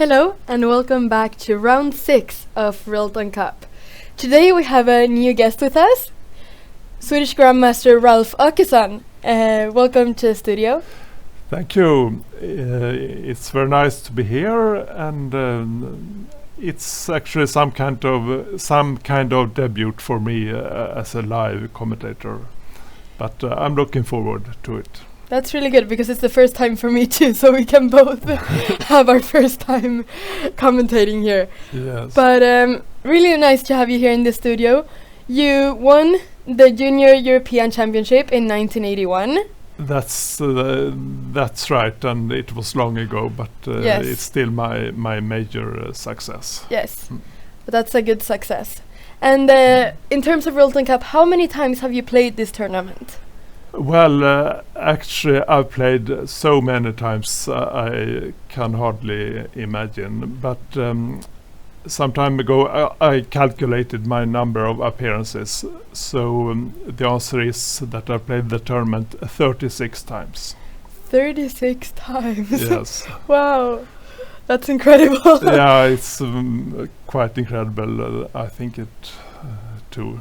Hello and welcome back to round 6 of Rilton Cup. Today we have a new guest with us, Swedish Grandmaster Ralph Åkesson. Welcome to the studio. Thank you. It's very nice to be here, and it's actually some kind of debut for me as a live commentator. But I'm looking forward to it. That's really good because it's the first time for me too, so we can both have our first time commentating here. Yes. But really nice to have you here in the studio. You won the Junior European Championship in 1981. That's right, and it was long ago, but Yes. it's still my major success. Yes, but that's a good success. And in terms of Rilton Cup, how many times have you played this tournament? Well, actually, I've played so many times I can hardly imagine. But some time ago, I calculated my number of appearances. So the answer is that I played the tournament 36 times. 36 times? Yes. Wow, that's incredible. Yeah, it's quite incredible. I think it too.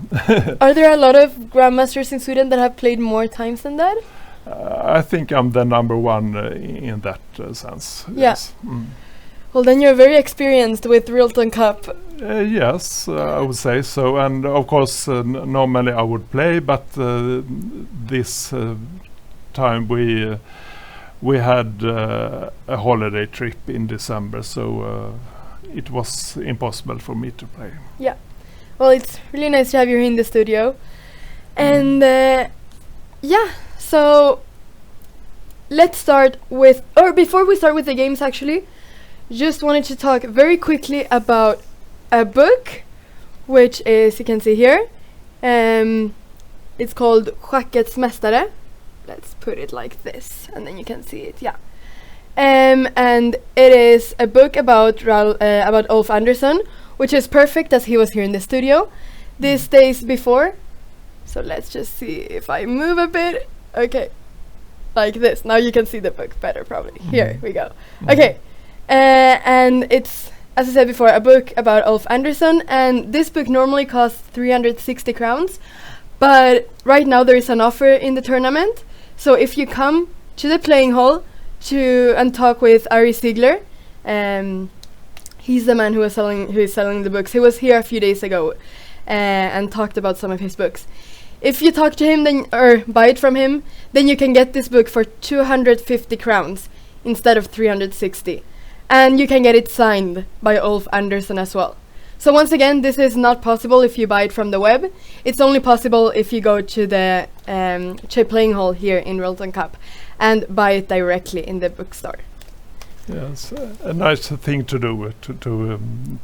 Are there a lot of grandmasters in Sweden that have played more times than that? I think I'm the number one in that sense. Yeah. Yes. Mm. Well, then you're very experienced with Rilton Cup. Yes, I would say so. And of course, normally I would play, but this time we had a holiday trip in December, so it was impossible for me to play. Yeah. Well, it's really nice to have you here in the studio. And yeah, so let's start with, or before we start with the games actually, just wanted to talk very quickly about a book, which is, you can see here, it's called Schackets Mästare. Let's put it like this, and then you can see it, yeah. And it is a book about Ulf Andersson, which is perfect as he was here in the studio these days before. So let's just see if I move a bit. Okay, like this. Now you can see the book better probably. Here we go. Okay, and it's, as I said before, a book about Ulf Andersson, and this book normally costs 360 crowns, but right now there is an offer in the tournament. So if you come to the playing hall and talk with Ari Ziegler, he's the man who is selling the books. He was here a few days ago and talked about some of his books. If you talk to him or buy it from him, then you can get this book for 250 crowns instead of 360. And you can get it signed by Ulf Andersson as well. So once again, this is not possible if you buy it from the web. It's only possible if you go to the playing hall here in Rilton Cup and buy it directly in the bookstore. Yes, a nice thing to do to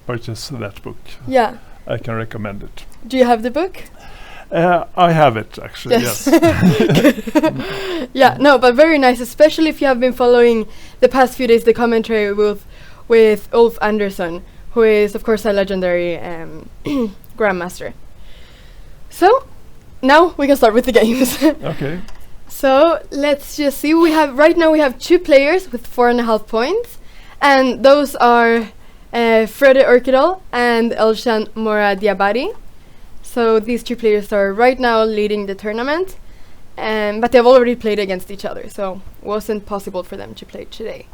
purchase that book. Yeah. I can recommend it. Do you have the book? I have it actually. Yes. Yeah, no, but very nice, especially if you have been following the past few days the commentary with Ulf Andersson, who is of course a legendary grandmaster. So now we can start with the games. Okay. So let's just see. Right now we have 2 players with 4.5 points, and those are Frode Urkedal and Elshan Moradiabadi. So these 2 players are right now leading the tournament, but they've already played against each other, so it wasn't possible for them to play today.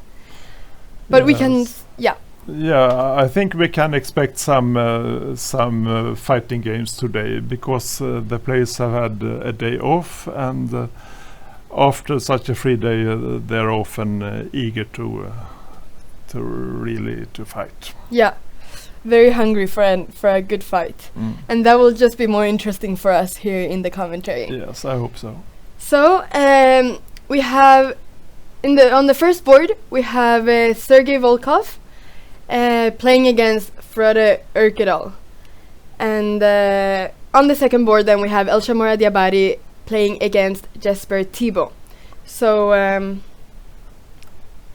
But we can, yeah. Yeah, I think we can expect some fighting games today because the players have had a day off, and after such a free day, they're often eager to really fight. Yeah, very hungry for a good fight, and that will just be more interesting for us here in the commentary. Yes, I hope so. So we have on the first board we have Sergei Volkov playing against Frode Urkedal, and on the second board then we have Elshan Moradiabadi playing against Jesper Thibault. So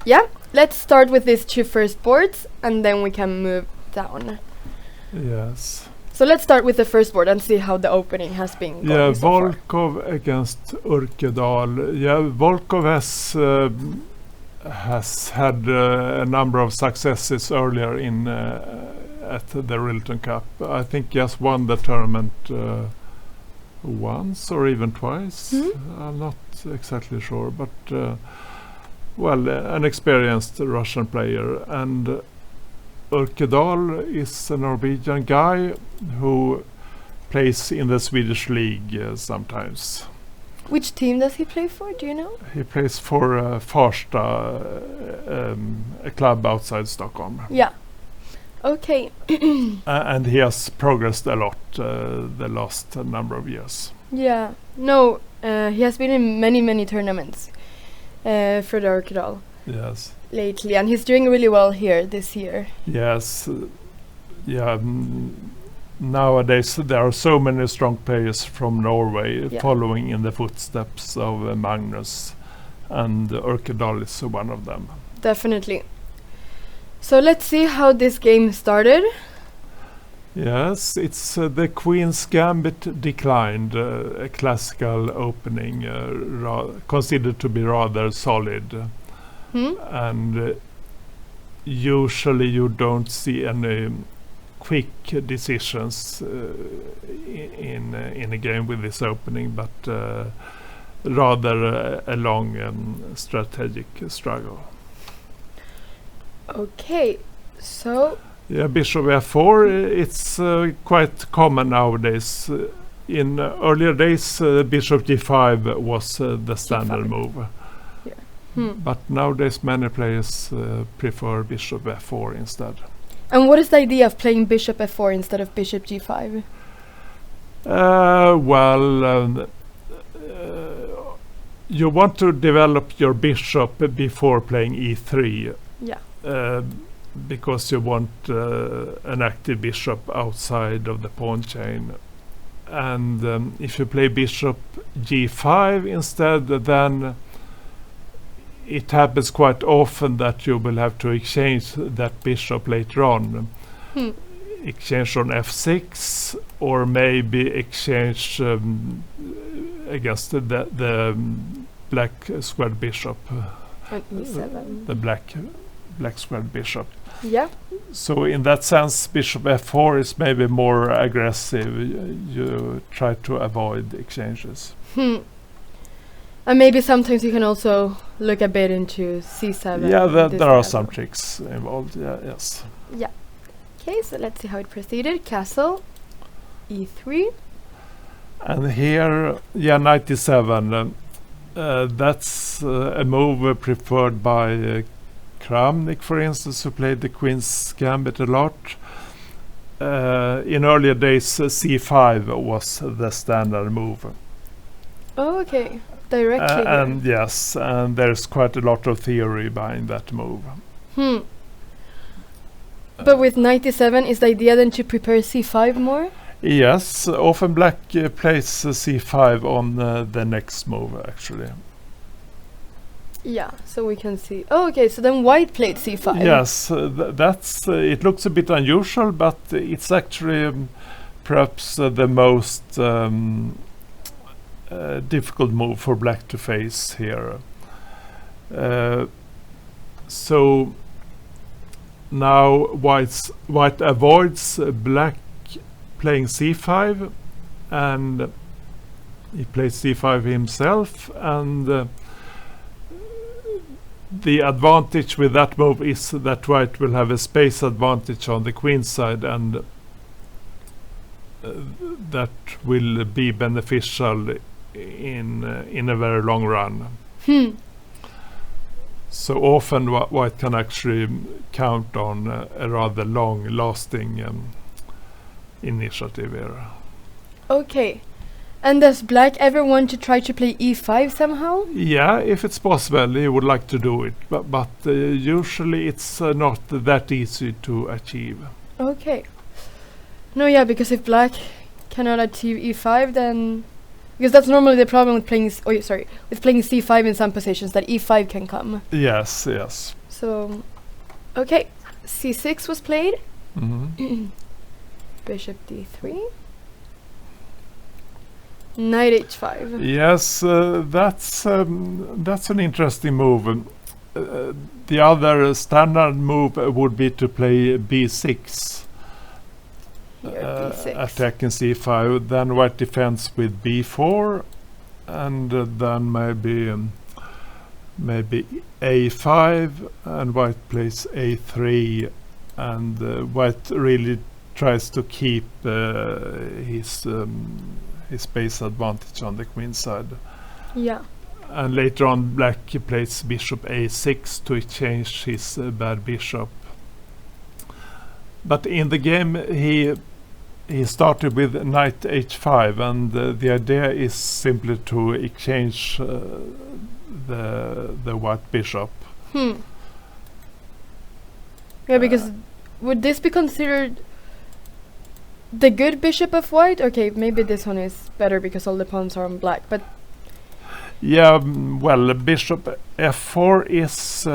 yeah, let's start with these 2 first boards and then we can move down. Yes. So let's start with the first board and see how the opening has been going so far. Volkov against Urkedal. Yeah, Volkov has has had a number of successes earlier in at the Rilton Cup. I think he has won the tournament once or even twice. I'm not exactly sure, but well, an experienced Russian player. And Urkedal is a Norwegian guy who plays in the Swedish league sometimes. Which team does he play for? Do you know? He plays for Farsta, a club outside Stockholm. Yeah. Okay. And he has progressed a lot the last number of years. Yeah. No, he has been in many tournaments for the Urkedal Yes. lately, and he's doing really well here this year. Yes. Yeah. Nowadays there are so many strong players from Norway following in the footsteps of Magnus, and Urkedal is one of them. Definitely. So let's see how this game started. Yes, it's the Queen's Gambit Declined, a classical opening, considered to be rather solid. And usually you don't see any quick decisions in a game with this opening, but rather a long strategic struggle. Okay, so yeah, Bishop F4, it's quite common nowadays. In earlier days, Bishop G5 was the standard move. Yeah. But nowadays many players prefer Bishop F4 instead. And what is the idea of playing Bishop F4 instead of Bishop G5? You want to develop your bishop before playing E3. Yeah. Because you want an active bishop outside of the pawn chain. And if you play Bishop G5 instead, then it happens quite often that you will have to exchange that bishop later on. Exchange on F6, or maybe exchange against the black squared bishop. E7. The black squared bishop. Yeah. So in that sense, Bishop F4 is maybe more aggressive. You try to avoid exchanges. And maybe sometimes you can also look a bit into C7. Yeah, there are some tricks involved. Yeah, yes. Yeah. Okay, so let's see how it proceeded. Castle, E3. And here, yeah, knight E7. That's a move preferred by Kramnik, for instance, who played the Queen's Gambit a lot. In earlier days, C5 was the standard move. Oh, okay. Directly. And yes, and there's quite a lot of theory behind that move. But with knight E7, is the idea then to prepare C5 more? Yes, often black plays C5 on the next move, actually. Yeah, so we can see. Oh, okay, so then white played C5. Yes, that's. It looks a bit unusual, but it's actually perhaps the most difficult move for black to face here. So now white avoids black playing C5, and he plays C5 himself, and the advantage with that move is that white will have a space advantage on the queen side, and that will be beneficial in a very long run. So often white can actually count on a rather long lasting initiative here. Okay. And does black ever want to try to play E5 somehow? Yeah, if it's possible, he would like to do it, but usually it's not that easy to achieve. Okay. No, yeah, because if black cannot achieve E5, then because that's normally the problem with playing with playing C5 in some positions, that E5 can come. Yes. So, okay, C6 was played. Bishop D3. Knight H5. Yes, that's an interesting move. The other standard move would be to play b6. Here, b6. Attacking c5, then white defends with b4, and then maybe a5, and white plays a3, and white really tries to keep his base advantage on the queen side. Yeah. And later on, black plays bishop a6 to exchange his bad bishop. But in the game, he started with knight h5, and the idea is simply to exchange the white bishop. Yeah, because would this be considered the good bishop of white? Okay, maybe this one is better because all the pawns are on black, but yeah, well, bishop f4 is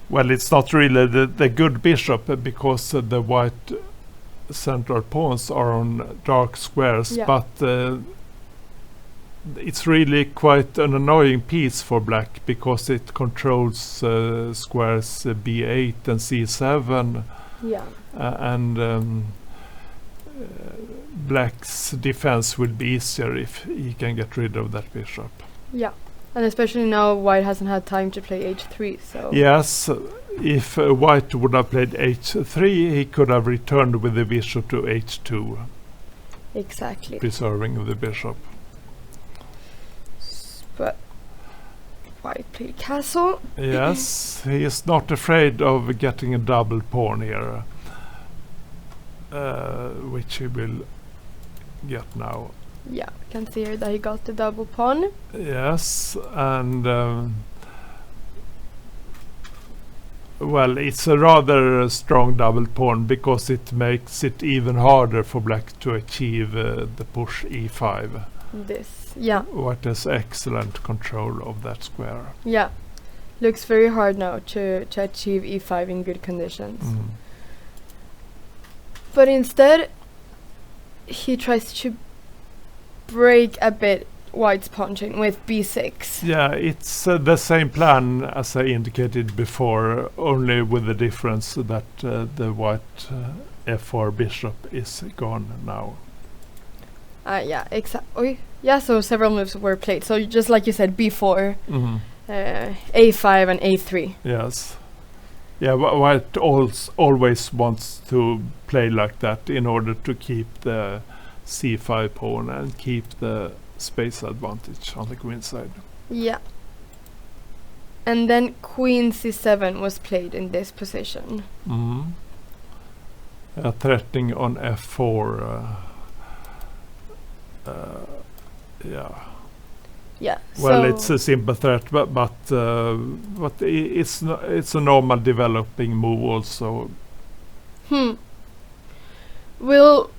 well, it's not really the good bishop because the white central pawns are on dark squares, Yeah. but it's really quite an annoying piece for black because it controls squares b8 and c7, yeah. and black's defense will be easier if he can get rid of that bishop. Yeah. And especially now white hasn't had time to play h3, so Yes, if white would have played h3, he could have returned with the bishop to h2, exactly. preserving the bishop. But white played castle. Yes, he is not afraid of getting a double pawn here, which he will get now. Yeah, we can see here that he got the double pawn. Yes, and well, it's a rather strong double pawn because it makes it even harder for black to achieve the push e5. This, yeah, White has excellent control of that square. yeah. Looks very hard now to achieve e5 in good conditions. But instead, he tries to break a bit white's pawn chain with b6. Yeah, it's the same plan as I indicated before, only with the difference that the white f4 bishop is gone now. Yeah, exactly. Yeah, so several moves were played. So just like you said, b4, a5 and a3. Yes. Yeah, white always wants to play like that in order to keep the c5 pawn and keep the space advantage on the queen side. Yeah. And then queen c7 was played in this position. Threatening on f4. Yeah. Yeah. Well, so it's a simple threat, but it's a normal developing move also. Will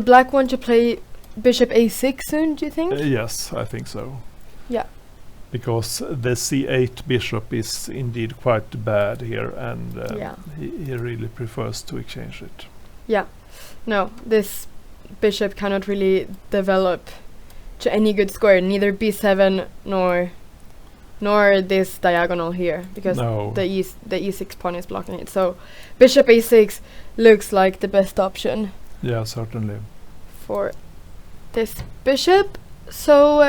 black want to play bishop a6 soon, do you think? Yes, I think so. Yeah. Because the c8 bishop is indeed quite bad here, and Yeah. he really prefers to exchange it. Yeah. No, this bishop cannot really develop to any good square, neither b7 nor this diagonal here, because No. the e6 pawn is blocking it. So bishop a6 looks like the best option Yeah, certainly. for this bishop. So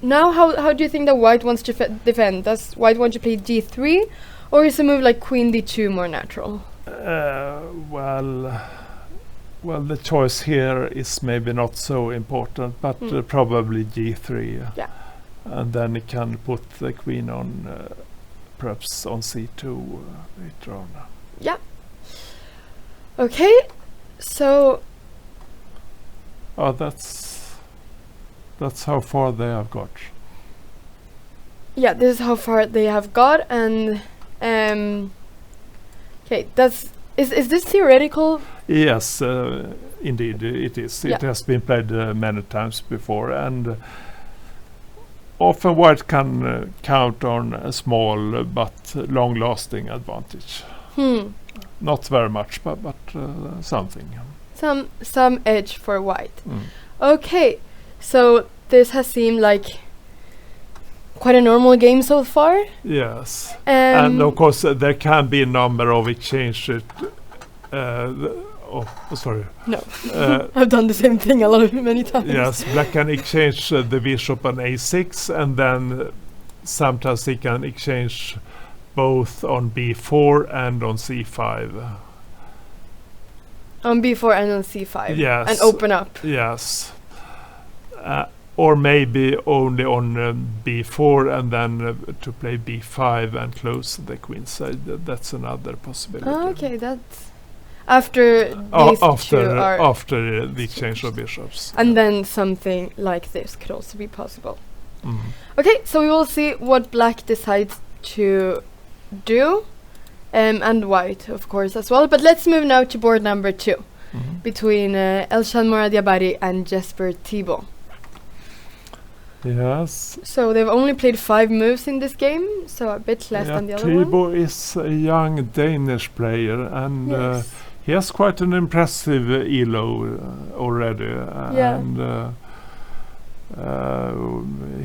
now how do you think that white wants to defend? Does white want to play g3, or is a move like queen d2 more natural? Well, the choice here is maybe not so important, but probably g3. Yeah. And then he can put the queen on, perhaps on c2 later on. Yeah. Okay, so Oh, that's how far they have got. yeah, this is how far they have got, and okay, is this theoretical? Yes, indeed it is. Yeah. It has been played many times before, and often white can count on a small but long-lasting advantage. Not very much, but something. Some edge for white. Okay, so this has seemed like quite a normal game so far. Yes. And of course, there can be a number of exchanges. Sorry. No, I've done the same thing many times. Yes, black can exchange the bishop on a6, and then sometimes he can exchange both on b4 and on c5. On b4 and on c5. Yes. And open up. Yes. Or maybe only on b4 and then to play b5 and close the queen side. That's another possibility. Okay, that's after these two are after the exchange of bishops. And then something like this could also be possible. Mhm. Okay, so we will see what black decides to do, and white, of course, as well. But let's move now to board number 2, Mhm. between Elshan Moradiabari and Jesper Thibault. Yes. So they've only played 5 moves in this game, so a bit less than the other one. Thibault is a young Danish player, and Yes. he has quite an impressive elo already. Yeah. And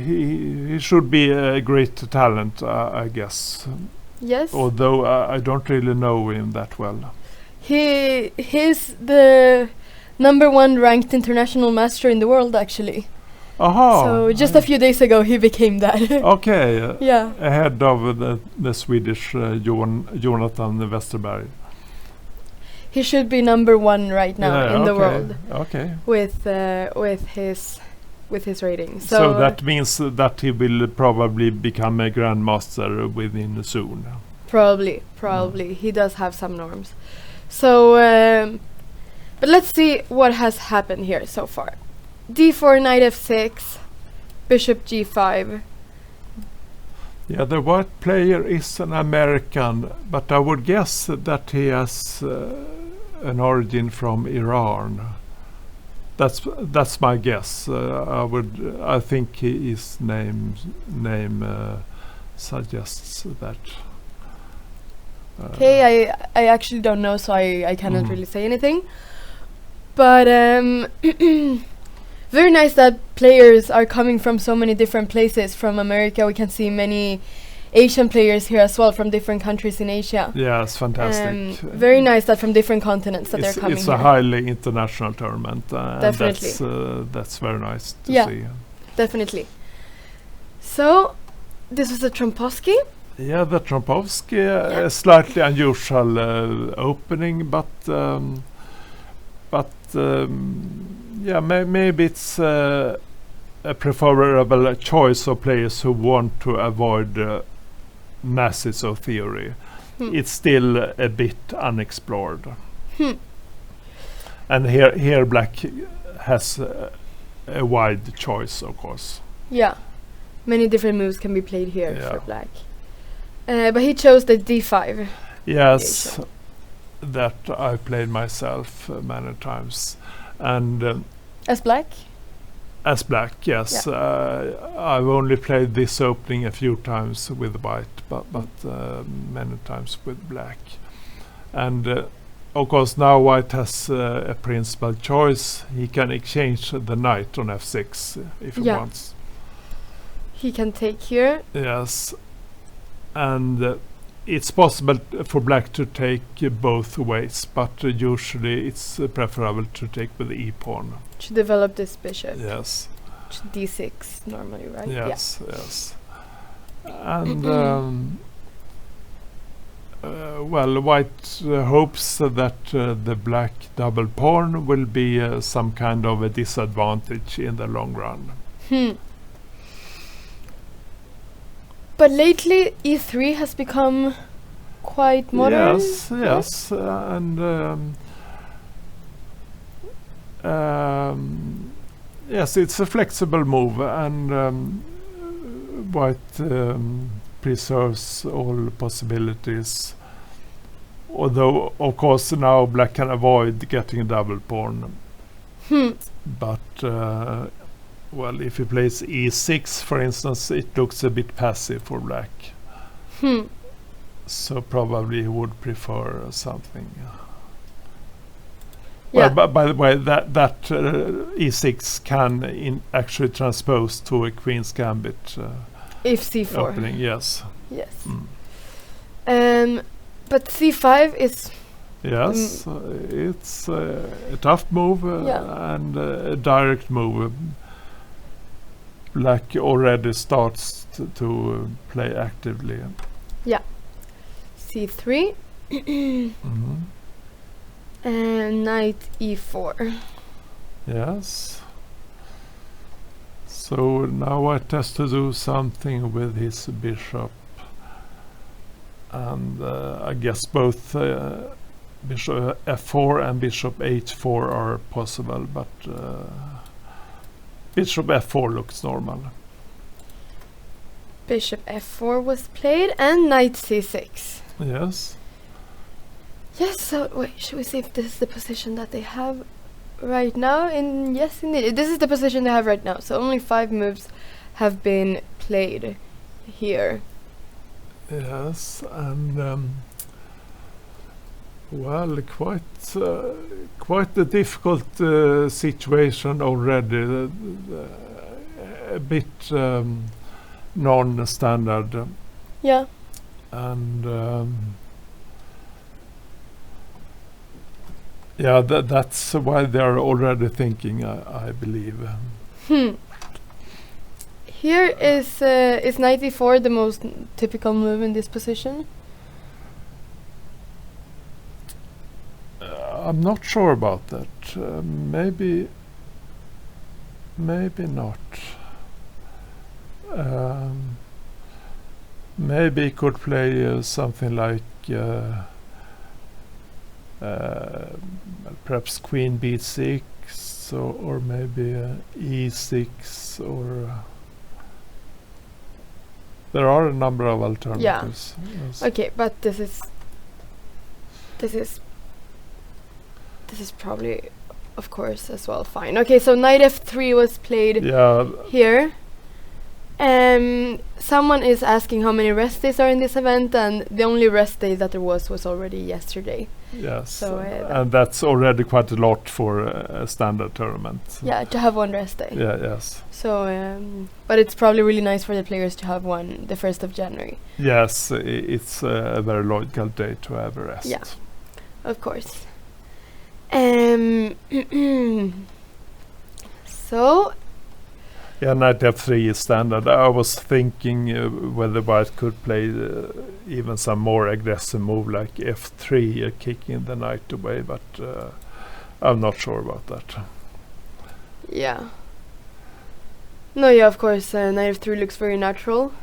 he should be a great talent, I guess. Yes. Although I don't really know him that well. He's the number 1 ranked international master in the world, actually. Aha! So just a few days ago he became that. Okay. Yeah. Ahead of the Swedish Jonathan Westerberg. He should be number 1 right now in the world Okay. with his rating. So that means that he will probably become a grandmaster within soon. Probably. He does have some norms. So, but let's see what has happened here so far. d4, knight f6, bishop g5. Yeah, the white player is an American, but I would guess that he has an origin from Iran. That's my guess. I think his name suggests that. Okay, I actually don't know, so I cannot really say anything. But very nice that players are coming from so many different places. From America, we can see many Asian players here as well from different countries in Asia. Yes, fantastic. Very nice that from different continents that they're coming it's here. a highly international tournament. Definitely. That's very nice to Yeah. see. Definitely. So, this was a Trompowsky. Yeah, the Trompowsky, a slightly unusual opening, but yeah, maybe it's a preferable choice of players who want to avoid masses of theory. It's still a bit unexplored. And here black has a wide choice, of course. Yeah, many different moves can be played here Yeah. for black. But he chose the d5. Yes, that I played myself many times. And As black? as black, yes. I've only played this opening a few times with white, but many times with black. And of course now white has a principal choice. He can exchange the knight on f6 if he wants. He can take here. Yes. And it's possible for black to take both ways, but usually it's preferable to take with the e-pawn. To develop this bishop. Yes. To d6 normally, right? Yes, yes. And well, white hopes that the black double pawn will be some kind of a disadvantage in the long run. But lately e3 has become quite modern. Yes, and yes, it's a flexible move, and white preserves all possibilities. Although, of course, now black can avoid getting a double pawn. But well, if he plays e6, for instance, it looks a bit passive for black. So probably he would prefer something. Yeah. Well, by the way, that e6 can actually transpose to a queen's gambit. If c4. opening. Yes. Yes. Mm. But c5 is Yes, it's a tough move and a direct move. Black already starts to play actively. c3 Mhm. and knight e4. Yes. So now White has to do something with his bishop. And I guess both bishop f4 and bishop h4 are possible, but bishop f4 looks normal. Bishop f4 was played and knight c6. Yes. Yes, so wait, should we see if this is the position that they have right now? Yes, indeed. This is the position they have right now. So only 5 moves have been played here. Yes, and well, quite a difficult situation already. A bit non-standard, Yeah. and yeah, that's why they're already thinking. I believe. Here is knight e4 the most typical move in this position? I'm not sure about that. Maybe not. Maybe he could play something like perhaps queen b6 or maybe e6 or there are a number of alternatives. Yes. Okay, but this is probably, of course, as well fine. Okay, so knight f3 was played here. Someone is asking how many rest days are in this event, and the only rest day that there was already yesterday. Yes, so and that's already quite a lot for a standard tournament. Yeah, to have one rest day. Yeah, yes. So, but it's probably really nice for the players to have one the 1st of January. Yes, it's a very logical day to have a rest. Yeah, of course. So. Yeah, knight f3 is standard. I was thinking whether White could play even some more aggressive move like f3, kicking the knight away, but I'm not sure about that. Yeah. No, yeah, of course, knight f3 looks very natural.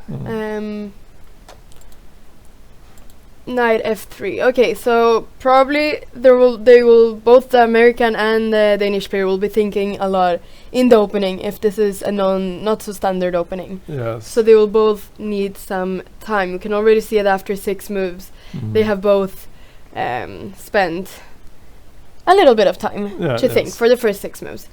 Knight f3. Okay, so probably both the American and the Danish player will be thinking a lot in the opening if this is a not so standard opening. Yes. So they will both need some time. You can already see it after 6 moves. They have both spent a little bit of time to think for the first 6 moves.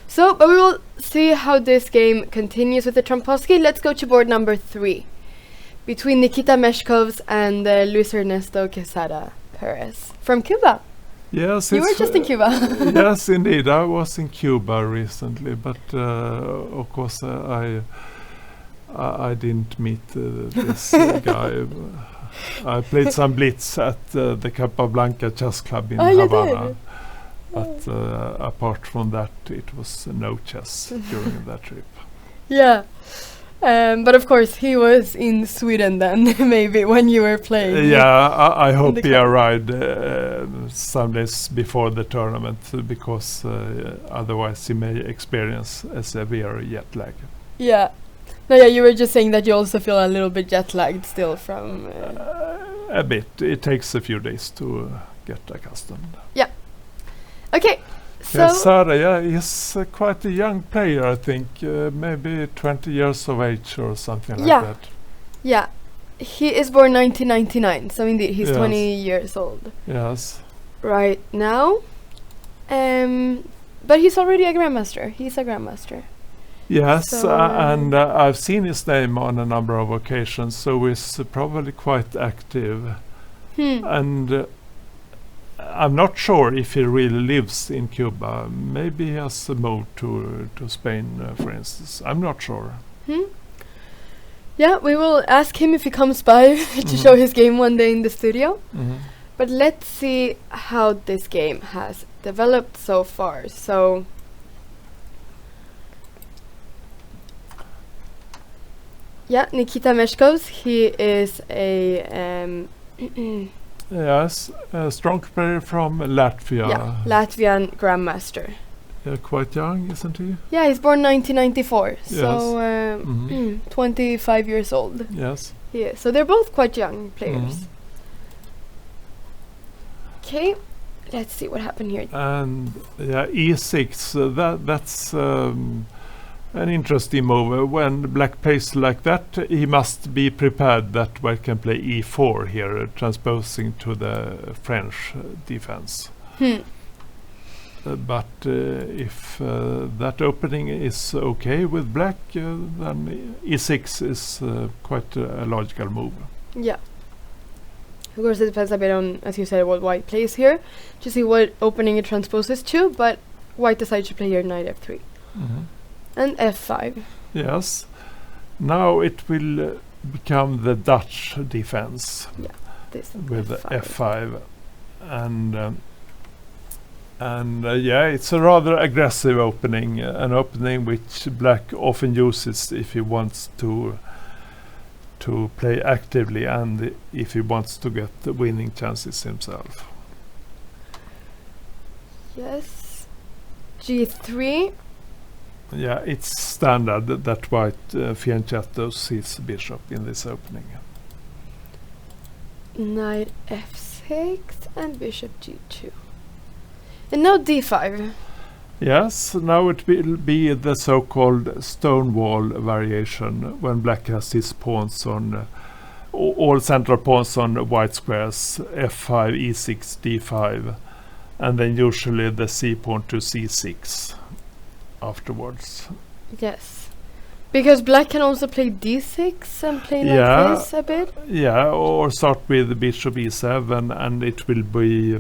So, but we will see how this game continues with the Trompovsky. Let's go to board number 3. Between Nikita Meshkovs and Luis Ernesto Quesada Perez from Cuba. Yes, you were just in Cuba. Yes, indeed. I was in Cuba recently, but of course I didn't meet this guy. I played some blitz at the Capablanca Chess Club in Havana. But apart from that, it was no chess during that trip. Yeah. But of course, he was in Sweden then, maybe, when you were playing. Yeah, I hope he arrived some days before the tournament, because otherwise he may experience a severe jet lag. Yeah. No, yeah, you were just saying that you also feel a little bit jet lagged still from... a bit. It takes a few days to get accustomed. Yeah. Okay. So Quesada, he's quite a young player, I think, maybe 20 years of age or something like that. Yeah, he is born 1999, so indeed he's 20 years old. Yes. Right now, but he's already a grandmaster. He's a grandmaster. Yes, so and I've seen his name on a number of occasions, so he's probably quite active. And I'm not sure if he really lives in Cuba. Maybe he has moved to Spain, for instance. I'm not sure. Yeah, we will ask him if he comes by to show his game one day in the studio. But let's see how this game has developed so far. So, yeah, Nikita Meshkovs, he is a Yes, a strong player from Latvia. Latvian grandmaster. Quite young, isn't he? Yeah, he's born 1994, Yes. so 25 years old. Yes. Yeah, so they're both quite young players. Okay, let's see what happened here. And yeah, e6. That's an interesting move. When black plays like that, he must be prepared that white can play e4 here, transposing to the French defense. But if that opening is okay with black, then e6 is quite a logical move. Yeah. Of course, it depends a bit on, as you said, what white plays here, to see what opening it transposes to, but white decides to play here knight f3. And f5. Yes. Now it will become the Dutch defense. Yeah, this with f5. F5. And yeah, it's a rather aggressive opening, an opening which black often uses if he wants to play actively and if he wants to get the winning chances himself. Yes. G3. Yeah, it's standard that white fianchettos his bishop in this opening. Knight f6 and bishop g2. And now d5. Yes, now it will be the so-called stonewall variation when black has his pawns on all central pawns on white squares, f5, e6, d5, and then usually the c pawn to c6 afterwards. Yes. Because black can also play d6 and play like this a bit. Yeah, or start with bishop e7 and it will be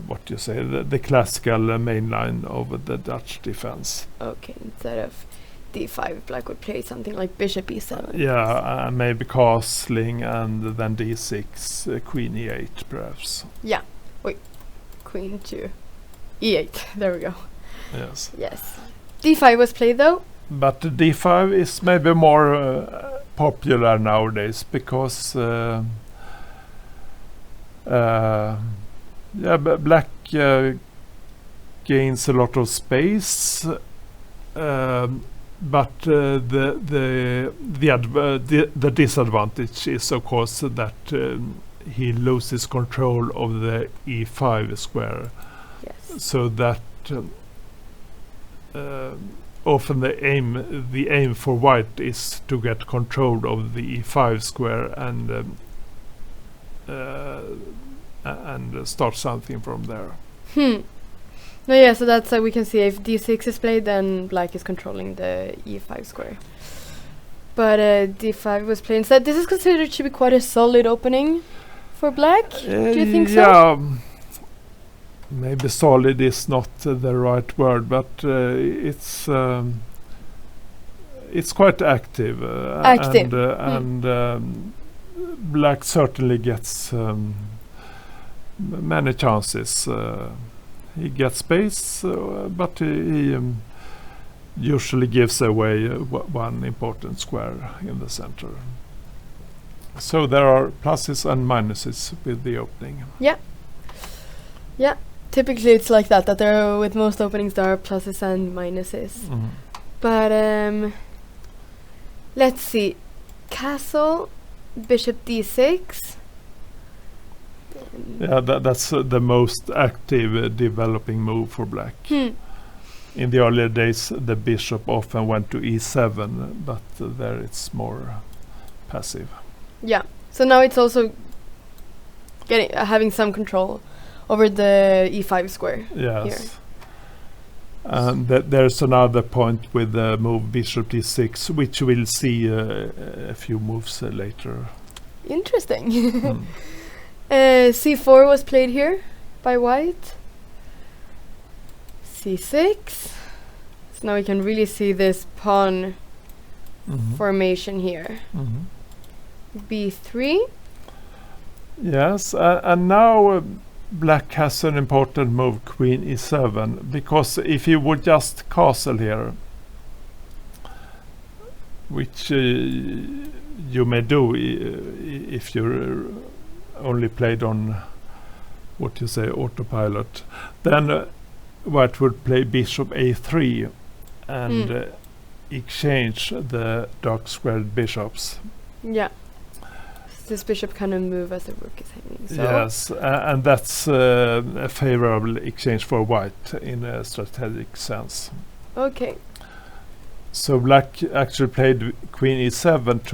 what do you say, the classical main line of the Dutch defense. Okay, instead of d5, black would play something like bishop e7. Yeah, maybe castling and then d6, queen e8 perhaps. Yeah. Wait. Queen to e8. There we go. Yes. Yes. d5 was played though. But d5 is maybe more popular nowadays because black gains a lot of space, but the disadvantage is of course that he loses control of the e5 square. Yes. So that often the aim for white is to get control of the e5 square and start something from there. No, yeah, so that's we can see if d6 is played, then black is controlling the e5 square. But d5 was played instead. This is considered to be quite a solid opening for black. Do you think so? Yeah, maybe solid is not the right word, but it's quite active. And black certainly gets many chances. He gets space, but he usually gives away one important square in the center. So there are pluses and minuses with the opening. Yeah. Yeah. Typically it's like that there are, with most openings there are pluses and minuses. But let's see. Castle, bishop d6. Yeah, that's the most active developing move for black. In the earlier days, the bishop often went to e7, but there it's more passive. Yeah. So now it's also having some control over the e5 square. Yes. Here. And there's another point with the move bishop d6, which we'll see a few moves later. Interesting. c4 was played here by white. c6. So now we can really see this pawn formation here. B3. Yes, and now black has an important move, queen e7, because if you would just castle here, which you may do if you're only played on what you say autopilot, then white would play bishop a3 and exchange the dark squared bishops. Yeah. This bishop kind of move as the rook is hanging. So Yes, and that's a favorable exchange for white in a strategic sense. okay. So black actually played queen e7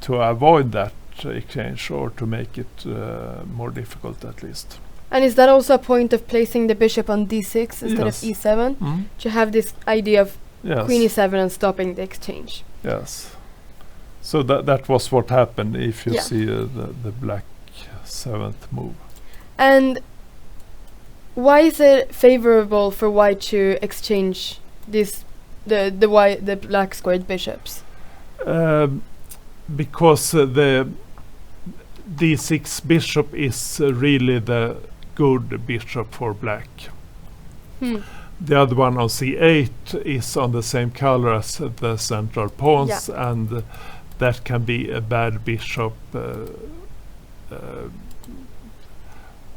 to avoid that exchange, or to make it more difficult at least. And is that also a point of placing the bishop on d6 instead Yes. of e7? To have this idea of Yes. queen e7 and stopping the exchange. Yes. So that was what happened if you Yeah. see the black seventh move. And why is it favorable for white to exchange this the black squared bishops? Because the d6 bishop is really the good bishop for black. The other one on c8 is on the same color as the central pawns, and that can be a bad bishop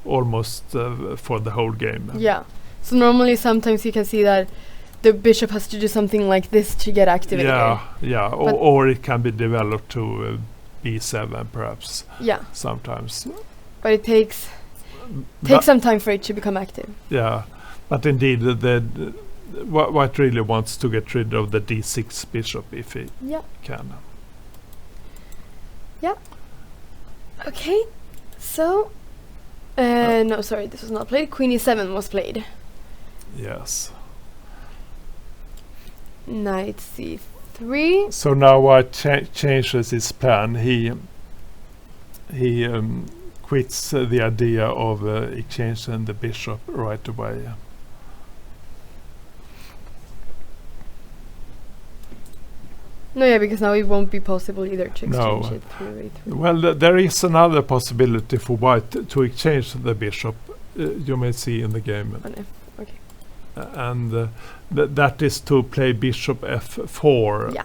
almost for the whole game. Yeah. So normally sometimes you can see that the bishop has to do something like this to get activated. Yeah, or it can be developed to b7 perhaps. Yeah. Sometimes. But it takes some time for it to become active. Yeah, but indeed white really wants to get rid of the d6 bishop if he can. Yeah. Okay. So no, sorry, this was not played. Queen e7 was played. Yes. Knight c3. So now white changes his plan. He quits the idea of exchanging the bishop right away. No, yeah, because now it won't be possible either to exchange No. it through a3. Well, there is another possibility for white to exchange the bishop. You may see in the game. On F. Okay. And that is to play bishop f4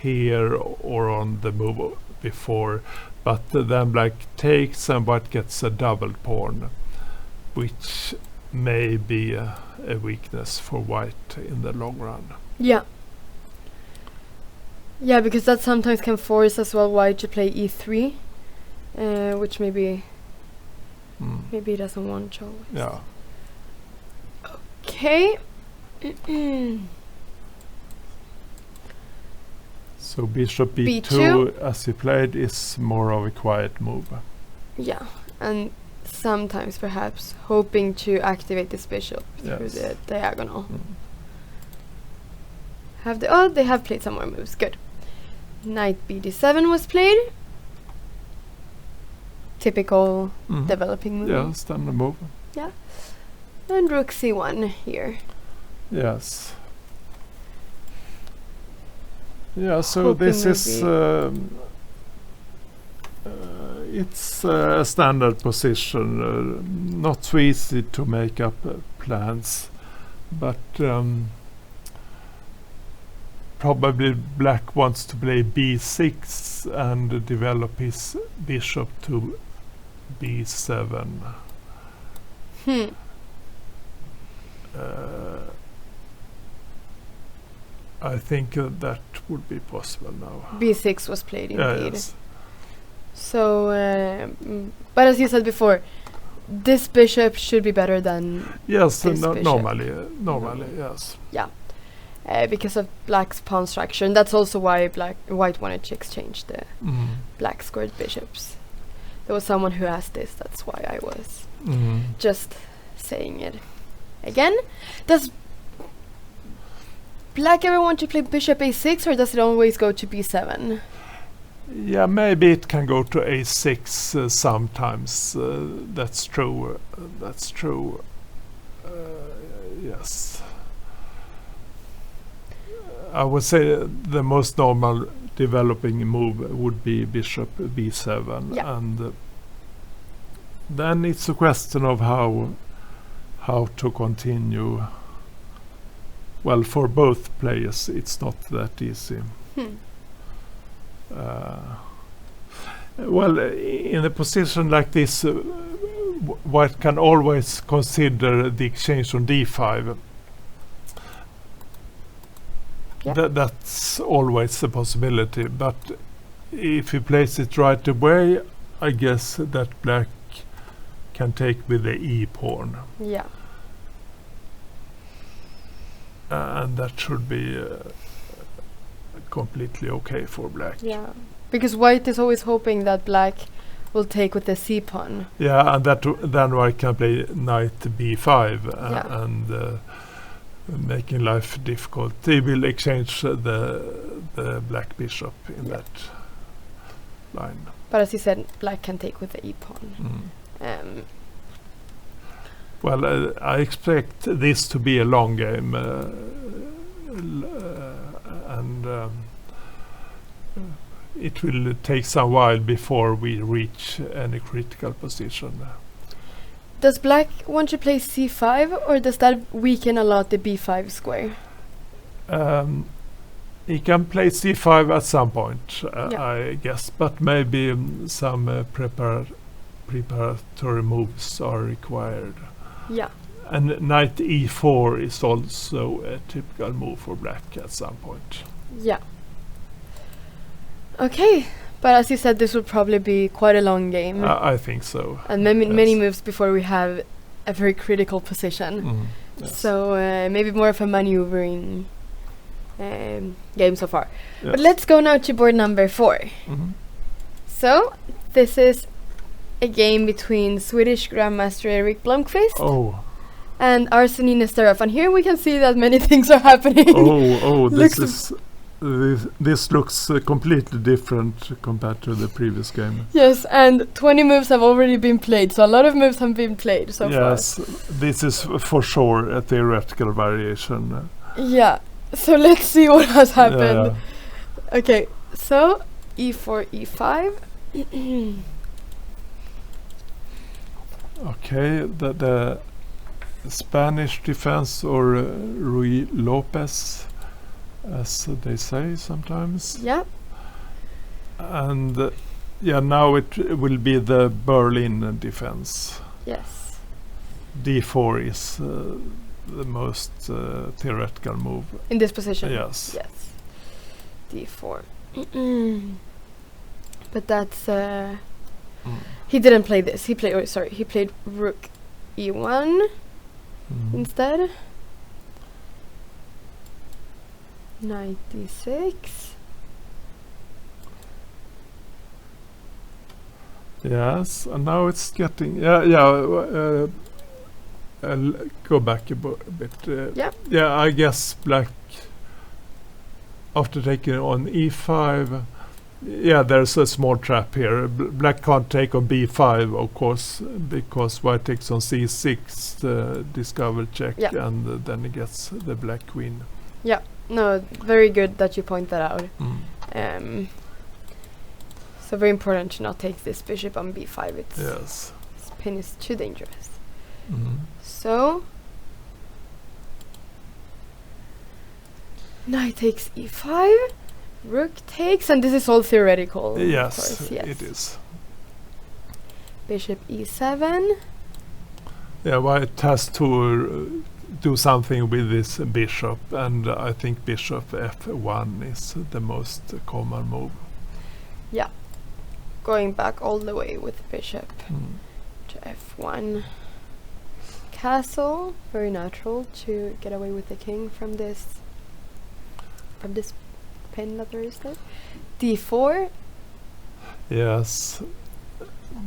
here or on the move before, but then black takes and white gets a double pawn, which may be a weakness for white in the long run. Yeah. Yeah, because that sometimes can force as well white to play e3, which maybe he doesn't want to always. Yeah. Okay. So bishop b2, B2. as he played, is more of a quiet move. Yeah, and sometimes perhaps hoping to activate this bishop through Yes. the diagonal. They have played some more moves. Good. Knight bd7 was played. Typical developing move. Yeah, standard move. Yeah. And rook c1 here. Yes. Yeah, so Hoping this is it's a standard position, not so easy to make up plans, but probably black wants to play b6 and develop his bishop to b7. I think that would be possible now. b6 was played indeed. Yes. So, but as you said before, this bishop should be better than Yes, this bishop. normally, yes. because of black's pawn structure, and that's also why white wanted to exchange the black squared bishops. There was someone who asked this. That's why I was just saying it again. Does black ever want to play bishop a6, or does it always go to b7? Yeah, maybe it can go to a6 sometimes. That's true. Yes. I would say the most normal developing move would be bishop b7, Yeah. and then it's a question of how to continue. Well, for both players, it's not that easy. Well, in a position like this, white can always consider the exchange on d5. Yeah. That's always a possibility, but if he plays it right away, I guess that black can take with the e pawn, Yeah. and that should be completely okay for black. Yeah. Because white is always hoping that black will take with the c pawn. Yeah, and then white can play knight b5 Yeah. and making life difficult. He will exchange the black bishop in Yeah. that line. But as you said, black can take with the e pawn. Mm. Well, I expect this to be a long game, and it will take some while before we reach any critical position. Does black want to play c5, or does that weaken a lot the b5 square? He can play c5 at some point, Yeah. I guess, but maybe some preparatory moves are required. Yeah. And knight e4 is also a typical move for black at some point. Yeah. Okay, but as you said, this will probably be quite a long game, I think so. and many yes. moves before we have a very critical position. Mm, yes. So maybe more of a maneuvering game so far. Yes. But let's go now to board number 4. Mhm. So this is a game between Swedish Grandmaster Erik Blomqvist Oh, and Arsenij Nesterov, and here we can see that many things are happening. oh, Looks this looks completely different compared to the previous game. Yes, and 20 moves have already been played, so a lot of moves have been played so far. Yes, this is for sure a theoretical variation. Yeah, so let's see what has happened. Yeah. Okay, so e4, e5. Okay, the Spanish defense, or Ruy Lopez, as they say sometimes. Yeah, And now it will be the Berlin defense. yes. D4 is the most theoretical move. In this position. Yes. Yes. d4. But that's he didn't play this. He played rook e1 Mhm. instead. Knight d6. Yes, and now it's getting I'll go back a bit. Yeah. Yeah, I guess black, after taking on e5, there's a small trap here. Black can't take on b5, of course, because white takes on c6, the discover check, Yeah. and then he gets the black queen. No, very good that you point that out. Mm. So very important to not take this bishop on b5. Yes. This pin is too dangerous. Mm. So knight takes e5, rook takes, and this is all theoretical. of Yes, course, yes. it is. Bishop e7. Yeah, white has to do something with this bishop, and I think bishop f1 is the most common move. Going back all the way with bishop Mm. to f1. Castle, very natural to get away with the king from this pin that there is there. d4. Yes,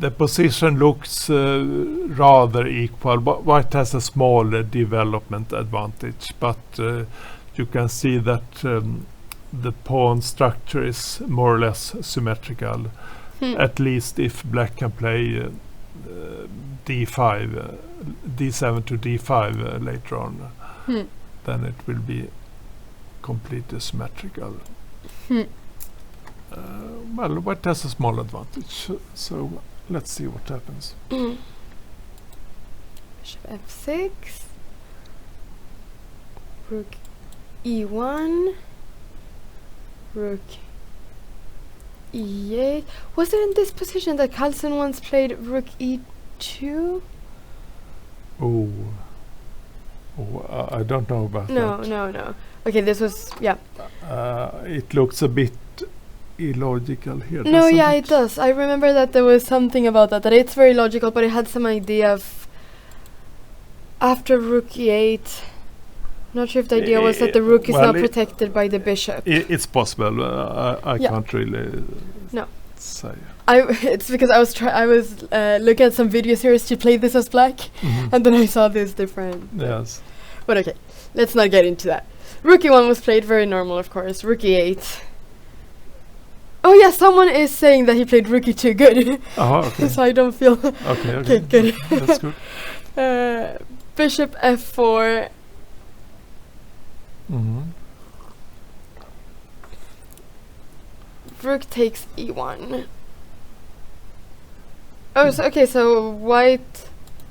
the position looks rather equal. White has a small development advantage, but you can see that the pawn structure is more or less symmetrical. At least if black can play d5, d7 to d5 later on, then it will be completely symmetrical. Hmm. Well, white has a small advantage, so let's see what happens. Bishop f6. Rook e1. Rook e8. Was it in this position that Carlsen once played rook e2? Oh, I don't know about No, that. no. Okay, this was, yeah. It looks a bit illogical here. No, doesn't yeah, it does. I remember that there was something about that it's very logical, but it had some idea of after rook e8. Not sure if the idea was that the rook is well, now protected by the bishop. It's possible. I Yeah. can't really No. say. It's because I was looking at some video series to play this as black, Mhm. and then I saw this different. Yes. But okay, let's not get into that. Rook e1 was played very normal, of course. Rook e8. Oh yeah, someone is saying that he played rook e2 good. Okay. So I don't feel Okay. okay, good. That's good. Bishop f4. Mhm. Rook takes e1. Oh, so, okay, so white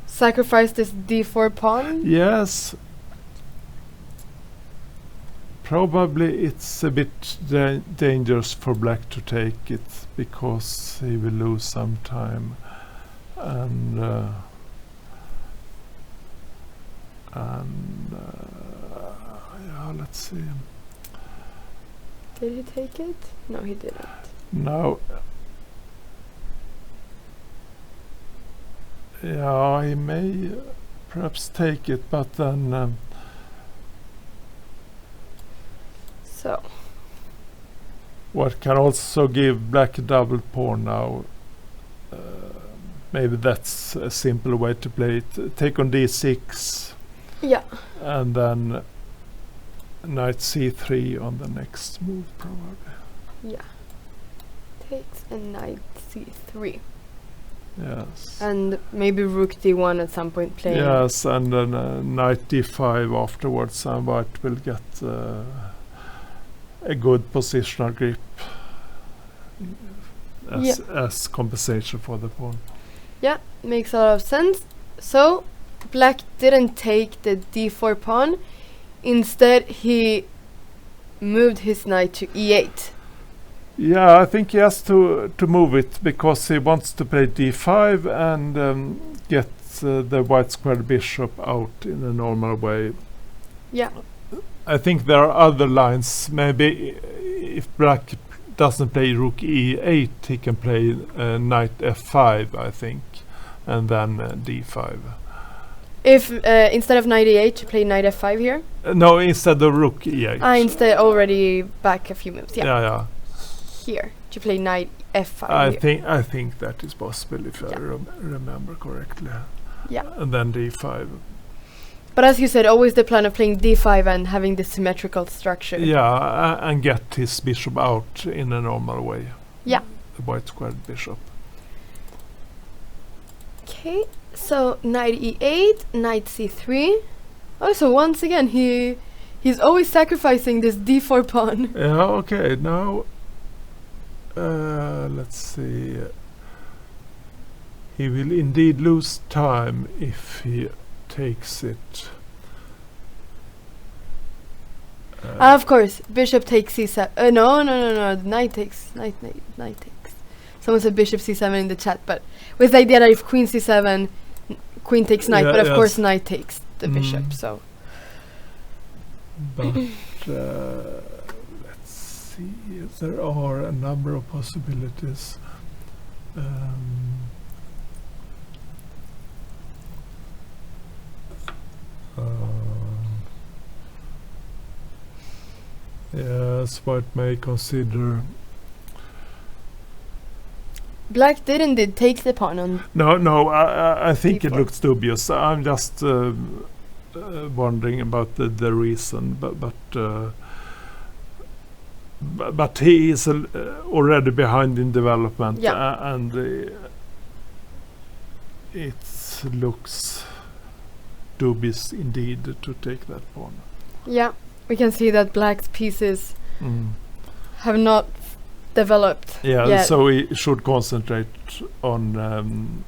sacrificed this d4 pawn? Yes. Probably it's a bit dangerous for black to take it because he will lose some time, and yeah, let's see. Did he take it? No, he didn't. Now, yeah, he may perhaps take it, but then So, what can also give black a double pawn now. Maybe that's a simple way to play it. Take on d6, yeah. and then knight c3 on the next move, probably. Yeah. Takes a knight c3. Yes. And maybe rook d1 at some point playing. Yes, and then knight d5 afterwards, and white will get a good positional grip as compensation for the pawn. Yeah, makes a lot of sense. So, black didn't take the d4 pawn. Instead, he moved his knight to e8. Yeah, I think he has to move it because he wants to play d5 and get the white squared bishop out in a normal way. Yeah. I think there are other lines. Maybe if black doesn't play rook e8, he can play knight f5, I think, and then d5. If instead of knight e8, you play knight f5 here? No, instead of rook e8. Instead already back a few moves. Yeah. Yeah. Here, to play knight f5 I think that is possible if I remember correctly. Yeah. And then d5. But as you said, always the plan of playing d5 and having this symmetrical structure. Yeah, and get his bishop out in a normal way. Yeah. The white squared bishop. Okay, so knight e8, knight c3. Oh, so once again, he's always sacrificing this d4 pawn. Yeah, okay, now let's see. He will indeed lose time if he takes it. Of course, bishop takes c7. No, knight takes. Someone said bishop c7 in the chat, but with the idea that if queen c7, queen takes knight, but of course knight takes the bishop, so. But let's see, there are a number of possibilities. Yes, white may consider. Black did take the pawn on. No, I think it d4. looks dubious. I'm just wondering about the reason, but he is already behind in development, and it looks dubious indeed to take that pawn. Yeah, We can see that black's pieces Mm. have not developed Yeah, yet. so he should concentrate on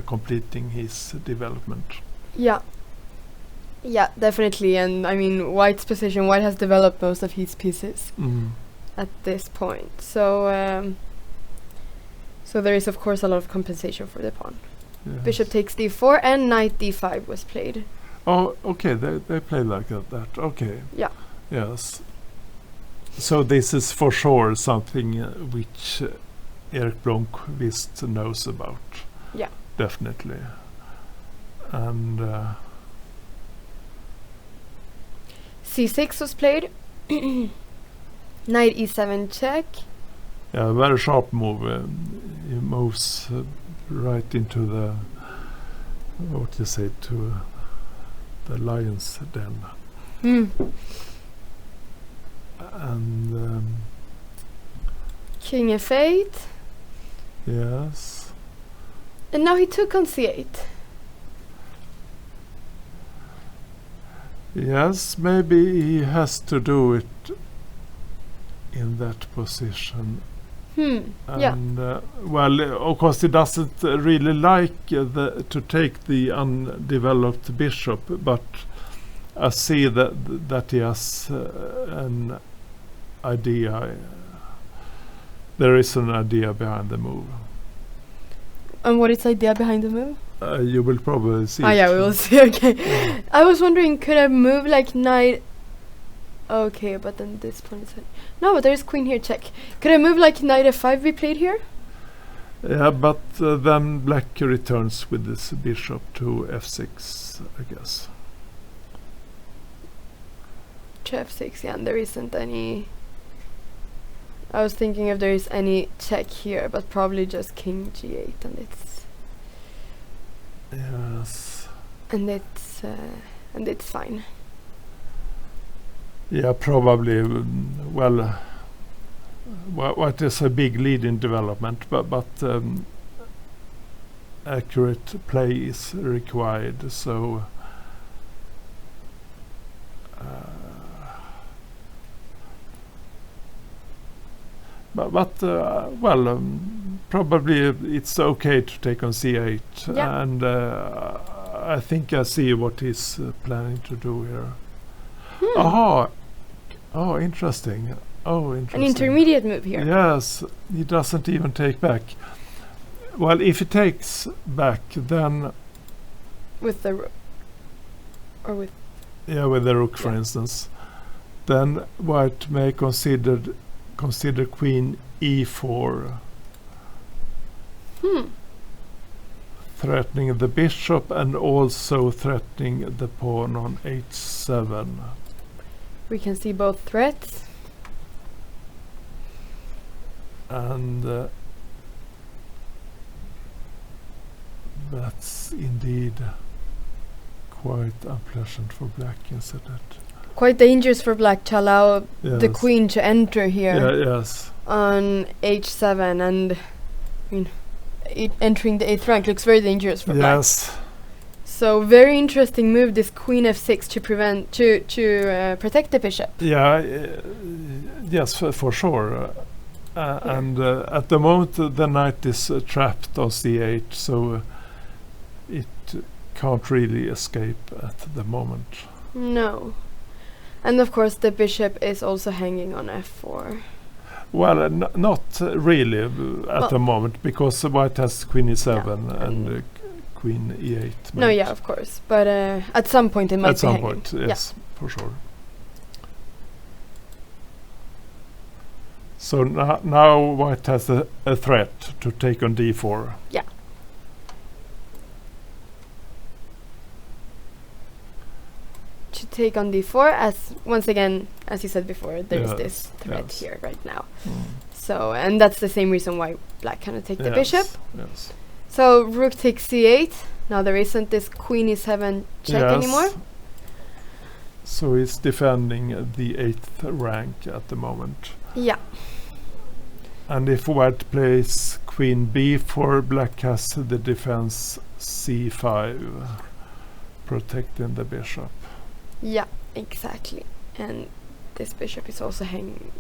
completing his development. Yeah. Yeah, definitely. And I mean, White's position, White has developed most of his pieces Mm. at this point. So so there is of course a lot of compensation for the pawn. Yes. Bishop takes d4 and knight d5 was played. Oh, okay. They play like that. Okay. Yeah. Yes. So this is for sure something which Erik Blomqvist knows about. Yeah. Definitely. And c6 was played. Knight e7 check. yeah, very sharp move. He moves right into the what you say to the lion's den. Hmm. And King f8. yes. And now he took on c8. Yes, maybe he has to do it in that position. Yeah. And well, of course, he doesn't really like to take the undeveloped bishop, but I see that he has an idea. There is an idea behind the move. And what is the idea behind the move? You will probably see. Oh it. yeah, we will see. Okay. Yeah. I was wondering, could I move like knight? Okay, but then this pawn is no, but there's queen here. Check. Could I move like knight f5 be played here? Yeah, but then black returns with this bishop to f6, I guess. To f6, yeah, and there isn't any. I was thinking if there is any check here, but probably just king g8, Yes. and it's fine. Yeah, probably. Well, what is a big lead in development, but accurate play is required. So. But well, probably it's okay to take on c8, Yeah. and I think I see what he's planning to do here. Aha! Oh, interesting. Oh, interesting. An intermediate move here. Yes, he doesn't even take back. Well, if he takes back, then With the rook. Or with. yeah, with the rook, for Yeah. instance, then White may consider queen e4, threatening the bishop and also threatening the pawn on h7. We can see both threats. And that's indeed quite unpleasant for black, isn't it? Quite dangerous for black to allow the Yes. queen to enter here Yeah, yes. on h7, and I mean, entering the 8th rank looks very dangerous for black. Yes. So very interesting move, this queen f6 to protect the bishop. Yeah, yes, for sure. And at the moment, the knight is trapped on c8, so it can't really escape at the moment. No. And of course the bishop is also hanging on f4. Well, not really at Well, the moment, because White has queen e7 Yeah, and and queen e8. no, mate. yeah, of course. But at some point it might At be some hanging. point, yes, for sure. So now White has a threat to take on d4. Yeah. To take on d4, as once again, as you said before, there is Yes, this threat yes. here right now. Mm. So, and that's the same reason why black cannot take the bishop. Yes. So rook takes c8. Now there isn't this queen e7 check Yes. anymore. So he's defending the 8th rank at the moment. Yeah. And if White plays queen b4, black has the defense c5, protecting the bishop. Yeah, exactly. And this bishop is also hanging.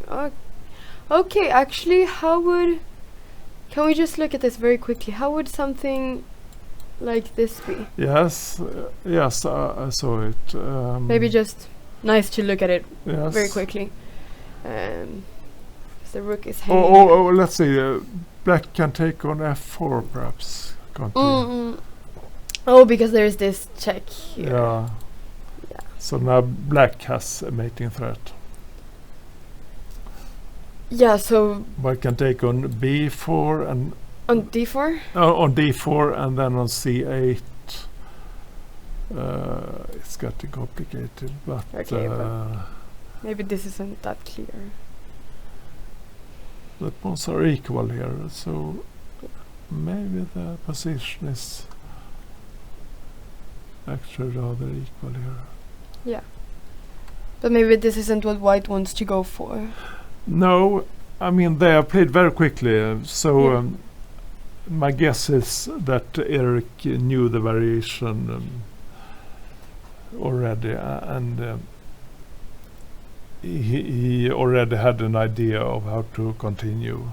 Okay, actually, can we just look at this very quickly? How would something like this be? Yes, yes, I saw it. Maybe just nice to look at it yes. very quickly. The rook is hanging. Let's see. Black can take on f4, perhaps. Can't he? Oh, because there is this check here. Yeah. Yeah. So now black has a mating threat. Yeah, so White can take on b4 and on d4? on d4 and then on c8. It's getting complicated, but Okay, but maybe this isn't that clear. the pawns are equal here, so maybe the position is actually rather equal here. Yeah. But maybe this isn't what white wants to go for. No, I mean they have played very quickly, so Yeah. my guess is that Eric knew the variation already, and he already had an idea of how to continue.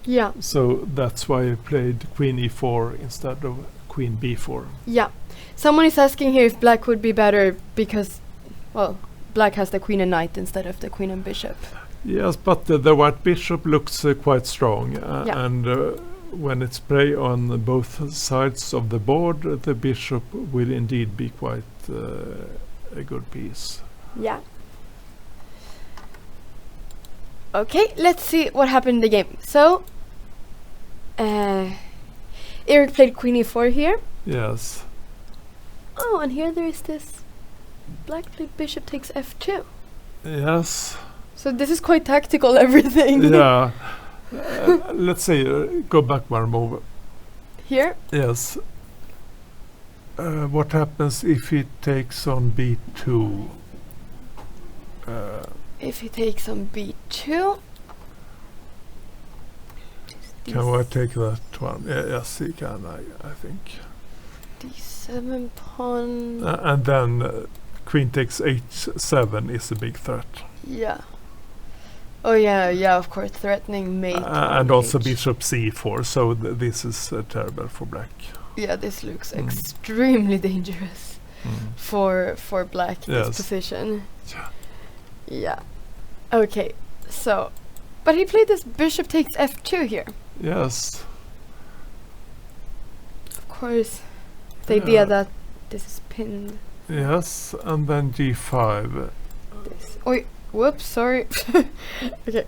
Yeah. So that's why he played queen e4 instead of queen b4. Yeah. Someone is asking here if black would be better because, well, black has the queen and knight instead of the queen and bishop. Yes, but the white bishop looks quite strong, Yeah. and when it's play on both sides of the board, the bishop will indeed be quite a good piece. Yeah. Okay, let's see what happened in the game. So, Eric played queen e4 here. Yes. Oh, and here there is this black played bishop takes f2. Yes. So this is quite tactical, everything. Yeah. Let's say go back one move. Here? Yes. What happens if he takes on b2? If he takes on b2. Can I take that one? Yes, he can, I think. d7 pawn. And then queen takes h7 is a big threat. Yeah. Oh yeah, of course, threatening mate. And on also h. bishop c4, so this is terrible for black. Yeah, this looks extremely dangerous for black, Yes. this position. Yeah. Yeah. Okay, so, but he played this bishop takes f2 here. Yes. Of course, the idea that this is pinned. Yes, and then g5. This. Oh, whoops, sorry. Okay,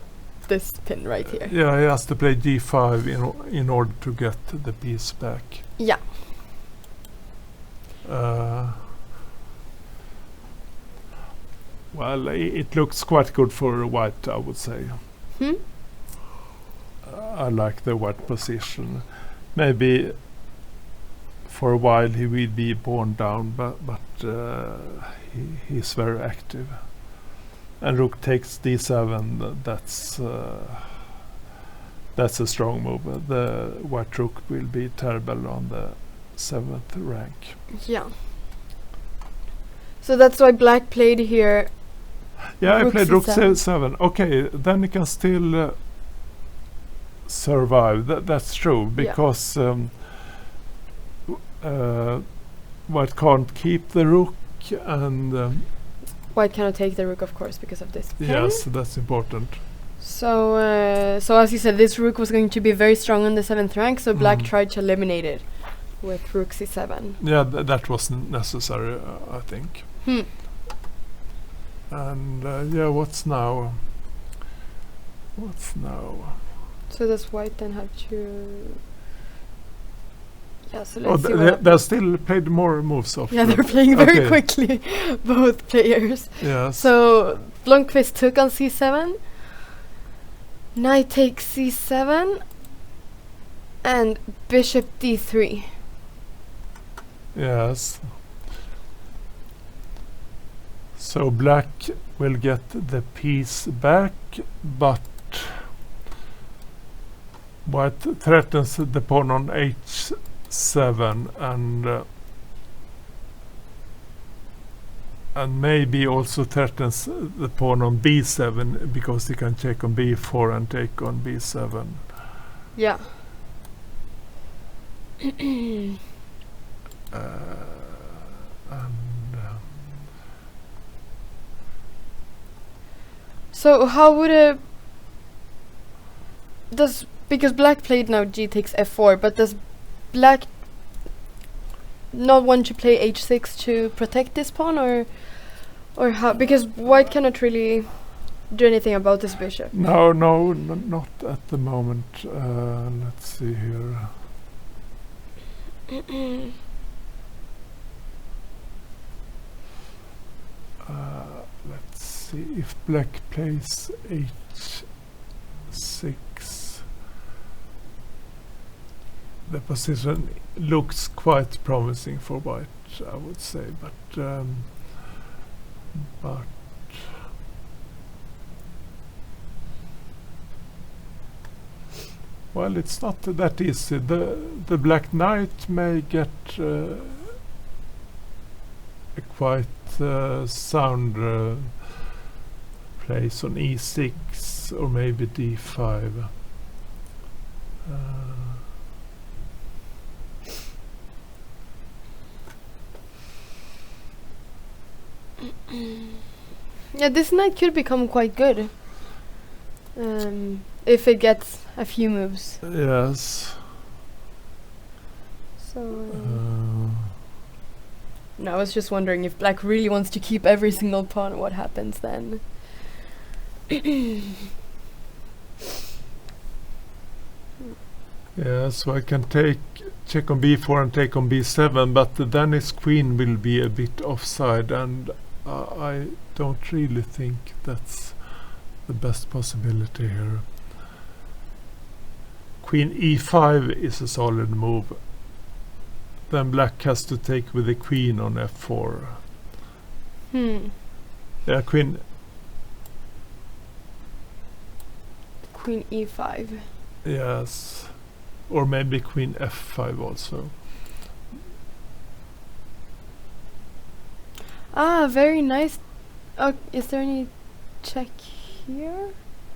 this pin right here. Yeah, he has to play g5 in order to get the piece back. Yeah. Well, it looks quite good for white, I would say. I like the white position. Maybe for a while he will be borne down, but he's very active. And rook takes d7. That's a strong move. The white rook will be terrible on the 7th rank. Yeah. So that's why black played here. Yeah, I Rook played rook c7. c7. Okay, then he can still survive. That's true, because white can't keep the rook, and White cannot take the rook, of course, because of this pin. yes, that's important. So, as you said, this rook was going to be very strong on the 7th rank, so black tried to eliminate it with rook c7. Yeah, that was necessary, I think. And yeah, what's now? So does white then have to... Yeah, so Oh, let's see what they happens. still played more moves of. Yeah, they're playing very Okay. quickly, both players. Yes. So Blomqvist took on c7, knight takes c7, and bishop d3. Yes. So black will get the piece back, but white threatens the pawn on h7, and And maybe also threatens the pawn on b7 because he can check on b4 and take on b7. Yeah. And So how would a does because black played now g takes f4, but does black not want to play h6 to protect this pawn, or how? Because white cannot really do anything about this bishop. no, not at the moment. Let's see here. Let's see if black plays h6. The position looks quite promising for white, I would say, but well, it's not that easy. The black knight may get a quite sound place on e6 or maybe d5. Yeah, this knight could become quite good if it gets a few moves. Yes. So no, I was just wondering if black really wants to keep every single pawn. What happens then? Yeah, so I can check on b4 and take on b7, but then his queen will be a bit offside, and I don't really think that's the best possibility here. Queen e5 is a solid move. Then black has to take with the queen on f4. Yeah, queen e5. Yes. Or maybe queen f5 also. Ah, very nice. Oh, is there any check here?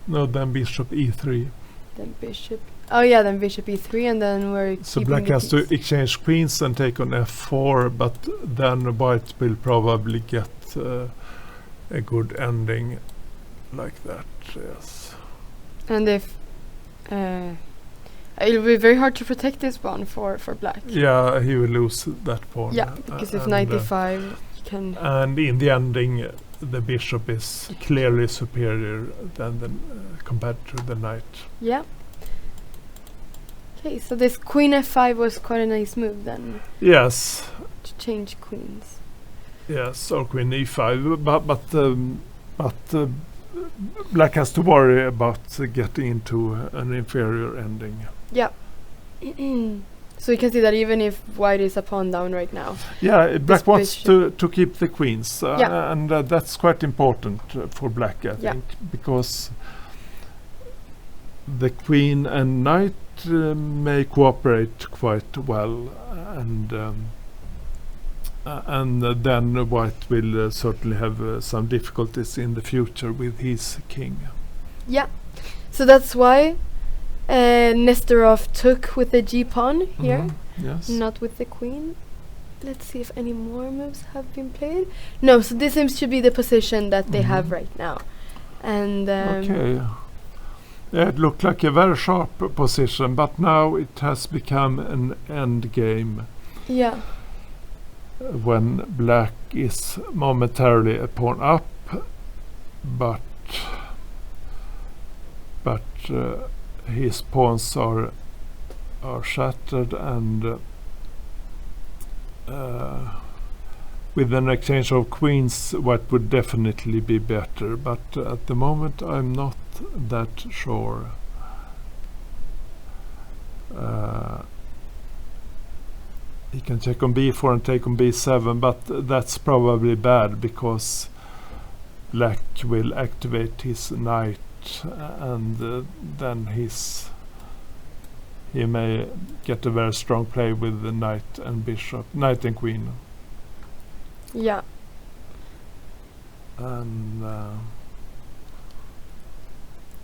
No, then bishop e3. Then bishop. Oh yeah, then bishop e3, and then we're So keeping black the has to piece. exchange queens and take on f4, but then white will probably get a good ending like that. Yes. And if it'll be very hard to protect this pawn for black. Yeah, he will lose that pawn. Yeah, because if and, knight e5, you can. and in the ending, the bishop is clearly superior than the compared to the knight. Yeah. Okay, so this queen f5 was quite a nice move then, Yes, to change queens. yes, or queen e5, but black has to worry about getting into an inferior ending. Yeah. So you can see that even if white is a pawn down right now. Yeah, black wants bishop- to keep the queens, Yeah. and that's quite important for black, I Yeah. think, because the queen and knight may cooperate quite well, and then white will certainly have some difficulties in the future with his king. Yeah. So that's why Nesterov took with the g pawn here, Mhm, yes. not with the queen. Let's see if any more moves have been played. No, so this seems to be the position that they have Mhm. right now. And Okay. Yeah, it looked like a very sharp position, but now it has become an end game yeah. when black is momentarily a pawn up, but his pawns are shattered, and with an exchange of queens, white would definitely be better, but at the moment I'm not that sure. He can check on b4 and take on b7, but that's probably bad because black will activate his knight, and then he may get a very strong play with the knight and bishop, knight and queen. Yeah. And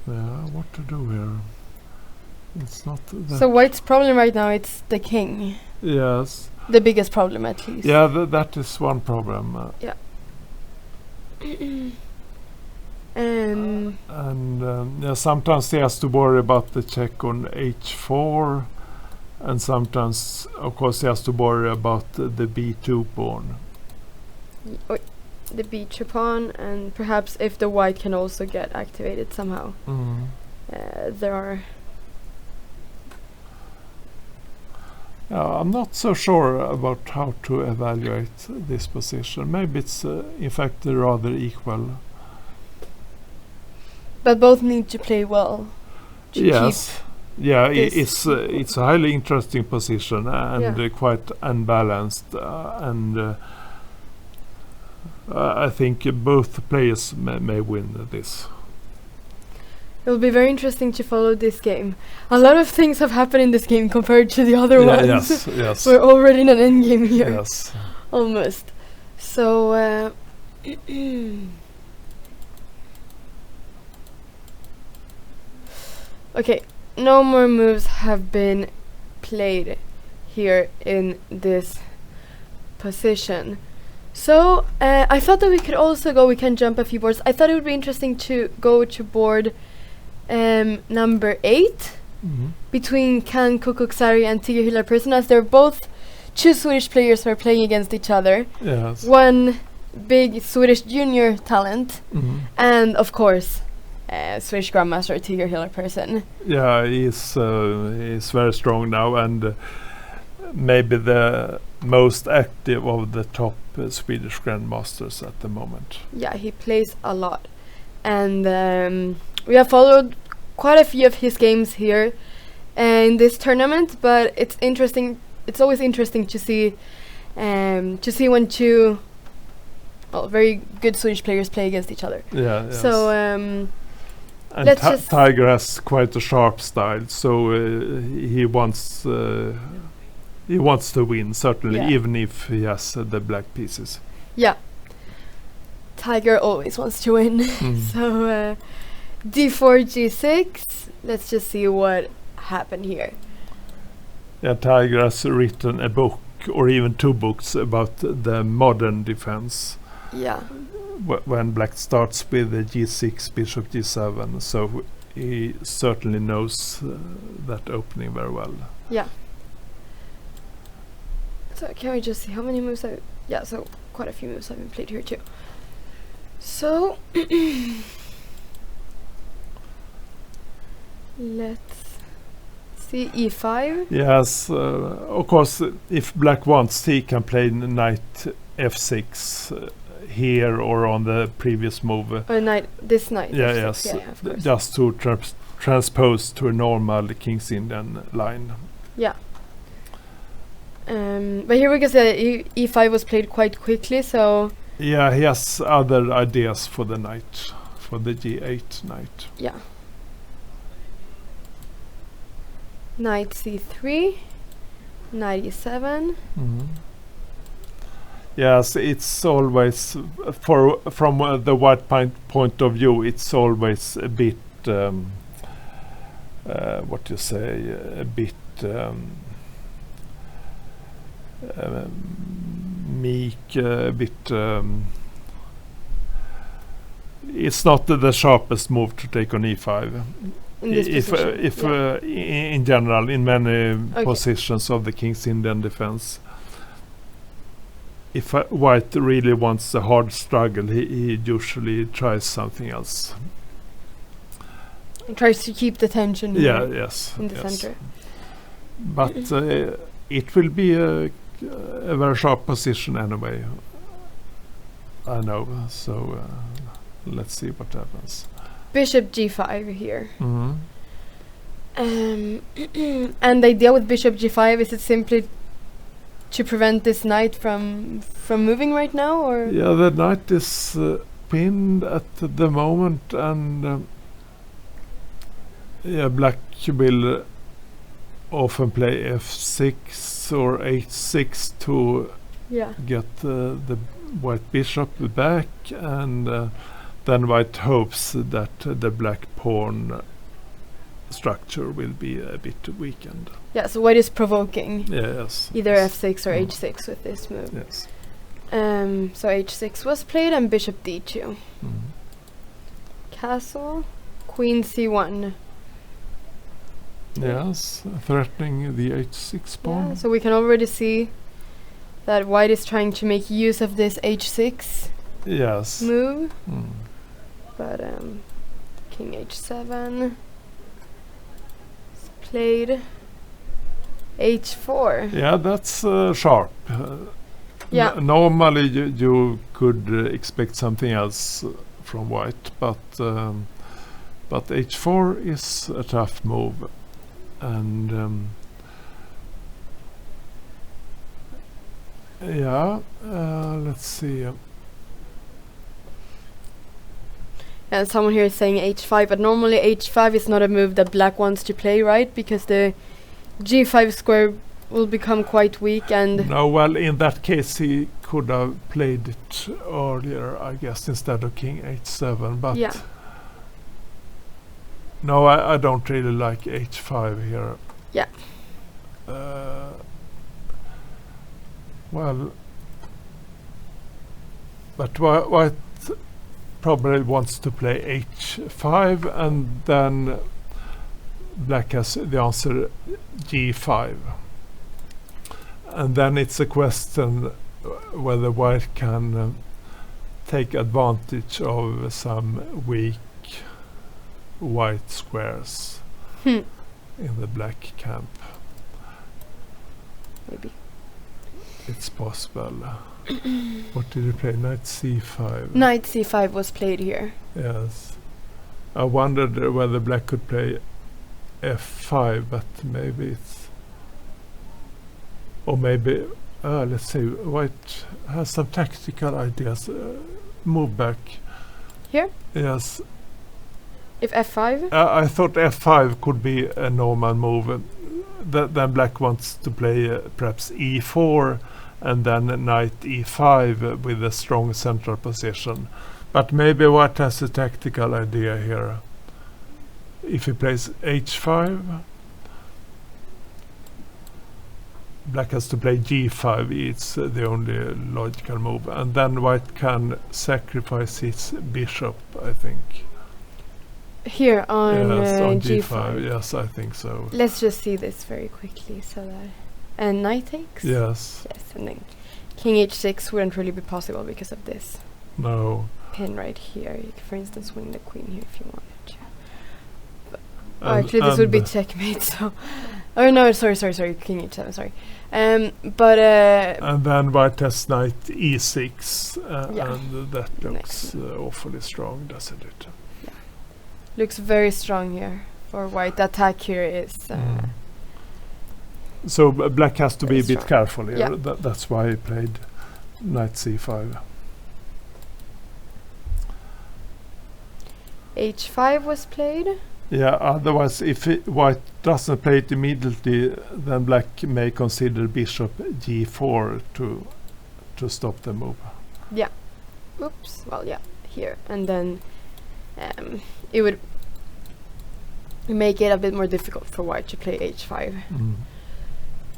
yeah, what to do here? It's not that. So white's problem right now, it's the king. Yes. The biggest problem, at least. Yeah, that is one problem. And yeah, sometimes he has to worry about the check on h4, and sometimes, of course, he has to worry about the b2 pawn. The b2 pawn, and perhaps if the white can also get activated somehow. There are. I'm not so sure about how to evaluate this position. Maybe it's in fact rather equal. But both need to play well. To Yes. Yeah, this- it's a highly interesting position and Yeah. quite unbalanced, and I think both players may win this. It will be very interesting to follow this game. A lot of things have happened in this game compared to the other Yeah, ones. yes. We're already in an endgame here. Yes. Almost. So, okay, no more moves have been played here in this position. So, I thought that we could also we can jump a few boards. I thought it would be interesting to go to board number 8 between Can Kukuksari and Tigger Hillar Persson, as they're both two Swedish players who are playing against each other. Yes. One big Swedish junior talent, and of course, Swedish Grandmaster Tigger Hillar Persson. Yeah, he's very strong now, and maybe the most active of the top Swedish grandmasters at the moment. Yeah, he plays a lot, and we have followed quite a few of his games here in this tournament. But it's interesting. It's always interesting to see when two very good Swedish players play against each other. Yeah. Yes. So and let's just Tiger has quite a sharp style, so he wants to win, certainly, Yeah. even if he has the black pieces. yeah, Tiger always wants to win. Mm. So d4 g6. Let's just see what happened here. Yeah, Tiger has written a book, or even 2 books, about the modern defense. Yeah, When black starts with the g6, bishop g7, so he certainly knows that opening very well. yeah. So can we just see how many moves so quite a few moves have been played here too. So let's see e5. Yes, of course, if black wants, he can play knight f6 here or on the previous move. This knight. Yeah, f6, yes, yeah, of course. just to transpose to a normal King's Indian line. Yeah. But here we can say e5 was played quite quickly, so Yeah, he has other ideas for the knight, for the g8 knight. yeah. Knight c3, knight e7. Yes, it's always from the white point of view. It's always a bit what you say, a bit meek, a bit. It's not the sharpest move to take on e5. In this position. If yeah. in general, in many Okay. positions of the King's Indian defense, if white really wants a hard struggle, he usually tries something else. And tries to keep the tension Yeah, here yes, in the yes. center. But it will be a very sharp position anyway. I know. So let's see what happens. Bishop g5 here. Mhm. And the idea with bishop g5, is it simply to prevent this knight from moving right now, or Yeah, the knight is pinned at the moment, and yeah, black will often play f6 or h6 to yeah, get the white bishop back, and then white hopes that the black pawn structure will be a bit weakened. Yeah, so white is provoking Yes. either yes. f6 or Mm. h6 with this move. Yes. So h6 was played and bishop d2. Mm. Castle, queen c1. Yes, threatening the h6 pawn. Yeah, so we can already see that white is trying to make use of this h6 Yes. move. Mm. But king h7 is played. h4. Yeah, that's sharp. Yeah. Normally you could expect something else from white, but h4 is a tough move, and yeah, let's see. And someone here is saying h5, but normally h5 is not a move that black wants to play, right? Because the g5 square will become quite weak, and No, well, in that case he could have played it earlier, I guess, instead of king h7, but yeah. no, I don't really like h5 here. Yeah. Well, but white probably wants to play h5, and then black has the answer g5. And then it's a question whether white can take advantage of some weak white squares in the black camp. Maybe. It's possible. What did you play? Knight c5. Knight c5 was played here. Yes. I wondered whether black could play f5, but maybe it's... Or maybe... let's see, white has some tactical ideas. Move back. Here? Yes. If f5? I thought f5 could be a normal move. Then black wants to play perhaps e4 and then knight e5 with a strong central position. But maybe white has a tactical idea here. If he plays h5, black has to play g5. It's the only logical move. And then white can sacrifice his bishop, I think. Here on, Yes, on g5. Yes, I think so. Let's just see this very quickly so that... And knight takes? Yes. Yes, and then king h6 wouldn't really be possible because of this No. pin right here. You could, for instance, win the queen here if you wanted to. But And- actually, this would be and- checkmate, so... Oh no, sorry, king h7, sorry. But... And then white has knight e6, Yeah. and that Next. looks awfully strong, doesn't it? looks very strong here for white. The attack here is... So black has to be a very bit strong. careful here. Yeah. That's why he played knight c5. h5 was played. Yeah, otherwise if white doesn't play it immediately, then black may consider bishop g4 to stop the move. Yeah. Oops. Well, yeah. Here. And then it would make it a bit more difficult for white to play h5.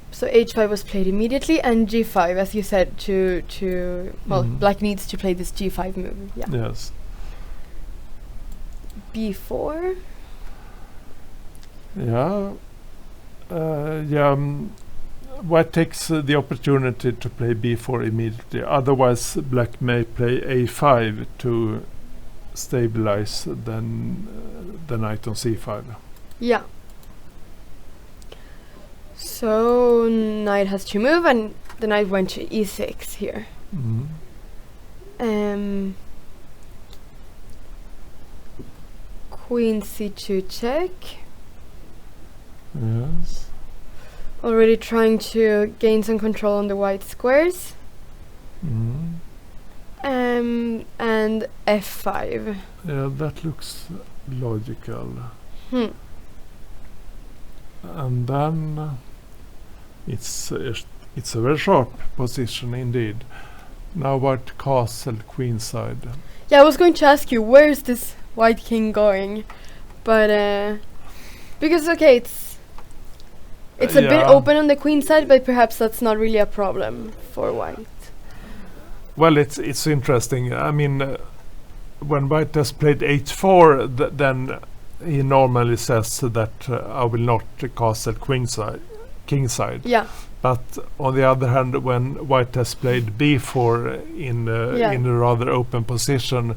So h5 was played immediately, and g5, as you said, well, black needs to play this g5 move. Yeah. Yes. b4. Yeah. White takes the opportunity to play b4 immediately. Otherwise, black may play a5 to stabilize the knight on c5. Yeah. So knight has to move, and the knight went to e6 here. Queen c2 check. Yes. Already trying to gain some control on the white squares. And f5. Yeah, that looks logical. And then it's a very sharp position indeed. Now white castle queenside. Yeah, I was going to ask you, where's this white king going? But because okay, it's a bit Yeah. open on the queen side, but perhaps that's not really a problem for white. Well, it's interesting. I mean, when white has played h4, then he normally says that I will not castle kingside. Yeah, But on the other hand, when white has played b4 Yeah. in a rather open position,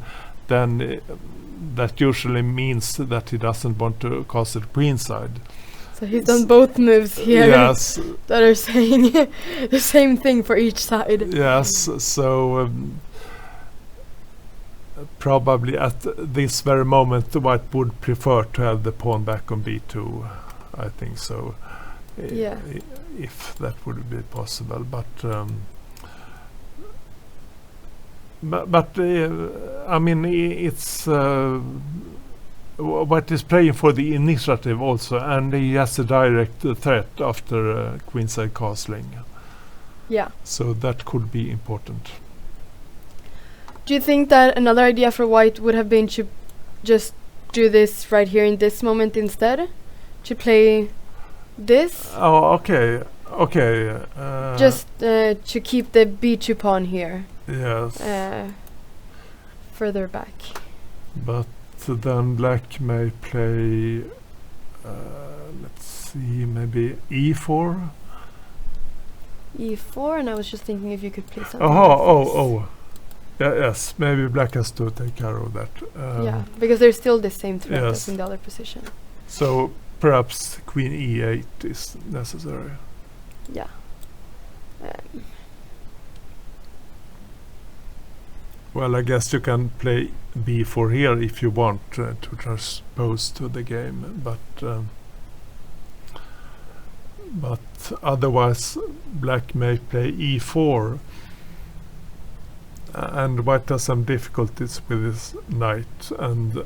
then that usually means that he doesn't want to castle queenside. so he's done both moves here Yes, that are saying the same thing for each side. yes. So probably at this very moment, the white would prefer to have the pawn back on b2. I think so. Yeah. If that would be possible, but I mean, it's what is playing for the initiative also, and he has a direct threat after queenside castling, Yeah. so that could be important. Do you think that another idea for white would have been to just do this right here in this moment instead? To play this? Oh, okay. Just to keep the b2 pawn here Yes, further back. but then black may play. Let's see, maybe e4. e4, and I was just thinking if you could play something. Oh. Yeah, yes, maybe black has to take care of that. Yeah, because there's still the same threat yes. as in the other position. So perhaps queen e8 is necessary. Yeah. Well, I guess you can play b4 here if you want to transpose to the game, but otherwise black may play e4, and white has some difficulties with his knight, and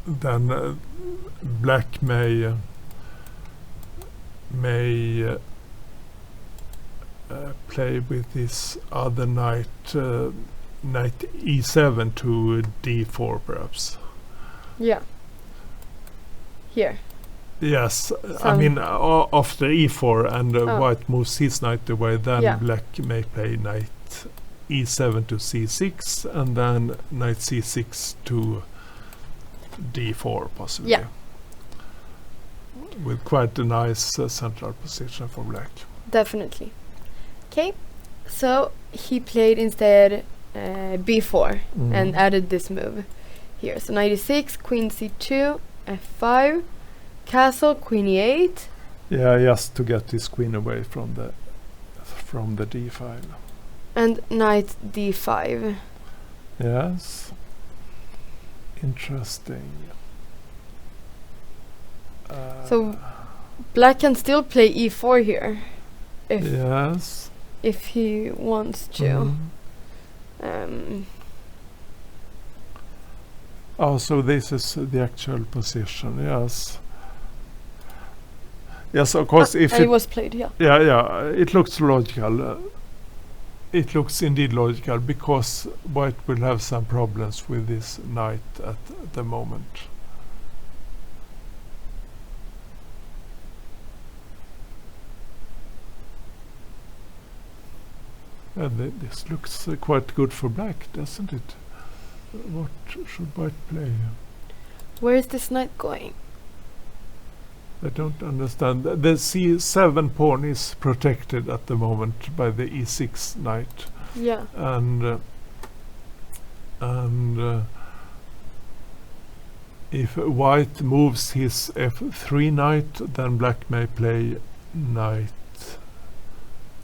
then black may play with his other knight, knight e7 to d4 perhaps. Yeah. Here. Yes, I Some- mean after e4 and Oh. white moves his knight away, then Yeah. black may play knight e7 to c6 and then knight c6 to d4 possibly. Yeah. With quite a nice central position for black. Definitely. Okay, so he played instead b4 and added this move here. So knight e6, queen c2, f5, castle, queen e8. Yeah, just to get his queen away from the d file. And knight d5. Yes. Interesting. So black can still play e4 here yes. if he wants to. Mhm. Oh, so this is the actual position. Yes. Yes, of course. If and it it, was played, yeah. yeah, it looks logical. It looks indeed logical because white will have some problems with this knight at the moment. This looks quite good for black, doesn't it? What should white play? Where is this knight going? I don't understand. The c7 pawn is protected at the moment by the e6 knight, Yeah. and if white moves his f3 knight, then black may play knight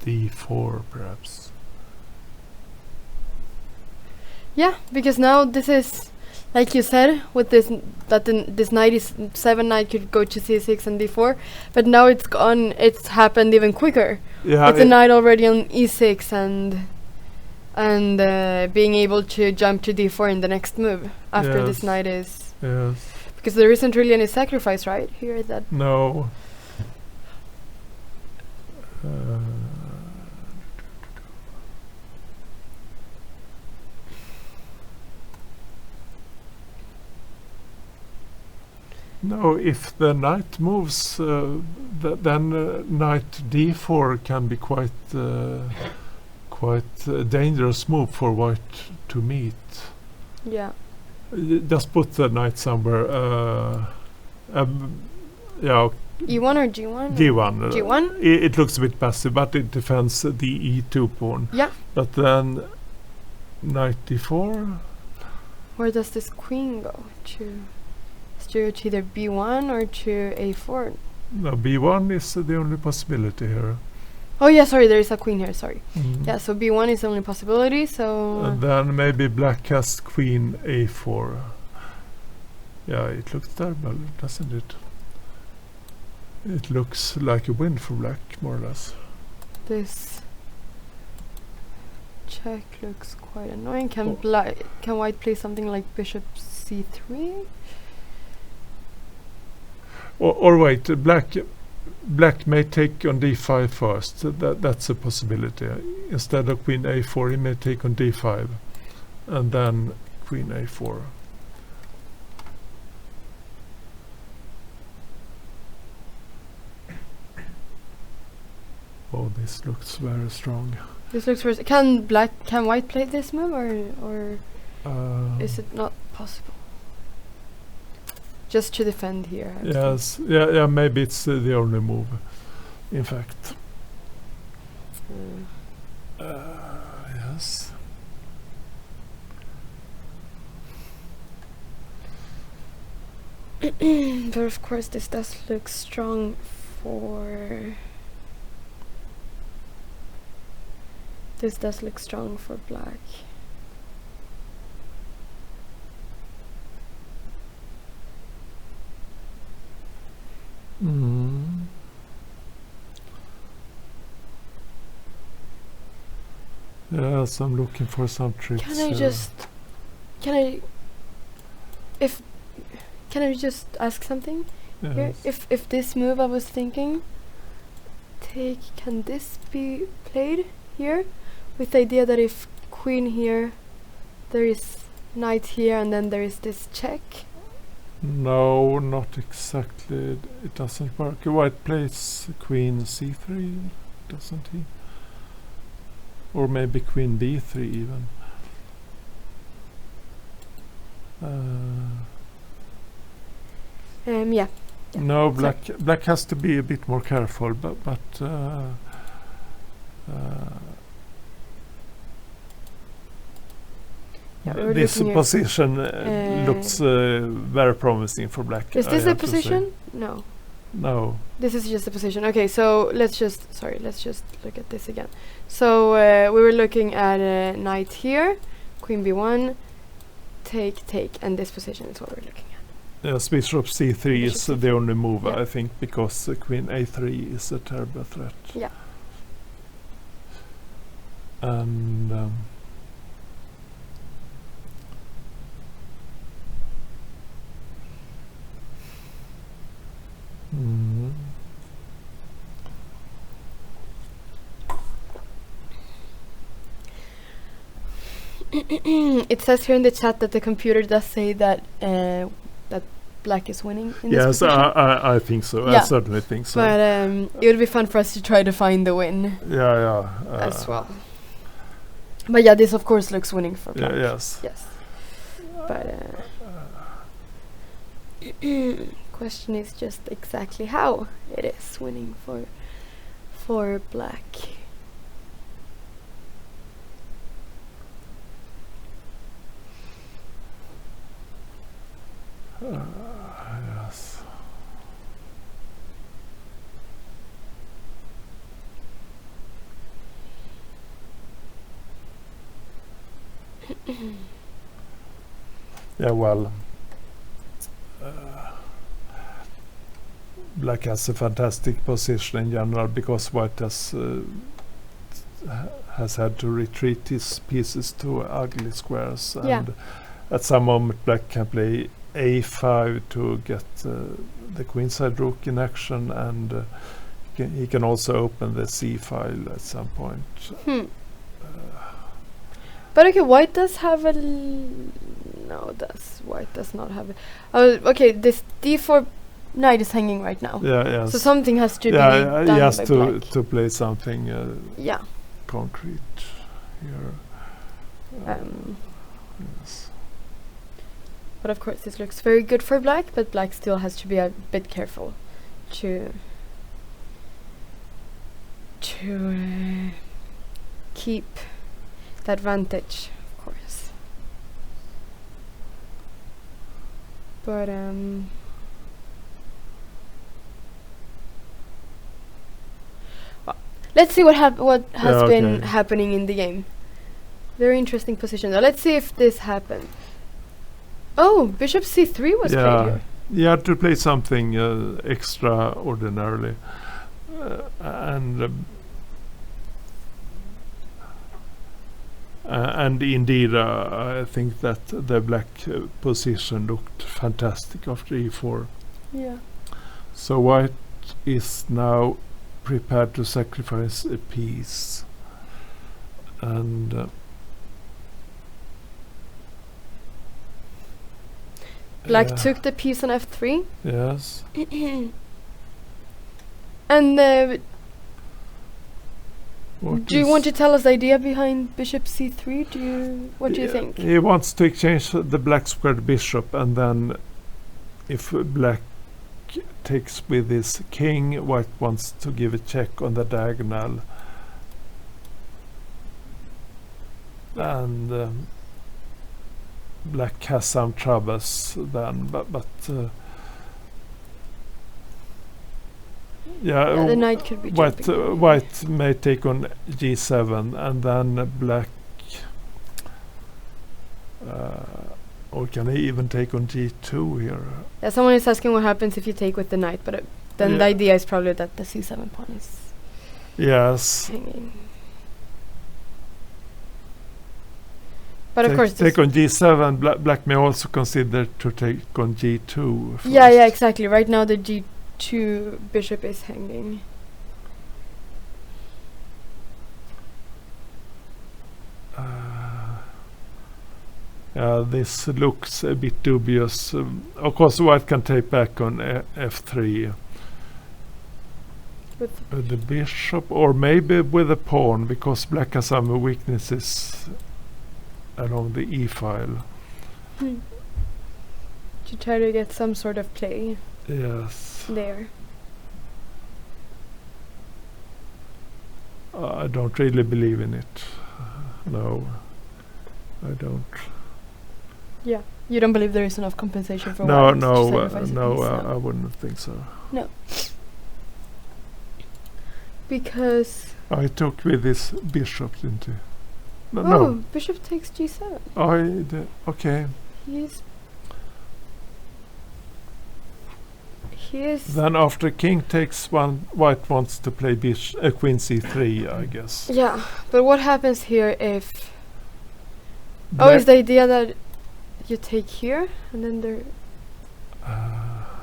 d4 perhaps. Yeah, because now this is, like you said, with this this knight is 7 knight could go to c6 and d4, but now it's gone. It's happened even quicker. Yeah, With the knight already on e6 and being able to jump to d4 in the next move after this Yes. knight is, yes. because there isn't really any sacrifice right here. That No. No, if the knight moves, then knight d4 can be quite a dangerous move for white to meet. Yeah. Just put the knight somewhere. Yeah, E1 or G1? G1. G1? It looks a bit passive, but it defends the E2 pawn. Yeah. But then knight d4. Where does this queen go? To either B1 or to A4? No, b1 is the only possibility here. Oh yeah, sorry, there is a queen here, sorry. Mhm. Yeah, so B1 is the only possibility, so... And then maybe black has queen a4. Yeah, it looks terrible, doesn't it? It looks like a win for black, more or less. This check looks quite annoying. Can white play something like bishop c3? Or wait, black may take on d5 first. That's a possibility. Instead of queen a4, he may take on d5, and then queen a4. Oh, this looks very strong. This looks worse. Can white play this move or is it not possible? Just to defend here. I Yes, yeah, maybe it's the only move, in fact. Yes. But of course this does look strong for... This does look strong for black. Mm. Yes, I'm looking for some tricks. Can I just ask something here? Yes. If this move I was thinking, can this be played here? With the idea that if queen here, there is knight here, and then there is this check. No, not exactly. It doesn't work. White plays queen c3, doesn't he? Or maybe queen b3 even. Yeah. No, black has to be a bit more careful, but Yeah, we were this looking at- position looks very promising for black. Is I this the have to say. position? No. No. This is just the position. Okay, so let's just look at this again. So we were looking at knight here, queen b1, take, and this position is what we're looking at. Yes, bishop c3 is Bishop the only move, Yeah. I think, because queen a3 is a terrible threat. Yeah. And mm, It says here in the chat that the computer does say that that black is winning in this yes, position. I think so. I Yeah. certainly think so. But it would be fun for us to try to find the win yeah. as well. But yeah, this of course looks winning for black. Yes. Yes. But question is just exactly how it is winning for black. Yes. Yeah, well, black has a fantastic position in general because white has had to retreat his pieces to ugly squares, Yeah. and at some moment black can play a5 to get the queenside rook in action, and he can also open the c file at some point. But okay, white does have a... No, white does not have a... Oh, okay, this d4 knight is hanging right now. Yeah, yes. So something has to be yeah, done he has by to black. to play something Yeah. concrete here. Yes. But of course this looks very good for black, but black still has to be a bit careful to keep the advantage, of course. But well, let's see what has been happening in the game. Very interesting position. Now let's see if this happened. Oh, bishop c3 was played here. You had to play something extraordinarily, and indeed, I think that the black position looked fantastic after e4. Yeah. So white is now prepared to sacrifice a piece, and Black took the piece on f3. yes. And What do you is- want to tell us the idea behind bishop c3? What do you think? He wants to exchange the black squared bishop, and then if black takes with his king, white wants to give a check on the diagonal. And black has some troubles then, but yeah, The knight could be white jumping. white may take on g7, and then black or can he even take on g2 here? Yeah, someone is asking what happens if you take with the knight, but then the Yeah. idea is probably that the c7 pawn is Yes. hanging. But of course, take on g7. Black may also consider to take on g2 first. yeah, exactly. Right now the g2 bishop is hanging. This looks a bit dubious. Of course, white can take back on f3 With the bishop, or maybe with a pawn, because black has some weaknesses along the e file. to try to get some sort of play Yes. there. I don't really believe in it. No, I don't. Yeah, you don't believe there is enough compensation for No, white to no, sacrifice a no. piece, I wouldn't think so. because I took with this bishop, didn't you? No, oh, no. bishop takes g7. Okay. He's Then after king takes one, white wants to play queen c3, I guess. yeah, but what happens here if Black- is the idea that you take here and then there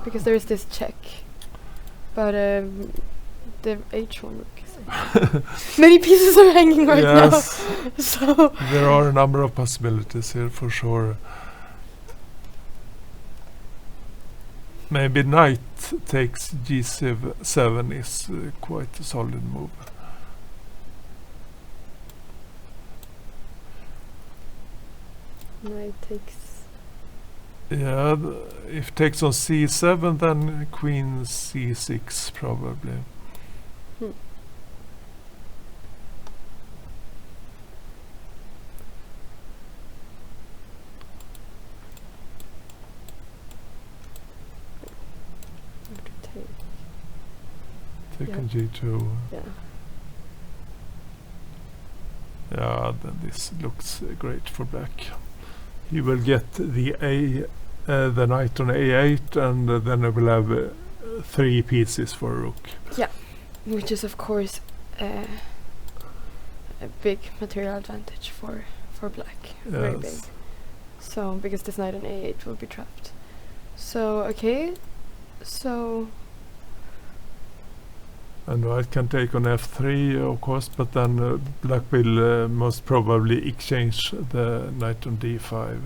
because there is this check, but the h1 rook is many pieces are hanging right now, so there are a number of possibilities here for sure. Maybe knight takes g7 is quite a solid move. knight takes. Yeah, if takes on c7, then queen c6 probably. Take on g2. Yeah. Yeah, then this looks great for black. He will get the knight on a8, and then he will have 3 pieces for rook. Which is of course a big material advantage for black. Very big. Yes. So because this knight on a8 will be trapped. So okay, so And white can take on f3, of course, but then black will most probably exchange the knight on d5.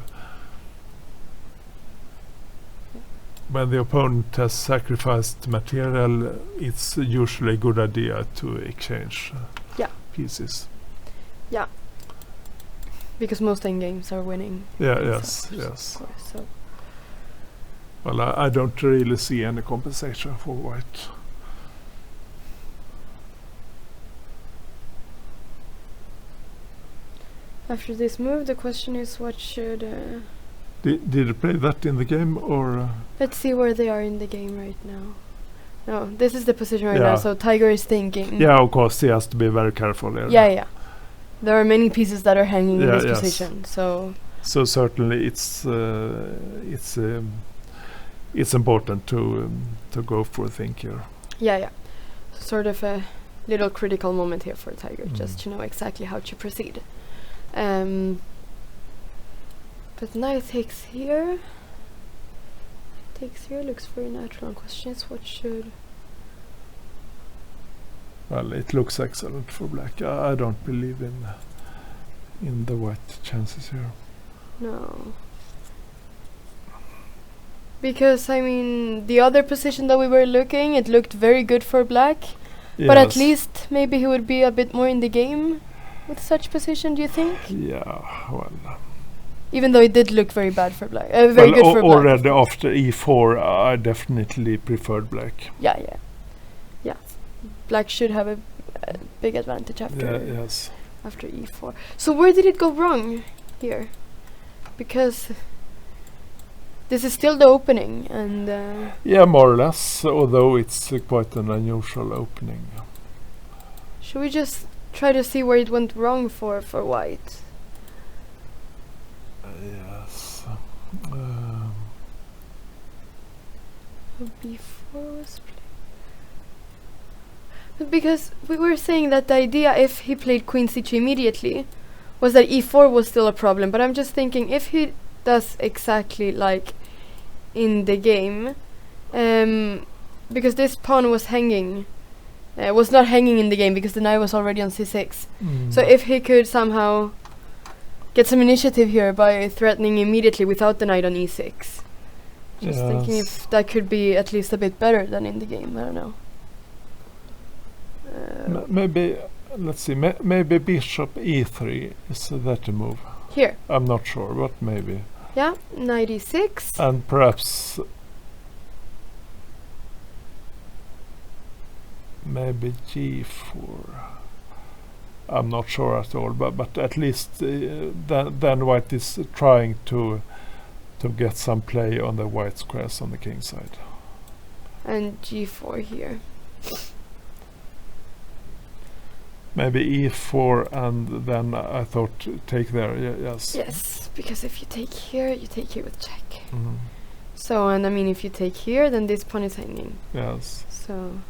When the opponent has sacrificed material, it's usually a good idea to exchange Yeah. pieces. Because most endgames are winning. Yeah, themselves, yes. Of course, so. Well, I don't really see any compensation for white. After this move, the question is what should... Did you play that in the game, or...? Let's see where they are in the game right now. No, this is the position right Yeah. now, so Tiger is thinking. Yeah, of course, he has to be very careful here. Yeah. There are many pieces that are hanging in Yeah, this yes. position, so... So certainly it's important to go for a think here. Yeah. Sort of a little critical moment here for Tiger, Mm. just to know exactly how to proceed. But knight takes here. Takes here, looks very natural on questions. What should... Well, it looks excellent for black. I don't believe in the white chances here. No. Because, I mean, the other position that we were looking, it looked very good for black. But at Yes. least maybe he would be a bit more in the game with such position, do you think? Yeah, well... Even though it did look very bad for black. Very good for black. Already after e4, I definitely preferred black. Yeah. Black should have a big advantage Yes. after e4. So where did it go wrong here? Because this is still the opening, and Yeah, more or less, although it's quite an unusual opening. should we just try to see where it went wrong for white? Yes. B4 was played. But because we were saying that the idea, if he played queen c2 immediately, was that e4 was still a problem. But I'm just thinking, if he does exactly like in the game, because this pawn was hanging, was not hanging in the game because the knight was already on c6. So if he could somehow get some initiative here by threatening immediately without the knight on e6. Just thinking if that could be at least a bit better than in the game. I don't know. Maybe, let's see, maybe bishop e3 is that a move? Here. I'm not sure, but maybe. Yeah, knight e6. And perhaps maybe g4. I'm not sure at all, but at least then white is trying to get some play on the white squares on the king side. And g4 here. Maybe e4, and then I thought take there. Yes. Yes, because if you take here with check. Mhm. So, and I mean, if you take here, then this pawn is hanging. Yes. So,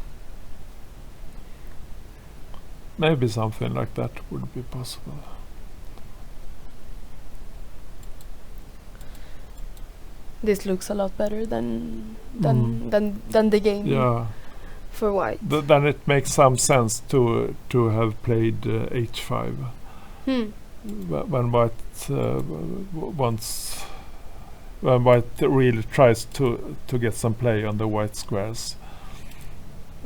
Maybe something like that would be possible. this looks a lot better than the game Yeah. for white. Then it makes some sense to have played h5 when white wants. When white really tries to get some play on the white squares,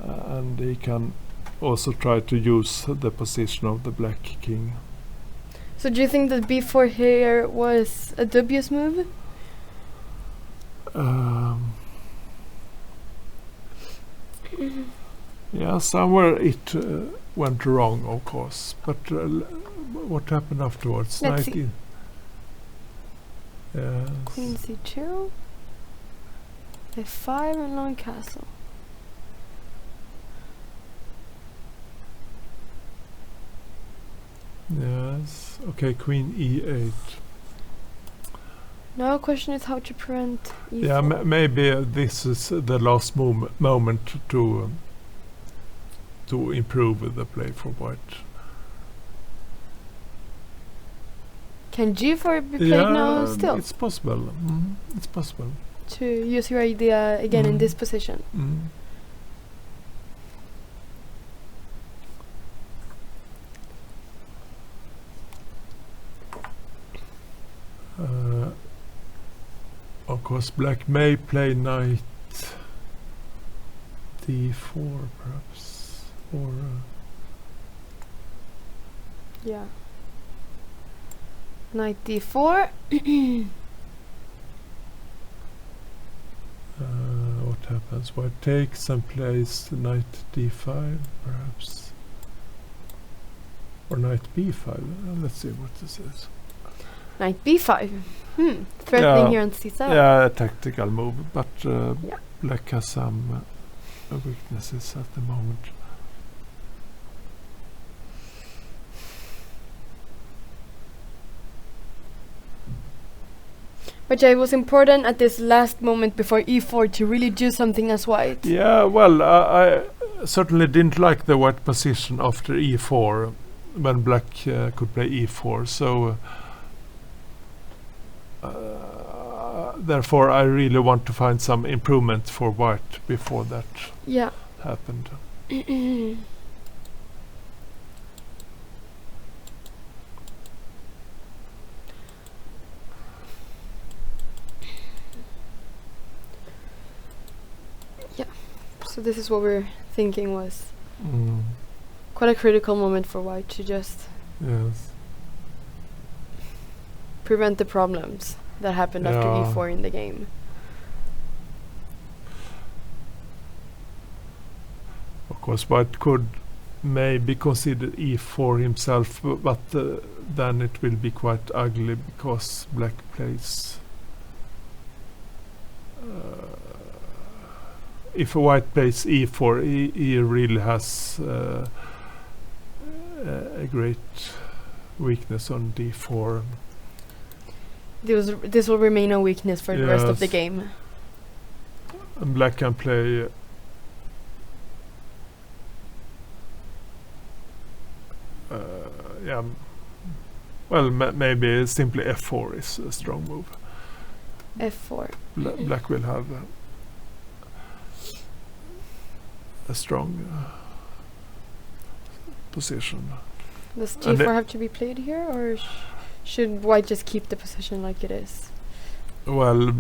and he can also try to use the position of the black king. So do you think that b4 here was a dubious move? Yeah, somewhere it went wrong, of course. But what happened afterwards? Let's see. Yes. Queen c2, f5, and long castle. Yes. Okay, queen e8. Now question is how to prevent e4. Yeah, maybe this is the last moment to improve the play for white. Can g4 be played now still? It's possible. It's possible. To use your idea again in this position. course, black may play knight d4 perhaps, or Yeah. Knight d4. what happens? White takes and plays knight d5 perhaps, or knight b5. Let's see what this is. Knight b5. Threatening Yeah. here on c7. Yeah, a tactical move, but Yeah. black has some weaknesses at the moment. But yeah, it was important at this last moment before e4 to really do something as white. Yeah, well, I certainly didn't like the white position after e4 when black could play e4. So therefore, I really want to find some improvement for white before that Yeah. happened. So this is what we're thinking was Mm, quite a critical moment for white to just yes. prevent the problems that happened after Yeah. e4 in the game. Of course, white could maybe consider e4 himself, but then it will be quite ugly because black plays. If a white plays e4, he really has a great weakness on d4. This will remain a weakness for the rest of the Yes. game. And black can play yeah. Well, maybe simply f4 is a strong move. f4. Black will have a strong position. Does And g4 have to be played here, or should white just keep the position like it is? Well,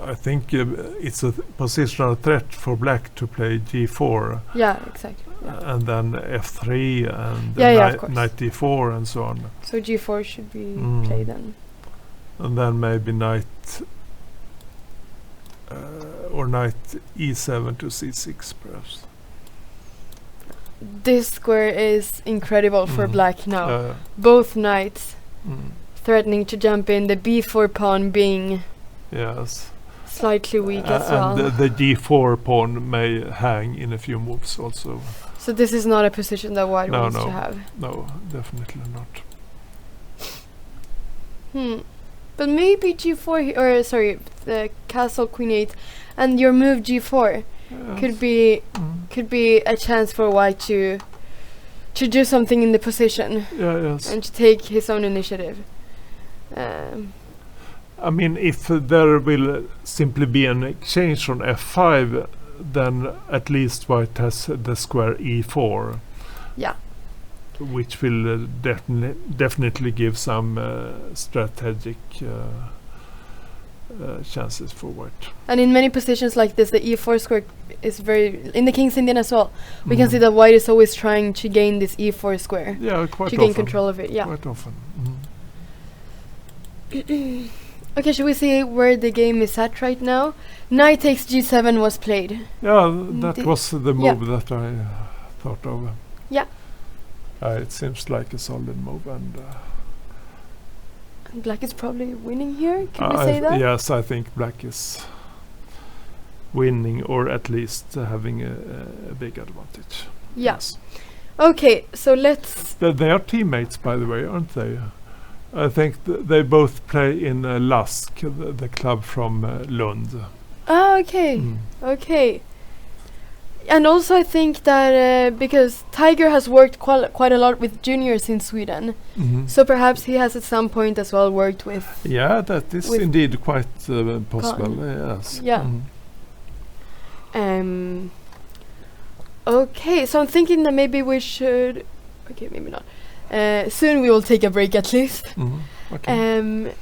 I think it's a positional threat for black to play g4 Yeah, exactly. Yeah. and then f3 and Yeah, of course. knight d4 and so on. So g4 should be Mm. played then. And then maybe knight or knight e7 to c6 perhaps. This square is incredible for Mm. black now. Both knights Mm, threatening to jump in, the b4 pawn being yes. slightly weak as well. And the g4 pawn may hang in a few moves also. So this is not a position that white No, wants no. to have. No, definitely not. But maybe g4 or sorry, the castle queen 8 and your move g4 could be a chance for white to do something in the position yes. and to take his own initiative. I mean, if there will simply be an exchange on f5, then at least white has the square e4. Yeah. Which will definitely give some strategic chances for white. And in many positions like this, the e4 square is very in the King's Indian as well. We can Mhm. see that white is always trying to gain this e4 square Yeah, quite to often. gain control of it. Yeah. Quite often. Okay, should we see where the game is at right now? Knight takes g7 was played. Yeah, that The- was the yeah. move that I thought of. Yeah. It seems like a solid move, and And black is probably winning here. Can we say that? yes, I think black is winning, or at least having a big advantage. Yeah. Yes. Okay, so let's. They are teammates, by the way, aren't they? I think they both play in LASK, the club from Lund. Ah, okay. Mm. Okay. And also, I think that because Tiger has worked quite a lot with juniors in Sweden, Mhm. so perhaps he has at some point as well worked with. Yeah, that is with indeed quite possible. Yes. Yeah. Mhm. Okay, so I'm thinking that maybe we should. Okay, maybe not. Soon we will take a break at least. Mhm. Okay.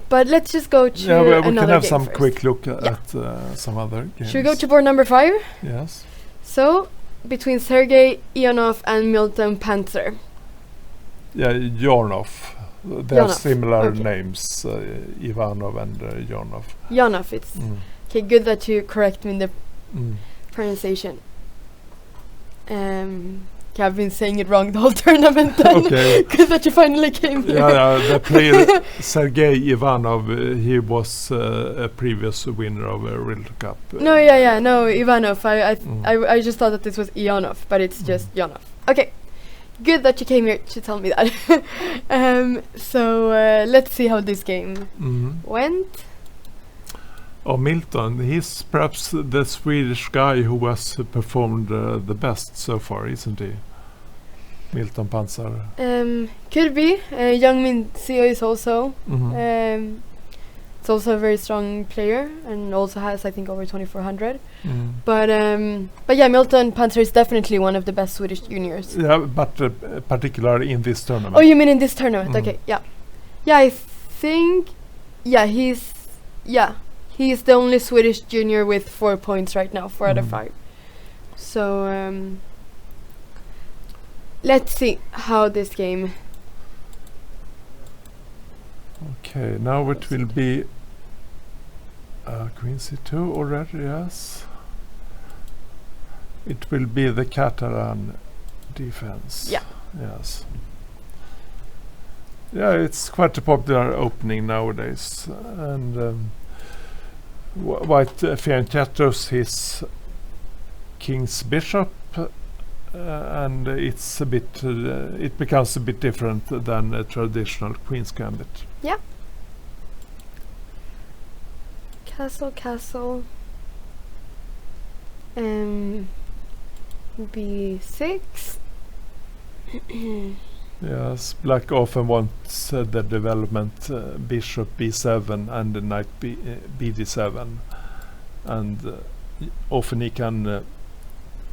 but let's just go to Yeah, well, we another can have game some first. quick look Yeah. at some other games. Should we go to board number 5? Yes. So, between Sergei Ionov and Milton Panzer. Yeah, Ionov. They have Ionov, similar okay. names, Ivanov and Ionov. Ionov, it's... Mm. Okay, good that you correct me in the Mm. pronunciation. Okay, I've been saying it wrong the whole tournament then. Okay. Good that you finally came here. Yeah, the player Sergei Ivanov, he was a previous winner of a World Cup. No, Ivanov. I just thought that this was Ionov, but it's just Ionov. Okay, good that you came here to tell me that. So let's see how this game went. Oh, Milton, he's perhaps the Swedish guy who has performed the best so far, isn't he? Milton Panzer. Could be. Young Min Seo is also. Mhm. It's also a very strong player and also has, I think, over 2400. Mm. But yeah, Milton Panzer is definitely one of the best Swedish juniors. Yeah, but particularly in this tournament. Oh, you mean in this tournament? Mm. Okay, yeah. Yeah, I think... Yeah, he's the only Swedish junior with 4 points right now, 4 out of 5. So, let's see how this game... Okay, now it will be Queen C2 already, yes. It will be the Catalan defense. Yeah. Yes. Yeah, it's quite a popular opening nowadays. And White fianchettos his King's Bishop, and it's a bit. It becomes a bit different than a traditional Queen's Gambit. Yeah. Castle. B6. Yes, Black often wants the development Bishop B7 and the Knight BD7, and often he can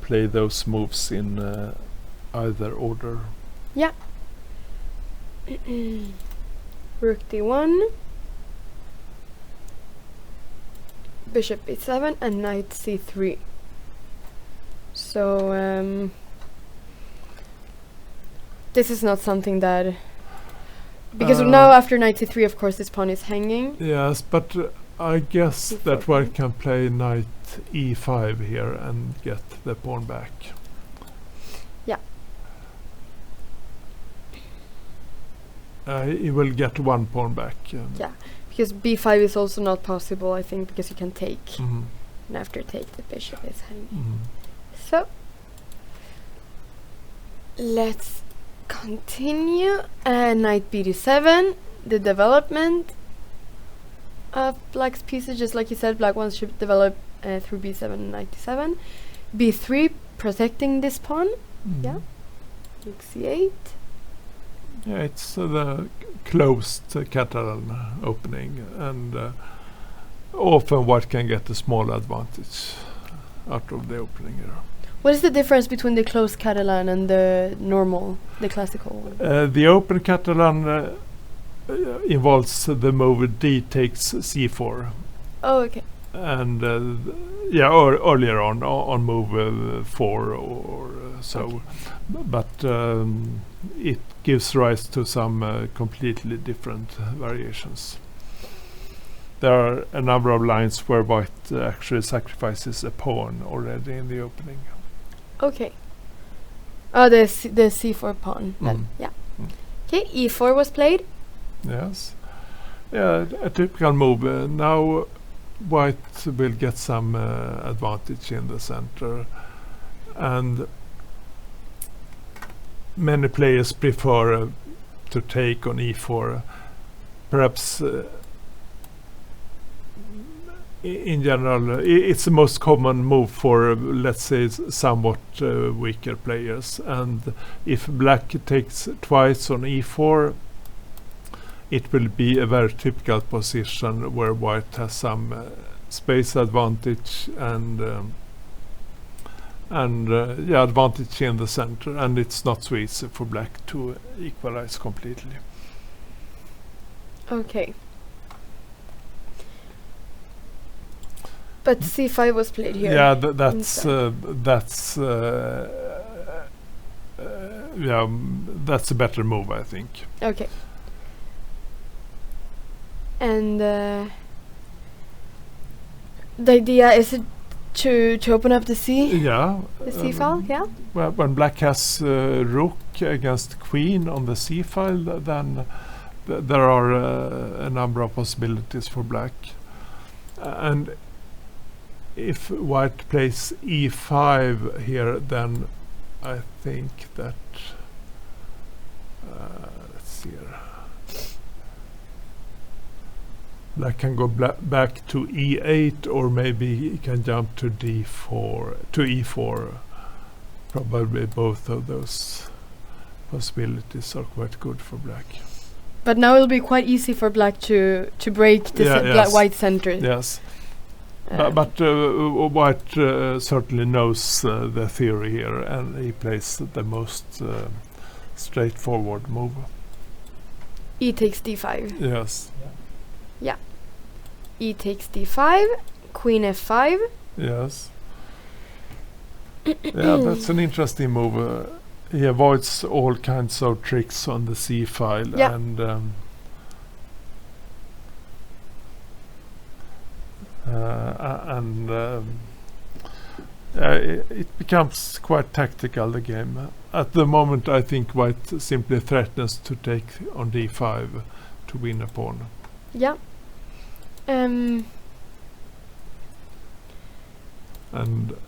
play those moves in either order. Yeah. Rook D1. Bishop B7 and Knight C3. So this is not something that, because now after Knight C3 of course this pawn is hanging. Yes, but I guess E4 that White can play Knight E5 here and get the pawn back. Yeah. He will get one pawn back. Yeah, because B5 is also not possible, I think, because you can take, Mhm. and after take the bishop is hanging. Mhm. So let's continue. Knight BD7, the development of Black's pieces, just like you said, Black wants to develop through B7 and Knight D7. B3, protecting this pawn. Mhm. Yeah. Rook C8. Yeah, it's the closed Catalan opening, and often White can get a small advantage out of the opening here. What is the difference between the closed Catalan and the normal, the classical one? The open Catalan involves the move D takes C4, Oh, okay. and earlier on move 4 or so, Okay. but it gives rise to some completely different variations. There are a number of lines where White actually sacrifices a pawn already in the opening. Okay. Oh, the C4 pawn. Then. Mm. Yeah. Mm. Okay, E4 was played. Yes. Yeah, a typical move. Now White will get some advantage in the center, and many players prefer to take on E4. Perhaps in general, it's the most common move for, let's say, somewhat weaker players. And if Black takes twice on E4, it will be a very typical position where White has some space advantage and advantage in the center, and it's not so easy for Black to equalize completely. Okay. But c5 was played here. Yeah, that's that's a better move, I think. Okay. And the idea is it to open up the c Yeah. c file. Yeah. Well, when black has rook against queen on the c file, then there are a number of possibilities for black. And if white plays e5 here, then I think that let's see here. Black can go back to e8, or maybe he can jump to d4 to e4. Probably both of those possibilities are quite good for black. But now it'll be quite easy for black to break the Yes. white center. Yes. But white certainly knows the theory here, and he plays the most straightforward move. E takes d5. Yes. E takes d5. Queen f5. Yes. Yeah, that's an interesting move. He avoids all kinds of tricks on the c file, Yeah. and it becomes quite tactical, the game. At the moment, I think white simply threatens to take on d5 to win a pawn. Yeah. And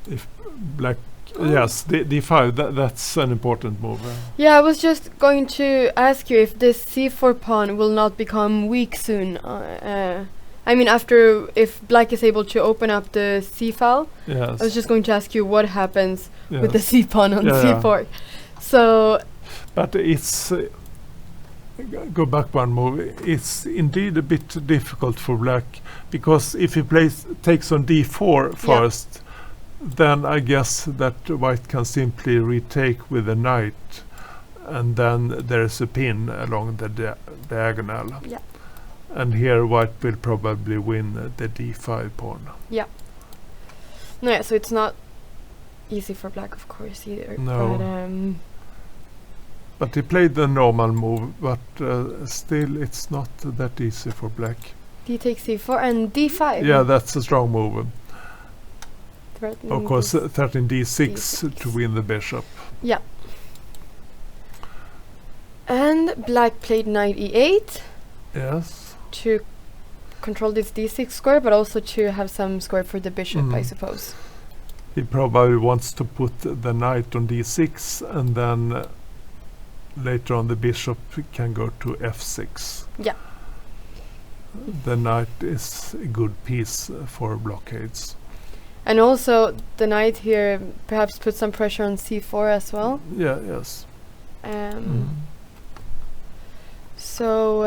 if black, yes, d5, that's an important move. Yeah, I was just going to ask you if this c4 pawn will not become weak soon. I mean, after, if black is able to open up the c file, Yes. I was just going to ask you what happens Yes. with the c pawn on Yeah, c4. So, But it's go back one move. It's indeed a bit difficult for black, because if he takes on d4 first, then I guess that white can simply retake with a knight, and then there's a pin along the diagonal. Yeah. And here white will probably win the d5 pawn. no, yeah, so it's not easy for black, of course, either. No. But, But he played the normal move, but still it's not that easy for black. d takes c4 and d5. Yeah, that's a strong move. Threatening Of course, this. 13 d6 D6. to win the bishop. And black played knight e8 Yes. to control this d6 square, but also to have some square for the bishop, I Mhm. suppose. He probably wants to put the knight on d6, and then later on the bishop can go to f6. Yeah. The knight is a good piece for blockades. And also, the knight here perhaps puts some pressure on c4 as well. Yeah, yes. So,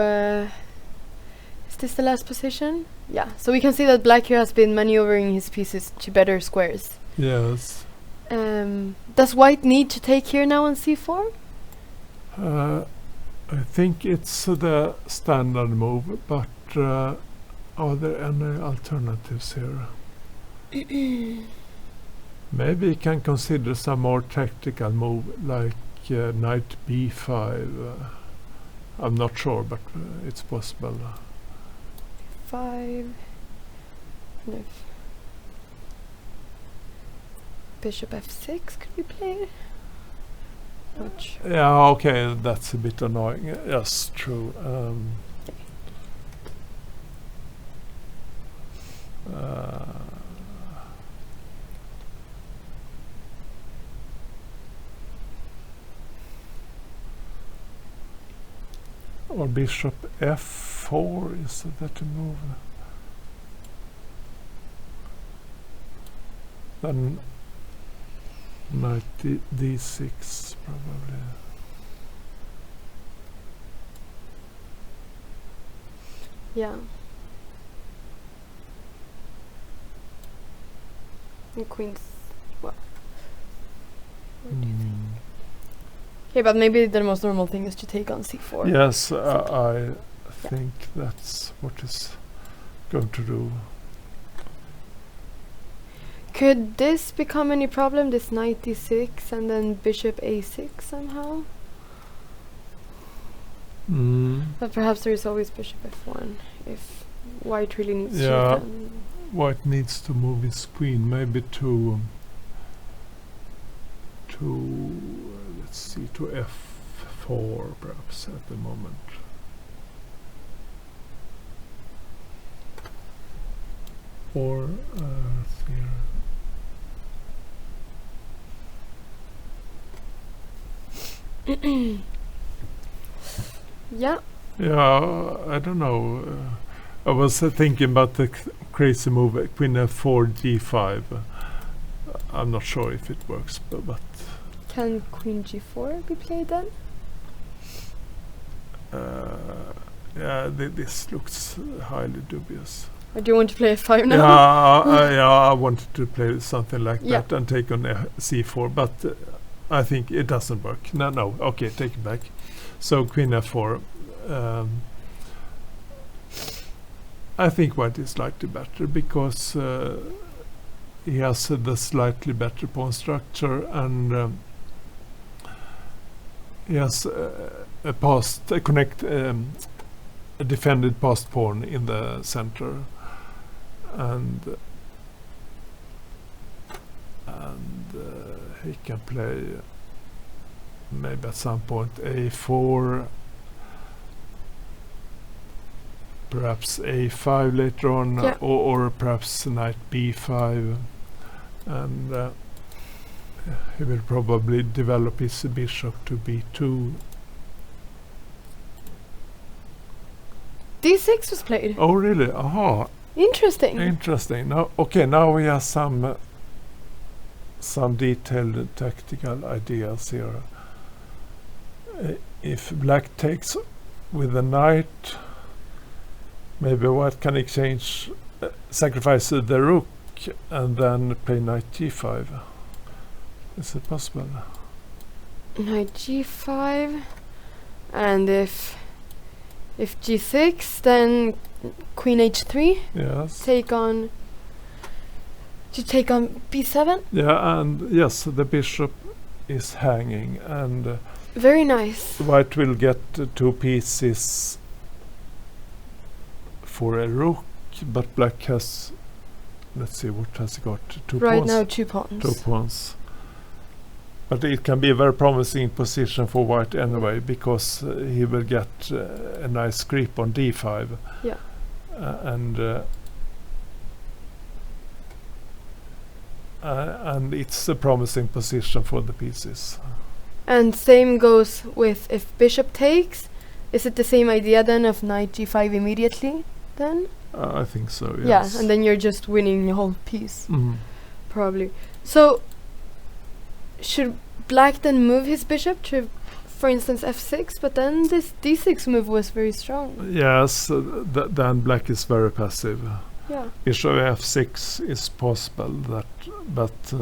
is this the last position? Yeah. So we can see that black here has been maneuvering his pieces to better squares. Yes. Does white need to take here now on c4? I think it's the standard move, but are there any alternatives here? Maybe you can consider some more tactical move, like knight b5. I'm not sure, but it's possible. 5. No. Bishop f6 could be played. Not sure. Yeah, okay, that's a bit annoying. Yes, true. Or bishop f4, is that a move? Then knight d6 probably. Yeah. And queen's. Well. Okay, but maybe the most normal thing is to take on c4. Yes, I think that's what is going to do. Could this become any problem, this knight d6 and then bishop a6 somehow? But perhaps there is always bishop f1 if white really needs to Yeah. defend. White needs to move his queen, maybe to let's see, to f4 perhaps at the moment. Or here. Yeah. Yeah, I don't know. I was thinking about the crazy move queen f4 d5. I'm not sure if it works, but Can queen g4 be played then? yeah, this looks highly dubious. Or do you want to play f5 now? Yeah, I wanted to play something like Yeah. that and take on c4, but I think it doesn't work. No, okay, take it back. So queen f4. I think white is slightly better because he has the slightly better pawn structure, and he has a defended passed pawn in the center, and he can play maybe at some point a4, perhaps a5 later on, Yeah. or perhaps knight b5, and he will probably develop his bishop to b2. d6 was played. Oh really? Aha, Interesting. interesting. Now, okay, now we have some detailed tactical ideas here. If black takes with the knight, maybe white can exchange, sacrifice the rook, and then play knight g5. Is it possible? Knight g5, and if g6, then queen h3. Yes. Take on b7. Yeah, and yes, the bishop is hanging, and Very nice. white will get 2 pieces for a rook, but black has, let's see, what has he got? 2 Right pawns? now, 2 pawns. 2 pawns. But it can be a very promising position for white anyway, because he will get a nice creep on d5. Yeah. And it's a promising position for the pieces. And same goes with if bishop takes. Is it the same idea then of knight g5 immediately then? I think so, yes. Yeah, and then you're just winning the whole piece, Mhm. probably. So, should black then move his bishop to, for instance, f6? But then this d6 move was very strong. Yes, then black is very passive. Yeah. Bishop f6 is possible, but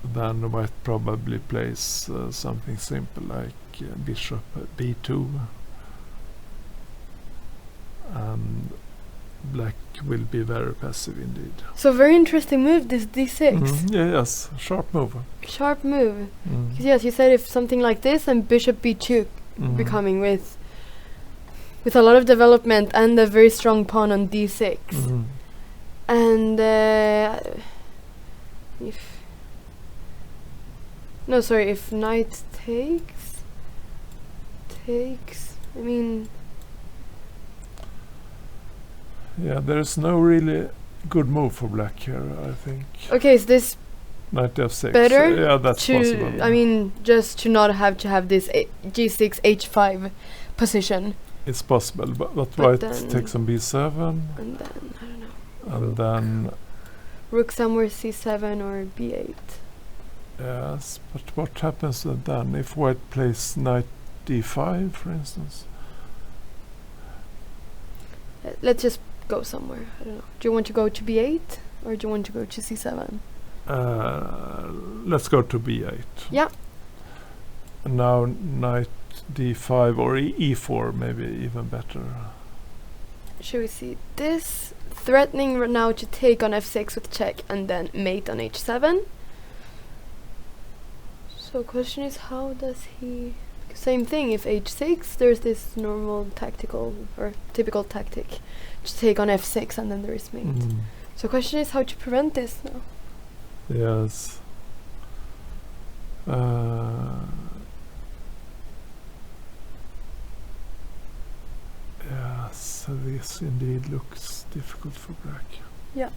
then white probably plays something simple like bishop b2, and black will be very passive indeed. So very interesting move, this d6. Yes, sharp move. Sharp move. Mm. 'Cause yes, you said if something like this and bishop b2 Mhm. becoming with a lot of development and a very strong pawn on d6. Mhm. And if knight takes, I mean, Yeah, there's no really good move for black here, I think. okay, is this Knight f6. better Yeah, that's to, possible. I mean, just to not have to have this g6, h5 position. It's possible, but But white then- takes on b7, And then, I don't know, and then rook somewhere c7 or b8. yes. But what happens then if white plays knight d5, for instance? Let's just go somewhere, I don't know. Do you want to go to b8 or do you want to go to c7? Let's go to b8. Yeah. Now knight d5 or e4, maybe even better. should we see this? Threatening now to take on f6 with check and then mate on h7. So question is, how does he... Same thing, if h6, there's this normal tactical or typical tactic to take on f6 and then there is mate. So question is how to prevent this now. Yes. Yes, this indeed looks difficult for black. Yeah.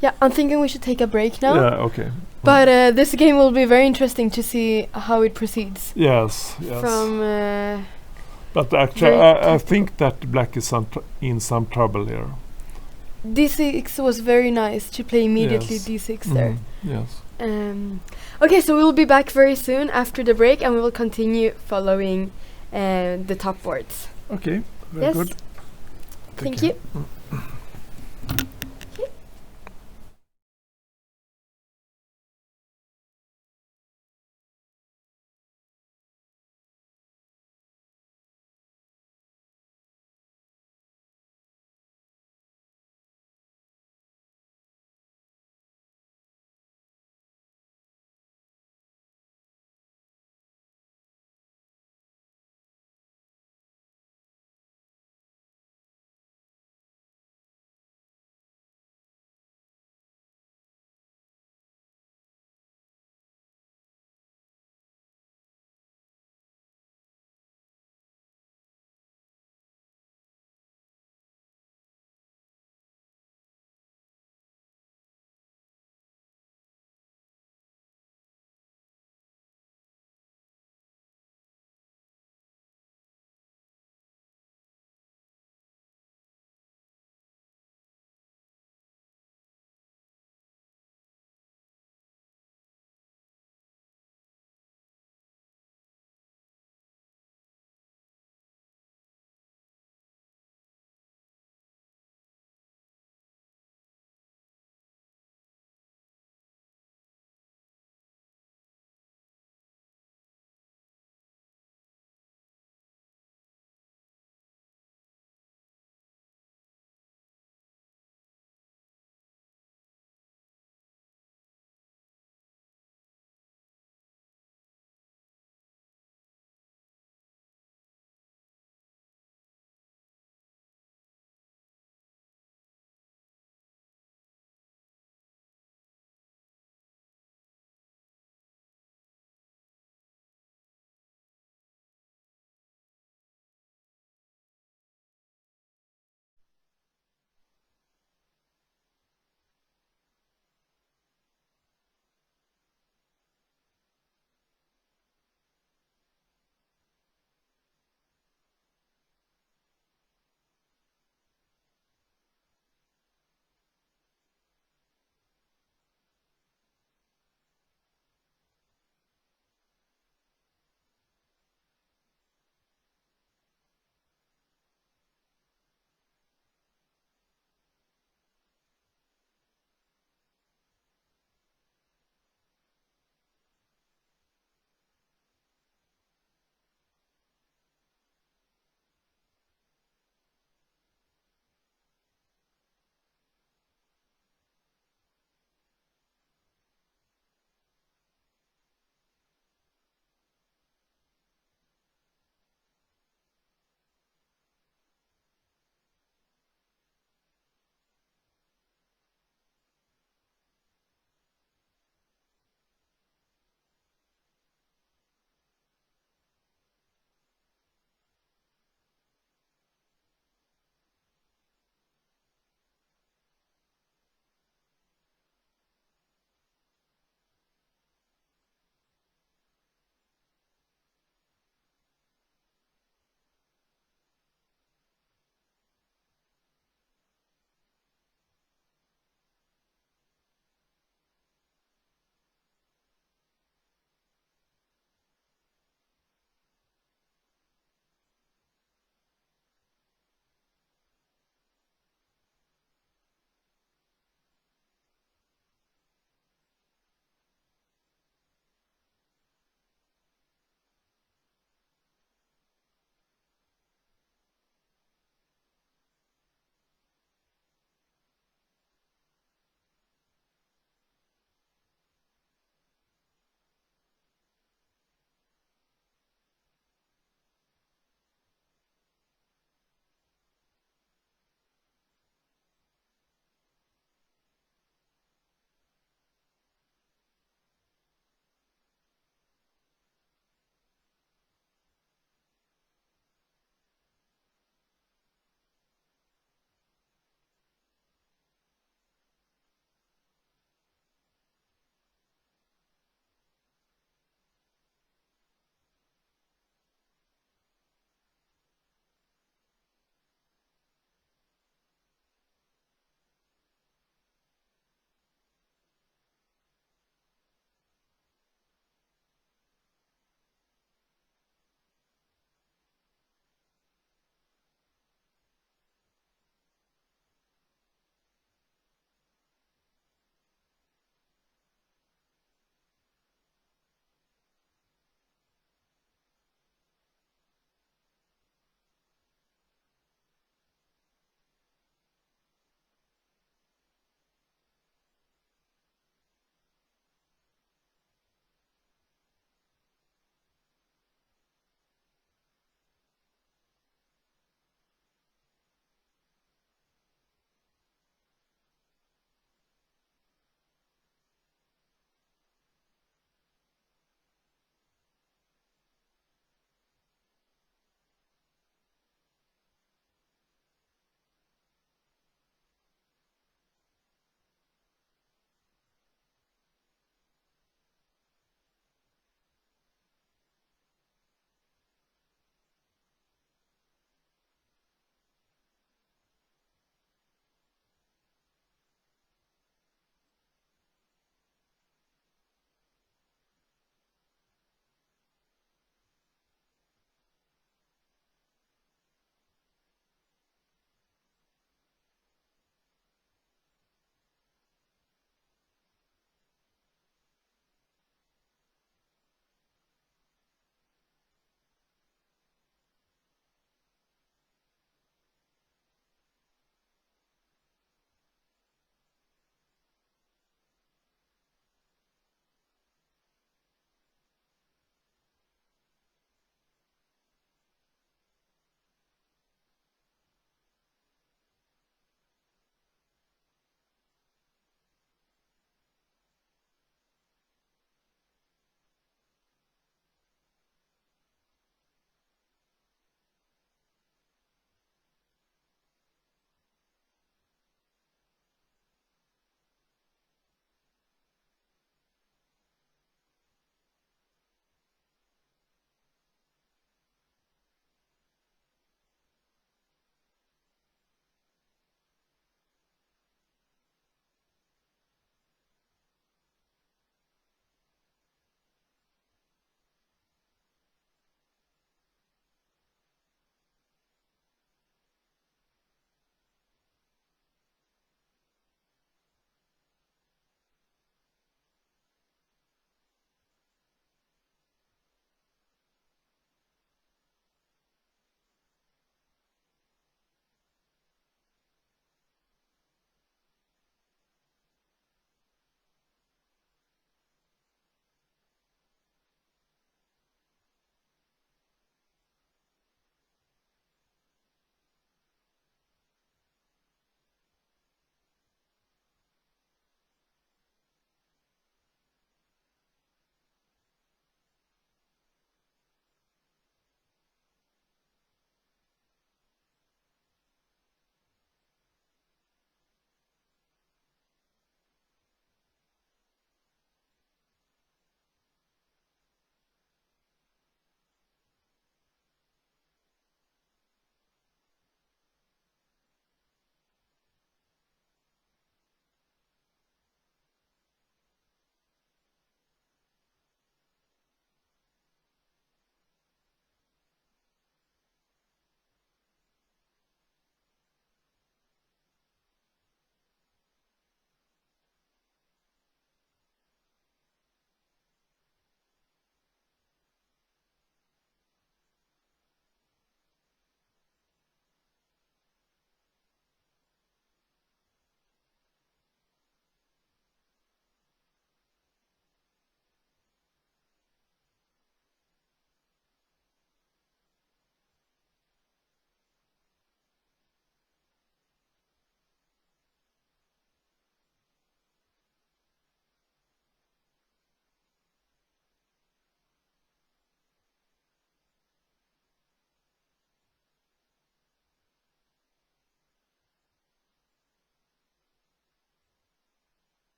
Yeah, I'm thinking we should take a break now. Yeah, okay. But this game will be very interesting to see how it proceeds. Yes. From but actually, I think that black is in some trouble here. d6 was very nice to play immediately. Yes. d6 there. Yes. Okay, so we'll be back very soon after the break, and we will continue following the top boards. Okay, very good. Thank you.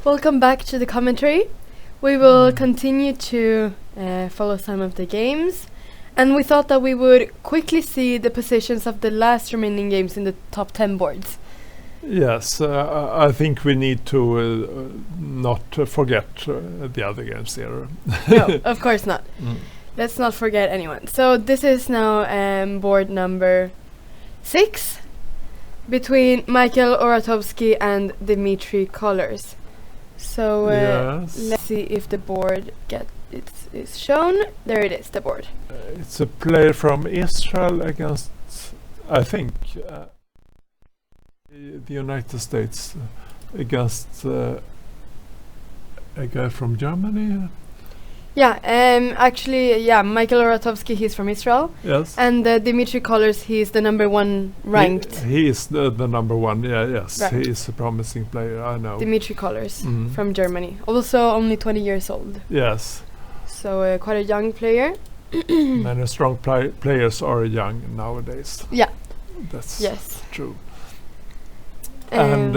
Welcome back to the commentary. We will continue to follow some of the games, and we thought that we would quickly see the positions of the last remaining games in the top 10 boards. Yes, I think we need to not forget the other games here. No, of course not. Mm. Let's not forget anyone. So this is now board number 6 between Michael Oratovsky and Dmitry Kollars. So Yes. let's see if the board is shown. There it is, the board. It's a player from Israel against, I think, the United States against a guy from Germany. Yeah, actually, yeah, Michael Oratovsky, he's from Israel. Yes. And Dmitry Kollars, he's the number 1 ranked. He is the number one. Yeah, yes. Right. He is a promising player. I know. Dmitry Kollars Mhm. from Germany. Also only 20 years old. Yes. So quite a young player. Many strong players are young nowadays. Yeah. That's Yes. true. And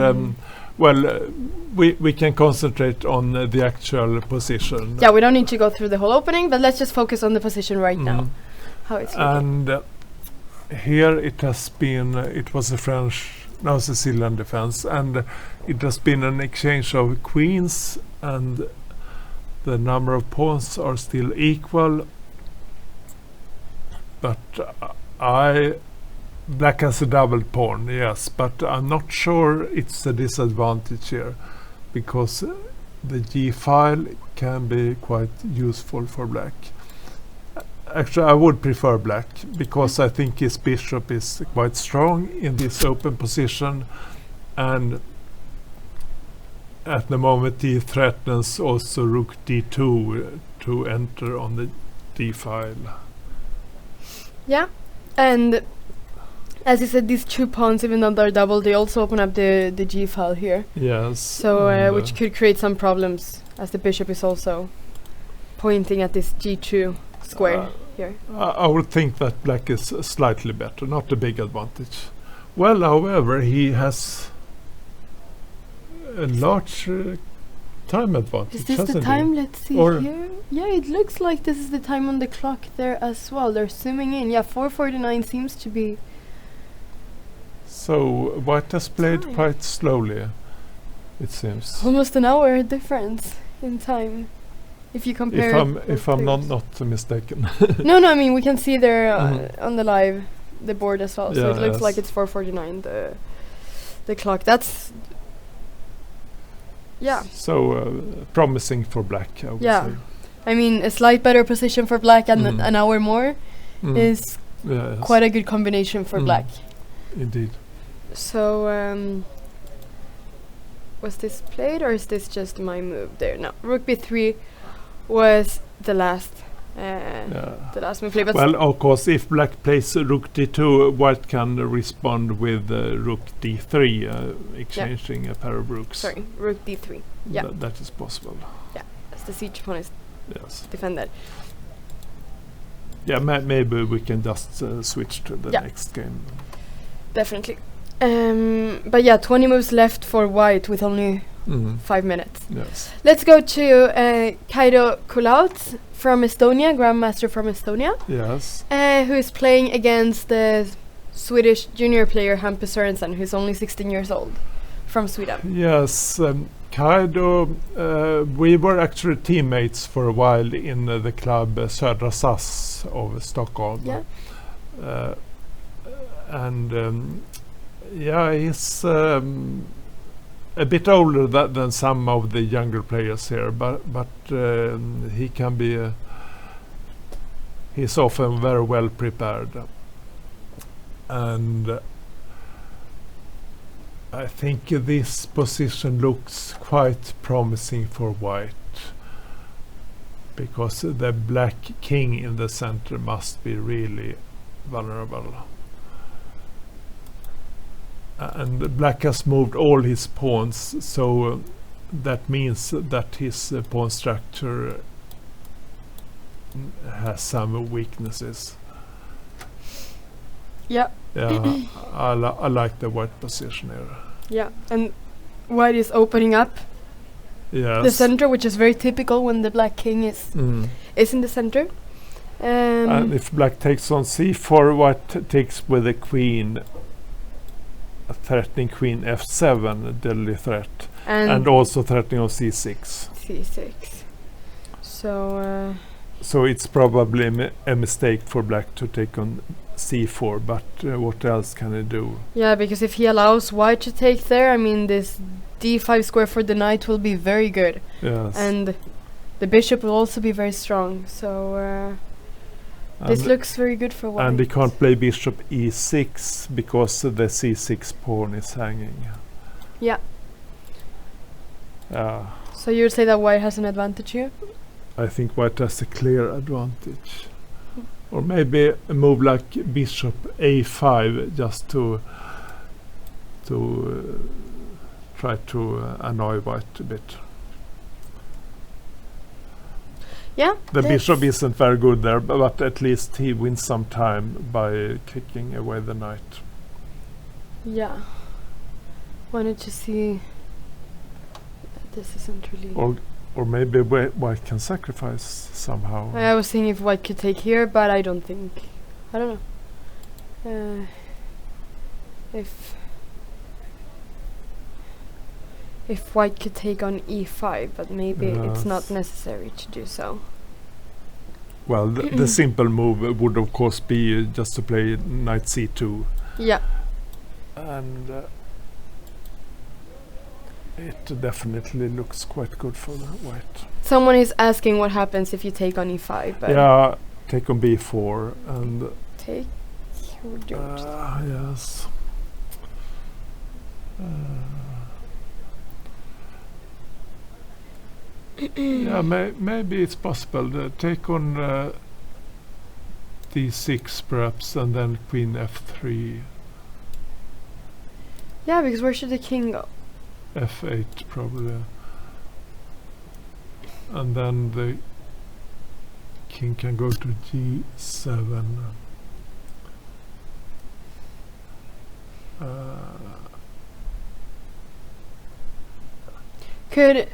we can concentrate on the actual position. yeah, we don't need to go through the whole opening, but let's just focus on the position right now. Mhm. How it's looking. And here it has been, it was a French, now Sicilian defense, and it has been an exchange of queens, and the number of pawns are still equal. But Black has a double pawn, yes, but I'm not sure it's a disadvantage here, because the g-file can be quite useful for black. Actually, I would prefer black, because I think his bishop is quite strong in this open position, and at the moment he threatens also rook d2 to enter on the d-file. Yeah, and as you said, these 2 pawns, even though they're double, they also open up the g-file here. Yes. So, and, which could create some problems, as the bishop is also pointing at this g2 square here. I would think that black is slightly better, not a big advantage. Well, however, he has a large time advantage. Is this the hasn't he? time? Let's see Or- here. Yeah, it looks like this is the time on the clock there as well. They're zooming in. Yeah, 4:49 seems to be. So white has played Time. quite slowly, it seems. Almost an hour difference in time, if you compare. If I'm not mistaken. no, I mean we can see there Mhm. on the live the board as well. So it looks Yes. like it's 4:49 the clock. That's yeah. So promising for black, I would Yeah. say. I mean a slight better position for black and Mhm. an hour more Mm. is Yes, quite a good combination for black. indeed. So was this played or is this just my move there? No, rook b3 was the last the last move played. But Well, of course, if black plays rook d2, white can respond with rook d3, exchanging a pair of rooks. sorry, rook d3. Yeah, That is possible. as the siege pawn is Yes. defended. Yeah, maybe we can just switch to the Yeah. next game. Definitely. But yeah, 20 moves left for white with only Mhm. 5 minutes. Yes. Let's go to Kaido Kulauts from Estonia, Grandmaster from Estonia, Yes. who is playing against the Swedish junior player Hampus Sørensen, who's only 16 years old, from Sweden. Yes, Kaido, we were actually teammates for a while in the club Södra SAS of Stockholm. Yeah. And yeah, he's a bit older than some of the younger players here, but he can be. He's often very well prepared, and I think this position looks quite promising for white, because the black king in the center must be really vulnerable. And black has moved all his pawns, so that means that his pawn structure has some weaknesses. Yeah, Yeah, I like the white position here. yeah, and white is opening up Yes. the center, which is very typical when the black king is in the center. And if black takes on c4, white takes with the queen, threatening queen f7, deadly threat, and also threatening on c6. c6. So So it's probably a mistake for black to take on c4, but what else can he do? yeah, because if he allows white to take there, I mean this d5 square for the knight will be very good, Yes. and the bishop will also be very strong. So this And- looks very good for white. And he can't play bishop e6 because the c6 pawn is hanging. Yeah. Yeah. So you would say that white has an advantage here? I think white has a clear advantage. Or maybe a move like bishop a5 just to try to annoy white a bit. Yeah. The let's- bishop isn't very good there, but at least he wins some time by kicking away the knight. Yeah. Wanted to see. This isn't really. Or maybe white can sacrifice somehow. I was thinking if white could take here, but I don't think. I don't know. If white could take on e5, but maybe it's not Yes. necessary to do so. Well, the simple move would of course be just to play knight c2. Yeah. And it definitely looks quite good for the white. Someone is asking what happens if you take on e5, but Yeah, take on b4 and take or don't. yes. Yeah, maybe it's possible. Take on d6 perhaps, and then queen f3, Yeah, because where should the king go? f8 probably, and then the king can go to g7. Could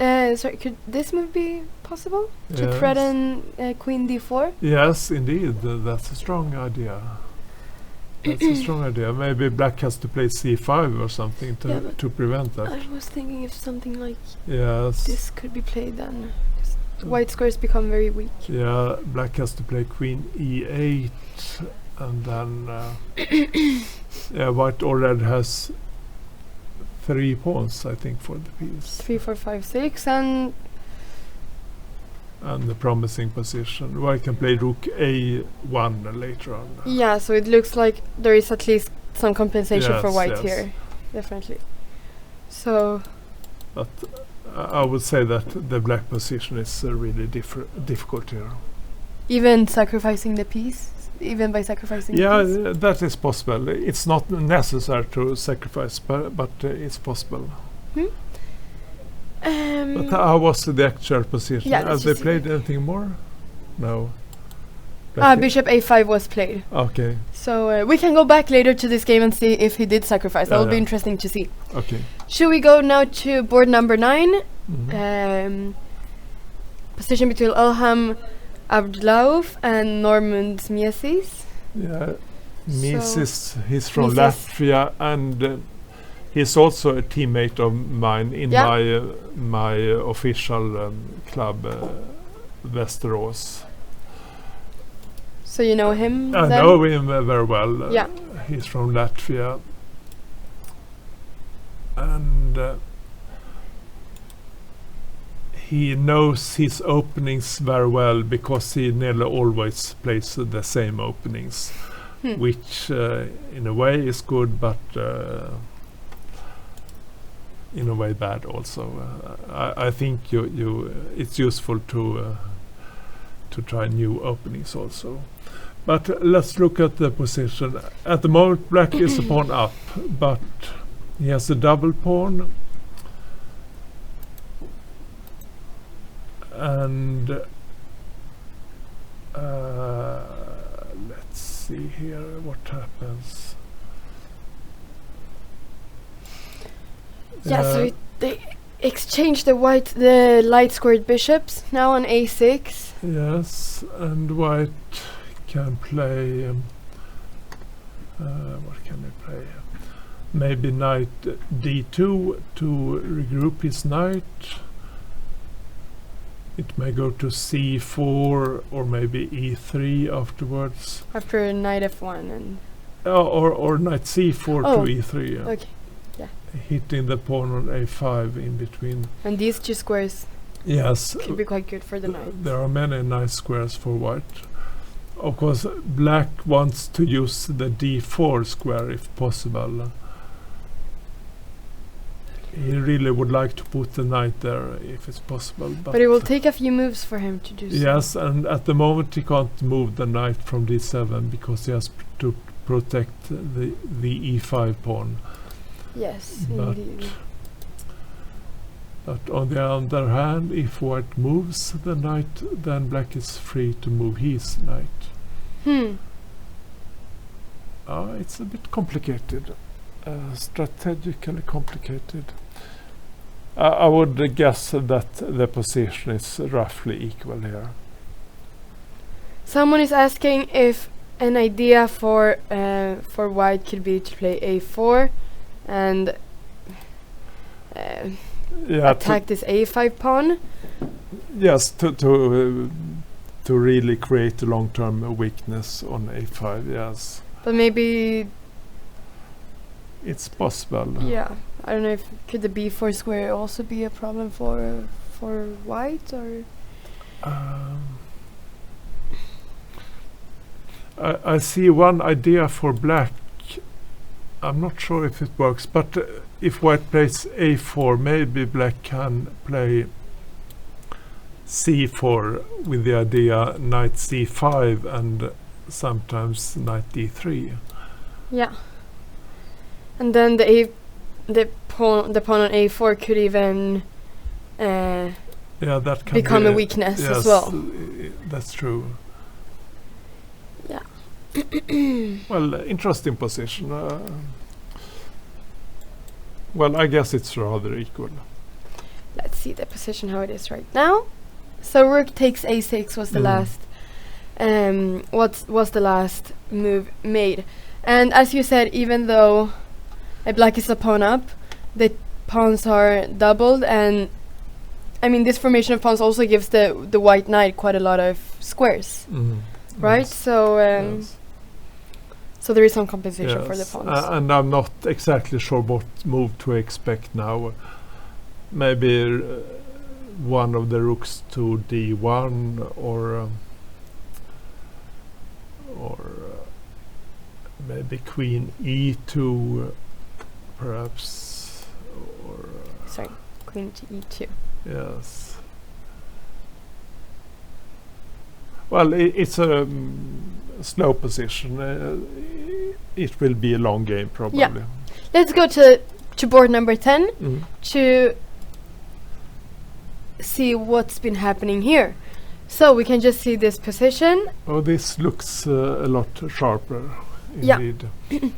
this move be possible to Yes. threaten queen d4? Yes, indeed, that's a strong idea. That's a strong idea. Maybe black has to play c5 or something Yeah, but to prevent that. I was thinking if something like Yes. this could be played then. 'Cause the white squares become very weak. Yeah, black has to play queen e8, and then yeah, white already has 3 pawns, I think, for the piece, 3, 4, 5, 6, and and the promising position. White can play rook a1 later on. yeah, so it looks like there is at least some compensation for Yes, white yes. here, definitely. So But I would say that the black position is really difficult here. even sacrificing the piece, even by sacrificing Yeah, the piece. that is possible. It's not necessary to sacrifice, but it's possible. But how was the actual position? Yeah, Have let's they just see. played anything more? No. Black- Bishop a5 was played. Okay, So we can go back later to this game and see if he did sacrifice. That will be Yeah. interesting to see. okay. Should we go now to board number 9? Mhm. Position between Ilham Abdullaouf and Norman Miesis. Yeah, Mises, he's from Mises. Latvia, and he's also a teammate of mine in Yeah. my official club, Västerås. So you know him I then? know him very well. Yeah. He's from Latvia, and he knows his openings very well because he nearly always plays the same openings, which in a way is good, but in a way bad also. I think it's useful to try new openings also. But let's look at the position. At the moment, black is a pawn up, but he has a double pawn. And let's see here what happens. Yeah, so exchange the light squared bishops now on a6. Yes, and white can play. What can they play? Maybe knight d2 to regroup his knight. It may go to c4 or maybe e3 afterwards. After knight f1 and Or knight c4 Oh, to e3. Yeah. okay. Yeah. Hitting the pawn on a5 in between. And these two squares Yes, could be quite good for the knight. there are many nice squares for white. Of course, black wants to use the d4 square if possible. He really would like to put the knight there if it's possible. But it will take a few moves for him to do so. Yes, and at the moment he can't move the knight from d7 because he has to protect the e5 pawn. Yes, But- indeed. But on the other hand, if white moves the knight, then black is free to move his knight. It's a bit complicated, strategically complicated. I would guess that the position is roughly equal here. Someone is asking if an idea for white could be to play a4 and Yeah, attack this a5 pawn. yes, to really create a long-term weakness on a5. Yes, But maybe, it's possible. yeah, I don't know if could the b4 square also be a problem for white, or I see one idea for black. I'm not sure if it works, but if white plays a4, maybe black can play c4 with the idea knight c5 and sometimes knight d3. yeah. And then the pawn on a4 could even Yeah, that can become be a weakness yes, as well. That's true. Yeah. Well, interesting position. Well, I guess it's rather equal. Let's see the position how it is right now. So rook takes a6 was the last what was the last move made. And as you said, even though black is a pawn up, the pawns are doubled, and I mean this formation of pawns also gives the white knight quite a lot of squares, right? Yes. So Yes. so there is some compensation for the Yes, pawns. and I'm not exactly sure what move to expect now. Maybe one of the rooks to d1 or maybe queen e2 perhaps, or Sorry, queen to e2. yes. Well, it's a slow position. It will be a long game probably. Let's go to board number 10 to see what's been happening here. So we can just see this position. Oh, this looks a lot sharper Yeah. indeed.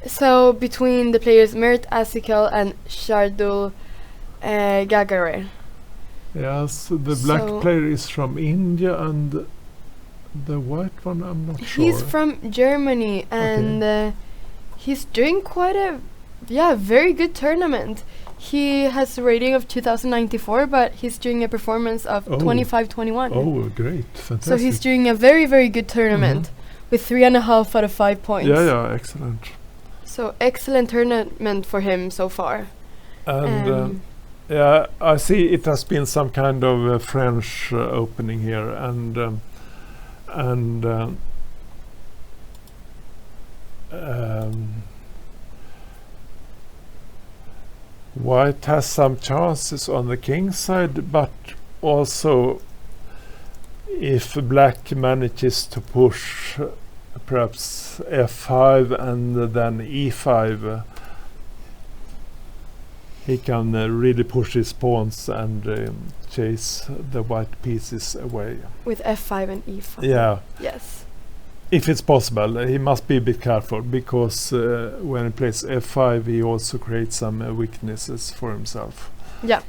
So between the players Mert Asikel and Shardul Gagare. Yes, the black So- player is from India and the white one I'm not sure. He's from Germany, and he's doing quite a very good tournament. He has a rating of 2094, but he's doing a performance of Oh. 25-21. Oh, great. Fantastic. So he's doing a very, very good tournament with 3.5 out of 5 points. Yeah, excellent. So excellent tournament for him so far. And yeah, I see it has been some kind of French opening here, and white has some chances on the king side, but also if black manages to push perhaps f5 and then e5, he can really push his pawns and chase the white pieces away. With f5 and e5. Yeah, Yes. if it's possible. He must be a bit careful because when he plays f5 he also creates some weaknesses for himself. Yeah.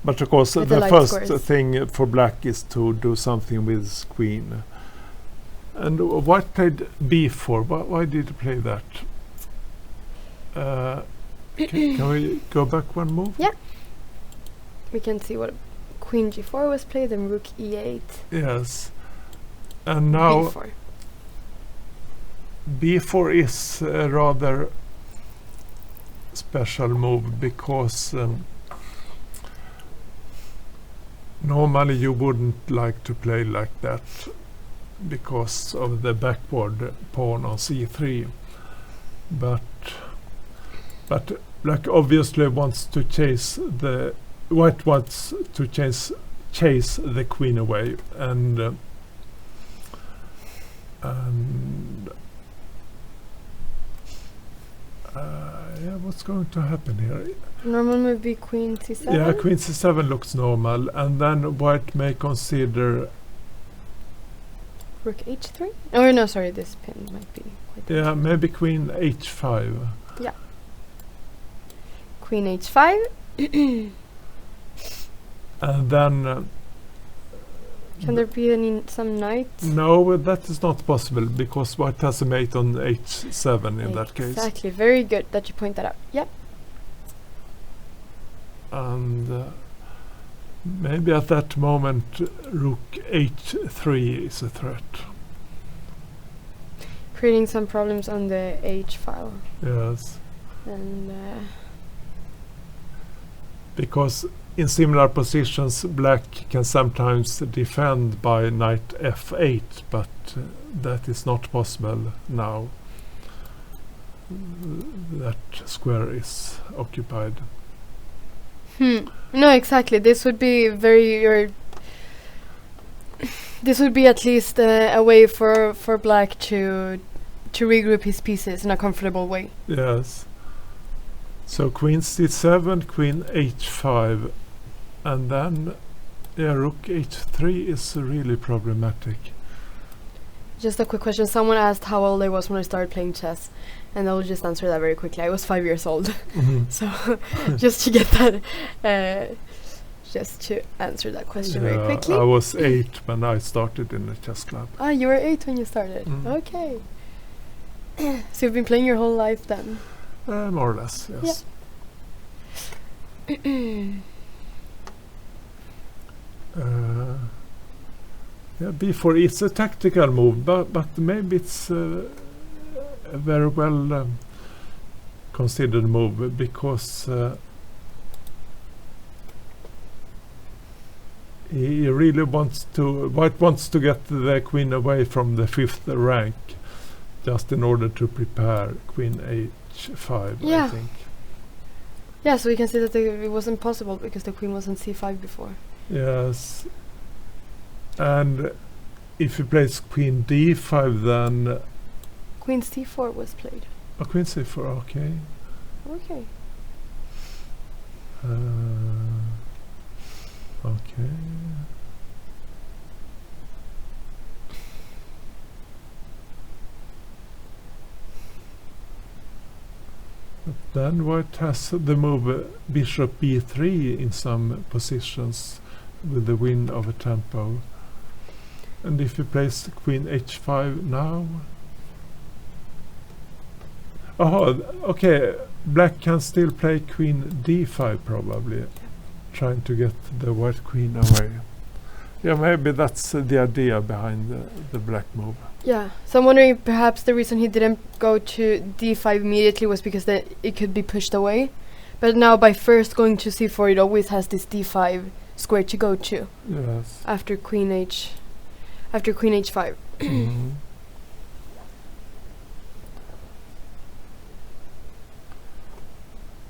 But of course, With the the light first squares. thing for black is to do something with his queen. And white played b4. Why did he play that? Can we go back one move? Yeah. We can see what queen g4 was played and rook e8. Yes. And now b4. b4 is a rather special move because normally you wouldn't like to play like that because of the backward pawn on c3, but black obviously wants to chase the white wants to chase the queen away, and yeah, what's going to happen here? Normal move be queen c7. Yeah, queen c7 looks normal, and then white may consider. Rook h3? Oh no, sorry, this pin might be quite Yeah, different. maybe queen h5. Queen h5. And then Can there be some knight? no, that is not possible because white has a mate on h7 in that case. Exactly, very good that you point that out. Yep. And maybe at that moment rook h3 is a threat. Creating some problems on the h file. Yes, And because in similar positions black can sometimes defend by knight f8, but that is not possible now. That square is occupied. no, exactly. This would be this would be at least a way for black to regroup his pieces in a comfortable way. Yes. So queen c7, queen h5, and then rook h3 is really problematic. Just a quick question. Someone asked how old I was when I started playing chess, and I will just answer that very quickly. I was 5 years old. So just to get that, just to answer that question very quickly. I was 8 when I started in the chess club. Ah, you were 8 when you started. Okay. So you've been playing your whole life then? More or less, yes. Yeah, b4 is a tactical move, but maybe it's a very well considered move because he really wants to. White wants to get the queen away from the 5th rank, just in order to prepare queen h5. Yeah. I think. Yeah, so we can see that it wasn't possible because the queen was on c5 before. Yes. And if he plays queen d5, then Queen c4 was played. queen c4. Okay. Okay. Okay. But then white has the move bishop b3 in some positions with the win of a tempo. And if he plays queen h5 now... Oh, okay. Black can still play queen d5 probably, trying to get the white queen away. Yeah, maybe that's the idea behind the black move. Yeah, so I'm wondering if perhaps the reason he didn't go to d5 immediately was because that it could be pushed away. But now by first going to c4, it always has this d5 square to go to Yes. after queen h5. Mhm.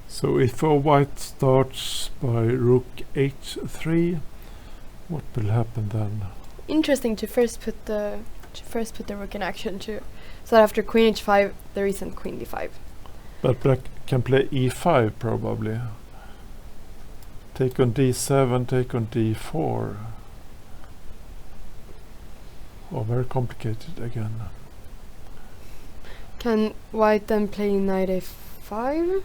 So if a white starts by rook h3, what will happen then? Interesting to first put the rook in action too. So that after queen h5 there isn't queen d5. But black can play e5 probably. Take on d7, take on d4. Oh, very complicated again. Can white then play knight a5?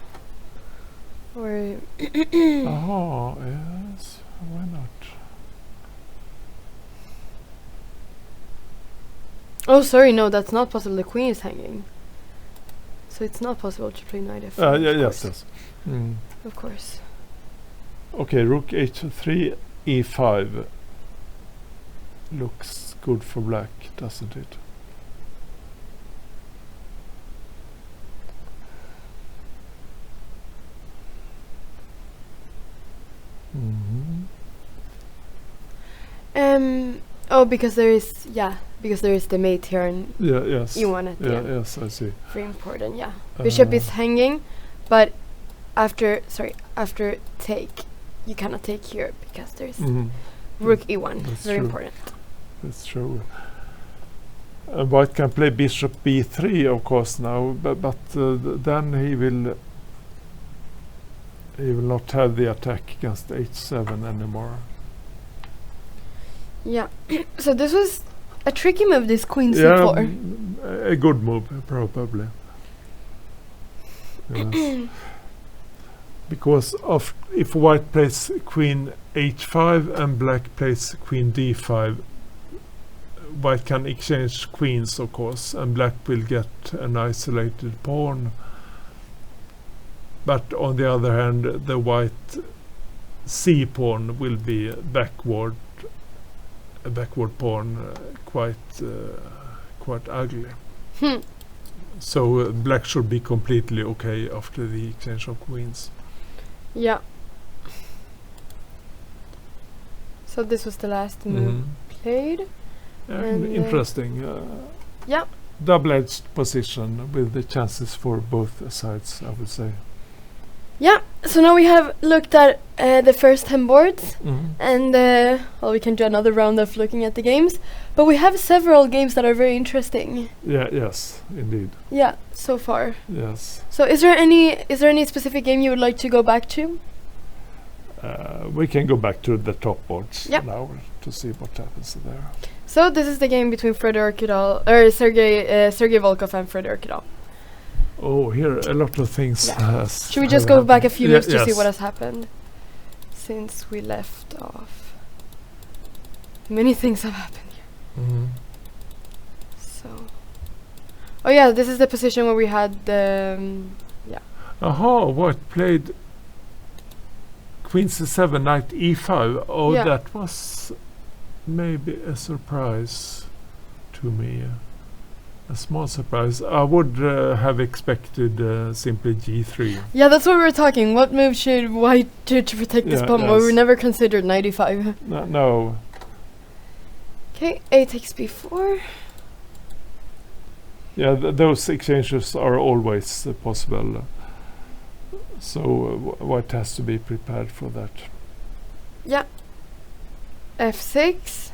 Or Oh, yes. Why not? oh, sorry, no, that's not possible. The queen is hanging, so it's not possible to play knight f5. Yeah, of yes, course. yes. Mm. Of course. Okay, rook h3, e5. Looks good for black, doesn't it? Mhm. Oh, because there is the mate here and Yeah, yes. e1 at the Yeah, end. yes, I see. Very important, yeah. Bishop is hanging, but after take, you cannot take here because there's Mhm. rook e1. That's Very true. important. That's true. White can play bishop b3, of course, now, but then he will not have the attack against h7 anymore. Yeah. So this was a tricky move, this queen Yeah, c4. a good move, probably. Yes. Because if white plays queen h5 and black plays queen d5, white can exchange queens, of course, and black will get an isolated pawn. But on the other hand, the white c pawn will be a backward pawn, quite ugly. So black should be completely okay after the exchange of queens. Yeah. So this was the last move played. And, interesting. Yeah. Double-edged position with the chances for both sides, I would say. Yeah. So now we have looked at the first 10 boards, and well, we can do another round of looking at the games. But we have several games that are very interesting. Yeah. Yes, indeed. Yeah. So far. Yes. So is there any specific game you would like to go back to? We can go back to the top boards Yep. now to see what happens there. So this is the game between Sergei Volkov and Fedor Kidal. Oh, here a lot of things. Yeah. Should we just go back a few moves to see yes. what has happened since we left off? Many things have happened here. So, oh yeah, this is the position where we had the Aha, white played queen c7, knight e5. Oh, Yeah. that was maybe a surprise to me. A small surprise. I would have expected simply g3. Yeah, that's what we were talking. What move should white do to protect this Yeah, pawn? Well, we yes. never considered 95. No. Okay, a takes b4. Yeah, those exchanges are always possible. So white has to be prepared for that. Yeah. f6.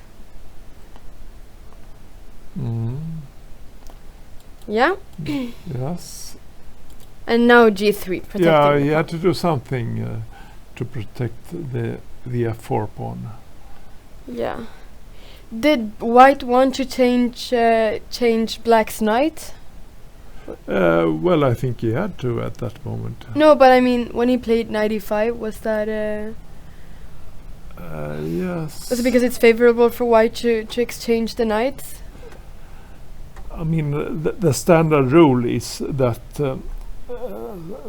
Yeah. Yes. And now g3. Protecting Yeah, the you pawn. had to do something to protect the f4 pawn. Yeah. Did white want to change black's knight? Well, I think he had to at that moment. No, but I mean, when he played 95, was that Yes. was it because it's favorable for white to exchange the knights? I mean, the standard rule is that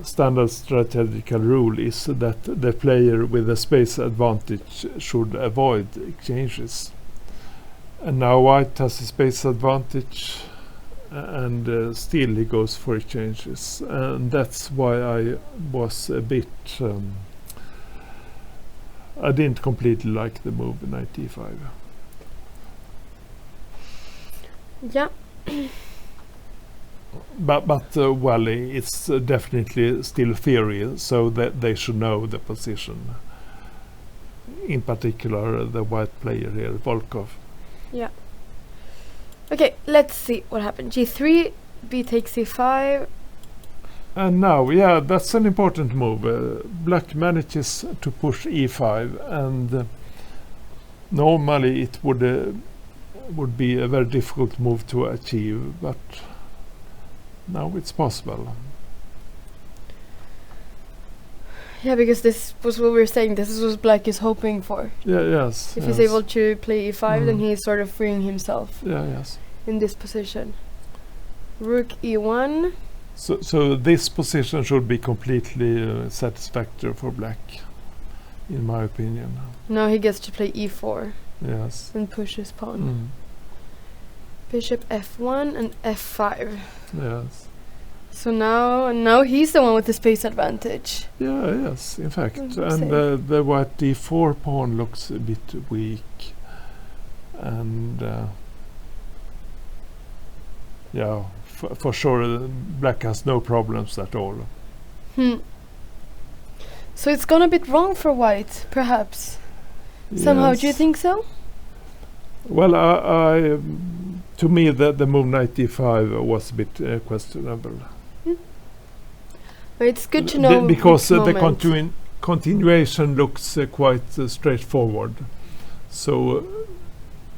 standard strategical rule is that the player with a space advantage should avoid exchanges. And now white has a space advantage, and still he goes for exchanges, and that's why I was a bit. I didn't completely like the move knight e5. Yeah. But well, it's definitely still theory, so that they should know the position. In particular, the white player here, Volkov. Yeah. Okay, let's see what happened. g3, b takes c5. And now, yeah, that's an important move. Black manages to push e5, and normally it would be a very difficult move to achieve, but now it's possible. Yeah, because this was what we were saying. This is what black is hoping for. Yeah, yes. If yes. he's able to play e5, then Mm. he's sort of freeing himself Yeah, yes. in this position. Rook e1. So this position should be completely satisfactory for black, in my opinion. Now he gets to play e4 Yes. and push his pawn. Mm. Bishop f1 and f5. Yes. So now he's the one with the space advantage. Yeah, yes, in fact. Mm, And same. the white d4 pawn looks a bit weak. And yeah, for sure black has no problems at all. So it's gone a bit wrong for white, perhaps. Somehow, do you Yes. think so? Well, to me, the move knight d5 was a bit questionable. But it's good to know because which the moment. continuation looks quite straightforward. So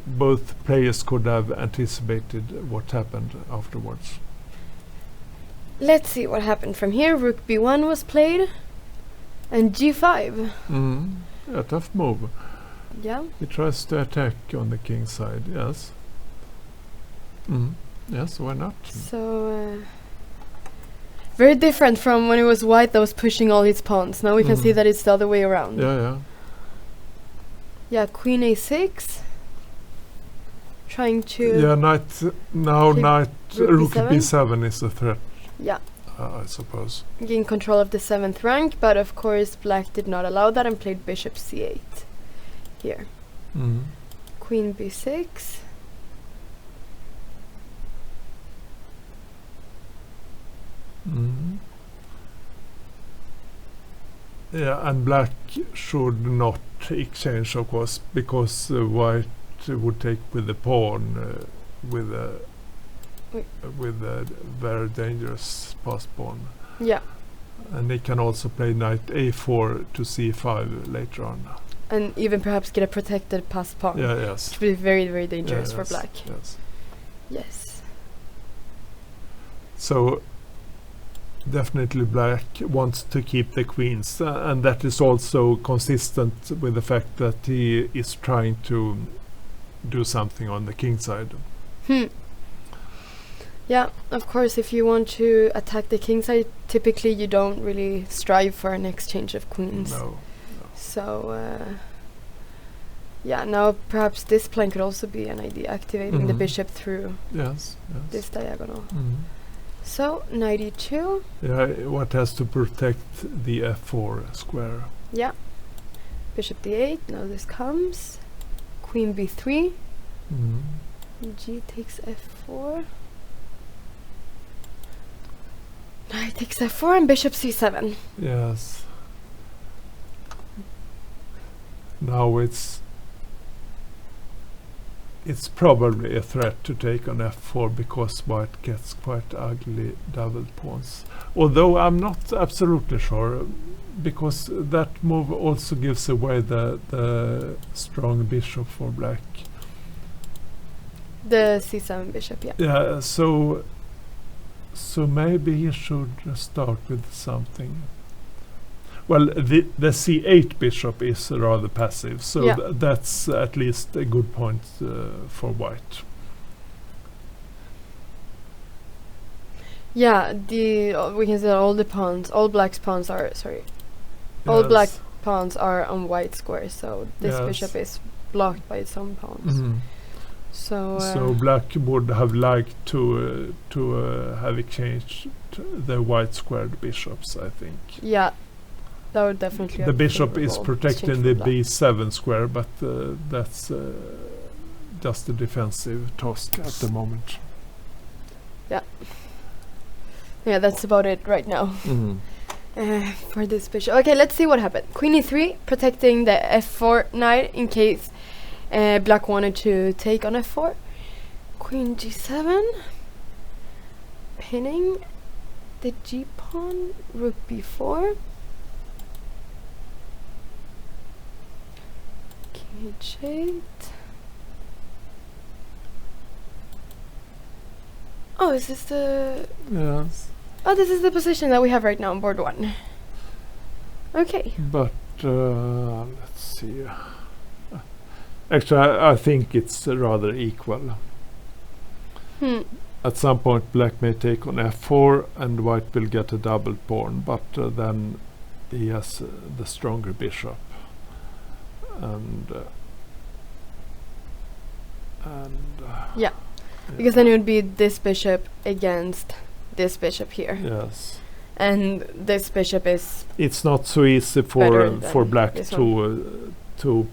both players could have anticipated what happened afterwards. Let's see what happened from here. Rook b1 was played, and g5. A tough move. Yeah. He tries to attack on the king side. Yes. Yes, why not? So very different from when it was white that was pushing all his pawns. Now we can see that it's the other way around. Yeah. Yeah, queen a6. Trying to. Yeah, knight rook b7? b7 is a threat. Yeah. I suppose. Gain control of the 7th rank, but of course black did not allow that and played bishop c8 here. Queen b6. Yeah, and black should not exchange, of course, because white would take with the pawn with a very dangerous pass pawn. Yeah. And he can also play knight a4 to c5 later on. And even perhaps get a protected pass pawn. Yeah, yes. Which would be very, very dangerous for yes, black. Yes. Yes. So definitely black wants to keep the queens, and that is also consistent with the fact that he is trying to do something on the king side. Yeah, of course, if you want to attack the king side, typically you don't really strive for an exchange of queens. No. So, yeah, now perhaps this plan could also be an idea, activating the bishop through Yes. this diagonal. So, knight e2. Yeah, what has to protect the f4 square. Yeah. Bishop d8, now this comes. Queen b3. G takes f4. Knight takes f4 and bishop c7. Yes. Now it's probably a threat to take on f4 because white gets quite ugly double pawns. Although I'm not absolutely sure, because that move also gives away the strong bishop for black. The c7 bishop, yeah. Yeah, so maybe he should start with something. Well, the c8 bishop is rather passive, so Yeah. That's at least a good point for white. Yeah, we can say that all black's pawns are, all black pawns are on white squares, so this Yes. bishop is blocked by its own pawns. So black would have liked to have exchanged the white squared bishops, I think. yeah, that would definitely The have bishop is favorable protecting exchange the for black. b7 square, but that's just a defensive task at the moment. Yeah, that's about it right now for this bishop. Okay, let's see what happened. Queen e3, protecting the f4 knight in case black wanted to take on f4. Queen g7, pinning the g pawn. Rook b4. King h8. Oh, is this the... Yes. Oh, this is the position that we have right now on board 1. Okay. But let's see. Actually, I think it's rather equal. At some point, black may take on f4, and white will get a double pawn, but then he has the stronger bishop. And Yeah. Because then it would be this bishop against this bishop here. yes, And this bishop is... it's not so easy Better for than black this to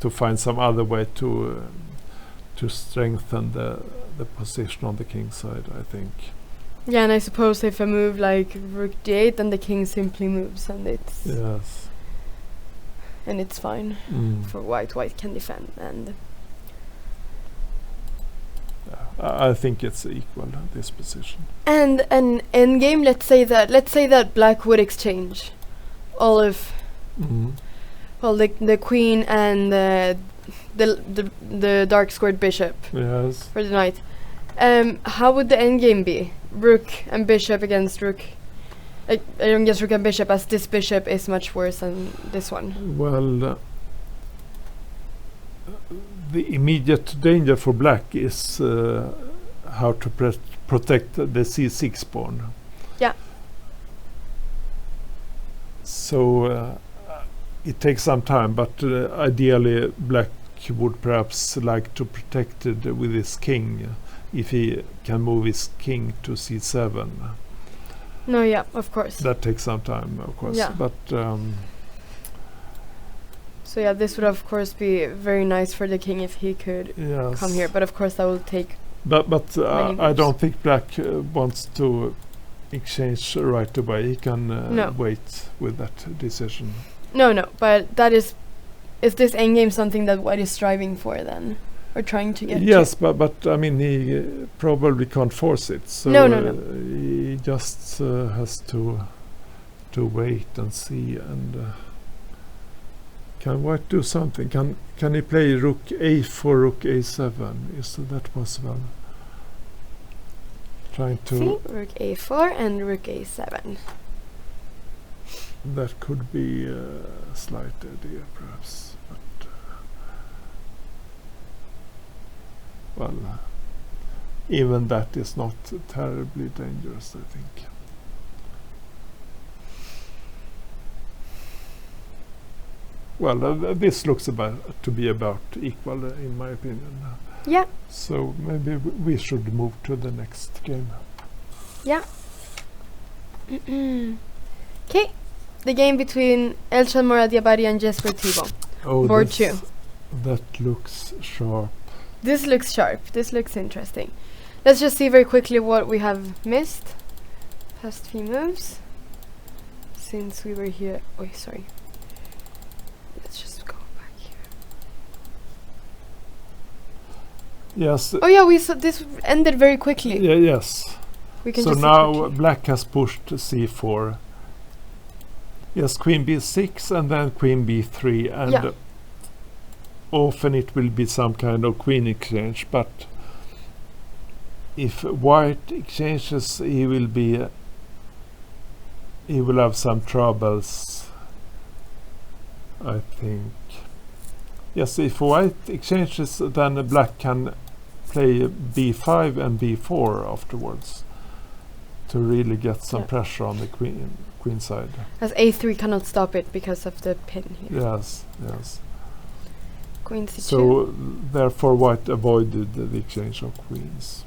find some other way to strengthen the position on the king side, I think. Yeah, and I suppose if I move like rook d8, then the king simply moves, and it's Yes. and it's fine for white. White can defend, and I think it's equal, this position. and an endgame. Let's say that black would exchange all of well the queen and the dark squared bishop Yes. for the knight. How would the endgame be? Rook and bishop against rook. Against rook and bishop, as this bishop is much worse than this one. Well, the immediate danger for black is how to protect the c6 pawn. Yeah. So it takes some time, but ideally black would perhaps like to protect it with his king, if he can move his king to c7. No, yeah, of course. That takes some time, of course. Yeah. But So yeah, this would of course be very nice for the king if he could yes. come here. But of course that will take... But many I moves. don't think black wants to exchange right away. He can No. wait with that decision. No, but that is this endgame something that white is striving for then? Or trying to get Yes, to? but I mean he probably can't force it. So No. he just has to wait and see. And can white do something? Can he play rook a4, rook a7? Is that possible? Trying to... See? Rook a4 and rook a7. That could be a slight idea, perhaps. But well, even that is not terribly dangerous, I think. Well, this looks to be about equal, in my opinion. Yeah. So maybe we should move to the next game. Yeah. Okay. The game between Elshad Moradiabadi and Jesper Thibault. Oh, Board 2. that looks sharp. This looks sharp. This looks interesting. Let's just see very quickly what we have missed. Past few moves. Since we were here. Oh, sorry. Let's just go back here. Yes. Oh yeah, we saw this ended very quickly. Yeah, yes. We can So just see now quickly. black has pushed c4. Yes, queen b6 and then queen b3, and Yeah. often it will be some kind of queen exchange, but if white exchanges he will have some troubles, I think. Yes, if white exchanges, then black can play b5 and b4 afterwards to really get some Yeah. pressure on the queen side. As a3 cannot stop it because of the pin here. Yes. Queen c2. So therefore white avoided the exchange of queens.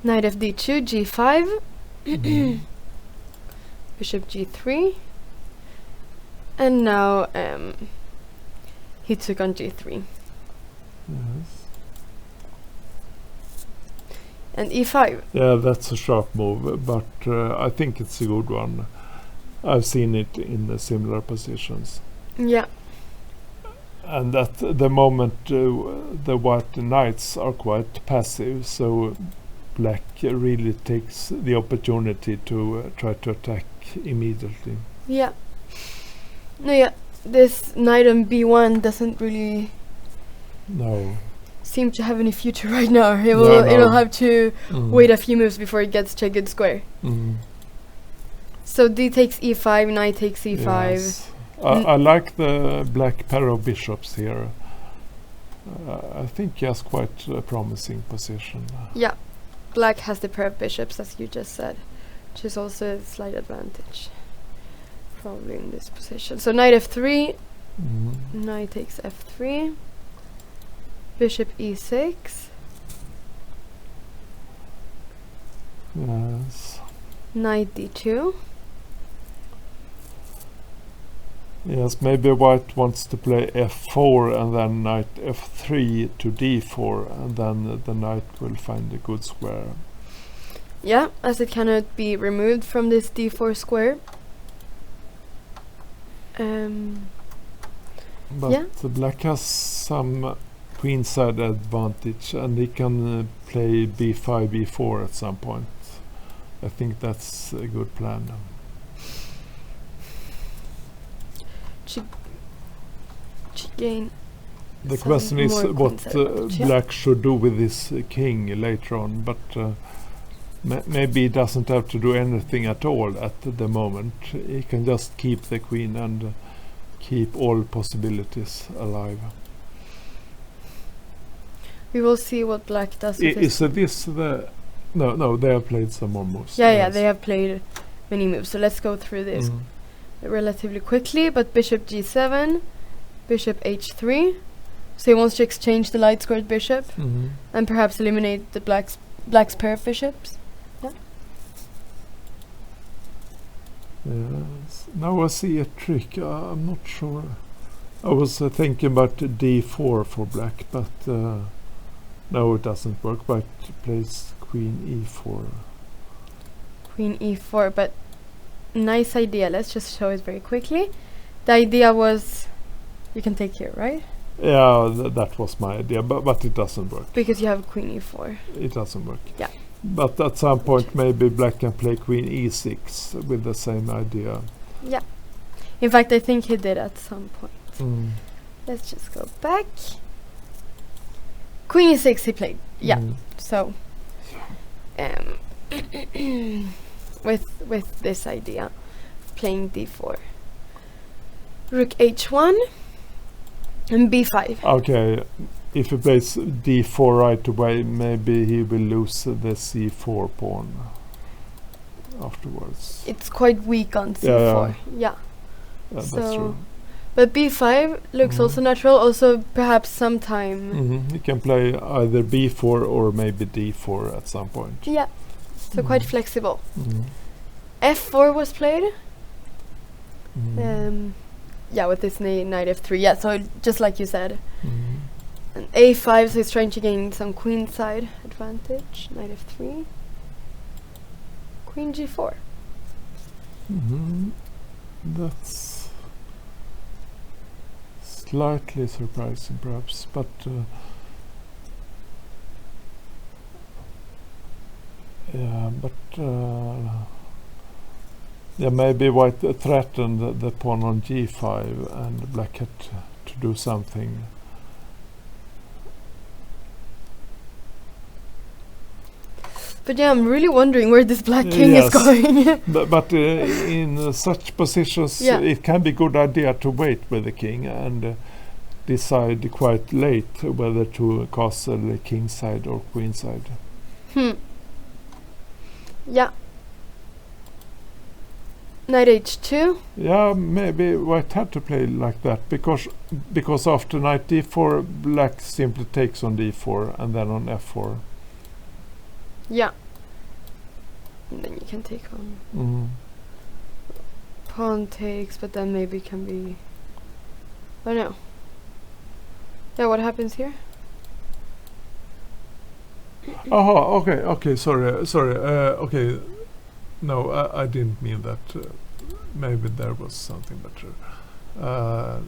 Knight of d2, g5. Bishop g3. And now he took on g3. Yes. And e5. Yeah, that's a sharp move, but I think it's a good one. I've seen it in similar positions. Yeah. And at the moment the white knights are quite passive, so black really takes the opportunity to try to attack immediately. Yeah. No, yeah. This knight on b1 doesn't really No. seem to have any future right now. No. It'll have to Mm. wait a few moves before it gets to a good square. Mm. So d takes e5, knight takes e5. Yes. I like the black pair of bishops here. I think he has quite a promising position. Yeah, black has the pair of bishops, as you just said, which is also a slight advantage, probably in this position. So knight f3, Mm. knight takes f3, bishop e6, Yes. knight d2. Yes, maybe white wants to play f4 and then knight f3 to d4, and then the knight will find a good square. Yeah, as it cannot be removed from this d4 square. But Yeah. the black has some queenside advantage, and he can play b5, b4 at some point. I think that's a good plan. To gain The some question is more what queenside advantage, yeah. black should do with this king later on, but maybe he doesn't have to do anything at all at the moment. He can just keep the queen and keep all possibilities alive. We will see what black does with Is his... this the... No, they have played some more moves. Yeah, Yes. they have played many moves. So let's go through this Mm. relatively quickly. But bishop g7, bishop h3. So he wants to exchange the light squared bishop Mhm. and perhaps eliminate the black's pair of bishops. Yes. Now I see a trick. I'm not sure. I was thinking about d4 for black, but no, it doesn't work. White plays queen e4. Queen e4, but nice idea. Let's just show it very quickly. The idea was you can take here, right? Yeah, that was my idea, but it doesn't work. Because you have queen e4. It doesn't work. Yeah. But at some point, maybe black can play queen e6 with the same idea. Yeah. In fact, I think he did at some point. Mm. Let's just go back. Queen e6 he played. Yeah. Mm. So with this idea, playing d4, rook h1 and b5. Okay, if he plays d4 right away, maybe he will lose the c4 pawn afterwards. It's quite weak on c4. Yeah. That's so true. But b5 looks Mhm. also natural. Also, perhaps sometime. Mm-hmm. He can play either b4 or maybe d4 at some point. Yeah. So quite flexible. Mm. f4 was played. Mm. Yeah, with this knight f3. Yeah, so just like you said. Mm. And a5, so he's trying to gain some queenside advantage. Knight f3. Queen g4. Mhm. That's slightly surprising, perhaps, but yeah, yeah, maybe white threatened the pawn on g5, and black had to do something. But yeah, I'm really wondering where this black king is Yes. going. But in such positions, Yeah. it can be a good idea to wait with the king and decide quite late whether to castle the king side or queen side. Yeah. Knight h2. Yeah, maybe white had to play like that because after knight d4, black simply takes on d4 and then on f4. Yeah. And then you can take on Mm. pawn takes, but then maybe can be... I don't know. Yeah, what happens here? Oh, okay, sorry. Okay, no, I didn't mean that. Maybe there was something better.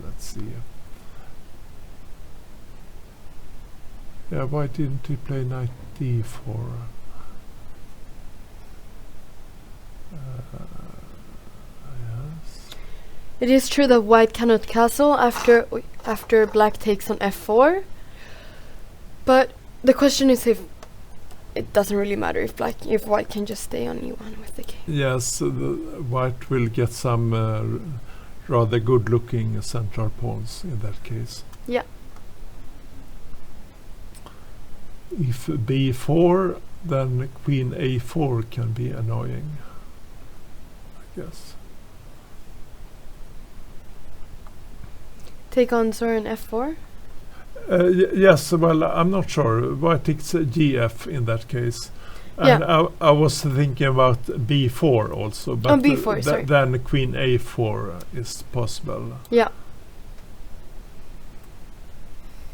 Let's see. Yeah, why didn't he play knight d4? Yes. It is true that white cannot castle after black takes on f4. But then, yeah, you can take on... Pawn takes, but then maybe can be... I don't know. Yeah, what happens here? Okay, okay, sorry. Yeah, why didn't he play knight d4? Yeah, it is true that white cannot castle after black takes on f4. But then, yeah, black can castle after black takes on f4. But the question is if it doesn't really matter if white can just stay on e1 with the king. Yes, the white will get some rather good-looking central pawns in that case. Yeah. If b4, then queen a4 can be annoying, I guess. Take on Soren f4. Yes, well, I'm not sure. White takes gf in that case. And I was thinking about b4 also, but b4, sorry. Then queen a4 is possible. Yeah.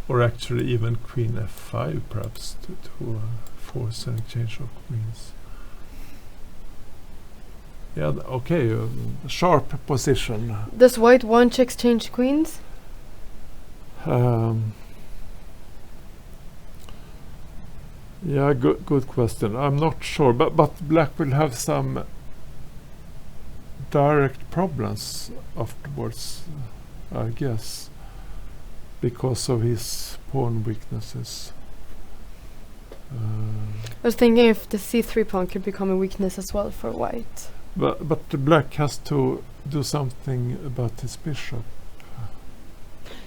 Or actually even queen f5 perhaps to force an exchange of queens. Yeah, okay, sharp position. Does white want to exchange queens? Yeah, good question. I'm not sure, but black will have some direct problems afterwards, I guess, because of his pawn weaknesses. I was thinking if the c3 pawn could become a weakness as well for white. But black has to do something about his bishop.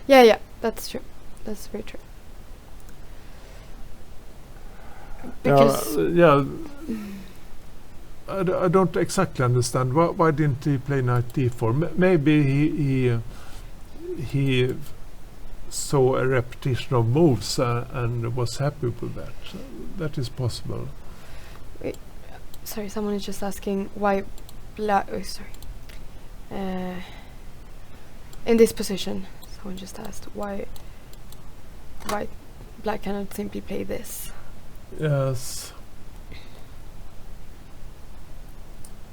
Yeah, that's true. That's very true. Because I don't exactly understand why didn't he play knight d4. Maybe he saw a repetition of moves and was happy with that. That is possible. Wait, sorry, someone is just asking why black. Oh, sorry. In this position, someone just asked why black cannot simply play this. Yes.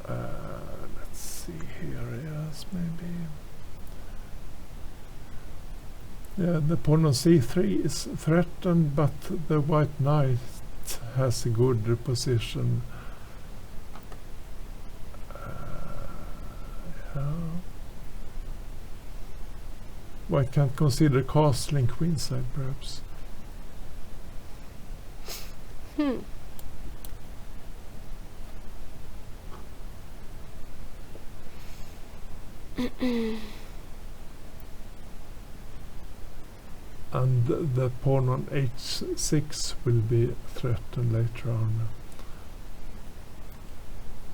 Let's see here. Yes, maybe. Yeah, the pawn on c3 is threatened, but the white knight has a good position. Yeah. White can't consider castling queenside, perhaps. And the pawn on h6 will be threatened later on.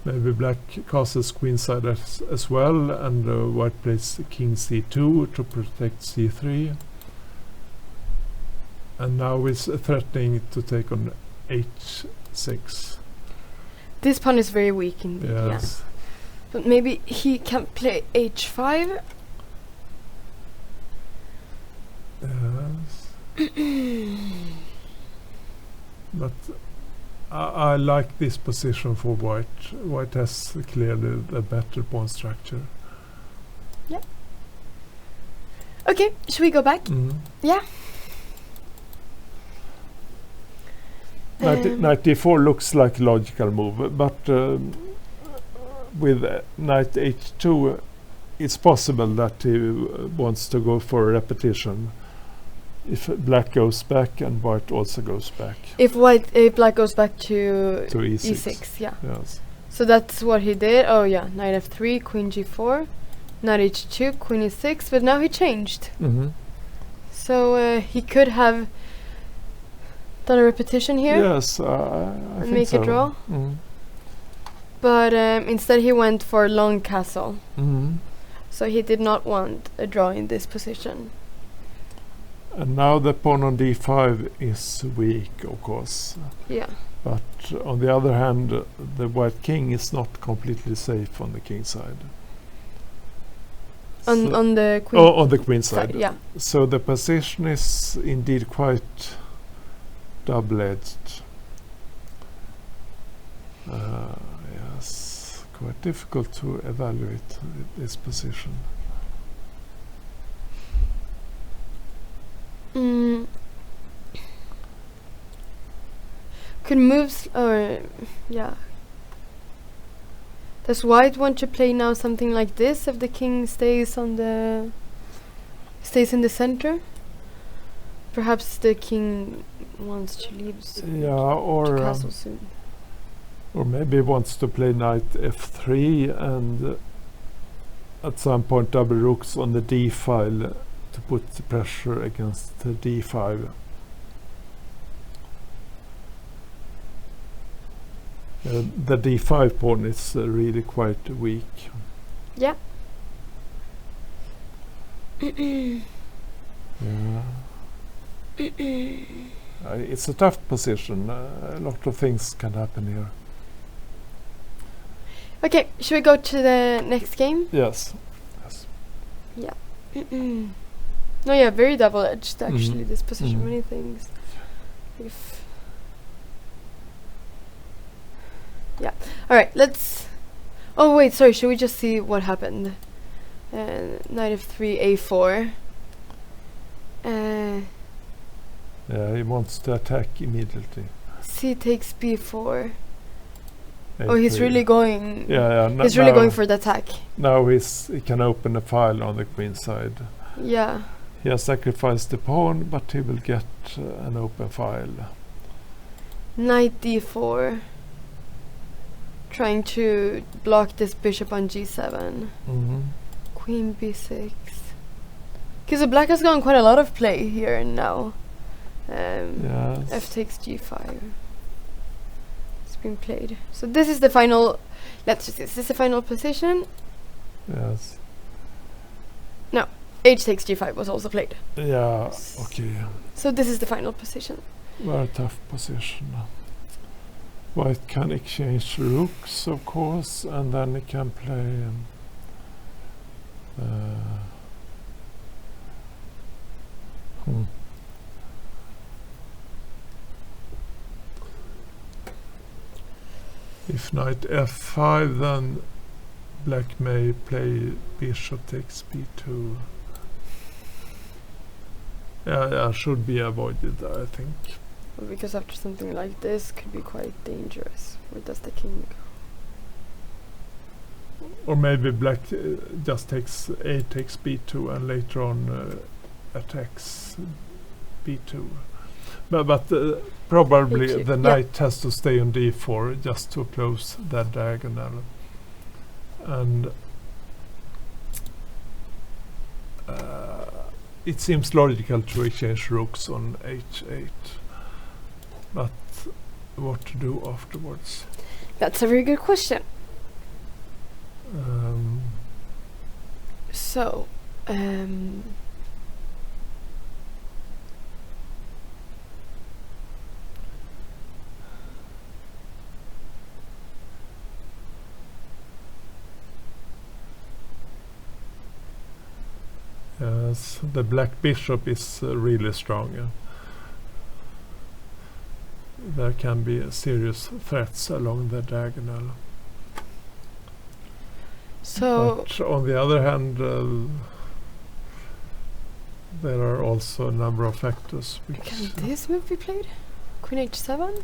Maybe black castles queenside as well, and white plays king c2 to protect c3. And now it's threatening to take on h6. This pawn is very weak indeed. Yes. Yeah. But maybe he can play h5. Yes. But I like this position for white. White has clearly the better pawn structure. Yeah. Okay, should we go back? Yeah. Knight d4 looks like a logical move, but with knight h2 it's possible that he wants to go for a repetition if black goes back and white also goes back. If black goes back to e6. Yeah. Yes. So that's what he did. Oh yeah, knight f3, queen g4, knight h2, queen e6, but now he changed. So he could have done a repetition here. Yes, I and think make so. a draw. But instead he went for long castle. So he did not want a draw in this position. And now the pawn on d5 is weak, of course. Yeah. But on the other hand, the white king is not completely safe on the king side. On the queen. On the queen side. Yeah. So the position is indeed quite double-edged. Yes, quite difficult to evaluate this position. Could moves or yeah. Does white want to play now something like this if the king stays in the center? Perhaps the king wants to leave Yeah, to castle soon. or maybe wants to play knight f3 and at some point double rooks on the d file to put the pressure against the d5. The d5 pawn is really quite weak. Yeah. Yeah. It's a tough position. A lot of things can happen here. Okay, should we go to the next game? Yes. No, yeah, very double-edged actually. Mhm. This position, Mhm. many things. If yeah, all right. Let's. Oh wait, sorry. Should we just see what happened? Knight f3, a4. Yeah, he wants to attack immediately. C takes b4. A3. Oh, he's really going. Yeah. He's really going for the attack. Now he can open a file on the queen side. Yeah. He has sacrificed the pawn, but he will get an open file. Knight d4. Trying to block this bishop on g7. Mm-hmm. Queen b6. Okay, so black has gotten quite a lot of play here and now. Yes. F takes g5. It's been played. So this is the final. Let's just. Is this the final position? Yes. H takes g5 was also played. Yeah. Okay. So this is the final position. Very tough position. White can exchange rooks, of course, and then he can play. If knight f5, then black may play bishop takes b2. Yeah, should be avoided, I think. Well, because after something like this could be quite dangerous. Where does the king go? Or maybe black just takes a takes b2 and later on attacks b2. But probably Okay, the yeah. knight has to stay on d4 just to close that diagonal. And it seems logical to exchange rooks on h8. But what to do afterwards? That's a very good question. So, yes, the black bishop is really strong. Yeah. There can be serious threats along the diagonal. so But on the other hand, there are also a number of factors which... can this move be played? Queen h7?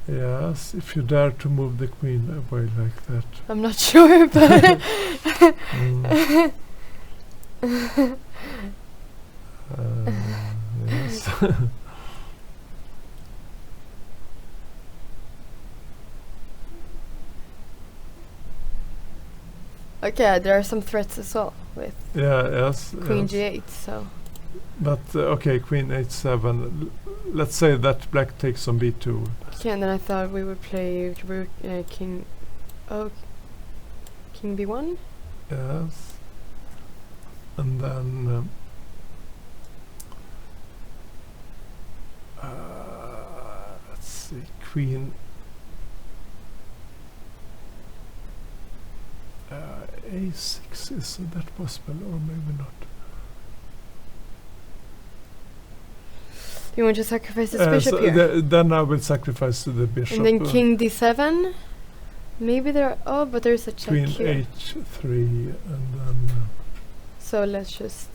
Yes, if you dare to move the queen away like that. I'm not sure, but Yes. okay, there are some threats as well with Yes. Queen yes. g8. So But okay, queen h7. Let's say that black takes on b2. okay, and then I thought we would play rook, king. Oh, king b1. Yes. And then let's see, queen a6, is that possible or maybe not? You want to sacrifice this bishop so here, then I will sacrifice the bishop. and then king d7. Maybe there. Oh, but there's a check Queen here. h3 and then So let's just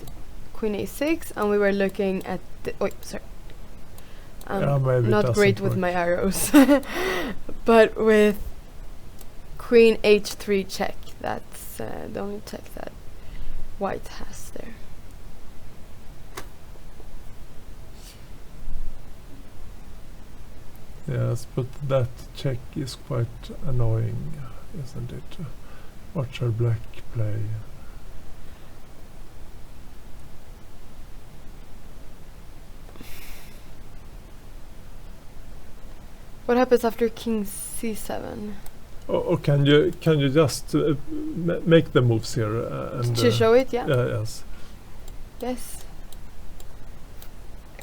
queen a6, and we were looking at the. Oh, sorry. yeah, maybe it Not doesn't great with work. my arrows, but with queen h3 check. That's the only check that white has there. Yes, but that check is quite annoying, isn't it? What shall black play? What happens after king c7? Or can you just make the moves here and To show it, yeah. yes. Yes.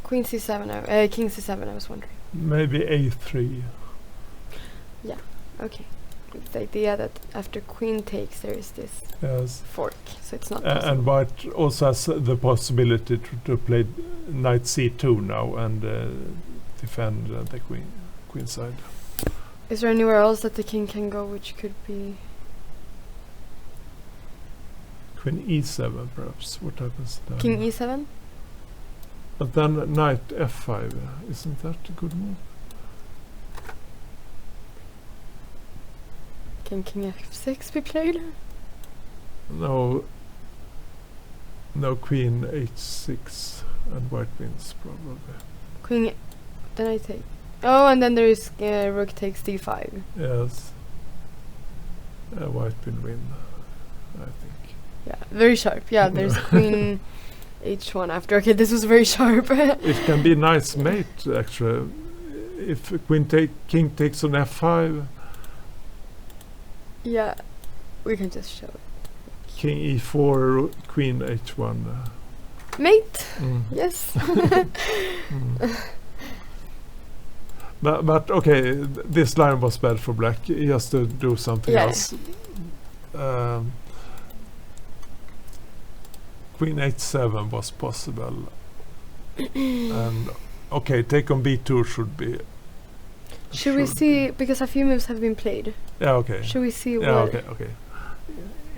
Queen c7, king c7, I was wondering. Maybe a3. Okay. With the idea that after queen takes, there is this Yes. fork, so it's not And possible. white also has the possibility to play knight c2 now and defend the queen side. Is there anywhere else that the king can go, which could be... Queen e7 perhaps. What happens then? King e7? But then knight f5. Isn't that a good move? Can king f6 be played? No, queen h6 and white wins probably. Queen... Then I take... Oh, and then there is rook takes d5. Yes. White will win, I think. Yeah, very sharp. Yeah, there's queen h1 after. Okay, this was very sharp. It can be a nice mate actually. If king takes on f5, Yeah, we can just show it. king e4, queen h1. Mate! Mm. Yes. Mm. But okay, this line was bad for black. He has to do something Yeah. else. Queen h7 was possible. And okay, take on b2 should be. Should we see, because a few moves have been played, Yeah, okay. should we see Yeah, what... okay.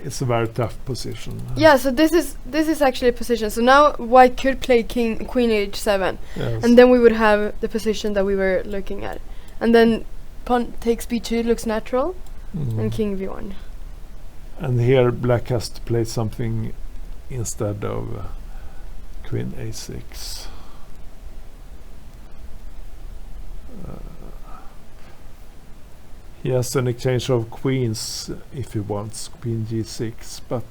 It's a very tough position. Yeah, so this is actually a position. So now white could play queen h7, Yes. and then we would have the position that we were looking at. And then pawn takes b2 looks natural, Mm. and king v1. And here black has to play something instead of queen a6. He has an exchange of queens if he wants queen g6, but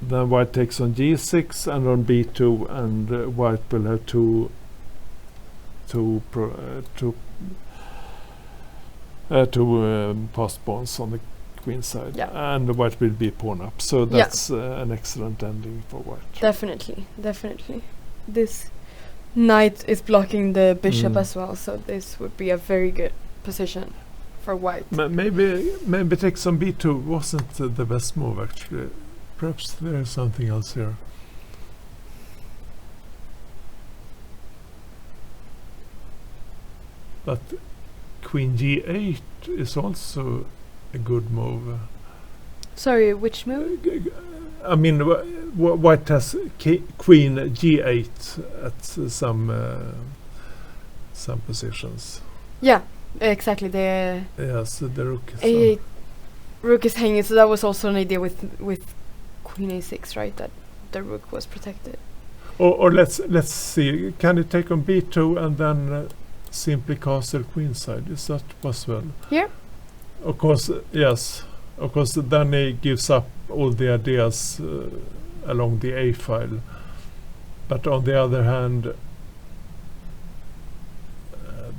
then white takes on g6 and on b2, and white will have two passed pawns on the queen side, Yeah. and white will be pawn up. So that's an excellent ending for white. Definitely. This knight is blocking the bishop Mm. as well, so this would be a very good position for white. Maybe take some b2 wasn't the best move actually. Perhaps there is something else here. But queen g8 is also a good move. Sorry, which move? I mean, white has queen g8 at some positions. Yeah, exactly. The Yes, the rook is a8 rook is hanging, so that was also an idea with queen a6, right? That the rook was protected. Or let's see. Can it take on b2 and then simply castle queenside? Is that possible? Here? Of course, yes. Of course, then he gives up all the ideas along the a file. But on the other hand,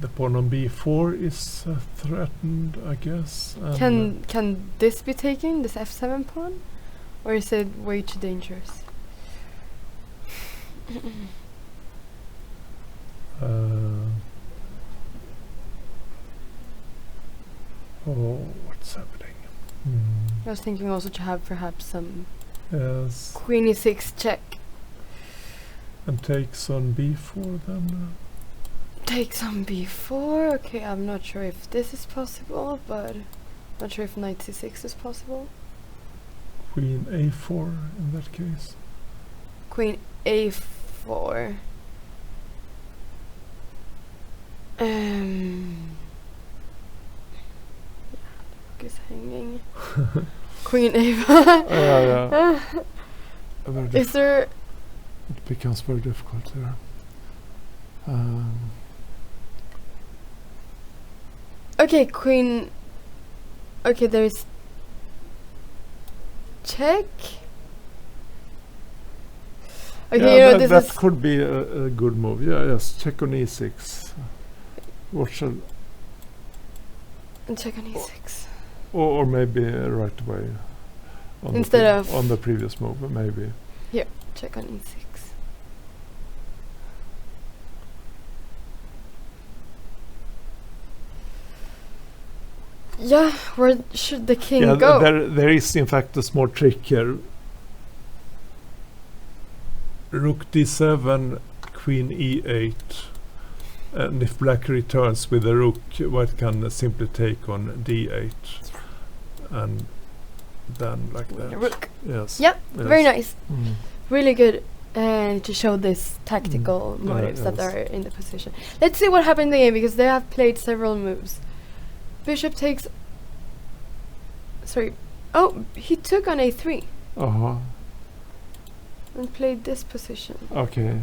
the pawn on b4 is threatened, I guess. And Can this be taken, this f7 pawn? Or is it way too dangerous? What's happening? I was thinking also to have perhaps some Yes, queen e6 check. and takes on b4 then. Takes on b4. Okay, I'm not sure if this is possible, but not sure if knight c6 is possible. Queen a4 in that case. Queen a4. Rook is hanging. Queen a4. Yeah. Very Is there? it becomes very difficult here. Okay, queen. Okay, there's check. Okay, yeah, this that is could be a good move. Yeah, yes, check on e6. What shall, and check on e6 or maybe right away. On instead the of on the previous move, maybe. here. Check on e6. Yeah, where should the king Yeah, go? there is in fact a small trick here. Rook d7, queen e8, and if black returns with the rook, white can simply take on d8, and then like With that. the rook. Yes. Yep, very Yes. nice. Mm. Really good to show this tactical motives that yes. are in the position. Let's see what happened in the game because they have played several moves. Bishop takes. Sorry. Oh, he took on a3 Uh-huh. and played this position. Okay.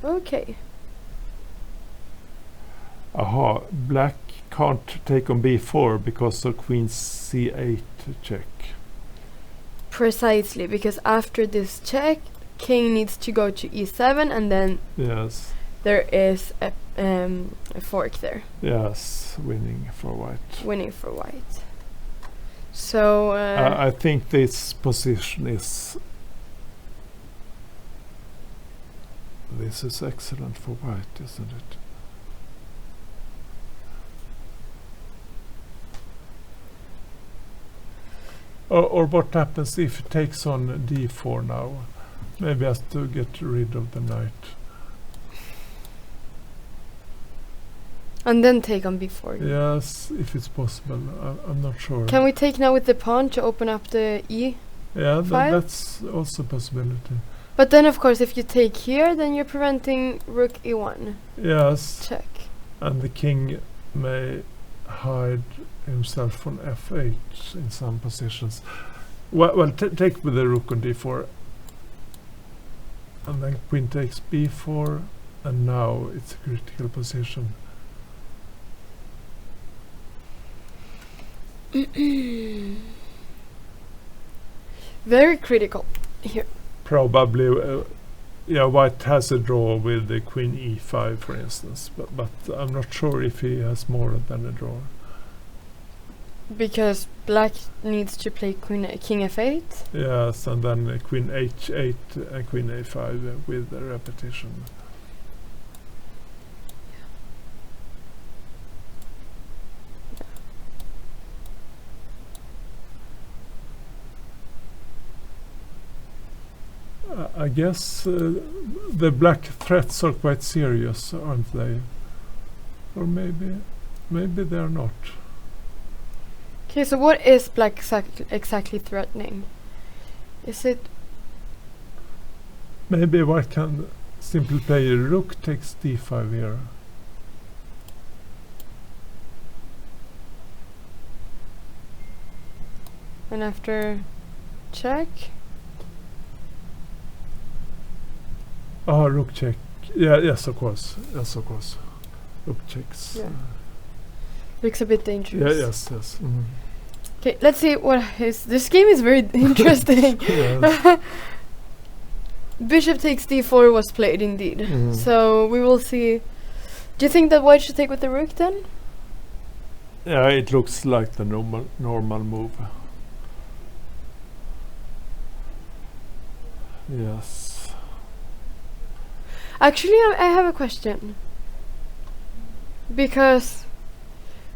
Okay. Aha. Black can't take on b4 because of queen c8 check. Precisely, because after this check, king needs to go to e7 and then Yes. there is a fork there, Yes. Winning for white. winning for white. So I think this position is. This is excellent for white, isn't it? Or what happens if it takes on d4 now? Maybe has to get rid of the knight. and then take on b4. Yes, if it's possible. I'm not sure. Can we take now with the pawn to open up the e? Yeah, file? that's also a possibility. But then, of course, if you take here, then you're preventing rook e1. Yes, Check. and the king may hide himself on f8 in some positions. Well, take with the rook on d4, and then queen takes b4, and now it's a critical position. Very critical here. Probably, yeah, white has a draw with the queen e5, for instance, but I'm not sure if he has more than a draw. Because black needs to play king f8. Yes, and then queen h8 and queen a5 with the repetition. I guess the black threats are quite serious, aren't they? Or maybe they're not. Okay, so what is black exactly threatening? Is it Maybe white can simply play rook takes d5 here. and after check? Ah, rook check. Yeah, yes, of course. Yes, of course. Rook checks. Yeah. Looks a bit dangerous. Yeah, yes. Mhm. Okay, let's see what is. This game is very interesting. Yes. Bishop takes d4 was played indeed. Mhm. So we will see. Do you think that white should take with the rook then? Yeah, it looks like the normal move. Yes. Actually, I have a question. Because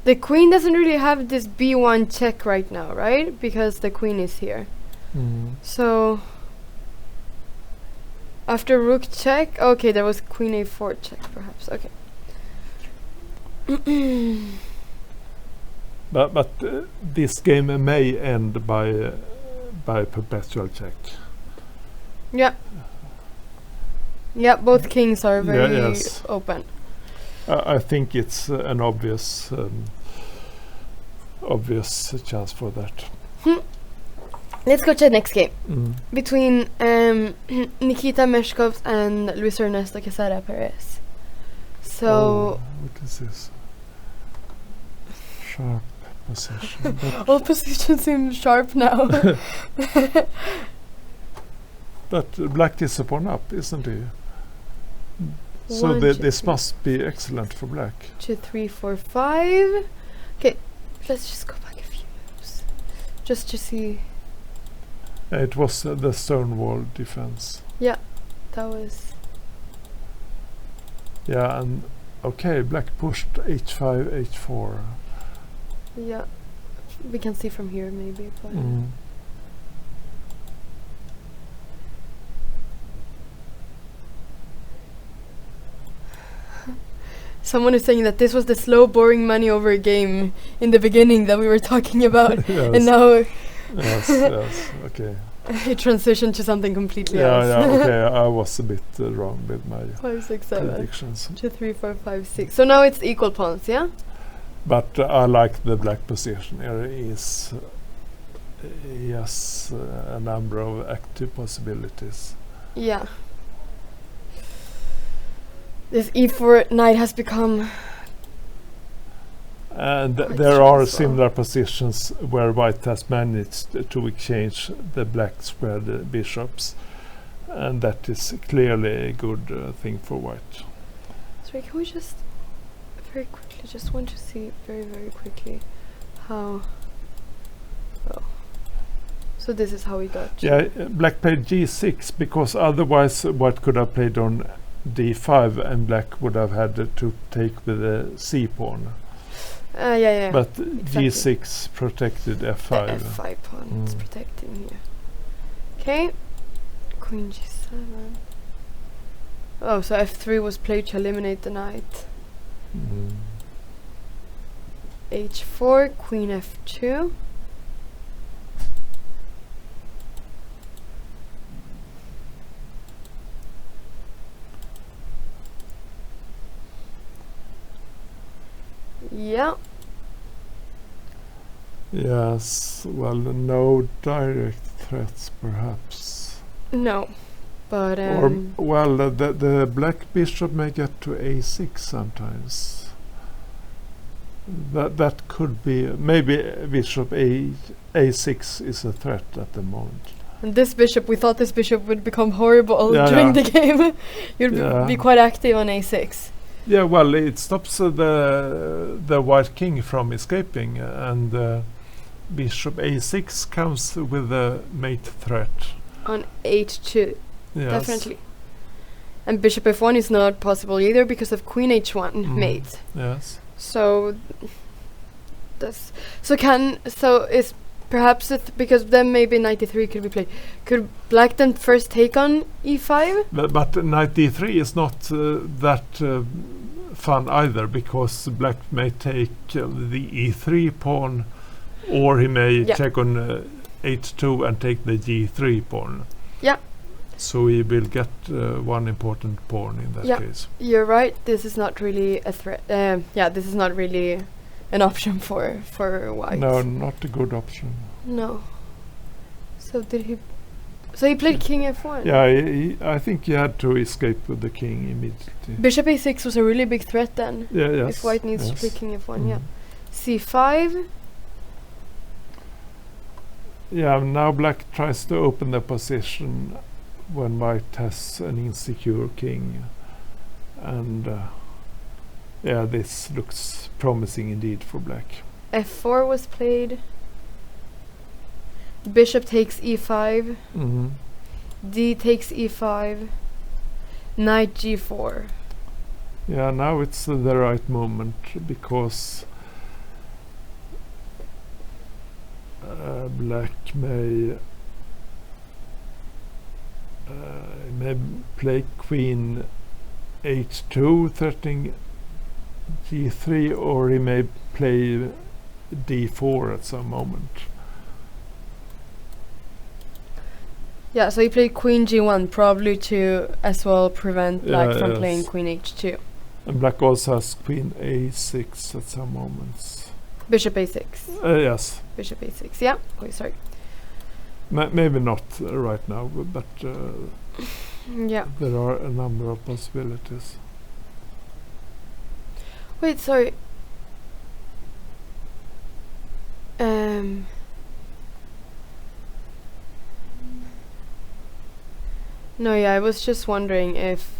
the queen doesn't really have this b1 check right now, right? Because the queen is here. Mhm. So after rook check, okay, there was queen a4 check perhaps. Okay. But this game may end by perpetual check. Yeah. Yeah, both kings are Yeah, very yes. open. I think it's an obvious chance for that. Let's go to the next game Mm. between Nikita Meshkov and Luis Ernesto Quesada Perez. So what is this? Sharp position. But, all positions seem sharp now. but black is a pawn up, isn't he? So One, this two, must be excellent for black. 2, 3, 4, 5. Okay, let's just go back a few moves, just to see. It was the Stonewall defense. That was Yeah, and okay, black pushed h5, h4. yeah. We can see from here maybe, but Mm. someone is saying that this was the slow, boring money over game in the beginning that we were talking about, Yes. and now Yes, yes, okay. it transitioned to something completely Yeah, else. yeah, okay. I was a bit wrong with my 5, 6, 7. predictions. 2, 3, 4, 5, 6. So now it's equal pawns, yeah? But I like the black position. Here is yes, a number of active possibilities. Yeah. This e4 knight has become And Quite there strong are as well. similar positions where white has managed to exchange the black squared bishops, and that is clearly a good thing for white. Sorry, can we just very quickly, just want to see very, very quickly how. Oh. So this is how we got. to- Yeah, black played g6 because otherwise white could have played on d5 and black would have had to take with the c pawn. Yeah. But exactly. g6 protected f5. The f5 pawn is Mm. protecting here. Okay. Queen g7. Oh, so f3 was played to eliminate the knight. Mm. h4, queen f2. Yeah. Yes, well, no direct threats perhaps. No. But Or, well, the black bishop may get to a6 sometimes. That could be, maybe bishop a6 is a threat at the moment. and this bishop, we thought this bishop would become horrible Yeah, during yeah. the game. You'd Yeah. be quite active on a6. Yeah, well, it stops the white king from escaping, and bishop a6 comes with a mate threat. On h2, Yes. definitely. And bishop f1 is not possible either because of queen h1 Mhm. mate. Yes. So that's so is perhaps because then maybe knight e3 could be played. Could black then first take on e5? But knight d3 is not that fun either, because black may take the e3 pawn, or he may Yeah. check on h2 and take the g3 pawn. Yeah. So he will get one important pawn in that Yeah. case. You're right. This is not really a threat. Yeah, this is not really an option for white. No, not a good option. No. So did he? So he played king f1. Yeah, I think he had to escape with the king immediately. Bishop a6 was a really big threat then. Yeah, yes. If white needs to yes. play king f1, Mm. yeah. c5. Yeah, now black tries to open the position when white has an insecure king. And yeah, this looks promising indeed for black. f4 was played. Bishop takes e5. Mm-hmm. D takes e5. Knight g4. Yeah, now it's the right moment, because black may play queen h2 threatening g3, or he may play d4 at some moment. Yeah, so he played queen g1 probably to as well prevent black from yes. playing queen h2. And black also has queen a6 at some moments. Bishop a6. Yes. Bishop a6. Yeah. Oh, sorry. Maybe not right now, but Yeah. there are a number of possibilities. Wait, sorry. No, yeah, I was just wondering if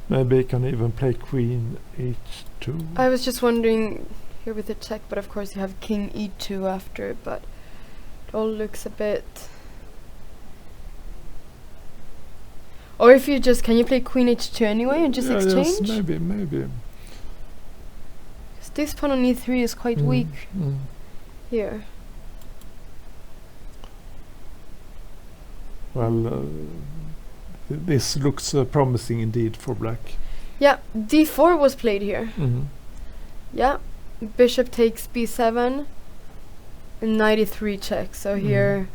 Maybe he can even play queen h2. I was just wondering here with the check, but of course you have king e2 after, but it all looks a bit. Or if you just can you play queen h2 anyway and just Yeah, exchange? yes, maybe. 'Cause this pawn on e3 is quite weak here. Well, this looks promising indeed for black. Yeah, d4 was played here. Yeah, bishop takes b7 and knight e3 check. So here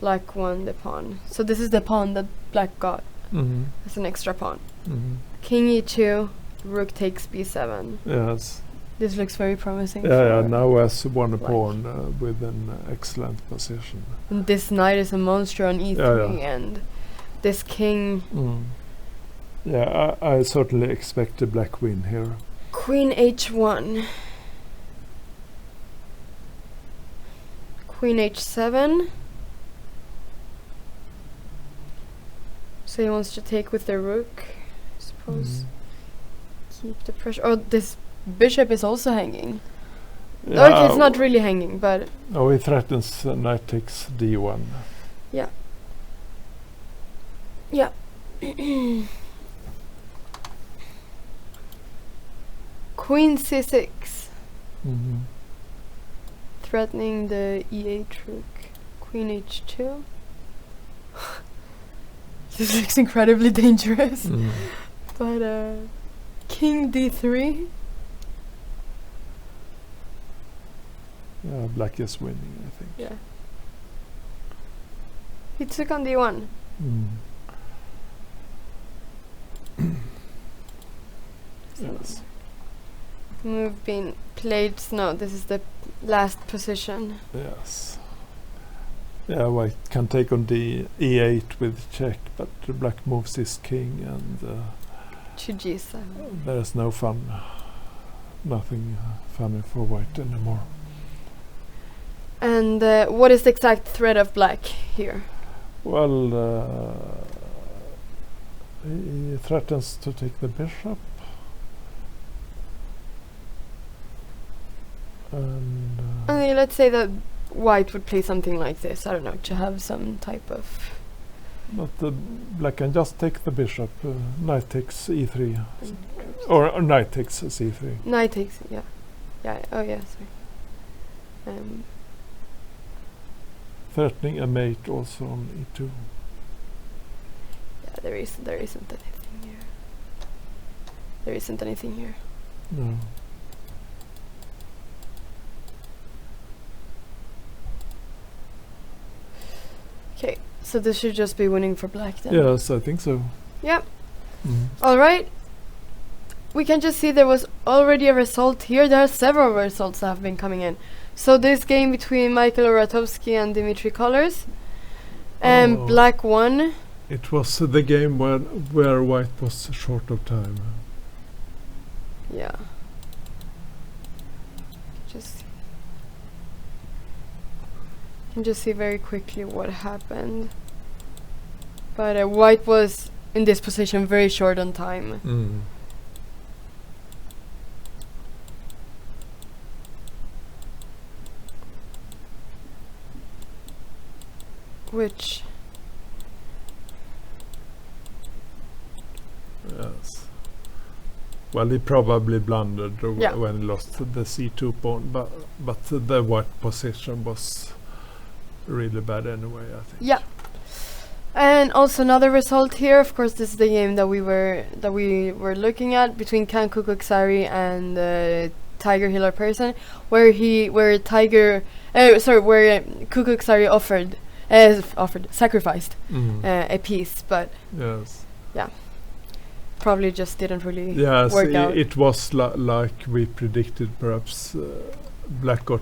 black won the pawn. So this is the pawn that black got as an extra pawn. King e2, rook takes b7. Yes. This looks very promising. Yeah, for now has won a black. pawn with an excellent position. And this knight is a monster on e3 and this king. Yeah, I certainly expect a black win here. Queen h1. Queen h7. So he wants to take with the rook, I suppose. Keep the pressure. Oh, this bishop is also hanging. Yeah, Okay, it's not really hanging, but oh, he threatens knight takes d1. yeah. Queen c6, threatening the e8 rook. Queen h2. This looks incredibly dangerous. But king d3. Yeah, black is winning, I think. Yeah. He took on d1. Yes. Move being played. No, this is the last position. Yes. Yeah, white can take on the e8 with check, but the black moves his king, and To g7. there's no fun. Nothing funny for white anymore. And what is the exact threat of black here? Well, he threatens to take the bishop. And I mean, let's say that white would play something like this. I don't know, to have some type of. but the black can just take the bishop. Knight takes e3, or knight takes c3. Knight takes. Yeah. Oh yeah. Sorry. Threatening a mate also on e2. Yeah, there isn't anything here. There isn't anything here. No. Okay, so this should just be winning for black then. Yes, I think so. Yep. All right. We can just see there was already a result here. There are several results that have been coming in. So this game between Michael Oratovsky and Dimitri Kollers, Oh. black won. It was the game where white was short of time. Yeah. Can just see very quickly what happened. But white was in this position very short on time. Which Yes. Well, he probably blundered Yeah. when he lost the c2 pawn, but the white position was really bad anyway, I think. yeah. And also another result here, of course, this is the game that we were looking at between Can Kukoksari and Tiger Hiller Person, where Kukoksari sacrificed a piece, but Yes. probably just didn't really Yes, work out. it was like we predicted. Perhaps black got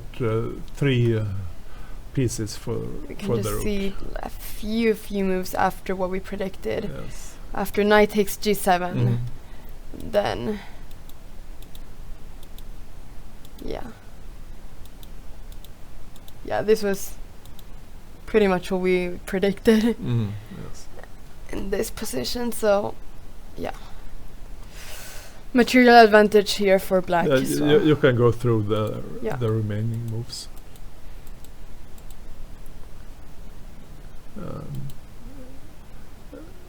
three pieces for We for can the just rook. see a few moves after what we predicted. Yes. After knight takes g7, Mhm. then yeah, this was pretty much what we predicted Mhm. Yes. in this position. So yeah, material advantage here for black. Yeah, as well. you can go through Yeah. the remaining moves.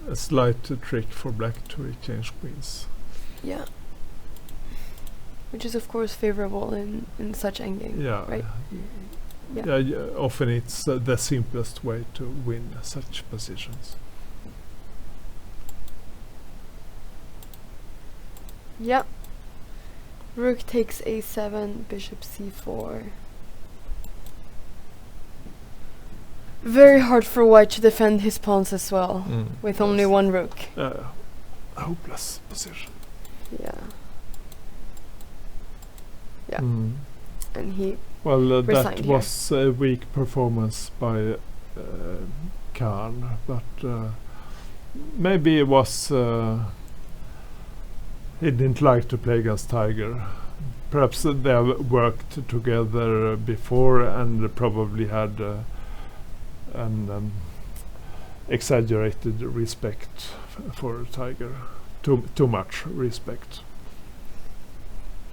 A slight trick for black to exchange queens. Yeah. Which is of course favorable in such endgame. Yeah. Right. Yeah. Often it's the simplest way to win such positions. Yeah. Rook takes a7, bishop c4. Very hard for white to defend his pawns as well, with only Yes. one rook. Hopeless position. Yeah. Yeah. Mm. And he Well, resigned that here. was a weak performance by Khan, but maybe it was he didn't like to play against Tiger. Perhaps they have worked together before and probably had an exaggerated respect for Tiger. Too much respect.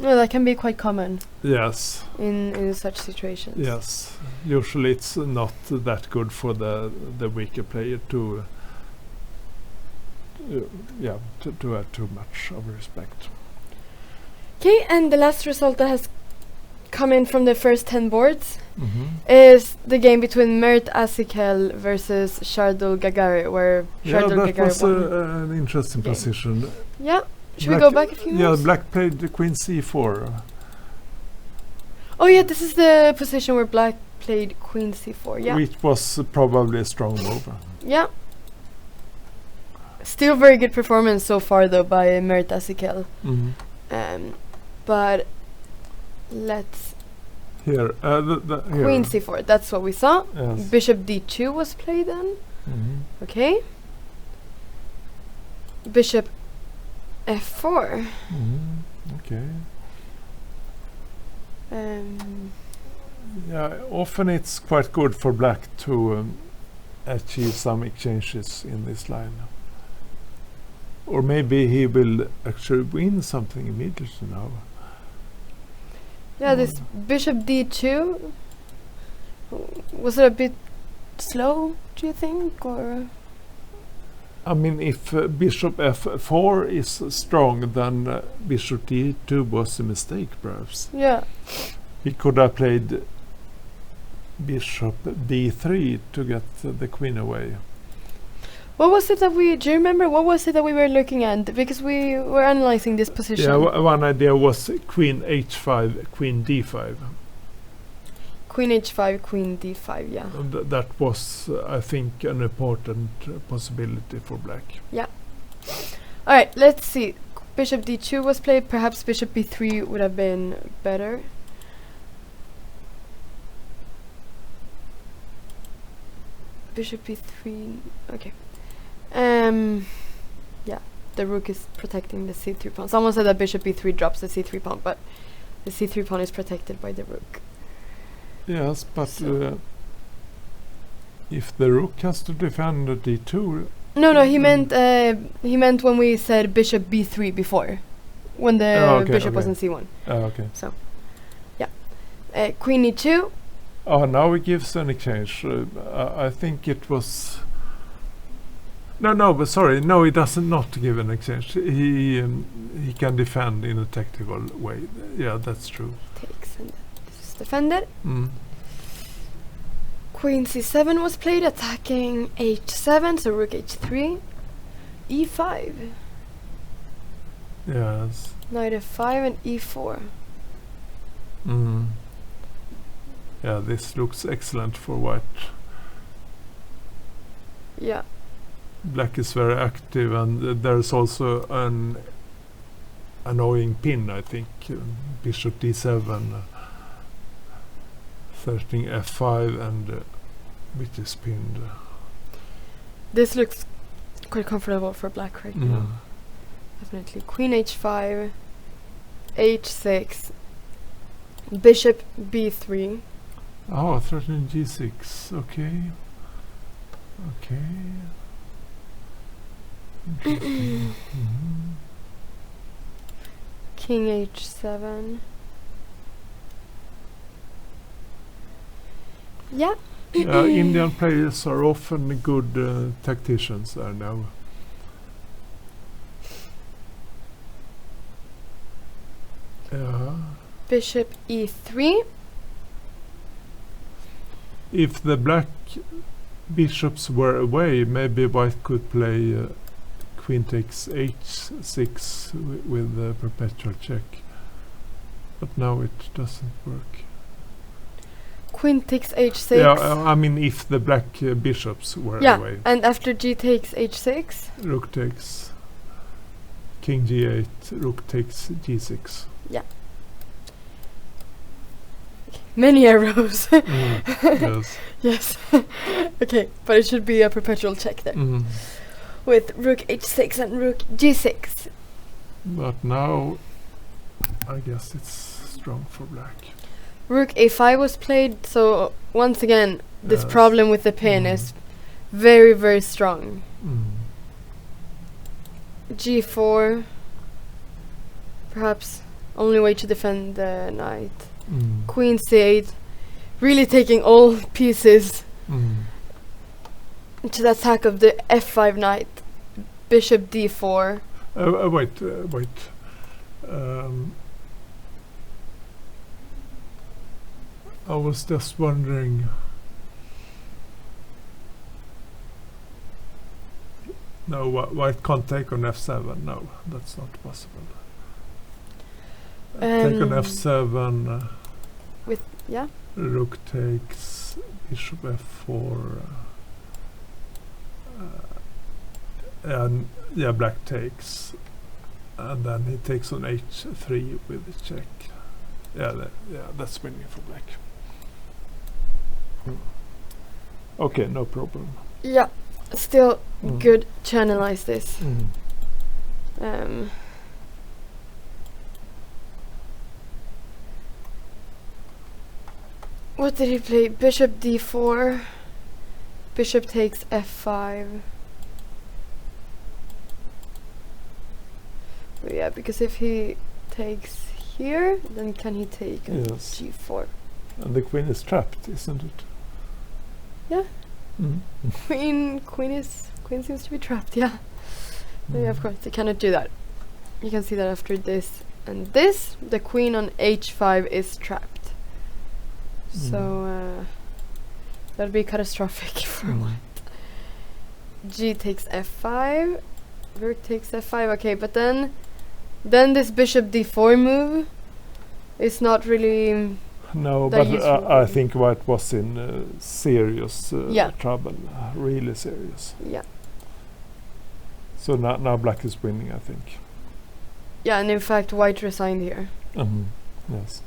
No, that can be quite common Yes. in such situations. Yes, usually it's not that good for the weaker player to have too much of respect. Okay, and the last result that has come in from the first 10 boards Mm-hmm. is the game between Mert Asikel versus Shardul Gagari, where Yeah, Shardul that Gagari was won. an interesting game. position. Yeah, should we go back a few Yeah, moves? black played the queen c4. Oh yeah, this is the position where black played queen c4. Yeah, Which was probably a strong move. yeah. Still very good performance so far though by Mert Asikel. Mm-hmm. But let's Here, here. queen c4. That's what we saw. Yes. Bishop d2 was played then. Mm-hmm. Okay. Bishop f4. Mm-hmm. Okay. Yeah, often it's quite good for black to achieve some exchanges in this line. Or maybe he will actually win something immediately now. Yeah, this bishop d2, was it a bit slow, do you think, or? I mean, if bishop f4 is strong, then bishop d2 was a mistake, perhaps. Yeah. He could have played bishop b3 to get the queen away. What was it that do you remember what was it that we were looking at? Because we were analyzing this position. Yeah, one idea was queen h5, queen d5. Queen h5, queen d5, yeah. That was, I think, an important possibility for black. Alright, let's see. Bishop d2 was played, perhaps bishop b3 would have been better. Bishop b3, okay. Yeah, the rook is protecting the c3 pawn. Someone said that bishop b3 drops the c3 pawn, but the c3 pawn is protected by the rook. Yes, but So- if the rook has to defend the d2, No, he meant when we said bishop b3 before, when the Oh, okay, bishop okay. was in c1. okay. Queen e2. Oh, now he gives an exchange. I think it was. No, but sorry. No, he doesn't not give an exchange. He can defend in a tactical way. Yeah, that's true. Takes and this is defended. Mm. Queen c7 was played, attacking h7, so rook h3. e5. Yes. Knight f5 and e4. Mm. Yeah, this looks excellent for white. Yeah. Black is very active, and there's also an annoying pin, I think. Bishop d7 Threatening f5 and bit is pinned. This looks quite comfortable for black right now. Definitely. Queen h5, h6, bishop b3. Oh, threatening g6. Okay. Okay. Interesting. King h7. Yeah. Indian players are often good tacticians, I know. Bishop e3. If the black bishops were away, maybe white could play queen takes h6 with the perpetual check. But now it doesn't work. Queen takes h6. Yeah, I mean if the black bishops were away. And after g takes h6. Rook takes king g8, rook takes g6. Yeah. Many arrows. Yes. Yes. Okay, but it should be a perpetual check there. With rook h6 and rook g6. But now I guess it's strong for black. Rook a5 was played, so once again, this problem with the pin is very, very strong. g4. Perhaps only way to defend the knight. Queen c8. Really taking all pieces to the attack of the f5 knight. Bishop d4. Wait. I was just wondering. No, white can't take on f7. No, that's not possible. Take on f7. With rook takes bishop f4. And black takes, and then he takes on h3 with the check. That's winning for black. Okay, no problem. Yeah, still good to analyze this. What did he play? Bishop d4. Bishop takes f5. Yeah, because if he takes here, then can he take g4? And the queen is trapped, isn't it? Yeah. Queen seems to be trapped. Yeah. Yeah, of course, they cannot do that. You can see that after this and this, the queen on h5 is trapped. So that'll be catastrophic for white. G takes f5. Rook takes f5. Okay, but then this bishop d4 move is not really. No, but I think white was in serious trouble, really serious. Yeah. So now black is winning, I think. Yeah, and in fact white resigned here. Yes.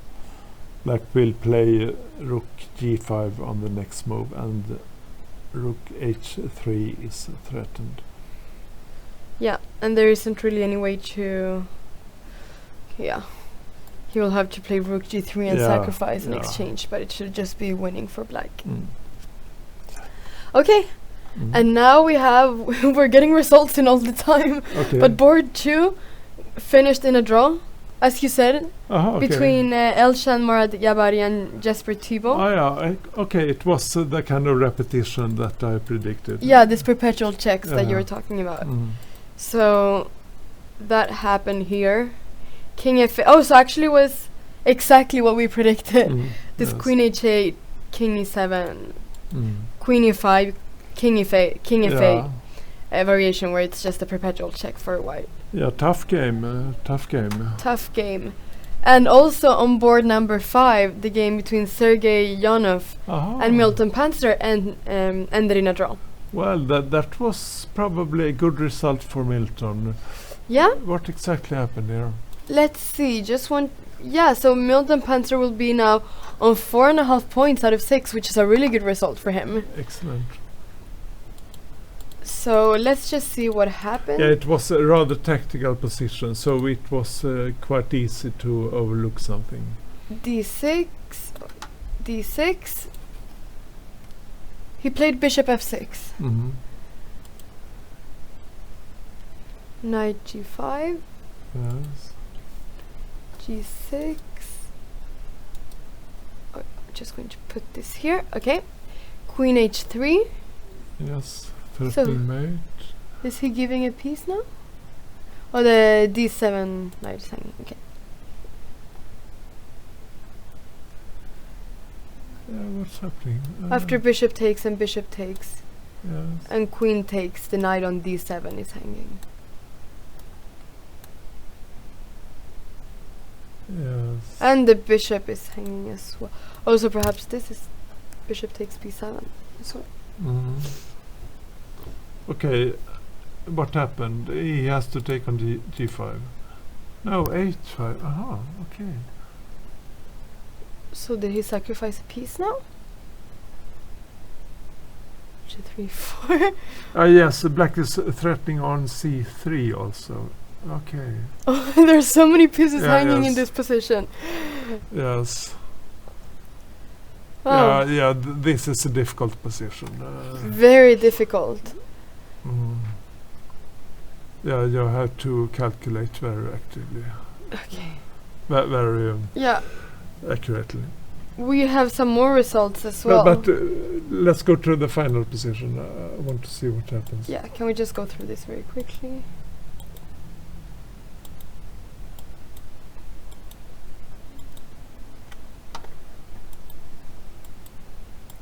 Black will play rook g5 on the next move, and rook h3 is threatened. Yeah, and there isn't really any way to. Yeah. He will have to play rook g3 and sacrifice in exchange, but it should just be winning for black. Okay, and now we're getting results in all the time. Okay. But board 2 finished in a draw, as you said, between Elshan Morad Jabari and Jesper Thibault. Okay, it was the kind of repetition that I predicted. Yeah, this perpetual checks that you were talking about. So that happened here. King f8. Oh, so actually was exactly what we predicted. This queen h8, king e7, queen e5, king f8, a variation where it's just a perpetual check for white. Yeah, tough game. Tough game. And also on board number 5, the game between Sergei Yonov and Milton Panzer ended in a draw. Well, that was probably a good result for Milton. Yeah. What exactly happened here? let's see. Just one. Yeah. So Milton Panzer will be now on 4.5 points out of 6, which is a really good result for him. Excellent. So let's just see what happened. Yeah, it was a rather tactical position, so it was quite easy to overlook something. D6, D6. He played bishop f6. Mm-hmm. Knight g5, Yes. g6. Oh, I'm just going to put this here. Okay. Queen h3. Yes. So- Threatening mate. Is he giving a piece now? Oh, the d7 knight is hanging. Okay. Yeah, what's happening? After bishop takes and bishop takes Yes. and queen takes, the knight on d7 is hanging. Yes. And the bishop is hanging as well. Also, perhaps this is bishop takes b7 as well. Mhm. Okay, what happened? He has to take on g5. No, h5. Aha, okay. So did he sacrifice a piece now? G3, 4. Ah, yes, black is threatening on c3 also. Okay. Oh, there's so many pieces Yeah, hanging in yes. this position. Yes. Oh, Yeah, this is a difficult position. very difficult. Mm. Yeah, you have to calculate very actively. Okay. Very Yeah, accurately. we have some more results as well. But let's go to the final position. I want to see what happens. Yeah, can we just go through this very quickly?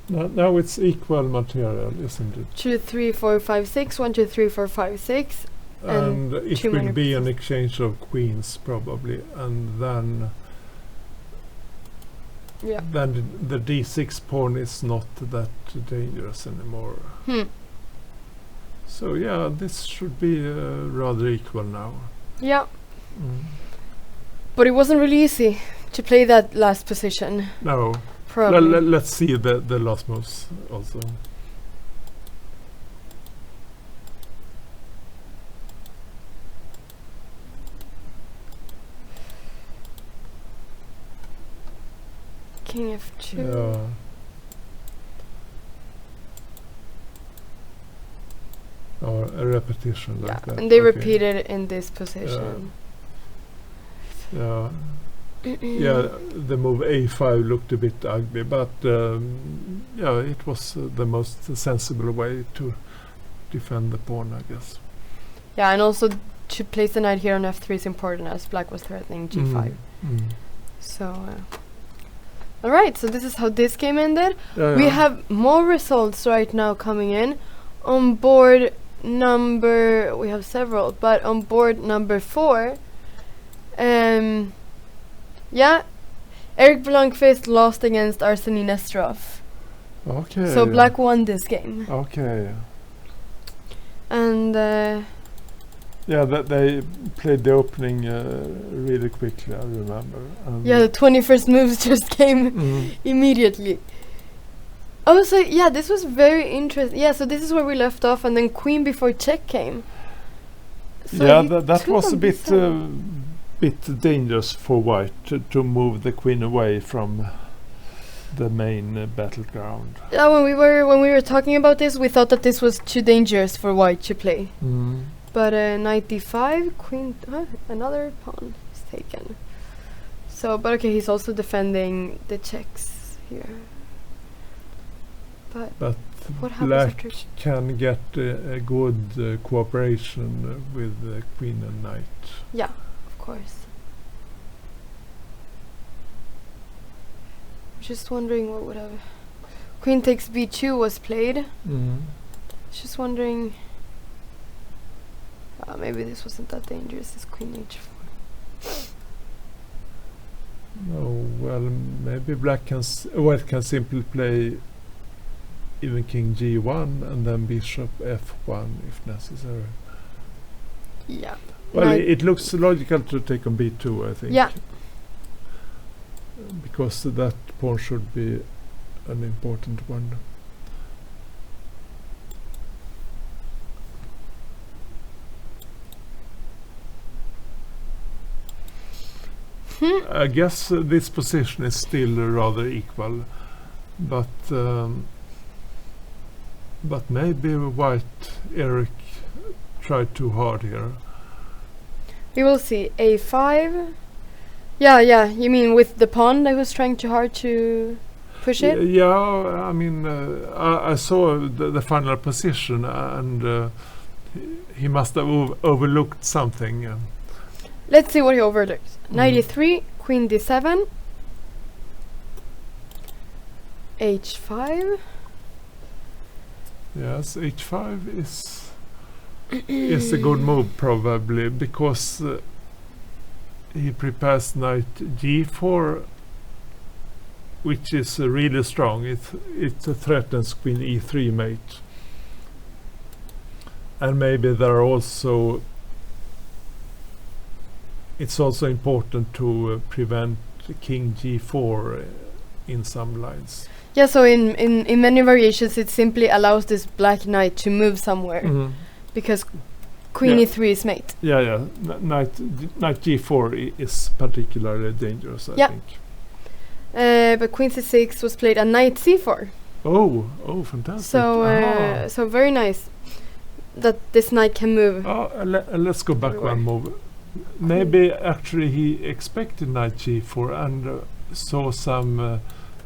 Now it's equal material, isn't it? 2, 3, 4, 5, 6. 1, 2, 3, 4, 5, 6. And it too will many be an pieces. exchange of queens probably, and then Yeah. the d6 pawn is not that dangerous anymore. So yeah, this should be rather equal now. Yeah, Mm. but it wasn't really easy to play that last position. No, Probably. let's see the last moves also. King f2. Yeah. Or a repetition like Yeah, that. and they okay. repeated in this position. Yeah. Yeah, the move a5 looked a bit ugly, but yeah, it was the most sensible way to defend the pawn, I guess. Yeah, and also to place the knight here on f3 is important as black was threatening g5. Mm. So, alright, so this is how this game ended. Yeah, We yeah. have more results right now coming in. On board number, we have several, but on board number 4, yeah, Eric Blomqvist lost against Arseny Nesterov. Okay. So black won this game. Okay. And Yeah, they played the opening really quickly, I remember. yeah, the 21st moves just came Mm. immediately. Oh, so yeah, this was very interesting. Yeah, so this is where we left off, and then queen before check came. So Yeah, he that took was on a bit b7. bit dangerous for white to move the queen away from the main battleground. Yeah, when we were talking about this, we thought that this was too dangerous for white to play. Mm. But knight d5, queen, another pawn is taken. So, but okay, he's also defending the checks here. But what happens Black after? can get a good cooperation with queen and knight. Yeah, of course. Just wondering what would have. Queen takes b2 was played. Mm. Just wondering. Maybe this wasn't that dangerous. This queen h4. Oh, well, maybe black can white can simply play even king g1 and then bishop f1 if necessary. Yeah. Well, knight. it looks logical to take on b2, I think. Yeah. Because that pawn should be an important one. I guess this position is still rather equal, but maybe Eric tried too hard here. We will see. A5. Yeah, you mean with the pawn that was trying too hard to push it? Yeah, I mean, I saw the final position, and he must have overlooked something. Let's see what he overlooked. Knight e3, queen d7, h5. Yes, h5 is a good move probably, because he prepares knight g4, which is really strong. It threatens queen e3 mate, and maybe there are also. It's also important to prevent king g4 in some lines. Yeah, so in many variations it simply allows this black knight to move somewhere because queen e3 is mate. Yeah. Knight g4 is particularly dangerous, I think. But queen c6 was played and knight c4. Oh, fantastic. So very nice that this knight can move. Let's go back everywhere. one move. Maybe actually he expected knight g4 and saw some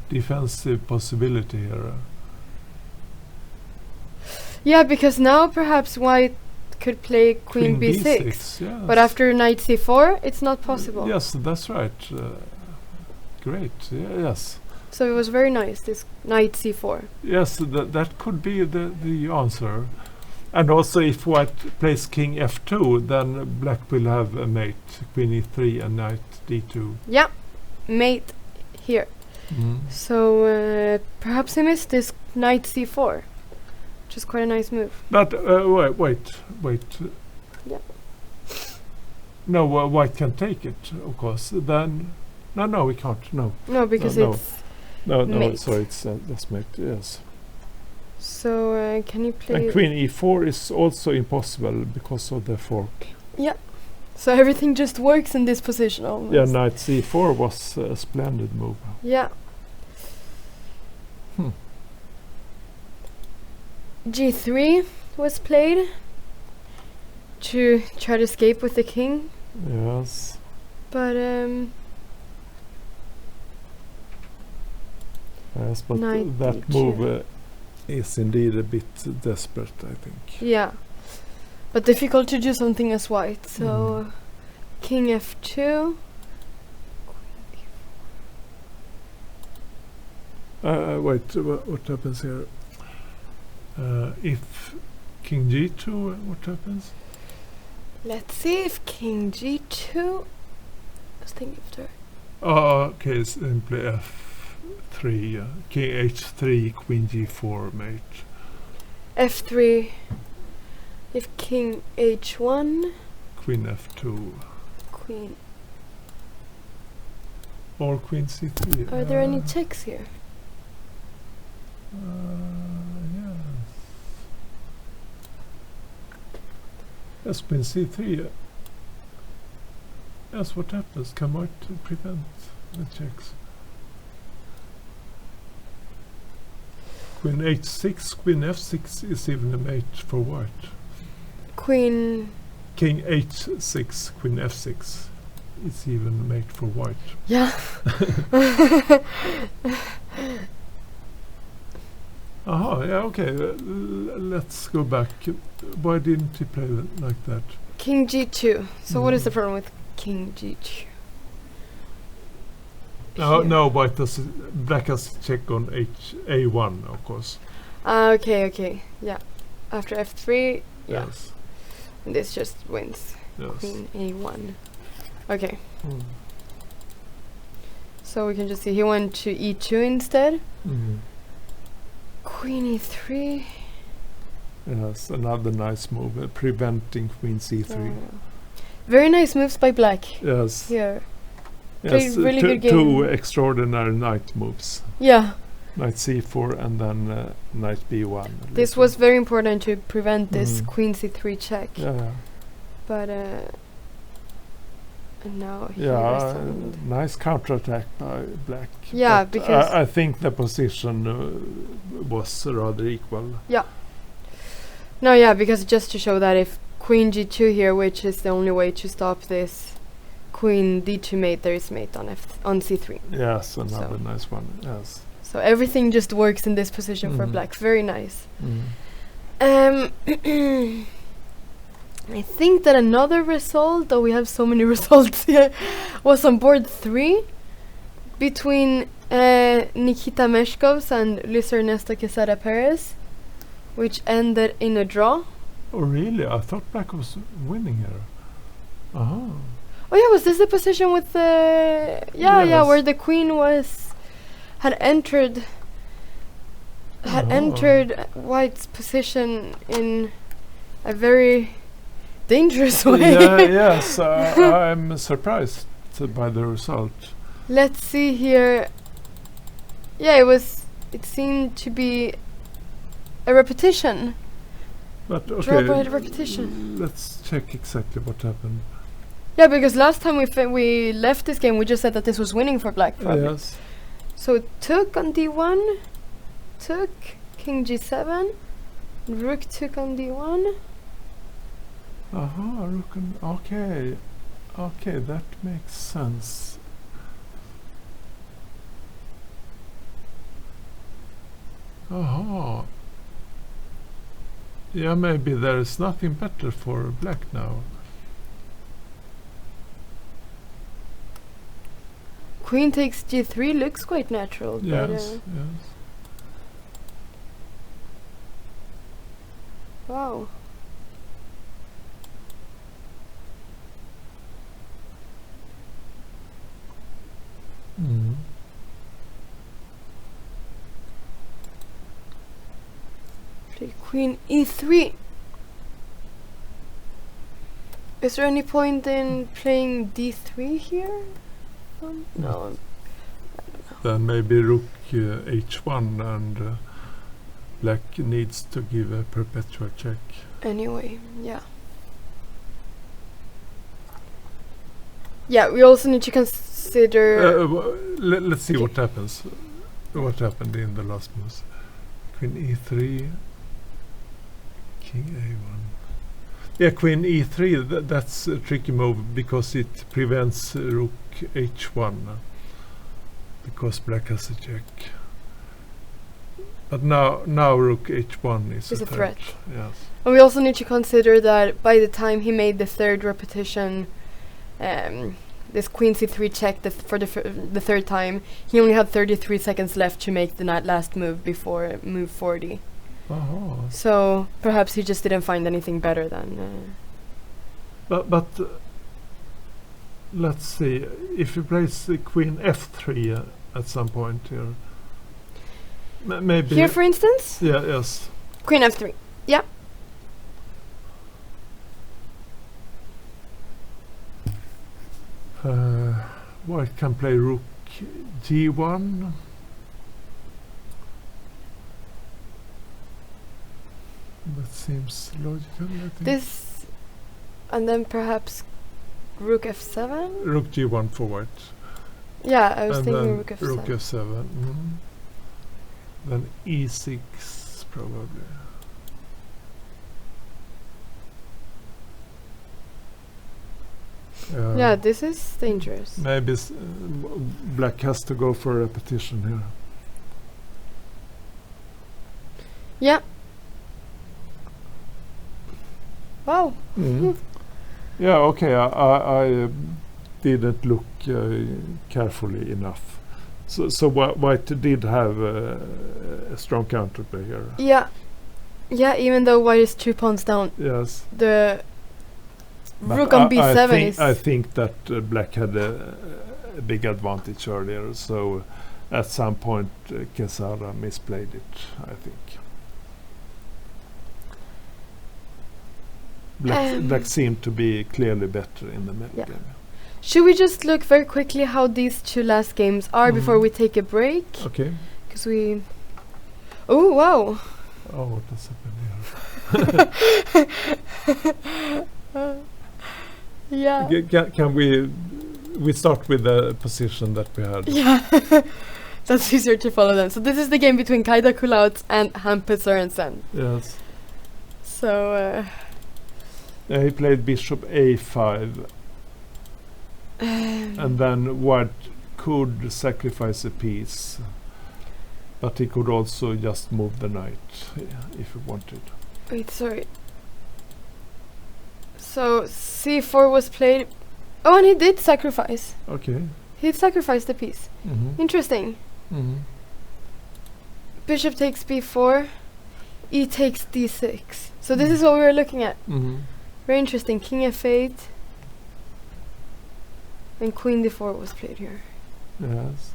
defensive possibility here. Yeah, because now perhaps white could play queen b6. Yes. But after knight c4, it's not possible. Yes, that's right. Great. Yes. So it was very nice, this knight c4. Yes, that could be the answer. And also, if white plays king f2, then black will have a mate, queen e3 and knight d2. Yeah, mate here. So perhaps he missed this knight c4, which is quite a nice move. But wait. Yeah. No, white can take it, of course. Then, no, we can't. No, because No. it's no. Mate. Sorry, it's that's mate. Yes. so. Can you play? And queen e4 is also impossible because of the fork. So everything just works in this position almost. Yeah, knight c4 was a splendid move. Yeah. G3 was played to try to escape with the king, Yes. but Yes, but Knight that d2. move is indeed a bit desperate, I think. yeah, but difficult to do something as white. So king f2. Wait, what happens here? If king g2, what happens? Let's see if king g2. Let's think if there. Okay, simply f3, king h3, queen g4 mate. F3. If king h1, Queen f2, queen. or queen c3. Are there any checks here? Yes. Yes, queen c3. Yes, what happens? Can white prevent the checks? Queen h6, queen f6 is even a mate for white. Queen. King h6, queen f6 is even a mate for white. Yeah. Yeah, okay. Let's go back. Why didn't he play like that? King g2. So what is the problem with king g2? No, white black has to check on a1, of course. Okay. Yeah. After f3, yeah. Yes. This just wins. Yes. Queen a1. Okay. So we can just see he went to e2 instead. Queen e3. Yes, another nice move, preventing queen c3. Very nice moves by black Yes. here. Yes. Played really good game. Two extraordinary knight moves. Yeah, Knight c4 and then knight b1. this later. was very important to prevent this Mm. queen c3 check. Yeah. But and now he Yeah. restarted. Nice counterattack by black. Yeah, But because- I think the position was rather equal. No, yeah, because just to show that if queen g2 here, which is the only way to stop this queen d2 mate, there is mate on c3. Yes, another So- nice one. Yes. So everything just works in this position for Mhm. black. Very nice. Mm. I think that another result, though we have so many results here, was on board 3 between Nikita Meshkovs and Luis Ernesto Quesada Perez, which ended in a draw. Oh, really? I thought black was winning here. Uh-huh. Oh yeah, was this the position with the Yes. where the queen had entered white's position in a very dangerous way. Yeah, yes, I'm surprised by the result. Let's see here. Yeah, it seemed to be a repetition. But Draw okay, by repetition. let's check exactly what happened. Yeah, because last time we left this game, we just said that this was winning for black. Probably. Yes. So it took on d1, took king g7, rook took on d1. Uh-huh, okay. Okay, that makes sense. Uh-huh. Yeah, maybe there is nothing better for black now. Queen takes g3 looks quite natural. Yes, But, yes. wow. Mm. Play queen e3. Is there any point in playing d3 here? No. Then maybe rook h1 and black needs to give a perpetual check. Anyway, yeah. Yeah, we also need to consider. Let's see Okay. what happens. What happened in the last moves? Queen e3, king a1. Yeah, queen e3. That's a tricky move because it prevents rook h1. Because black has a check. But now rook h1 is Is a a threat. Yes. And we also need to consider that by the time he made the third repetition, this queen c3 check for the third time, he only had 33 seconds left to make the last move before move 40. Uh-huh. So perhaps he just didn't find anything better than. But let's see. If he plays queen f3 at some point here, maybe. Here, for instance, Yeah. Yes. queen f3. Yeah. White can play rook g1. That seems logical, I think. This, and then perhaps rook f7. Rook g1 for white. Yeah, I was and thinking then rook f7. rook f7. Then e6 probably. Yeah, this is dangerous. Maybe black has to go for a repetition here. Yeah. Wow. Yeah, okay. I didn't look carefully enough. So white did have a strong counterplay here. Yeah. Yeah, even though white is 2 pawns down, Yes. the But rook on b7 is. I think that black had a big advantage earlier. So at some point Quesada misplayed it, I think. Black seemed to be clearly better in the middle Yeah. game. Should we just look very quickly how these two last games are before Mhm. we take a break? Okay. Because we... Oh, wow. Oh, what does happen here? Yeah. Can we start with the position that we had? Yeah. That's easier to follow them. So this is the game between Kaida Kulaut and Hampus Sørensen. Yes. So... He played bishop a5, and then white could sacrifice a piece, but he could also just move the knight if he wanted. Wait, sorry. So c4 was played. Oh, and he did sacrifice. Okay. He sacrificed the piece. Mm-hmm. Interesting. Mm-hmm. Bishop takes b4. E takes d6. So this is what we were looking at. Mm-hmm. Very interesting. King f8. And queen d4 was played here. Yes.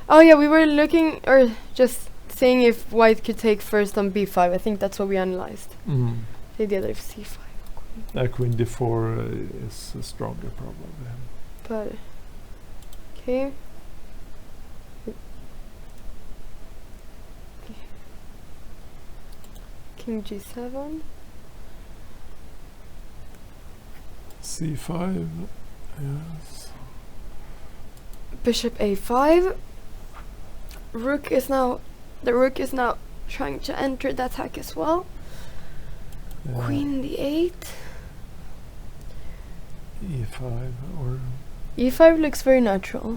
Oh yeah, we were looking, or just seeing if white could take first on b5. I think that's what we analyzed. Mm-hmm. The idea that if c5. Queen d4 is stronger probably. But okay. King g7. c5. Yes. Bishop a5. The rook is now trying to enter the attack as well. Yeah. Queen d8. e5 or e5 looks very natural,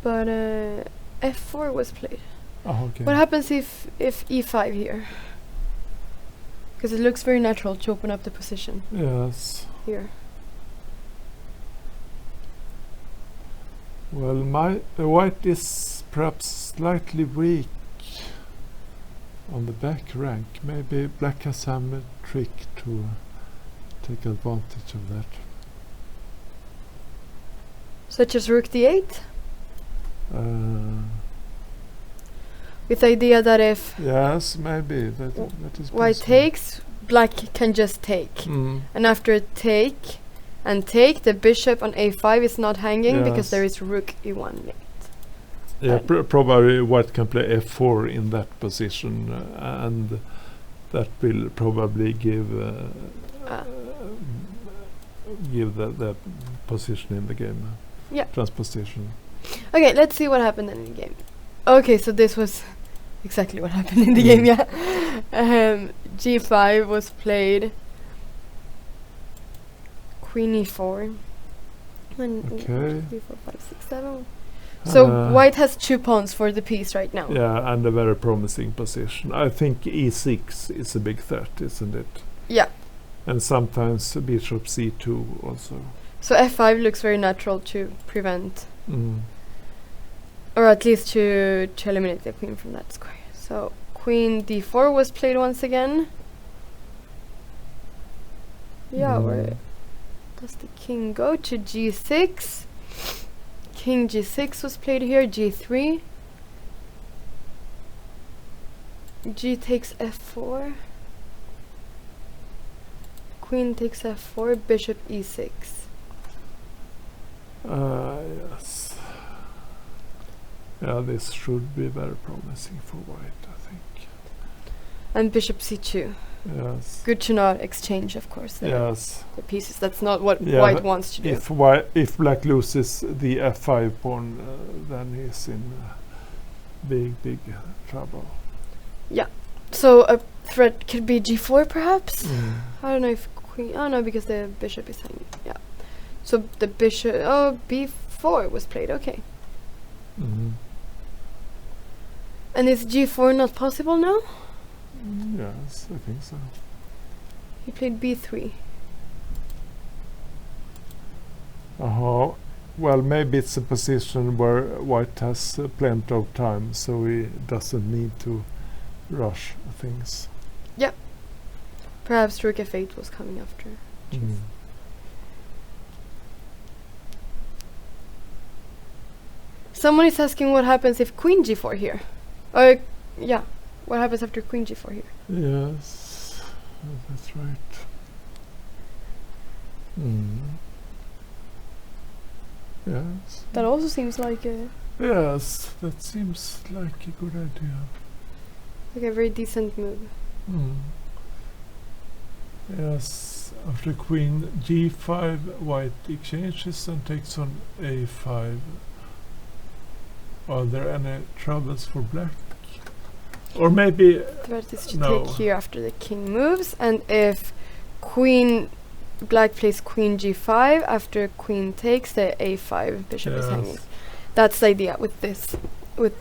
but but f4 was played. oh, okay. What happens if e5 here? Because it looks very natural to open up the position Yes. here. Well, white is perhaps slightly weak on the back rank. Maybe black has some trick to take advantage of that. Such as rook d8, with the idea that if Yes, maybe that is white possible. takes, black can just take. Mm. And after take, the bishop on a5 is not hanging because Yes. there is rook e1 late. Yeah, probably white can play f4 in that position, and that will probably give the position in the game. Yeah. Transposition. Okay, let's see what happened in the game. Okay, so this was exactly what happened in the game, yeah. g5 was played. Queen e4. And Okay. 3, 4, 5, 6, 7. So white has 2 pawns for the piece right now. Yeah, and a very promising position. I think e6 is a big threat, isn't it? Yeah. And sometimes bishop c2 also. So f5 looks very natural to prevent, Mm. or at least to eliminate the queen from that square. So queen d4 was played once again. Yeah, where does the king go? To g6. King g6 was played here. g3. G takes f4. Queen takes f4. Bishop e6. Yes. Yeah, this should be very promising for white, I think. And bishop c2. Yes. Good to not exchange, of course, the Yes. pieces. That's not what Yeah, white wants to do. If black loses the f5 pawn, then he's in big trouble. So a threat could be g4, perhaps? Mm. I don't know if queen... Oh, no, because the bishop is hanging. Yeah. So the bishop... Oh, b4 was played. Okay. Mhm. And is g4 not possible now? Yes, I think so. He played b3. Well, maybe it's a position where white has plenty of time, so he doesn't need to rush things. Perhaps rook f8 was coming after. Mm. Someone is asking what happens if queen g4 here. Yeah. What happens after queen g4 here? Yes. That's right. Mm. Yes. That also seems like Yes, that seems like a good idea. a very decent move. Mm. Yes, after queen g5, white exchanges and takes on a5. Are there any troubles for black? Or maybe Threat is to no. take here after the king moves, and if black plays queen g5 after queen takes, the a5 bishop is hanging. Yes. That's the idea with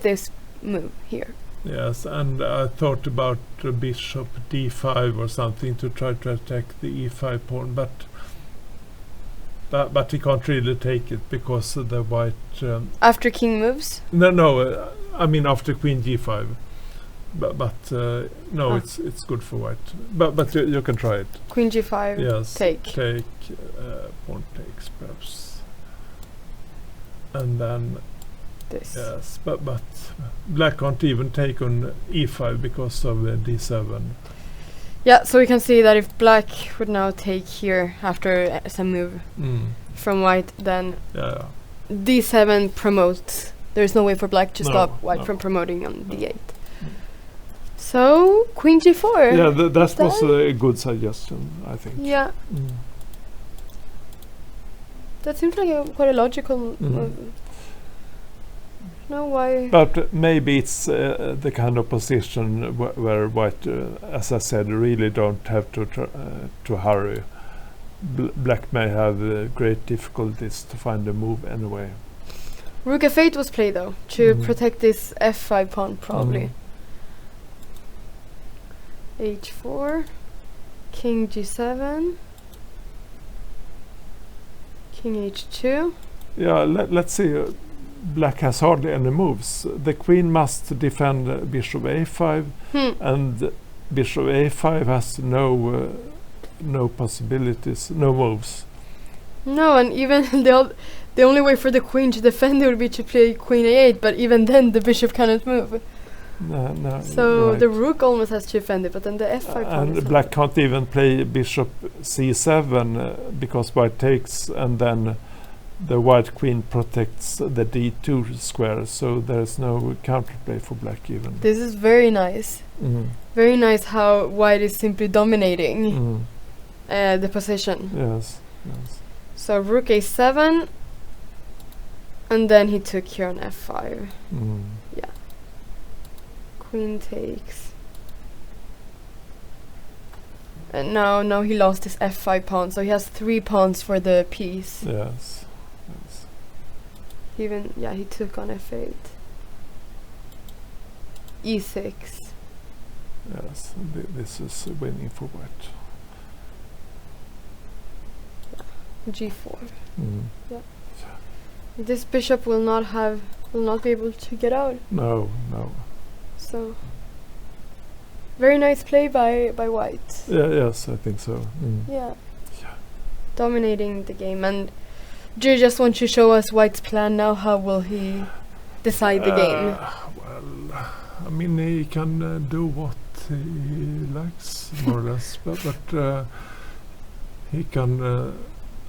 this move here. Yes, and I thought about bishop d5 or something to try to attack the e5 pawn, but he can't really take it because the white. After king moves? No, I mean after queen g5. But no, it's good for white. But you can try it. Queen g5. Yes. Take. Pawn takes perhaps, and then. This. Yes, but black can't even take on e5 because of d7. Yeah, so we can see that if black would now take here after some move from white, then d7 promotes. There's no way for black to stop white from promoting on d8. So queen g4. Yeah, that was a good suggestion, I think. Yeah. That seems like quite a logical move. No, why? But maybe it's the kind of position where white, as I said, really don't have to hurry. Black may have great difficulties to find a move anyway. Rook f8 was played though to protect this f5 pawn probably. h4, king g7, king h2. Yeah, let's see. Black has hardly any moves. The queen must defend bishop a5, and bishop a5 has no possibilities, no moves. No, and even the only way for the queen to defend it would be to play queen a8, but even then the bishop cannot move. No. So right. the rook almost has to defend it, but then the f5 pawn and black can't even play bishop c7 because white takes, and then the white queen protects the d2 square, so there's no counterplay for black even. This is very nice. Very nice how white is simply dominating the position. Yes. So rook a7, and then he took here on f5. Yeah. Queen takes. And now he lost his f5 pawn, so he has 3 pawns for the piece. Yes. He took on f8. e6. Yes, this is winning for white. g4. Yeah. This bishop will not be able to get out. No. So very nice play by white. Yes, I think so. Yeah. Dominating the game. And do you just want to show us white's plan now? How will he decide the game? Well, I mean, he can do what he likes, more or less, but he can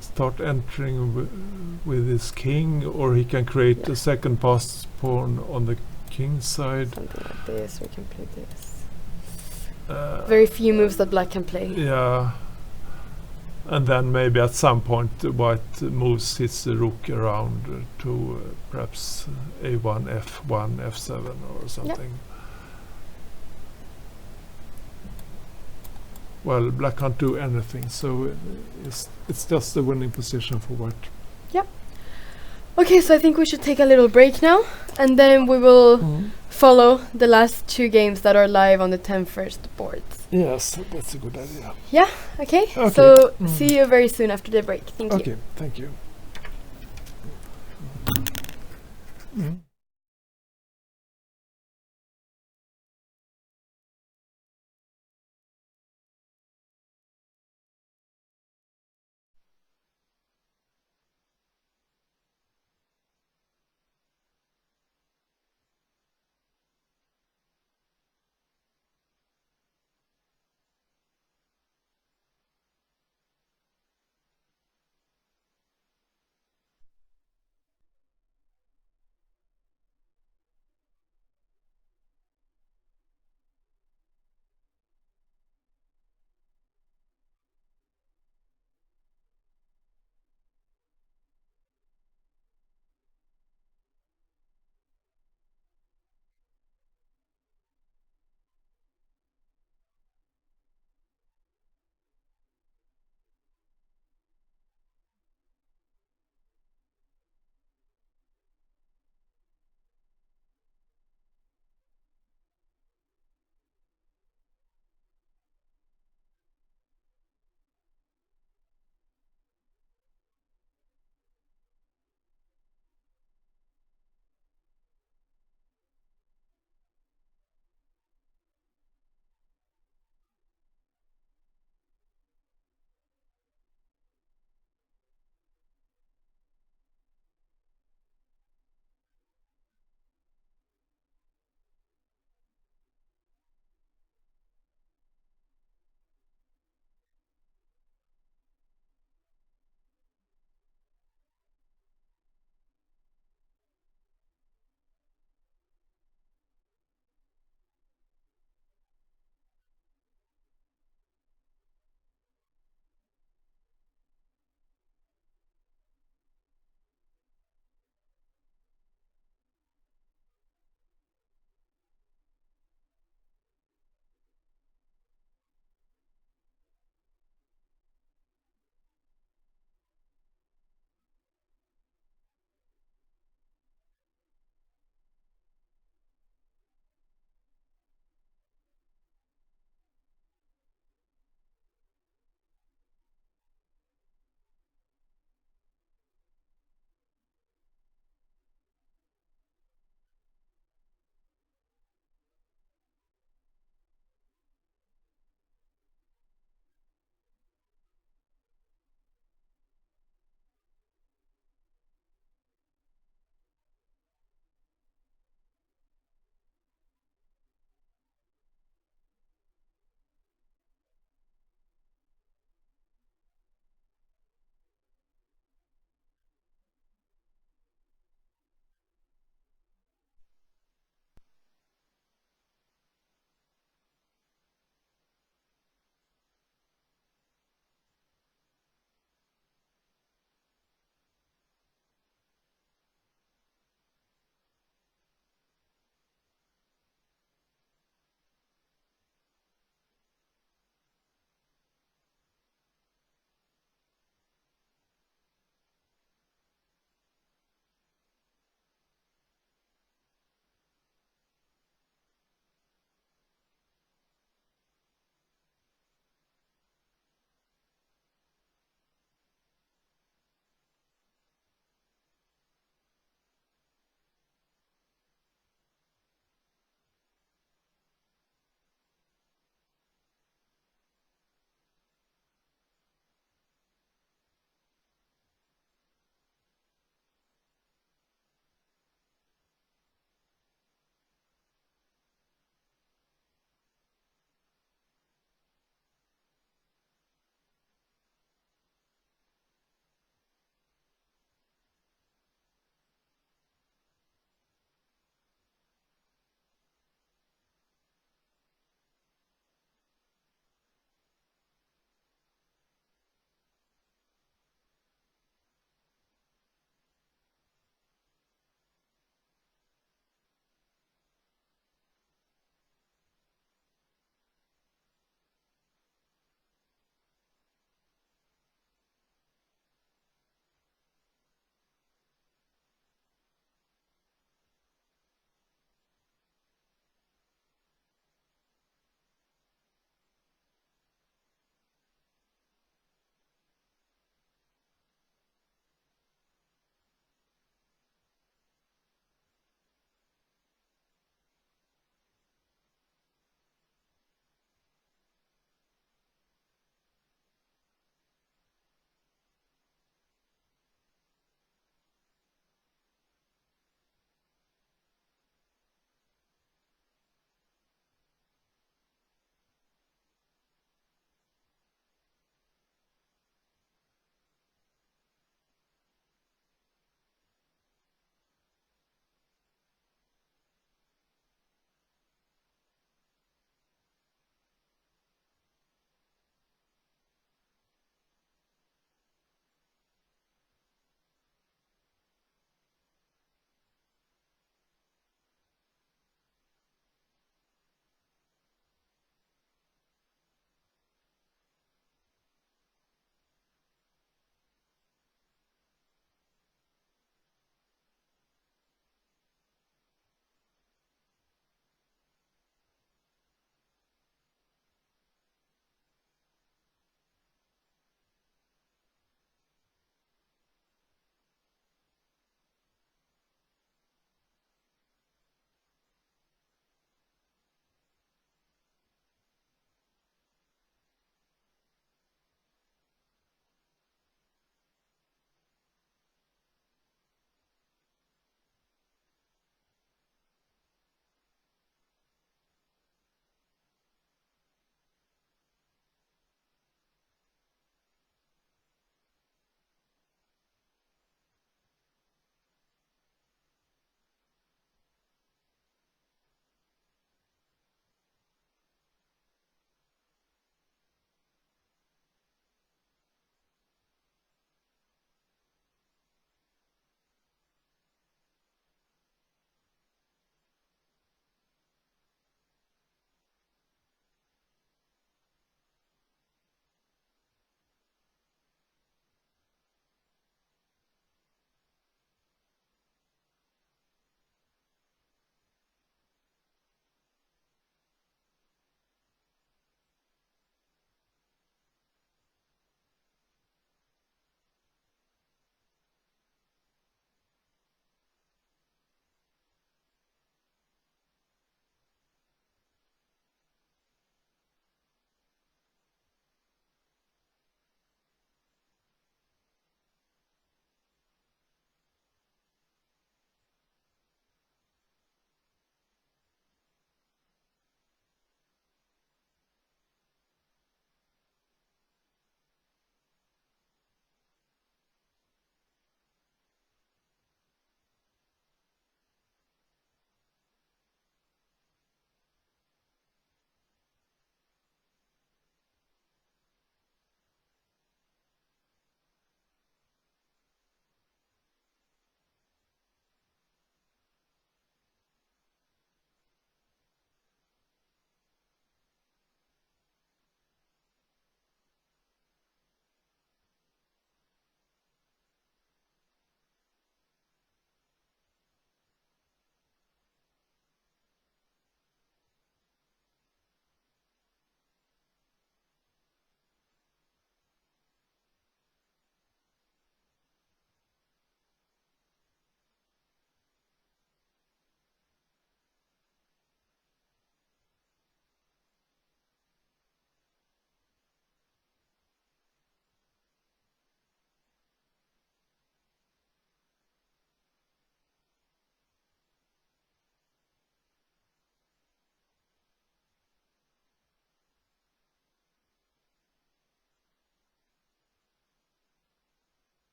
start entering with his king, or he can create a second pass pawn on the king side. Something like this, we can play this. Very few moves that black can play. Yeah. And then maybe at some point white moves his rook around to perhaps a1, f1, f7 or something. Well, black can't do anything, so it's just a winning position for white. Yeah. Okay, so I think we should take a little break now, and then we will follow the last 2 games that are live on the 10th boards. Yes, that's a good idea. Yeah, okay. So see you very soon after the break. Thank you. Okay, thank you.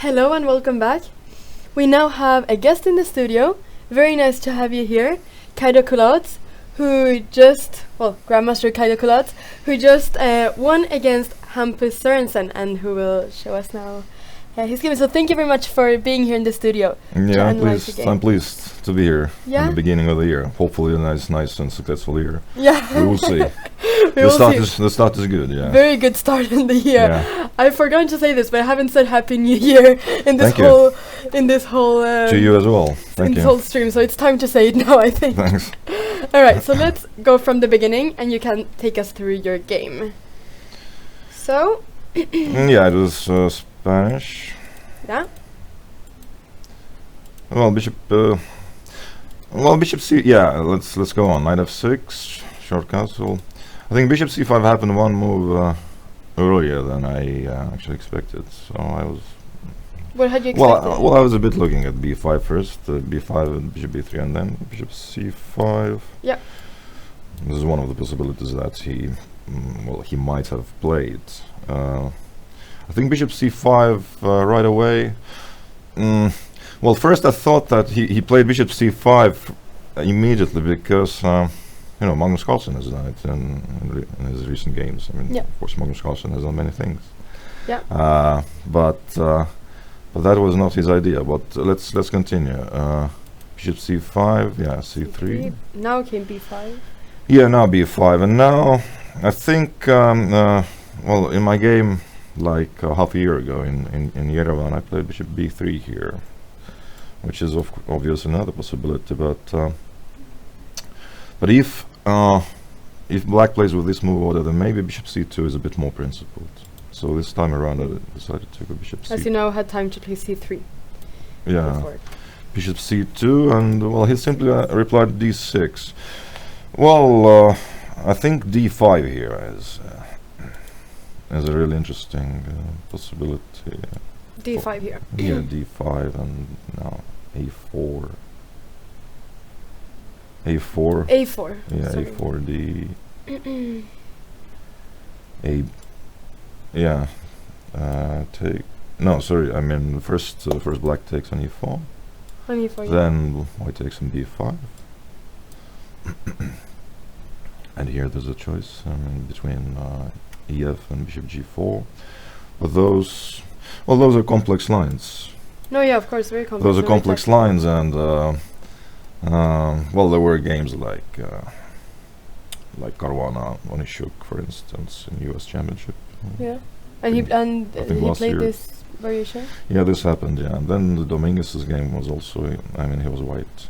Hello and welcome back. We now have a guest in the studio. Very nice to have you here, Kaido Kulatz, who just, Grandmaster Kaido Kulatz, who just won against Hampus Sørensen and who will show us now his game. So thank you very much for being here in the studio. Yeah, I'm pleased to be here in the beginning of the year. Hopefully a nice and successful year. Yeah. We will see. The start is good, yeah. Very good start in the year. Yeah. I forgot to say this, but I haven't said Happy New Year in this whole to you as well. Thank you. This whole stream, so it's time to say it now, I think. Thanks. Alright, so let's go from the beginning and you can take us through your game. So yeah, it was Spanish. Yeah. Well, bishop C. Yeah, let's go on. Knight f6, short castle. I think bishop c5 happened one move earlier than I actually expected. So I was. What had you expected? Well, I was a bit looking at b5 first, b5 and bishop b3, and then bishop c5. Yeah. This is one of the possibilities that he might have played. I think bishop c5 right away. Well, first I thought that he played bishop c5 immediately because Magnus Carlsen has done it in his recent games. I mean, of course, Magnus Carlsen has done many things. Yeah. But that was not his idea. But let's continue. Bishop c5, yeah, c3. Now came b5. Yeah, now b5, and now I think in my game like half a year ago in Yerevan, I played bishop b3 here, which is obviously another possibility. But if black plays with this move order, then maybe bishop c2 is a bit more principled. So this time around, I decided to go bishop c2. As you now had time to play c3. Yeah, before. Bishop c2, and he simply replied d6. Well, I think d5 here is a really interesting possibility. d5 here. Yeah, d5 and now a4. a4. a4. Yeah, sorry. a4 d. Take. No, sorry. I mean first black takes on e4. On e4. Then white takes on b5. And here there's a choice between ef and bishop g4. But those are complex lines. No, yeah, of course, very complex. Those are complex lines, and there were games like Caruana Onischuk, for instance, in U.S. Championship. Yeah, and he played this variation. Yeah, this happened. Yeah, and then the Dominguez's game was also. I mean, he was white.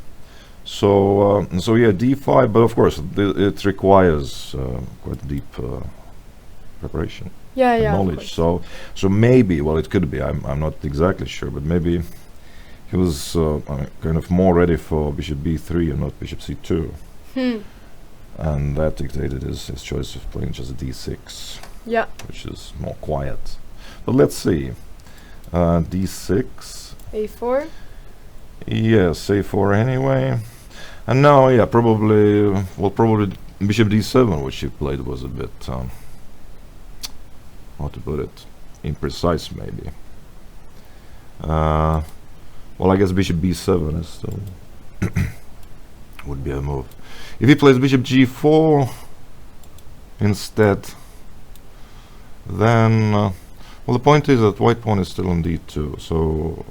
So yeah, d5, but of course it requires quite deep preparation. Yeah, knowledge. So maybe, it could be. I'm not exactly sure, but maybe he was kind of more ready for bishop b3 and not bishop c2. And that dictated his choice of playing just d6. Yeah. Which is more quiet. But let's see. d6. a4. Yes, a4 anyway. And now, yeah, probably bishop d7, which he played, was a bit, how to put it, imprecise maybe. I guess bishop b7 is still would be a move. If he plays bishop g4 instead, then the point is that white pawn is still on d2. So,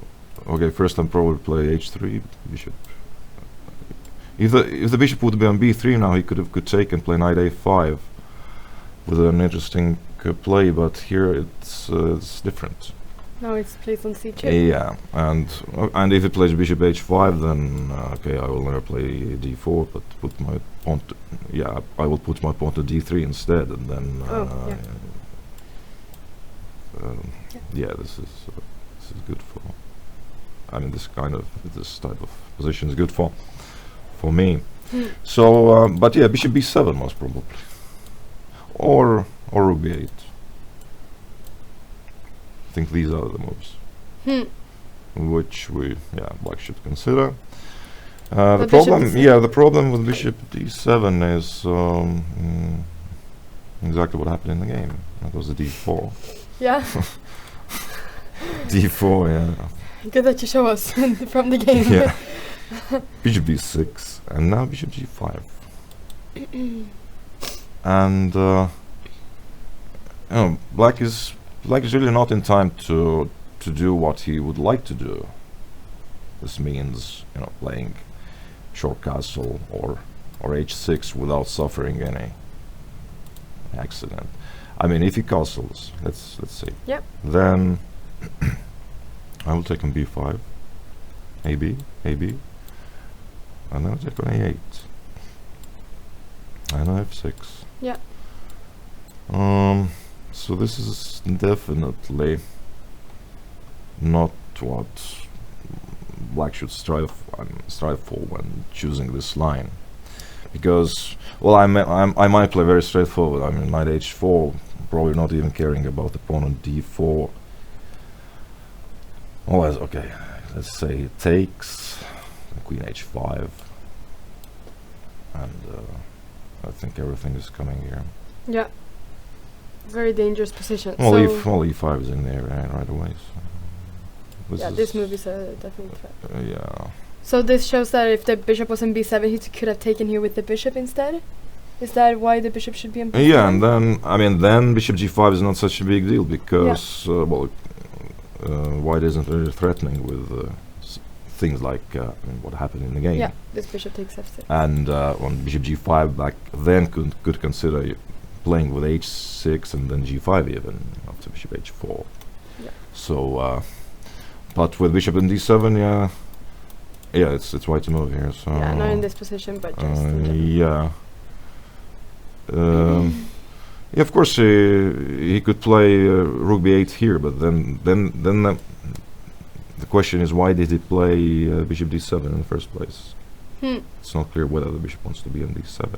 okay, first I'm probably play h3 bishop. If the bishop would be on b3 now, he could take and play knight a5 with an interesting play, but here it's different. Now it's placed on c2. Yeah, and if he plays bishop h5, then okay, I will never play d4, but put my pawn. I will put my pawn to d3 instead, and then. This is good for. I mean, this type of position is good for me. So, but yeah, bishop b7 most probably, or rook b8. I think these are the moves which black should consider. The problem with bishop d7 is exactly what happened in the game. That was the d4. Yeah. d4, yeah. Good that you show us from the game. Yeah. Bishop d6, and now bishop g5. And black is really not in time to do what he would like to do. This means, playing short castle or h6 without suffering any accident. I mean, if he castles, let's see. Yep. Then I will take on b5, ab, and then I'll take on a8, and on f6. Yeah. So this is definitely not what black should strive for when choosing this line, because I might play very straightforward. I mean, knight h4, probably not even caring about the pawn on d4. Oh, okay. Let's say it takes queen h5, and I think everything is coming here. Yeah. Very dangerous position. Well, so e5 is in there right away. So this move is a definite threat. Yeah. So this shows that if the bishop was in b7, he could have taken here with the bishop instead. Is that why the bishop should be in b7? Yeah, and then bishop g5 is not such a big deal because white isn't really threatening with things like what happened in the game. Yeah, this bishop takes f6. And on bishop g5, black then could consider playing with h6 and then g5 even after bishop h4. Yeah. So, but with bishop in d7, yeah, it's white to move here. So yeah, not in this position, but just yeah. Yeah, of course he could play rook b8 here, but then the question is, why did he play bishop d7 in the first place? It's not clear whether the bishop wants to be on d7.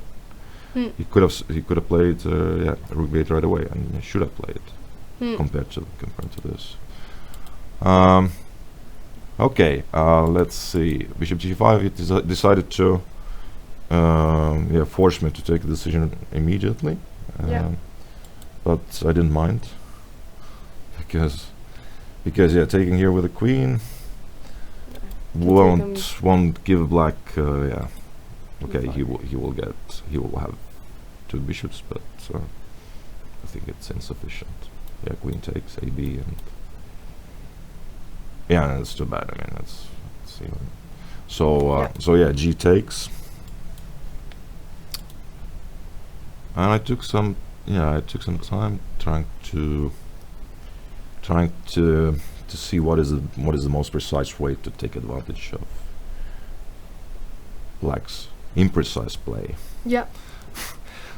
He could have played rook b8 right away, and he should have played compared to this. Okay, let's see. Bishop g5. He decided to force me to take a decision immediately. But I didn't mind because taking here with a queen won't give black. Okay, he will have two bishops, but I think it's insufficient. Yeah, queen takes AB, and it's too bad. I mean, let's see. So G takes, and I took some time trying to see what is the most precise way to take advantage of black's imprecise play. Yeah.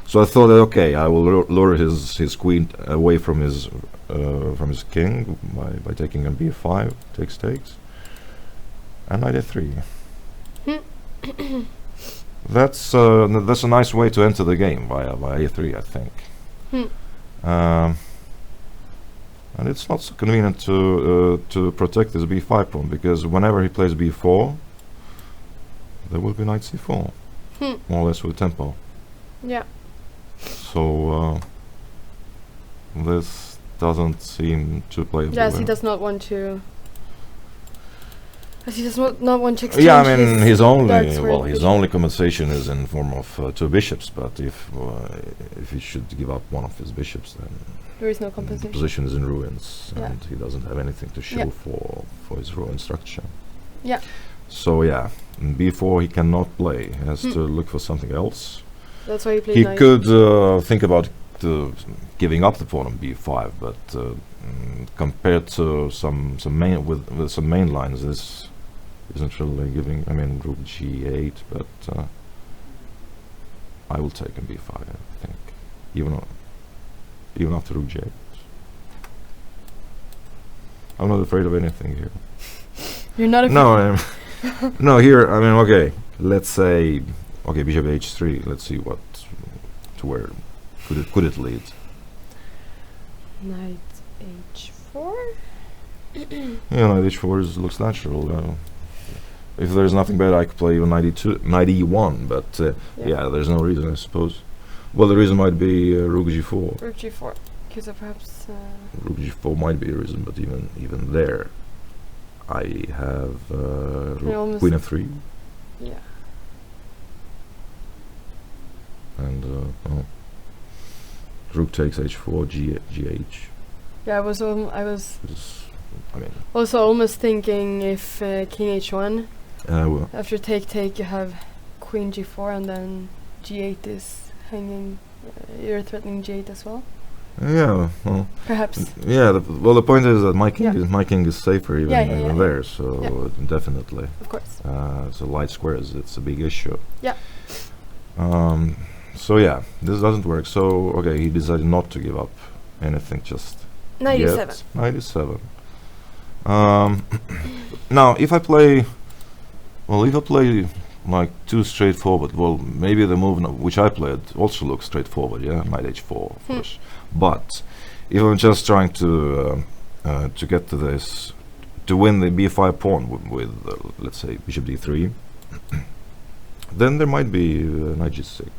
So I thought, okay, I will lure his queen away from his king by taking on b5, takes, and knight a3. That's a nice way to enter the game via a3, I think. And it's not so convenient to protect his b5 pawn, because whenever he plays b4, there will be knight c4, more or less with tempo. Yeah. So this doesn't seem too playable. Yes, he does not want to. As he does not want to exchange. Yeah, I mean, his only compensation is in form of two bishops. But if he should give up one of his bishops, then there is no compensation. The position is in ruins, and he doesn't have anything to show for his ruined structure. Yeah. So in b4 he cannot play. He has to look for something else. That's why he played. He could think about giving up the pawn on b5, but compared to some main lines, this isn't really giving. I mean, rook g8, but I will take on b5. I think even after rook g8. I'm not afraid of anything here. You're not afraid? No, no. Here, I mean, okay. Let's say, bishop h3. Let's see where could it lead. Knight h4. Knight h4 looks natural. If there's nothing better, I could play even knight e1. But there's no reason, I suppose. Well, the reason might be rook g4. Rook g4. Because of perhaps. Rook g4 might be a reason, but even there, I have rook, queen f3, Yeah. and rook takes h4, gh. Yeah, I was I mean, also almost thinking if king h1 well, after take you have queen g4 and then g8 is hanging. You're threatening g8 as well. yeah, well, Perhaps. yeah. The point is that Yeah. my king is safer even Yeah. there. So definitely, Of course. so light squares, it's a big issue. Yeah. So yeah, this doesn't work. So okay, he decided not to give up anything just 97. yet. 97. Now, if I play like too straightforward, well, maybe the move which I played also looks straightforward, yeah, knight h4, of course. But if I'm just trying to get to this, to win the b5 pawn with let's say bishop d3, then there might be knight g6.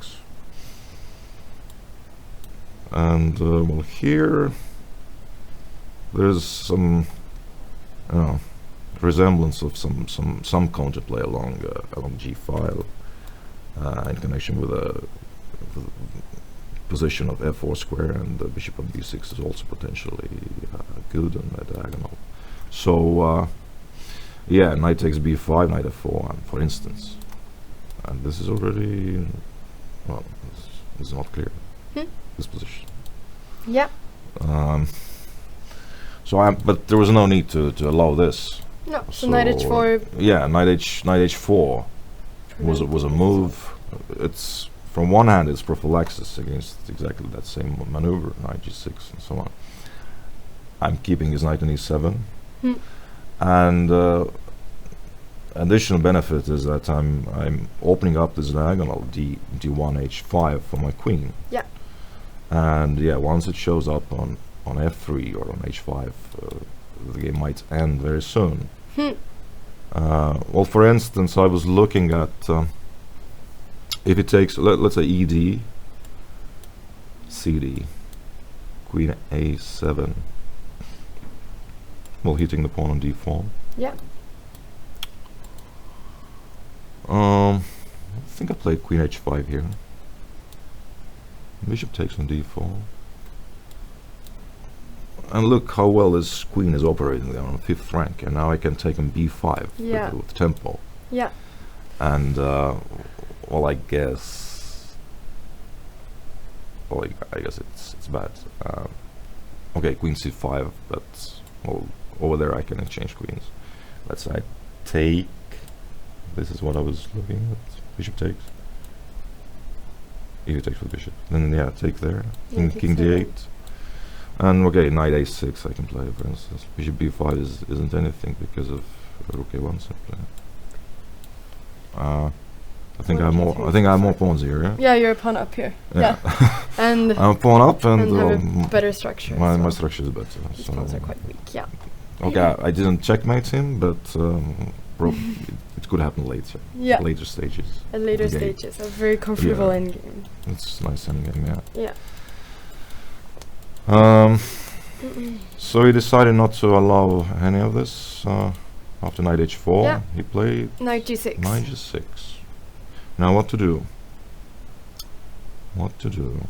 And well, here there's some resemblance of some counterplay along g file in connection with the position of f4 square, and the bishop on b6 is also potentially good on the diagonal. So yeah, knight takes b5, knight f4, for instance, and this is already, well, this is not clear. This position. Yeah. But there was no need to allow this. No. So knight h4. Yeah, knight h4 was a move. It's from one hand it's prophylaxis against exactly that same maneuver, knight g6 and so on. I'm keeping his knight on e7, and additional benefit is that I'm opening up this diagonal d1 h5 for my queen. Yeah. And yeah, once it shows up on f3 or on h5, the game might end very soon. Well, for instance, I was looking at if it takes, let's say ed, cd, queen a7, well, hitting the pawn on d4. Yeah. I think I played queen h5 here. Bishop takes on d4. And look how well this queen is operating there on 5th rank, and now I can take on b5 with tempo. Yeah. And well, I guess it's bad. Okay, queen c5, but well, over there I can exchange queens. Let's say I take. This is what I was looking at. Bishop takes. If he takes with bishop, then yeah, take there. King d8. And okay, knight a6 I can play, for instance. Bishop b5 isn't anything because of rook a1 simply. I think I have more pawns here. Yeah. Yeah, you're a pawn up here. Yeah. And I'm a pawn up, and have a better structure. My structure is better. These pawns are quite weak. Yeah. Okay, I didn't checkmate him, but it could happen later. Yeah. Later stages. At later stages, a very comfortable endgame. It's nice endgame, yeah. Yeah. So he decided not to allow any of this. After knight h4, Yeah. he played Knight g6. knight g6. Now what to do? What to do?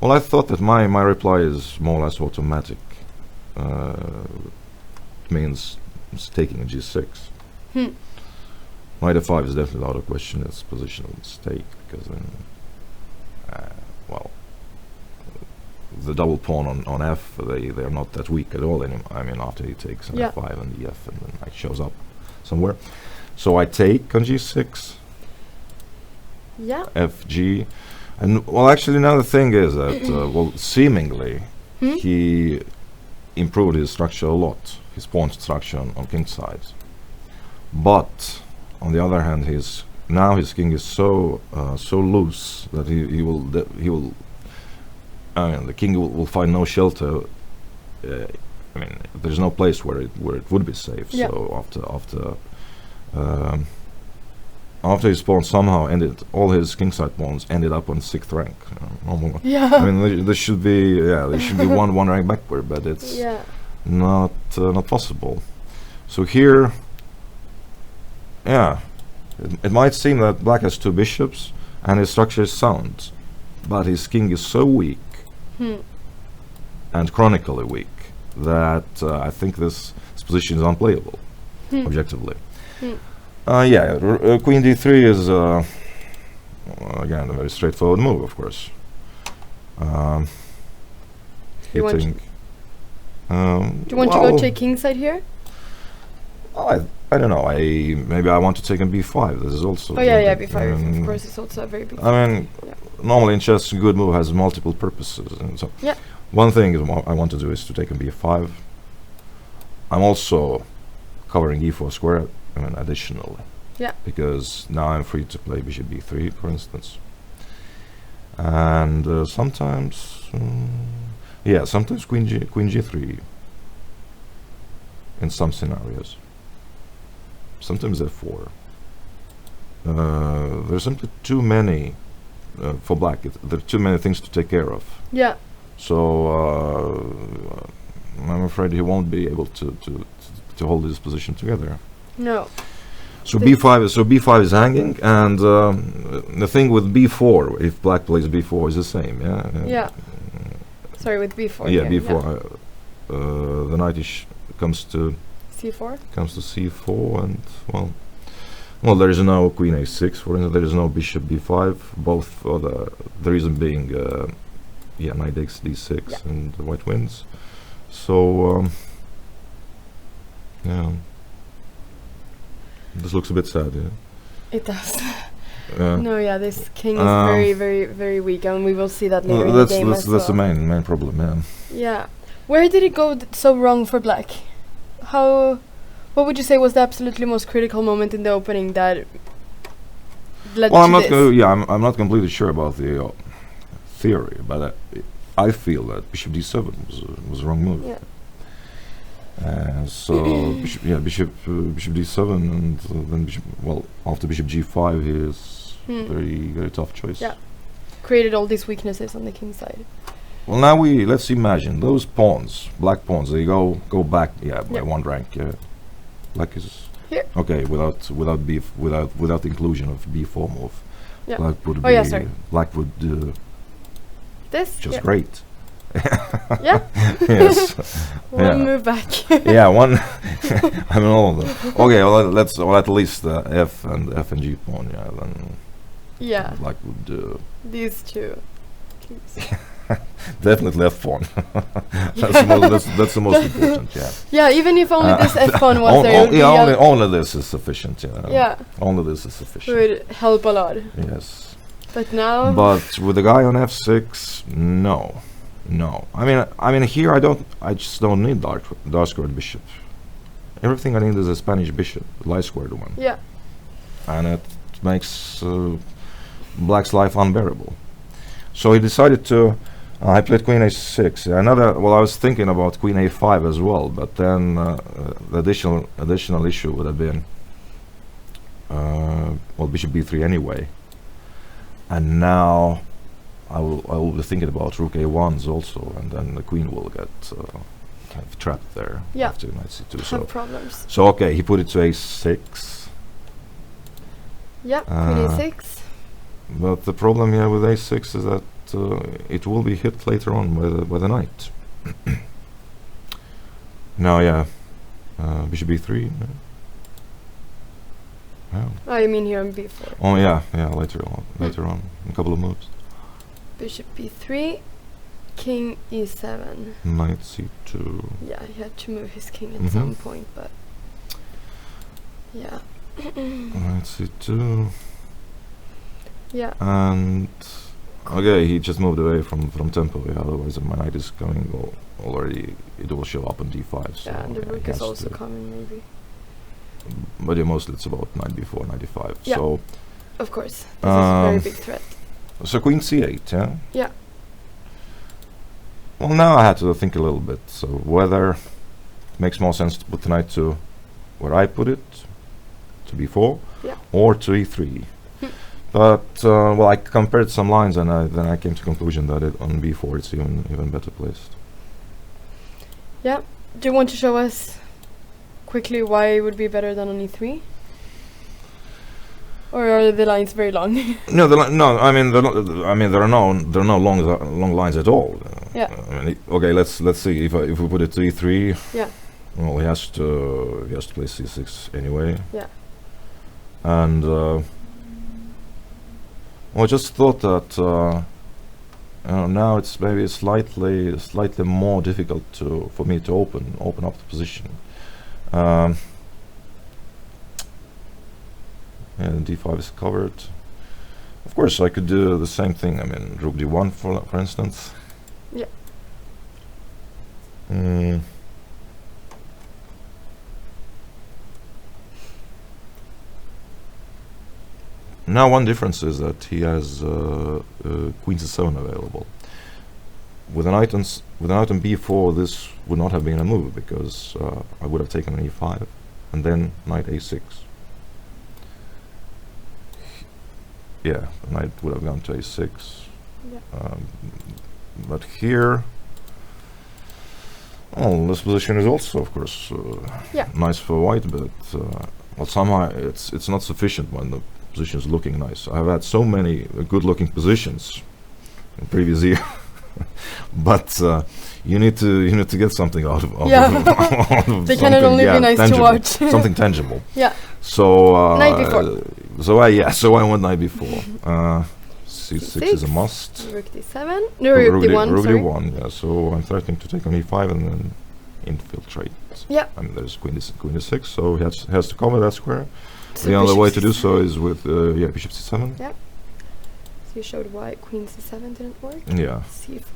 Well, I thought that my reply is more or less automatic. It means it's taking a g6. Knight f5 is definitely out of question. It's a positional mistake, because then, well, the double pawn on f, they are not that weak at all anymore. I mean, after he takes an f5 and the f, and then knight shows up somewhere. So I take on g6. Yeah. fg, and well, actually, now the thing is that well, seemingly he improved his structure a lot, his pawn structure on king's side. But on the other hand, his king is so loose that he will. I mean, the king will find no shelter. I mean, there's no place where it would be safe. Yeah. So after after his pawn somehow ended, all his kingside pawns ended up on 6th rank. Normal. Yeah. I mean, they should be, they should be one rank backward, but it's Yeah. not possible. So here, yeah, it might seem that black has 2 bishops and his structure is sound, but his king is so weak and chronically weak that I think this position is unplayable objectively. Queen d3 is again a very straightforward move, of course. You want Hitting. Do you want to go take kingside here? I don't know. Maybe I want to take on b5. This is also. Oh yeah, b5. Of course, it's also a very big. I mean, normally in chess, a good move has multiple purposes, and so. Yeah. One thing I want to do is to take on b5. I'm also covering e4 square. I mean, additionally. Yeah. Because now I'm free to play bishop b3, for instance. And sometimes, sometimes queen g3. In some scenarios. Sometimes f4. There's simply too many for black. There are too many things to take care of. Yeah. So I'm afraid he won't be able to hold his position together. No. So b5 is hanging, and the thing with b4, if black plays b4, is the same. Yeah. Sorry, with b4. Yeah, b4. The knight comes to c4. Comes to c4, and well, there is no queen a6. For instance, there is no bishop b5. Both the reason being, knight takes d6, and the white wins. So this looks a bit sad. Yeah, it does. No, this king is very, very, very weak, and we will see that later in the game as well. That's the main problem. Yeah. Yeah. Where did it go so wrong for black? What would you say was the absolutely most critical moment in the opening that led to this? I'm not completely sure about the theory, but I feel that bishop d7 was the wrong move. Yeah. So bishop d7, and then after bishop g5, he is very, very tough choice. Yeah. Created all these weaknesses on the king side. Well, now let's imagine those pawns, black pawns. They go back, by 1 rank. Black is here. Okay without the inclusion of b4 move. Yeah. Black would do this just great. Yeah. Yes. One move back. One. I mean, all of them. Okay, well, at least f and g pawn. Yeah, then. Yeah. Black would do these two. Definitely f pawn. That's the most important. Yeah. Yeah, even if only this f pawn was there. Only this is sufficient. Yeah. Only this is sufficient. Would help a lot. Yes. But now. But with the guy on f6, no. I mean here I just don't need dark squared bishop. Everything I need is a Spanish bishop, light squared one. Yeah. And it makes black's life unbearable. So he decided to. I played queen a6. I was thinking about queen a5 as well, but then the additional issue would have been bishop b3 anyway. And now I will be thinking about rook a1s also, and then the queen will get kind of trapped there after knight c2. So problems. So okay, he put it to a6. Yeah, queen a6. But the problem here with a6 is that it will be hit later on by the knight. Now, bishop b3. Oh, you mean here on b4? Oh yeah, later on, a couple of moves. Bishop b3, king e7. Knight c2. Yeah, he had to move his king at some point, but yeah. Knight c2. Yeah. And okay, he just moved away from tempo. Yeah, otherwise my knight is coming already. It will show up on d5. So and the rook is also coming maybe. But mostly it's about knight b4, knight d5. Yeah. So of course, this is a very big threat. So queen c8, yeah? Yeah. Well, now I had to think a little bit. So whether it makes more sense to put the knight to where I put it, to b4, Yeah. or to e3. Hmm. But well, I compared some lines, and then I came to conclusion that on b4 it's even better placed. Yeah. Do you want to show us quickly why it would be better than on e3? Or are the lines very long? No, I mean, there are no long lines at all. Yeah. I mean, okay, let's see if we put it to e3. Yeah. Well, he has to play c6 anyway. Yeah. And well, I just thought that now it's maybe slightly more difficult for me to open up the position. And d5 is covered. Of course, I could do the same thing. I mean, rook d1 for instance. Yeah. Now, one difference is that he has queen c7 available. With an knight on b4, this would not have been a move because I would have taken an e5 and then knight a6. Yeah, the knight would have gone to a6. Yeah. But here, well, this position is also, of course, Yeah. nice for white, but well, somehow it's not sufficient when the position is looking nice. I've had so many good-looking positions in previous year, but you need to get something out of Yeah. out of They cannot only be nice to tangible, watch. something tangible. Yeah. So Knight b4. So I went knight b4. c6 is a must. Rook d7. No, rook d1. Rook Sorry. d1. Yeah. So I'm threatening to take on e5 and then infiltrate. Yeah. I mean, there's queen d6, so he has to cover that square. So The other bishop way to do c7. so is with bishop c7. Yeah. So you showed why queen c7 didn't work. Yeah.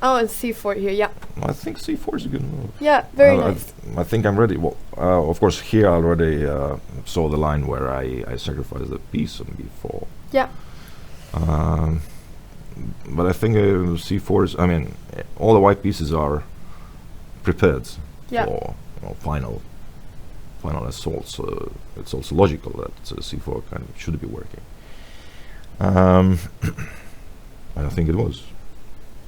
And c4 here. Yeah. I think c4 is a good move. Yeah. Very I nice. I think I'm ready. Well, of course, here I already saw the line where I sacrificed the piece on b4. Yeah. But I think c4 is. I mean, all the white pieces are prepared Yeah. for final assault. So it's also logical that c4 kind of should be working. I think it was.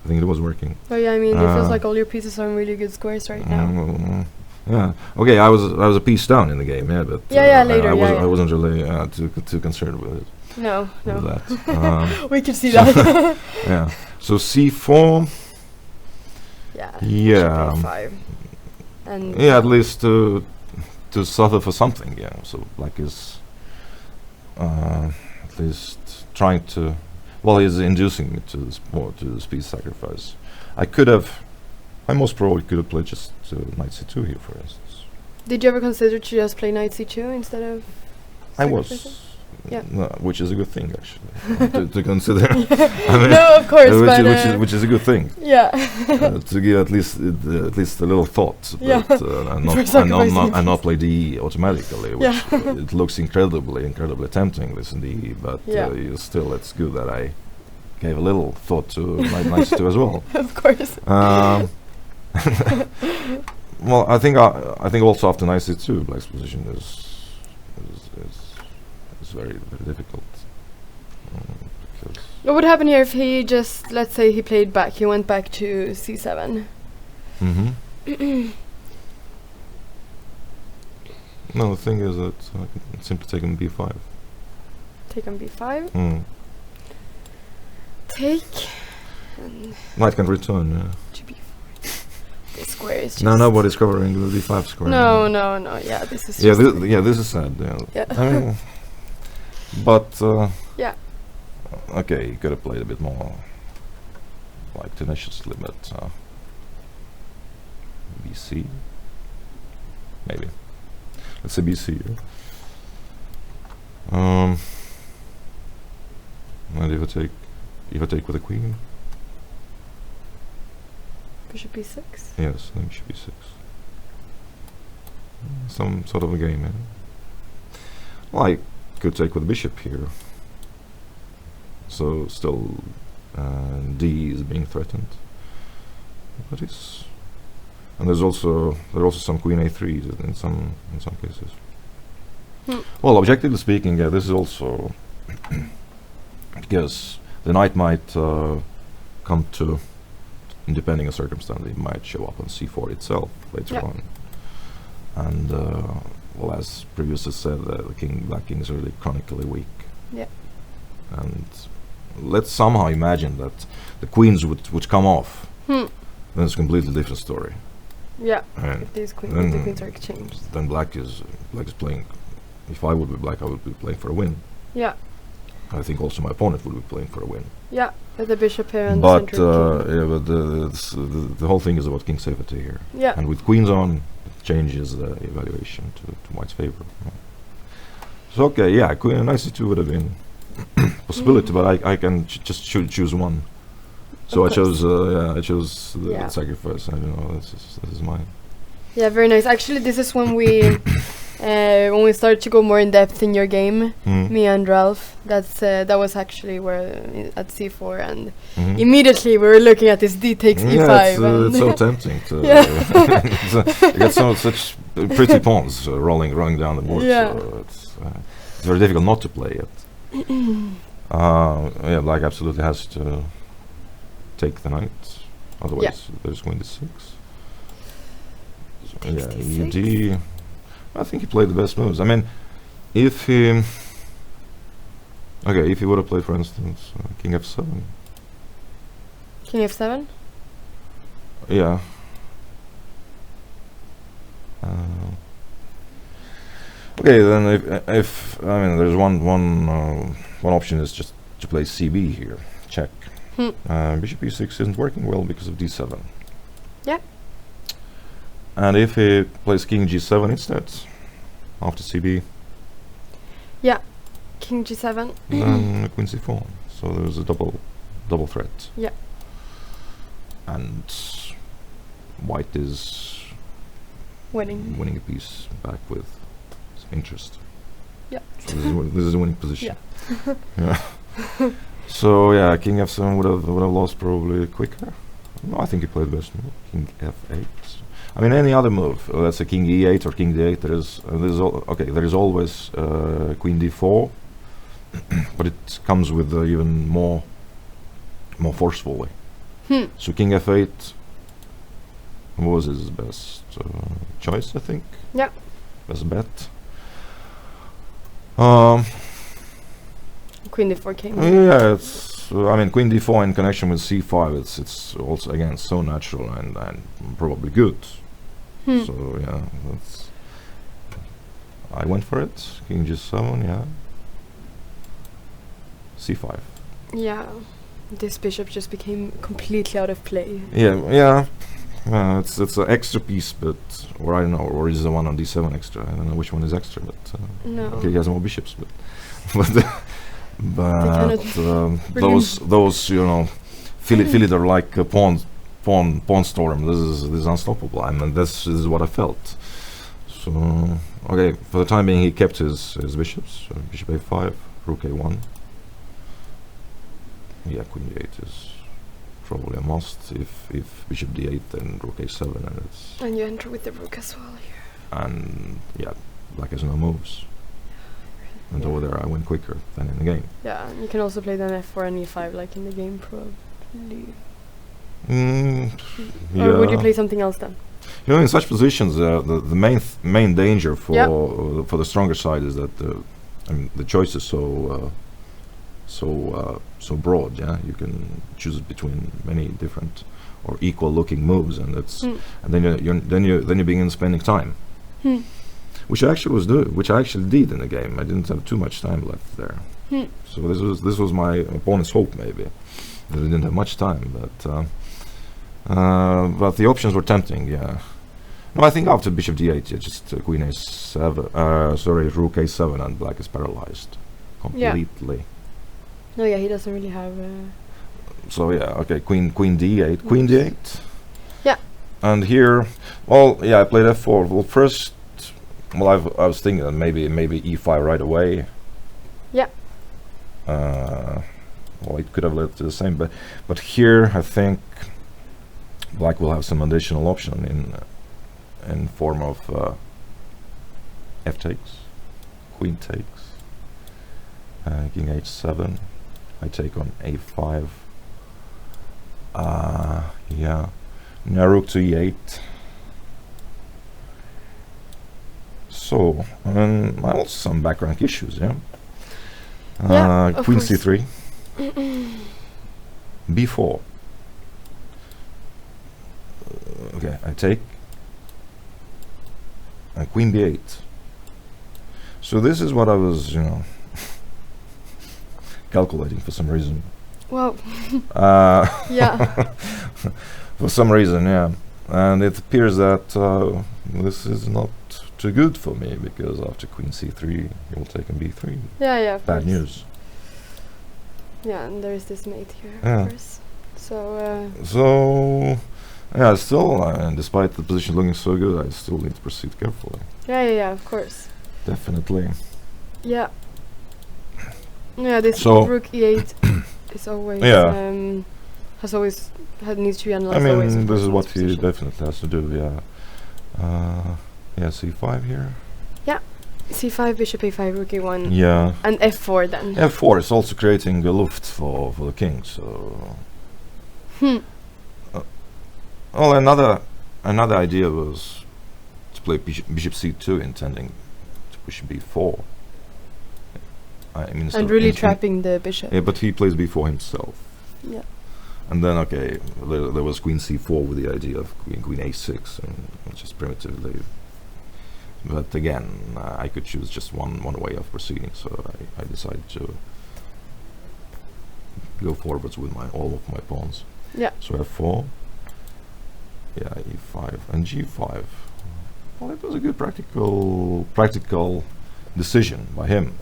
I think it was working. Oh yeah. I mean, it feels like all your pieces are in really good squares right now. Yeah. Okay. I was a piece down in the game. Yeah, but Later. I wasn't really too concerned with it. No. With No. that. We can see that. Yeah. So c4. Yeah. Yeah. bishop a5. And Yeah. At least to suffer for something. Yeah. So black is at least trying to. Well, he's inducing me to this piece sacrifice. I most probably could have played just knight c2 here, for instance. Did you ever consider to just play knight c2 instead of? I sacrificing? was, Yeah. no, which is a good thing actually to consider. I mean, No, of course, which is a good thing. Yeah. To give at least a little thought, Yeah. but, and sacrificing not play DE automatically, which Yeah. it looks incredibly tempting, this in DE, but Yeah. still it's good that I gave a little thought to knight c2 as well. Of course. Well, I think also after knight c2, black's position is very difficult. Because What would happen here if he just, let's say he played back, he went back to c7? No, the thing is that I can simply take on b5. Take on b5. Mm. Take. And Knight can return. Yeah. to b4. This square is just. No, nobody's covering the d5 square. No. Yeah, this is. Yeah, just this is sad. Yeah. Yeah. I mean, but Yeah. okay, you could have played a bit more like tenaciously, but BC, maybe. Let's say BC. Yeah. And if I take with a queen, Bishop b6. yes, then bishop b6. Some sort of a game. Yeah. Well, I could take with the bishop here. So still D is being threatened. But it's and there's also some queen a3 in some cases. Well, objectively speaking, yeah, this is also because the knight might come to, depending on circumstance, it might show up on c4 itself later Yeah. on. And well, as previously said, the black king is really chronically weak. Yeah. And let's somehow imagine that the queens would come off. Then it's a completely different story. Yeah. And If these queens, then the queens are exchanged. then black is playing. If I would be black, I would be playing for a win. Yeah. I think also my opponent would be playing for a win. Yeah. With the bishop here and But the center king. yeah, but the whole thing is about king safety here. Yeah. And with queens on, it changes the evaluation to white's favor. So okay, yeah, queen knight c2 would have been possibility, but I can just choose one. So Of I course. chose I chose the Yeah. sacrifice. I don't know. This is mine. Yeah, very nice. Actually, this is when we started to go more in depth in your game, Mm. me and Ralph. That was actually where at c4, and Mhm. immediately we were looking at this d takes e5. Yeah, it's and so tempting to Yeah. you get such pretty pawns rolling down the board. Yeah. So it's very difficult not to play it. Yeah, black absolutely has to take the knight. Otherwise, there's queen d6. So, Takes yeah, d6. ed. I think he played the best moves. I mean, if he if he would have played, for instance, king f7. King f7. Yeah. Okay, then if I mean, there's one option is just to play cb here, check. Bishop e6 isn't working well because of d7. Yeah. And if he plays king g7 instead, after cb, King g7. then queen c4. So there's a double threat. Yeah. And white is Winning. winning a piece back with some interest. Yeah. So this is a winning position. Yeah. Yeah. So yeah, king f7 would have lost probably quicker. No, I think he played best move. King f8. I mean, any other move, let's say king e8 or king d8. There is always queen d4, but it comes with even more forcefully. So king f8 was his best choice, I think. Yeah. Best bet. Queen d4 king. Yeah, it's. I mean, queen d4 in connection with c5. It's also again so natural and probably good. So yeah, that's. I went for it. King g7. Yeah. c5. Yeah. This bishop just became completely out of play. Yeah. It's an extra piece, but or I don't know, or is the one on d7 extra? I don't know which one is extra, but No. okay, he has more bishops, but cannot those filider like pawn storm. This is unstoppable. I mean, this is what I felt. So okay, for the time being, he kept his bishops. Bishop a5, rook a1. Yeah, queen d8 is probably a must. If bishop d8, then rook a7, and it's And you enter with the rook as well here. and yeah, black has no moves. And Yeah. over there, I went quicker than in the game. Yeah, and you can also play then f4 and e5 like in the game probably. Yeah. Or would you play something else then? You know, in such positions, the main danger for the stronger side is that the choice is so broad. Yeah, you can choose between many different or equal-looking moves, and that's and then you begin spending time, which I actually did in the game. I didn't have too much time left there, so this was my opponent's hope, maybe that I didn't have much time, but the options were tempting. Yeah. No, I think after bishop d8, yeah, just queen a7, rook a7, and black is paralyzed completely. No, yeah, he doesn't really have. So yeah, okay, queen d8, queen d8. Yeah. And here, well, yeah, I played f4. Well, first, I was thinking that maybe e5 right away. Yeah. Well, it could have led to the same, but here I think black will have some additional option in form of f takes, queen takes. King h7. I take on a5. Yeah. Now rook to e8. So, also some back rank issues, yeah. Yeah, of Queen course. c3. b4. Okay, I take. And queen b8. So this is what I was, calculating for some reason. Wow. Yeah. For some reason, yeah. And it appears that this is not too good for me, because after queen c3, he will take on b3. Yeah, of Bad course. news. Yeah, and there is this mate here, Yeah. of course. So, So, yeah, still, despite the position looking so good, I still need to proceed carefully. yeah, of course. Definitely. Yeah. Yeah, this So- rook e8 is always Yeah. needs to be I analyzed always. mean, of this course, is in what this he position. definitely has to do, yeah. Yeah, c5 here. C5, bishop a5, rook a1, Yeah. and f4 then. f4 is also creating a luft for the king, so... Hmm. Well, another idea was to play bishop c2, intending to push b4. I mean, And really trapping the bishop. Yeah, but he plays b4 himself. Yeah. And then, okay, there was queen c4 with the idea of queen a6, and just primitively. But again, I could choose just one way of proceeding, so I decided to go forwards with all of my pawns. Yeah. So f4, yeah, e5 and g5. Well, it was a good practical decision by him.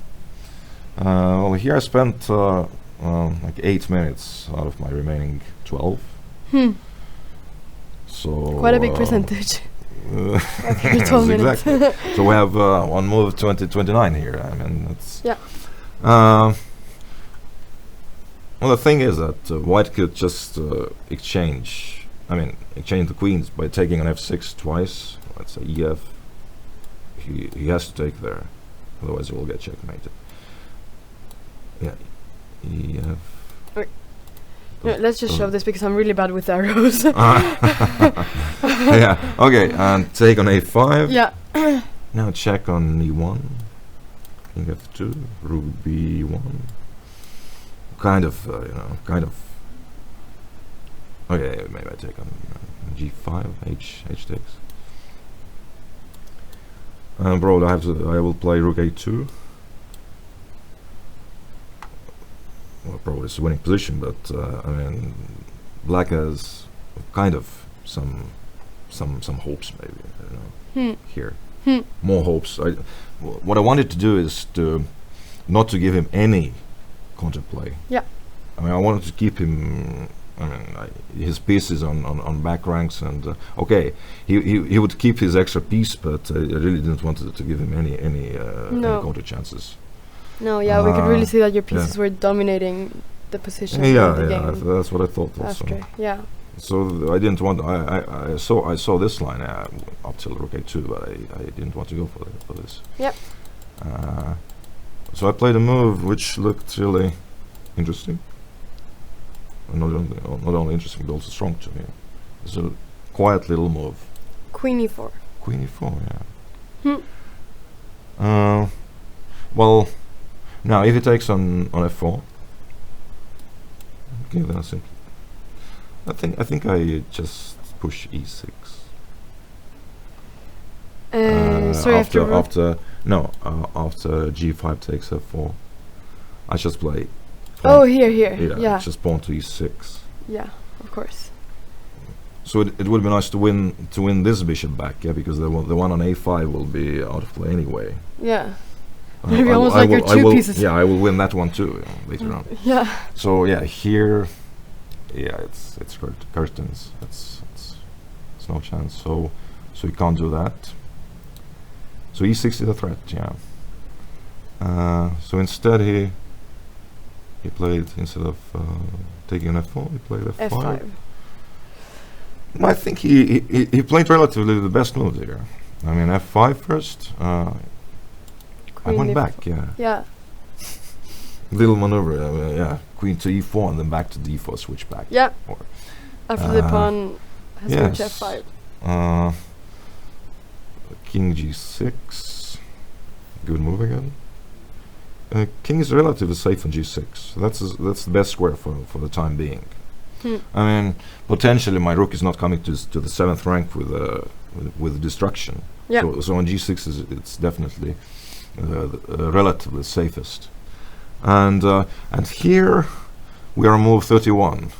Well, here I spent like 8 minutes out of my remaining 12. So Quite a big percentage. After yes, 12 minutes. exactly. So we have on move 2029 here. I mean, it's Yeah. Well, the thing is that White could just exchange the queens by taking on f6 twice. Let's say ef. He has to take there, otherwise he will get checkmated. Yeah, ef. Yeah, let's just show this because I'm really bad with arrows. Yeah. Okay, and take on a5. Yeah. Now check on e1. King f2. Rook b1. Kind of. Okay, maybe I take on g5. H takes. Bro, I will play rook a2. Well, probably it's a winning position, but I mean, black has kind of some hopes, maybe, here. More hopes. What I wanted to do is not to give him any counterplay. Yeah. I mean, I wanted to keep him. I mean, his pieces on back ranks, and okay, he would keep his extra piece, but I really didn't want to give him any counter chances. No, yeah, we could really see that your yeah. pieces were dominating the position Yeah, of the game that's what I thought also. after. Yeah. So I didn't want. I saw this line up till rook a2, but I didn't want to go for this. Yep. So I played a move which looked really interesting. Not only interesting, but also strong to me. It's a quiet little move. Queen e4. Queen e4, yeah. Well, now if he takes on f4, okay, then I think I just push e6. Sorry, after g5 takes f4, I just play. Oh, here. Yeah. Just pawn to e6. Yeah, of course. So it would be nice to win this bishop back, yeah, because the one on a5 will be out of play anyway. Yeah. Maybe almost like your two pieces. Yeah, I will win that one too later on. Yeah. So yeah, here, yeah, it's curtains. It's no chance. So you can't do that. So e6 is a threat. Yeah. So instead he played, instead of taking an f4, he played f5. F5. I think he played relatively the best move here. I mean, f5 first. I went Queen back, yeah. Yeah. Little maneuver, yeah. Queen to e4 and then back to d4, switch back. Yeah. Or, After the pawn has moved yes. f5. King g6. Good move again. King is relatively safe on g6. That's the best square for the time being. I mean, potentially my rook is not coming to the 7th rank with destruction. Yeah. So on g6 it's definitely relatively safest. And here we are on move 31.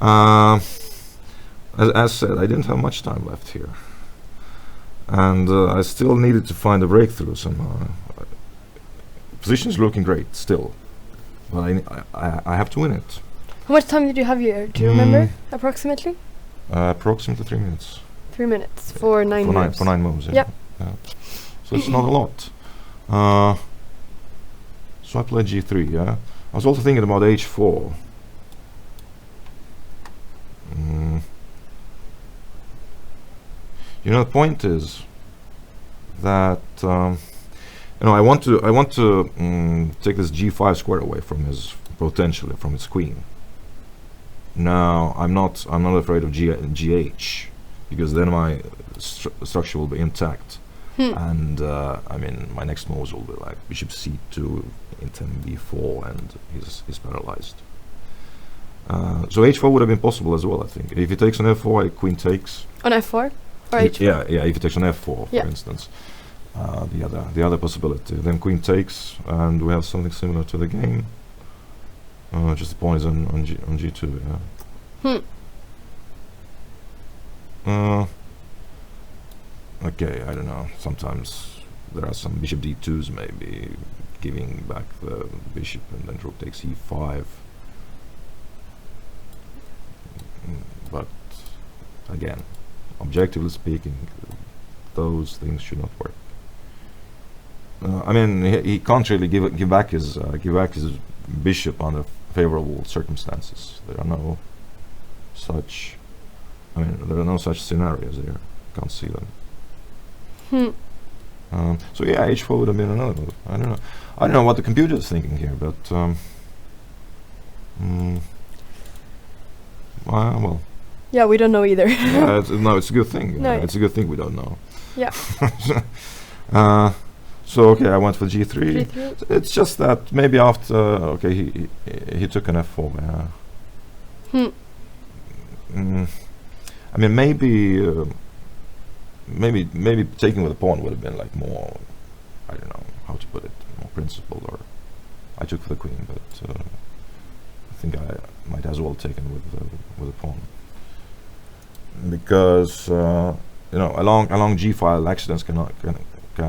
As said, I didn't have much time left here, and I still needed to find a breakthrough somehow. Position is looking great still, but I have to win it. How much time did you have here? Do you remember approximately? Approximately 3 minutes. 3 minutes for 9 moves. For 9 moves. Yeah. Yep. Yeah. So it's not a lot. So I played g3. Yeah. I was also thinking about h4. You know, the point is that I want to take this g5 square away from his potentially from his queen. Now I'm not afraid of gh, because then my structure will be intact, and I mean my next moves will be like bishop c2 into b4, and he's paralyzed. So h4 would have been possible as well, I think. If he takes on f4, queen takes. On f4 or h4? Yeah. If he takes on f4, for instance, the other possibility, then queen takes, and we have something similar to the game. Just the pawn is on g2. Yeah. Okay, I don't know. Sometimes there are some bishop d2s, maybe giving back the bishop, and then rook takes e5. But again, objectively speaking, those things should not work. I mean, he can't really give back his bishop under favorable circumstances. There are no such. I mean, there are no such scenarios there. Can't see them. So yeah, h4 would have been another move. I don't know what the computer is thinking here, but well. Yeah, we don't know either. Yeah, it's a good thing. No, it's a good thing we don't know. Yeah. So okay, I went for g3. G3. It's just that maybe after he took an f4. I mean, maybe taking with a pawn would have been like more, I don't know how to put it, more principled. Or I took for the queen, but I think I might as well taken with a pawn, because along g-file accidents can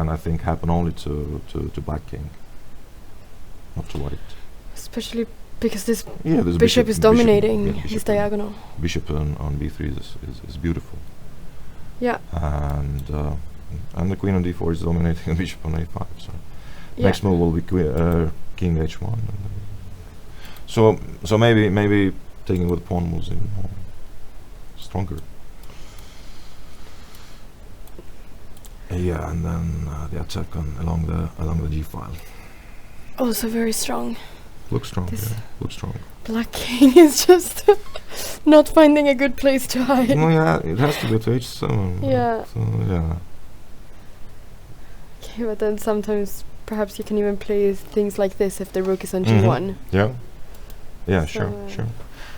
I think happen only to black king, not to white. Especially because this this bishop is dominating his diagonal. Bishop on b3 is beautiful. Yeah. And the queen on d4 is dominating the bishop on a5. So next move will be king h1. So maybe taking with pawn moves even more stronger. Yeah, and then the attack along the g file. Also very strong. Looks strong. Looks strong. Black king is just not finding a good place to hide. No, yeah, it has to go to h7. Yeah. So yeah. Okay, but then sometimes perhaps you can even play things like this if the rook is on g1. Yeah. Yeah, So, sure.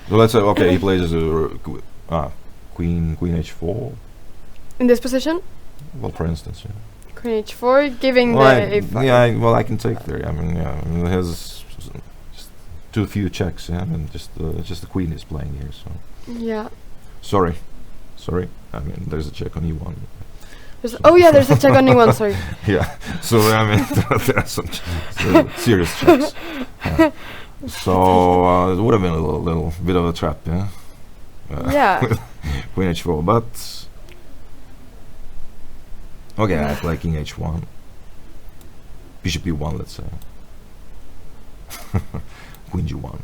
So let's say he plays as a queen h4. In this position? Well, for instance, yeah. Queen h4, giving Well, the a5. Yeah, well, I can take there. I mean, it has just too few checks. Yeah, I mean, just the queen is playing here. So Yeah. sorry. I mean, there's a check on e1. There's a check on e1. Sorry. Yeah. So I mean, there are some serious checks. Yeah. So it would have been a little bit of a trap, yeah. Yeah. Queen h4, but. Okay, I play king h1. Bishop e1, let's say. Queen g1.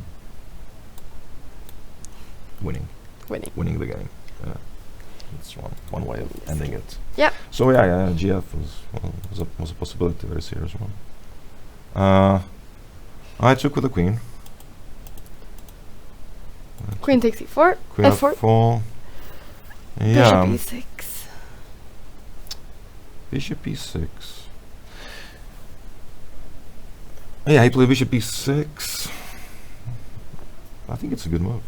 Winning the game. Yeah. That's one way of ending it. Yep. So yeah, GF was a possibility, very serious one. I took with the queen. Queen takes e4. Queen F4. f4. Bishop Yeah. e6. Bishop e6. Yeah, he played bishop e6. I think it's a good move.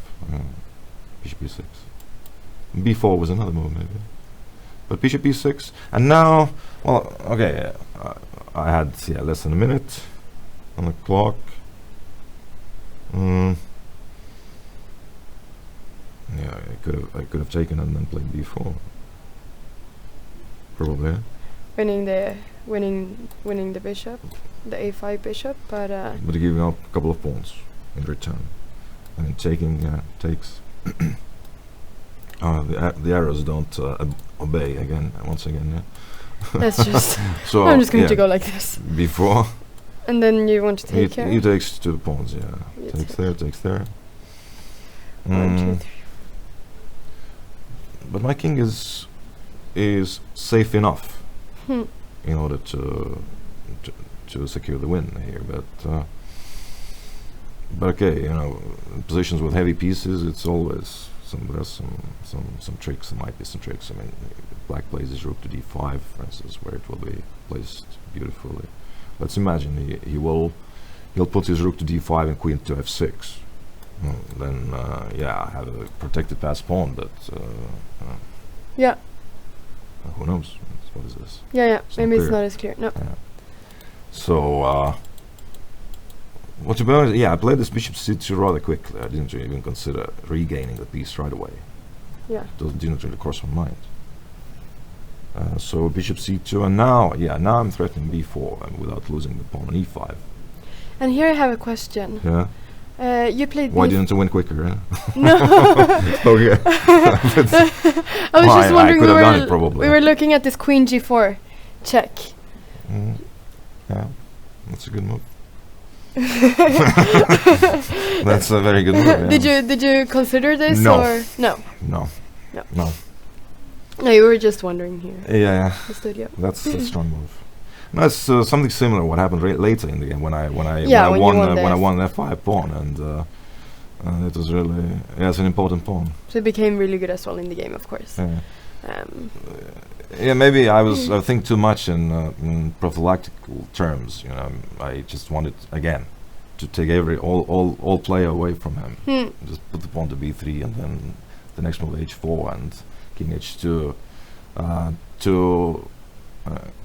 Bishop e6. b4 was another move, maybe. But bishop e6, and now, well, okay, I had less than a minute on the clock. Yeah, I could have taken and then played b4. Probably. Winning the bishop, the a5 bishop, but But giving up a couple of pawns in return. I mean, taking takes. The arrows don't obey again. Once again, yeah. that's just. So I'm just going yeah, to go like this, before. and then you want to take care. He takes 2 pawns. Yeah, You takes take there, takes there. 1, 2, Mm, 3. but my king is safe enough Hmm. in order to secure the win here. But okay, you know, positions with heavy pieces, it's always there's some tricks. There might be some tricks. I mean, black plays his rook to d5, for instance, where it will be placed beautifully. Let's imagine he'll put his rook to d5 and queen to f6. Then I have a protected pass pawn, but Yeah, who knows? What is this? yeah. It's not Maybe it's clear. not as clear. No. Yeah. So, well, to be honest, I played this bishop c2 rather quickly. I didn't even consider regaining the piece right away. Yeah. Didn't really cross my mind. So bishop c2, and now I'm threatening b4 and without losing the pawn on e5. And here I have a question. Yeah. You played. Why didn't I win quicker? Eh? No. Okay. I was just I wondering. could have done it probably. We were looking at this queen g4 check. Yeah, that's a good move. That's a very good move. Yeah. Did you consider this No. or no? No. No. No. No, you were just wondering here Yeah. in the studio. That's a strong move. No, it's something similar. What happened later in the game when I Yeah, when you won won the when I won the f5 pawn, and it was really it's an important pawn. So it became really good as well in the game, of course. Yeah, maybe I think too much in prophylactical terms. You know, I just wanted again to take all play away from him. Just put the pawn to b3, and then the next move h4 and king h2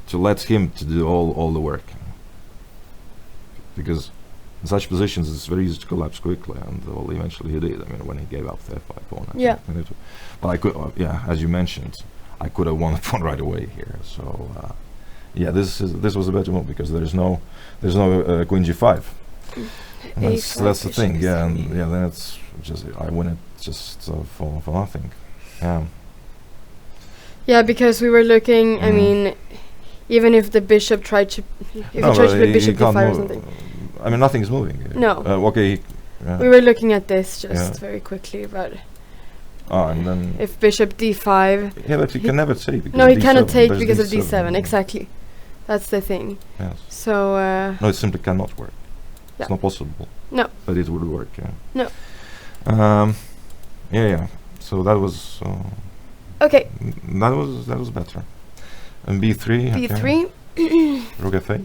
to let him to do all the work, because in such positions it's very easy to collapse quickly, and well, eventually he did. I mean, when he gave up the f5 pawn. Yeah. But I could, as you mentioned, I could have won the pawn right away here. So this was a better move because there's no queen g5. And that's the thing. Yeah, and then it's just I win it just for nothing. Yeah. Yeah, because we were looking. I mean, even if the bishop tried to, if he tried to play bishop can't d5 or move. something. I mean, nothing is moving. No. Okay. We were looking at this just Yeah. very quickly, but and then if bishop d5, yeah, but he can never take. Because no, of he cannot D7. take There's because of D7. d7. Exactly, that's the thing. Yes. So No, it simply cannot work. Yeah. It's not possible. No. But it would work. Yeah. No. Yeah. So that was. okay, That was better. And b3. b3. Rook f8.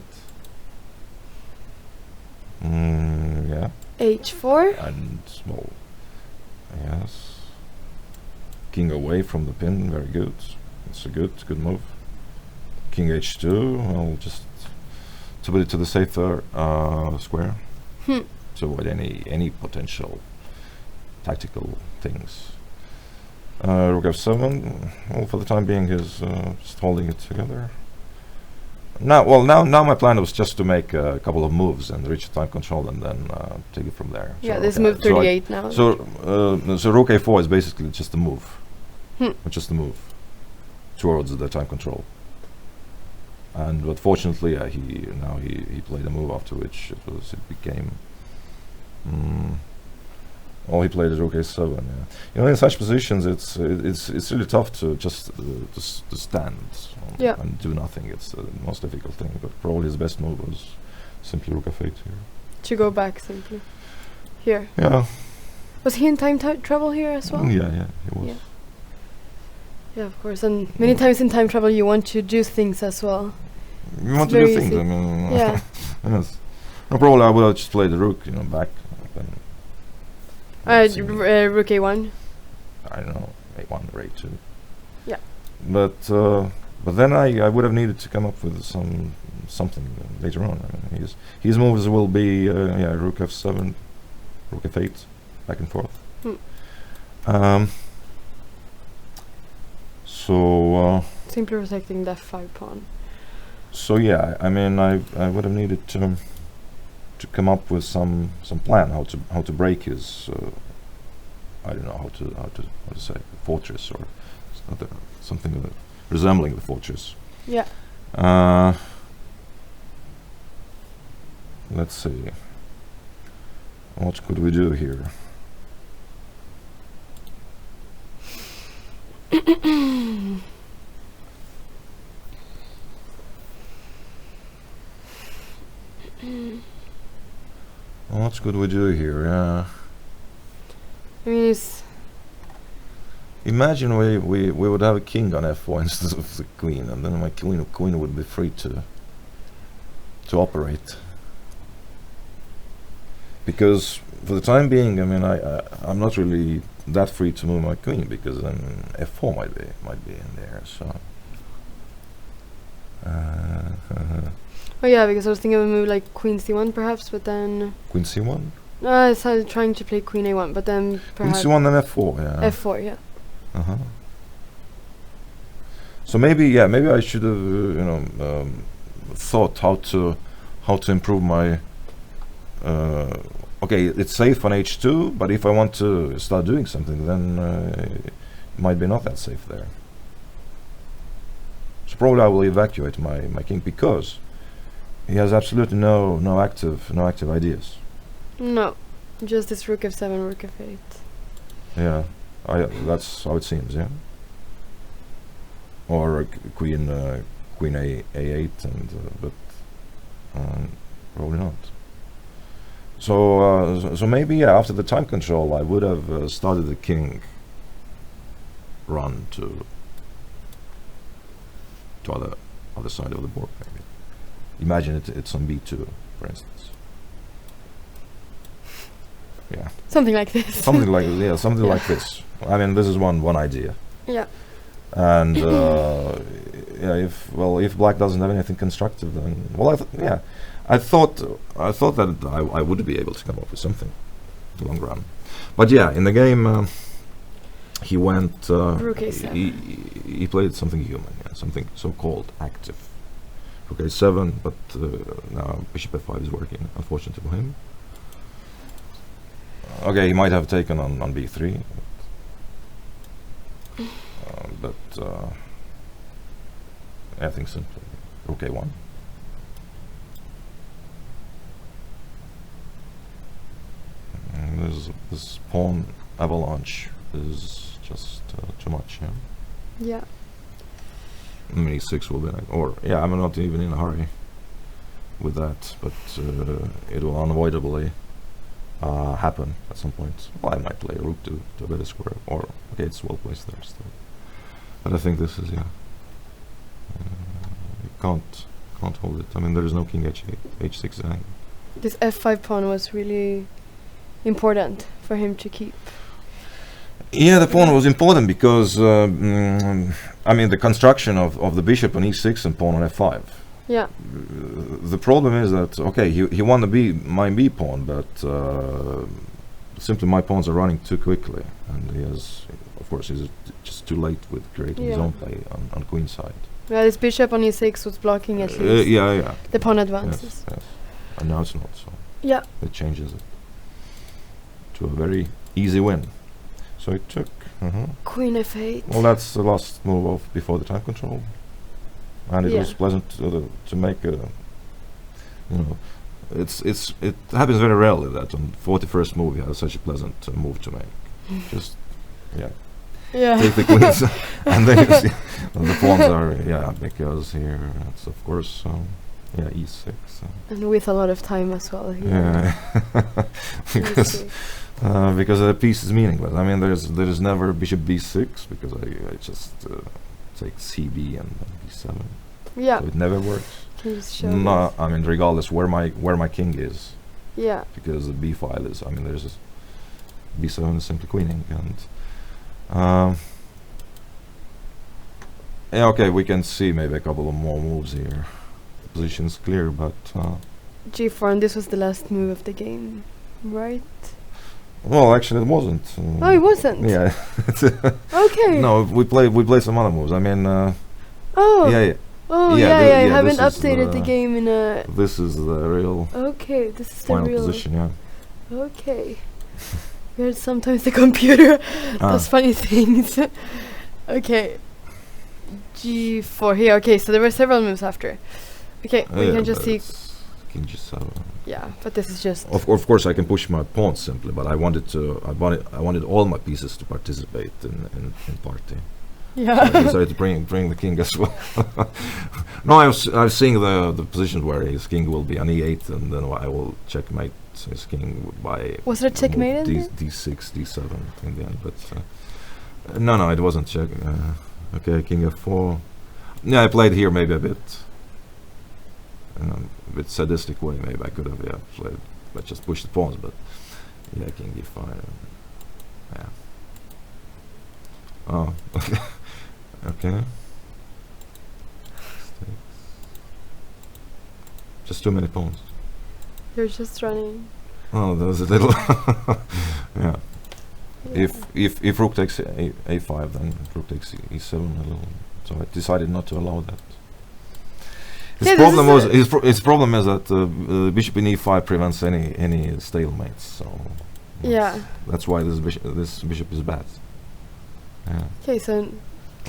Yeah. h4. And well, yes. King away from the pin. Very good. It's a good move. King h2. Well, just to put it to the safer square. To avoid any potential tactical things. Rook f7. Well, for the time being, is just holding it together. Now my plan was just to make a couple of moves and reach time control, and then take it from there. Yeah, So, this okay, move so 38 now. So rook a4 is basically just a move, just a move towards the time control. But fortunately, he played a move after which it became Oh, he played rook a7. Yeah, you know, in such positions, it's really tough to just to stand Yeah. and do nothing. It's the most difficult thing. But probably his best move was simply rook f8 here. To go back simply. Here. Yeah. Was he in time trouble here as well? Yeah, he was. Yeah. Yeah, of course. And many times in time trouble, you want to do things as well. You want It's to do very things. easy. I mean, Yeah. yes. No, probably I would have just played the rook, you know, back. Then Rook a1. I don't know, a1 or a2. Yeah. But then I would have needed to come up with something later on. I mean, his moves will be rook f7, rook f8, back and forth. So Simply protecting the f5 pawn. so yeah, I mean, I would have needed to come up with some plan how to break his I don't know how to say fortress or something resembling the fortress. Yeah. Let's see. What could we do here? What could we do here? I mean, it's Imagine we would have a king on f4 instead of the queen, and then my queen would be free to operate. Because for the time being, I mean, I'm not really that free to move my queen, because then f4 might be in there. So. oh yeah, because I was thinking of a move like queen c1 perhaps, but then Queen c1. I was trying to play queen a1, but then Queen perhaps c1 and f4. Yeah. f4. Yeah. So maybe I should have thought how to improve my. Okay, it's safe on h2, but if I want to start doing something, then it might be not that safe there. So probably I will evacuate my king, because he has absolutely no active ideas. No, just this rook f7, rook f8. Yeah, that's how it seems. Yeah. Or queen a8, but probably not. So maybe after the time control, I would have started the king run to other side of the board. Maybe imagine it's on b2, for instance. Yeah, Something like this. something like this. I mean, this is one idea. Yeah. And if black doesn't have anything constructive, then I thought that I would be able to come up with something in the long run. But yeah, in the game he went Rook a7. he played something human, something so-called active. Rook a7, but now bishop f5 is working, unfortunately for him. Okay, he might have taken on b3. But I think simply rook a1. This pawn avalanche is just too much. Yeah. I mean, e6 will be like, I'm not even in a hurry with that, but it will unavoidably happen at some point. Well, I might play rook to a better square, or okay, it's well placed there still. But I think this is you can't hold it. I mean, there is no king h8, h6 hang. This f5 pawn was really important for him to keep. Yeah, the pawn was important because I mean, the construction of the bishop on e6 and pawn on f5. Yeah. The problem is that he won my b pawn, but simply my pawns are running too quickly, and he has, of course, he's just too late with creating his own play on queen side. Yeah, this bishop on e6 was blocking at least. Yeah. The pawn advances. Yes. And now it's not, so Yeah. it changes it to a very easy win. So it took. Queen f8. Well, that's the last move of before the time control, and it was pleasant to make it happens very rarely that on 41st move you have such a pleasant move to make. Just Yeah. take the queens, and then you see the pawns are because here it's of course e6. And with a lot of time as well. Yeah, because because the piece is meaningless. I mean, there is never bishop b6 because I just take cb and then b7. Yeah. So it never works. Can you just show No, this? I mean regardless where my king is, Yeah. because the b file is. I mean, there's this b7 is simply queening and. Yeah, okay, we can see maybe a couple of more moves here. The position's clear, but G4, and this was the last move of the game, right? well, actually, it wasn't. Oh, it wasn't? Yeah. Okay. No, we played some other moves. I mean, Oh. yeah. Oh, Yeah, yeah, the- yeah. I yeah, haven't this is updated the the- game in a... This is the real Okay, this is the final real... position. Yeah. Okay. Weird, sometimes the computer Ah. does funny things. Okay. G4 here. Okay, so there were several moves after. Okay, we Yeah, can just but see... it's King G7. Yeah, but this is just... Of course, I can push my pawns simply, but I wanted all my pieces to participate in party. So I Yeah. decided to bring the king as well. No, I was seeing the positions where his king will be on e8, and then I will checkmate his king by. Was it a checkmate in there? D6, D7 in the end, but no, it wasn't check. Okay, king f4. Yeah, I played here maybe a bit. A bit sadistic way. Maybe I could have played, but just push the pawns. But yeah, king d5. Yeah. Oh, okay. Okay. Just too many pawns. You're just running. Oh, that was a little. Yeah. Yeah. If rook takes a5, then rook takes e7 a little. So I decided not to allow that. His Yeah, this problem is was his problem is that bishop in e5 prevents any stalemates. So Yeah. that's why this bishop is bad. Yeah. Okay, so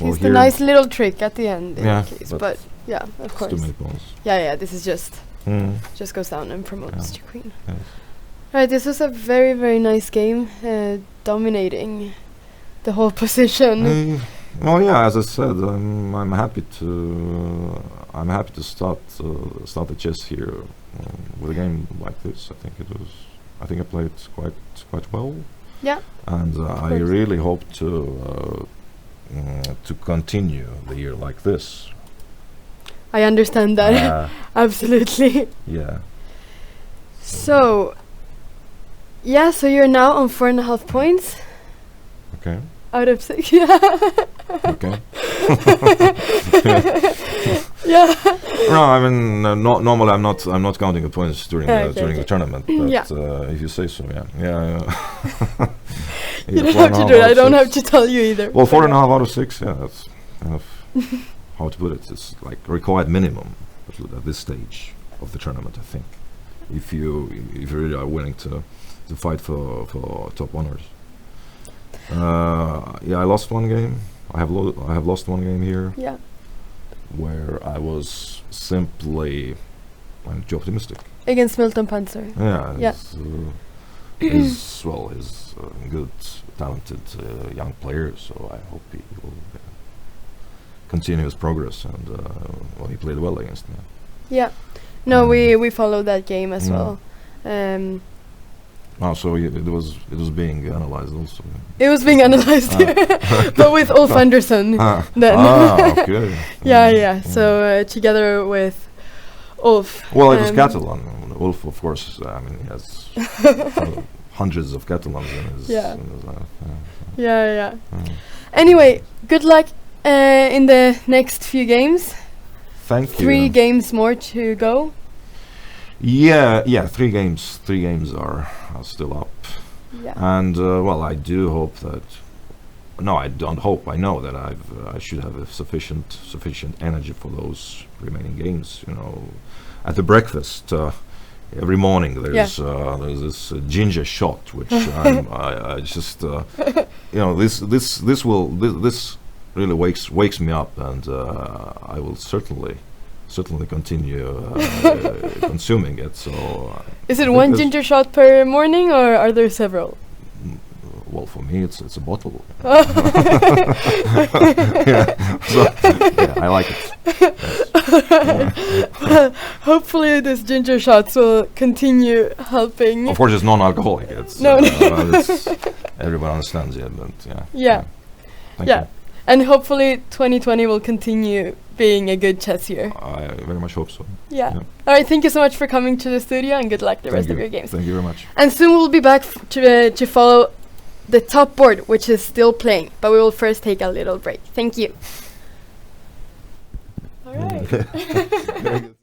Well, it's the here nice little trick at the end in Yeah, that case. but But yeah, of it's course. too many pawns. Yeah, this is just Mm. goes down and promotes Yeah. to queen. Yes. Right, this was a very, very nice game, dominating the whole position. Well, yeah, as I said, I'm happy to start the chess here with a game like this. I think I played quite well. Yeah. And I course. really hope to continue the year like this. I understand that. Absolutely. Yeah. So, yeah, so you're now on 4.5 points Okay. out of 6. Yeah. Okay. Yeah. No, I mean, normally I'm not counting the points during Okay, during the okay. tournament. But Yeah. if you say so, yeah. You don't have to do it. I don't have to tell you either. Well, 4.5 out of 6. Yeah, that's kind of how to put it. It's like required minimum at this stage of the tournament. I think if you really are willing to fight for top honors. Yeah, I lost one game. I have lost one game here Yeah. where I was simply too optimistic. Against Milton Panzer. Yeah. Yeah. He's a good, talented young player, so I hope he will continue his progress. And he played well against me. Yeah. No, we followed that game as Mm. well. So it was being analyzed also. It was being analyzed here, but with Ulf Andersson. Then. Okay. Yeah. So together with Ulf. Well, it was Catalan. Ulf, of course. I mean, he has hundreds of Catalans in his. Yeah. In his life. Yeah. Anyway, good luck in the next few games. Thank you. 3 games more to go. Yeah. 3 games. 3 games are still up. Yeah. And well, I do hope that. No, I don't hope. I know that I should have a sufficient energy for those remaining games. You know, at the breakfast every morning there's this ginger shot, which I just this really wakes me up, and I will certainly certainly continue consuming it. So Is I it think one there's- ginger shot per morning, or are there several? well, for me, it's a bottle. Oh. Yeah, so yeah, I like it. Yes. Hopefully, this ginger shots will continue helping. Of course, it's non-alcoholic. It's No. it's, everyone understands it, but yeah. Yeah. Thank Yeah. you. And hopefully 2020 will continue being a good chess year. I very much hope so. Yeah. Yeah. All right. Thank you so much for coming to the studio, and good luck the Thank rest you. of your games. Thank you very much. And soon we'll be back to follow the top board, which is still playing. But we will first take a little break. Thank you. All right. Very good.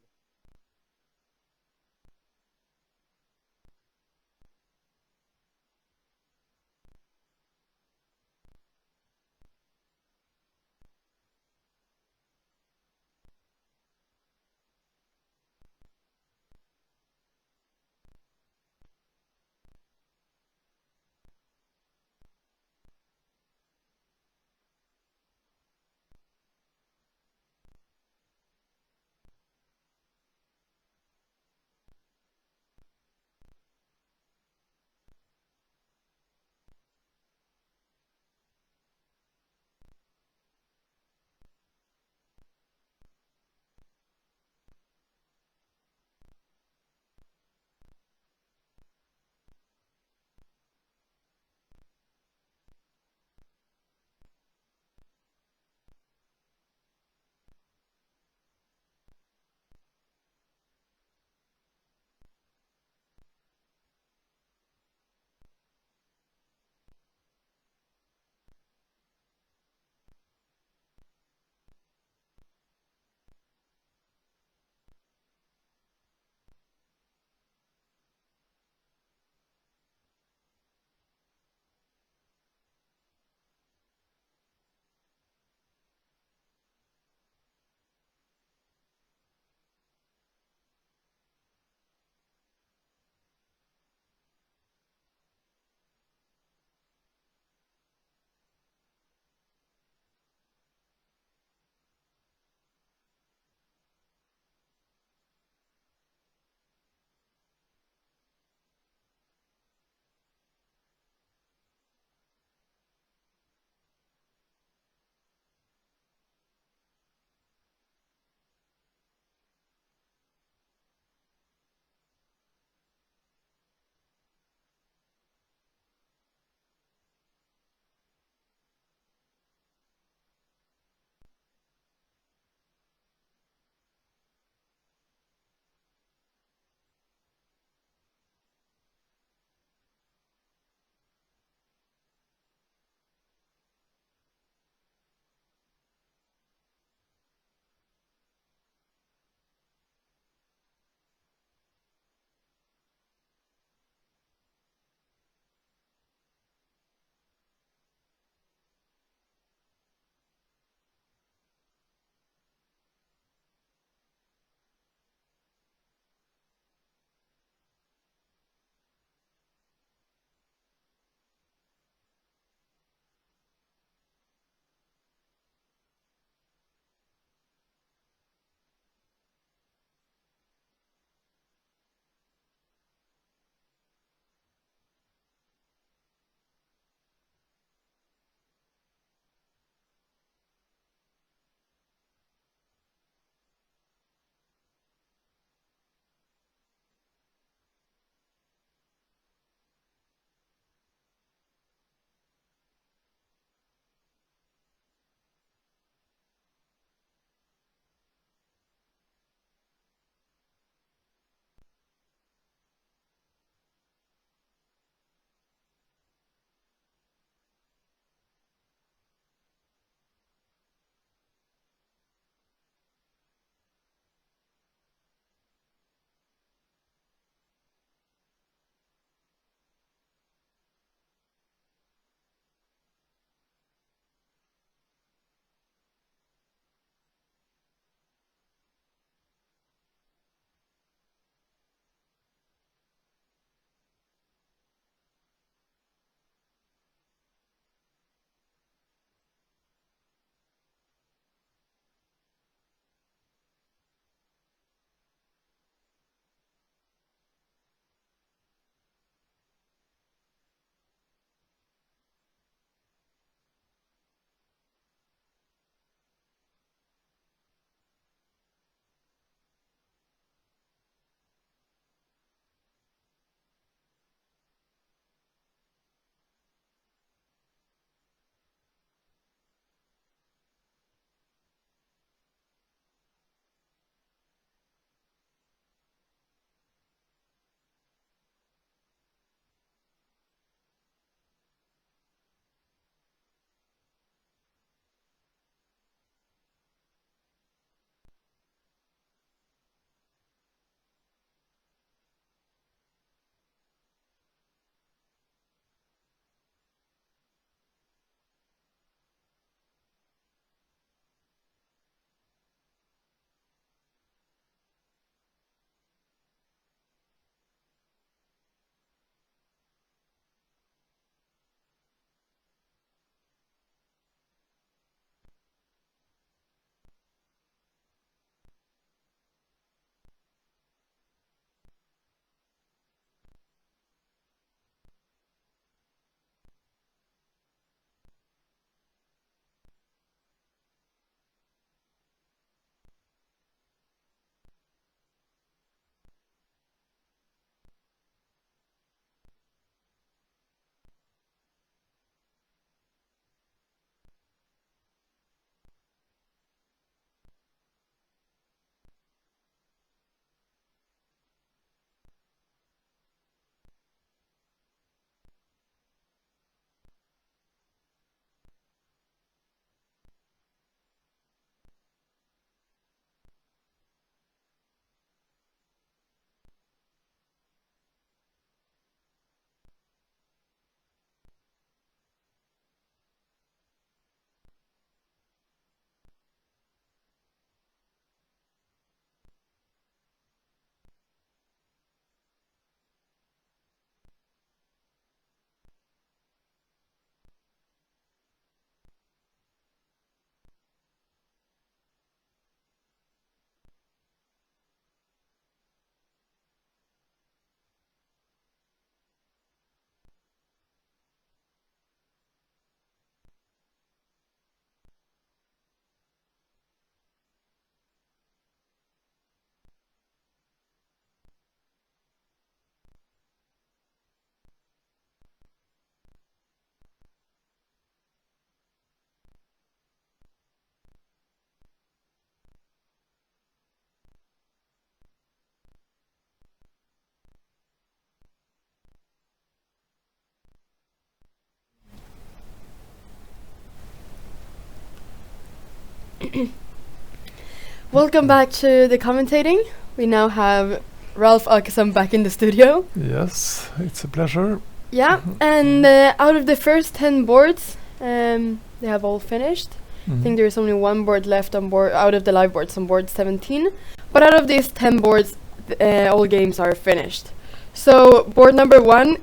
Welcome back to the commentating. We now have Ralph Åkesson back in the studio. Yes, it's a pleasure. Yeah, and out of the first 10 boards, they have all finished. I think there is only one board left on board out of the live boards on board 17. But out of these 10 boards, all games are finished. So board number 1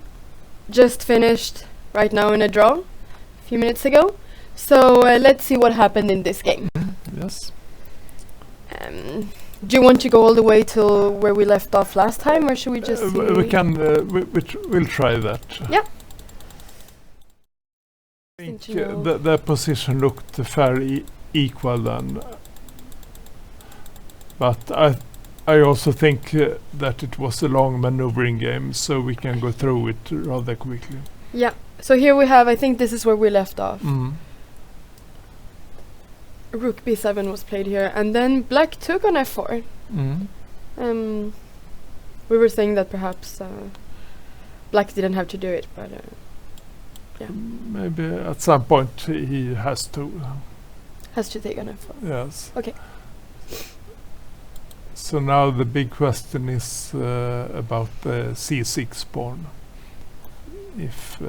just finished right now in a draw a few minutes ago. So let's see what happened in this game. Yes. Do you want to go all the way till where we left off last time, or should we just see? We can. We'll try that. Yeah. I think the position looked fairly equal then, but I also think that it was a long maneuvering game, so we can go through it rather quickly. Yeah. So here we have. I think this is where we left off. Rook b7 was played here, and then black took on f4. We were saying that perhaps black didn't have to do it, but yeah. Maybe at some point he has to. Has to take on f4. Yes. Okay. So now the big question is about the c6 pawn. If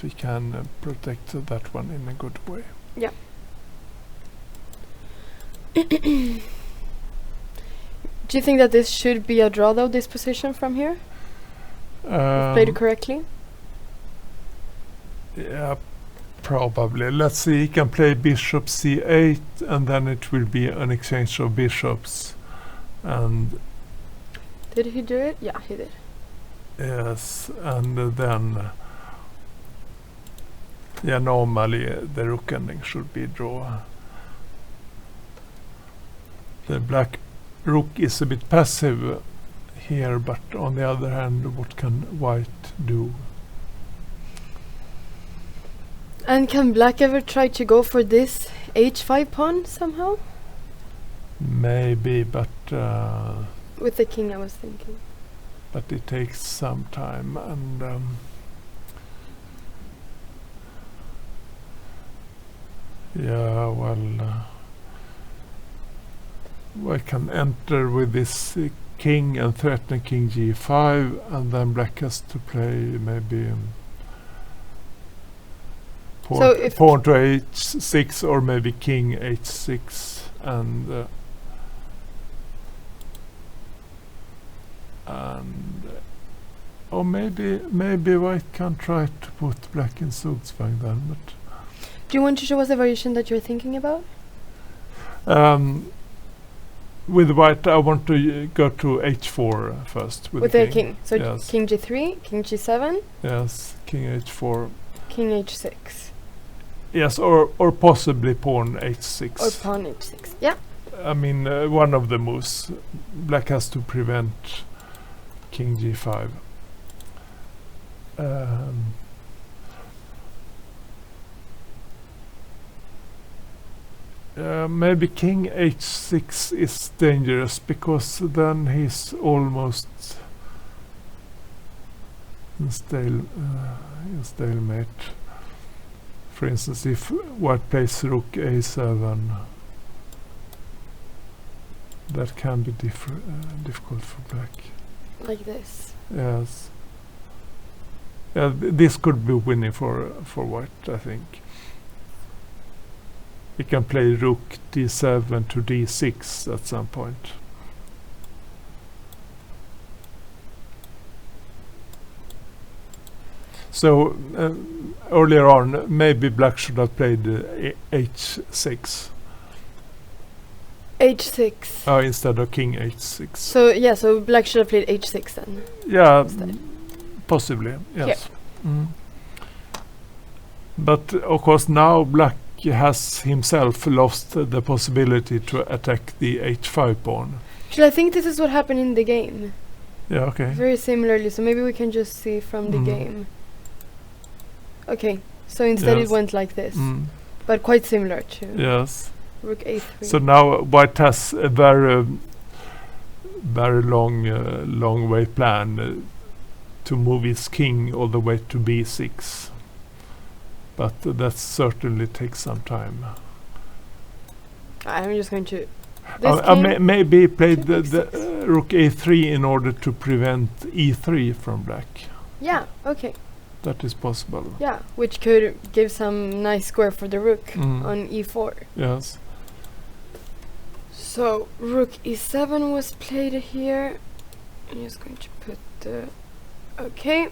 we can protect that one in a good way. Yeah. Do you think that this should be a draw though, this position from here? Played it correctly? Yeah, probably. Let's see, he can play bishop c8 and then it will be an exchange of bishops. And did he do it? Yeah, he did. yes, and then yeah, normally the rook ending should be draw. The black rook is a bit passive here, but on the other hand, what can white do? And can black ever try to go for this h5 pawn somehow? Maybe, but with the king I was thinking. But it takes some time, and yeah, well, I can enter with this king and threaten king g5, and then black has to play maybe pawn to h6 or maybe king h6, and or maybe white can try to put black in Zugzwang then. But do you want to show us the variation that you're thinking about? With white, I want to go to h4 first. With the king. So yes. King g3, king g7. Yes, king h4. King h6. Yes, or possibly pawn h6. Or pawn h6. Yeah. I mean, one of the moves. Black has to prevent king g5. Maybe king h6 is dangerous because then he's almost in stalemate. For instance, if white plays rook a7, that can be difficult for black. Like this. Yes. Yeah, this could be winning for white, I think. We can play rook d7 to d6 at some point. So earlier on, maybe black should have played h6. h6. Instead of king h6. So yeah, so black should have played h6 then. Yeah, instead. Possibly, yes. But of course now black has himself lost the possibility to attack the h5 pawn. Actually, I think this is what happened in the game. Yeah, okay. Very similarly, so maybe we can just see from the game. Okay, so instead it went like this, but quite similar to rook a3. So now white has a very long way plan to move his king all the way to b6. But that certainly takes some time. I'm just going to. This king. Maybe he played King the H6. rook a3 in order to prevent e3 from black. Yeah. Okay. That is possible. Yeah, which could give some nice square for the rook on e4. Yes. So rook e7 was played here. I'm just going to put the. Okay.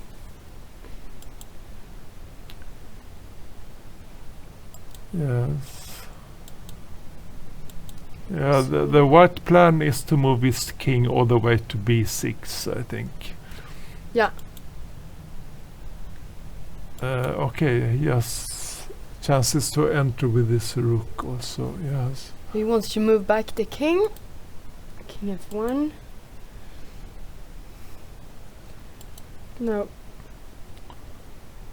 Yes. Yeah, the white plan is to move his king all the way to b6, I think. Yeah. Okay, yes. Chances to enter with this rook also, yes. He wants to move back the king. King f1. No.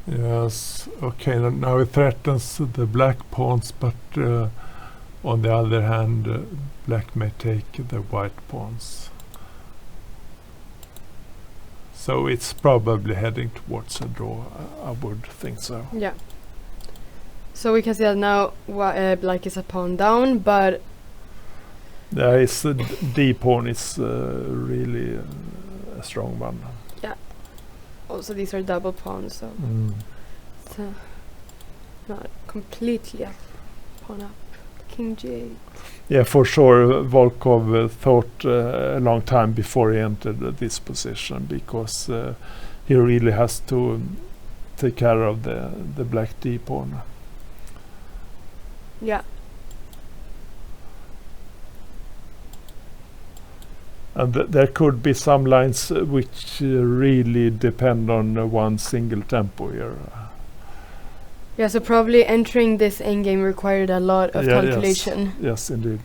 Yes, okay, now it threatens the black pawns, but on the other hand, black may take the white pawns. So it's probably heading towards a draw, I would think so. Yeah. So we can see that now black is a pawn down, but There is d pawn is really a strong one. also these are double pawns, so it's not completely up. Pawn up. King g8. Yeah, for sure, Volkov thought a long time before he entered this position, because he really has to take care of the black d pawn. Yeah. And there could be some lines which really depend on one single tempo here. Yeah, so probably entering this endgame required a lot of Yeah, calculation. Yes, indeed.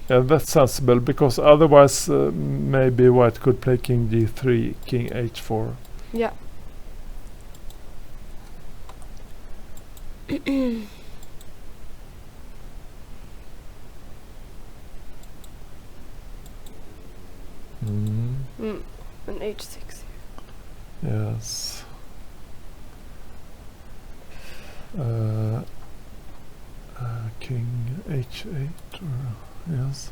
Yeah, that's sensible, because otherwise maybe white could play king g3, king h4. Yeah. And h6. Yes. King h8, or yes.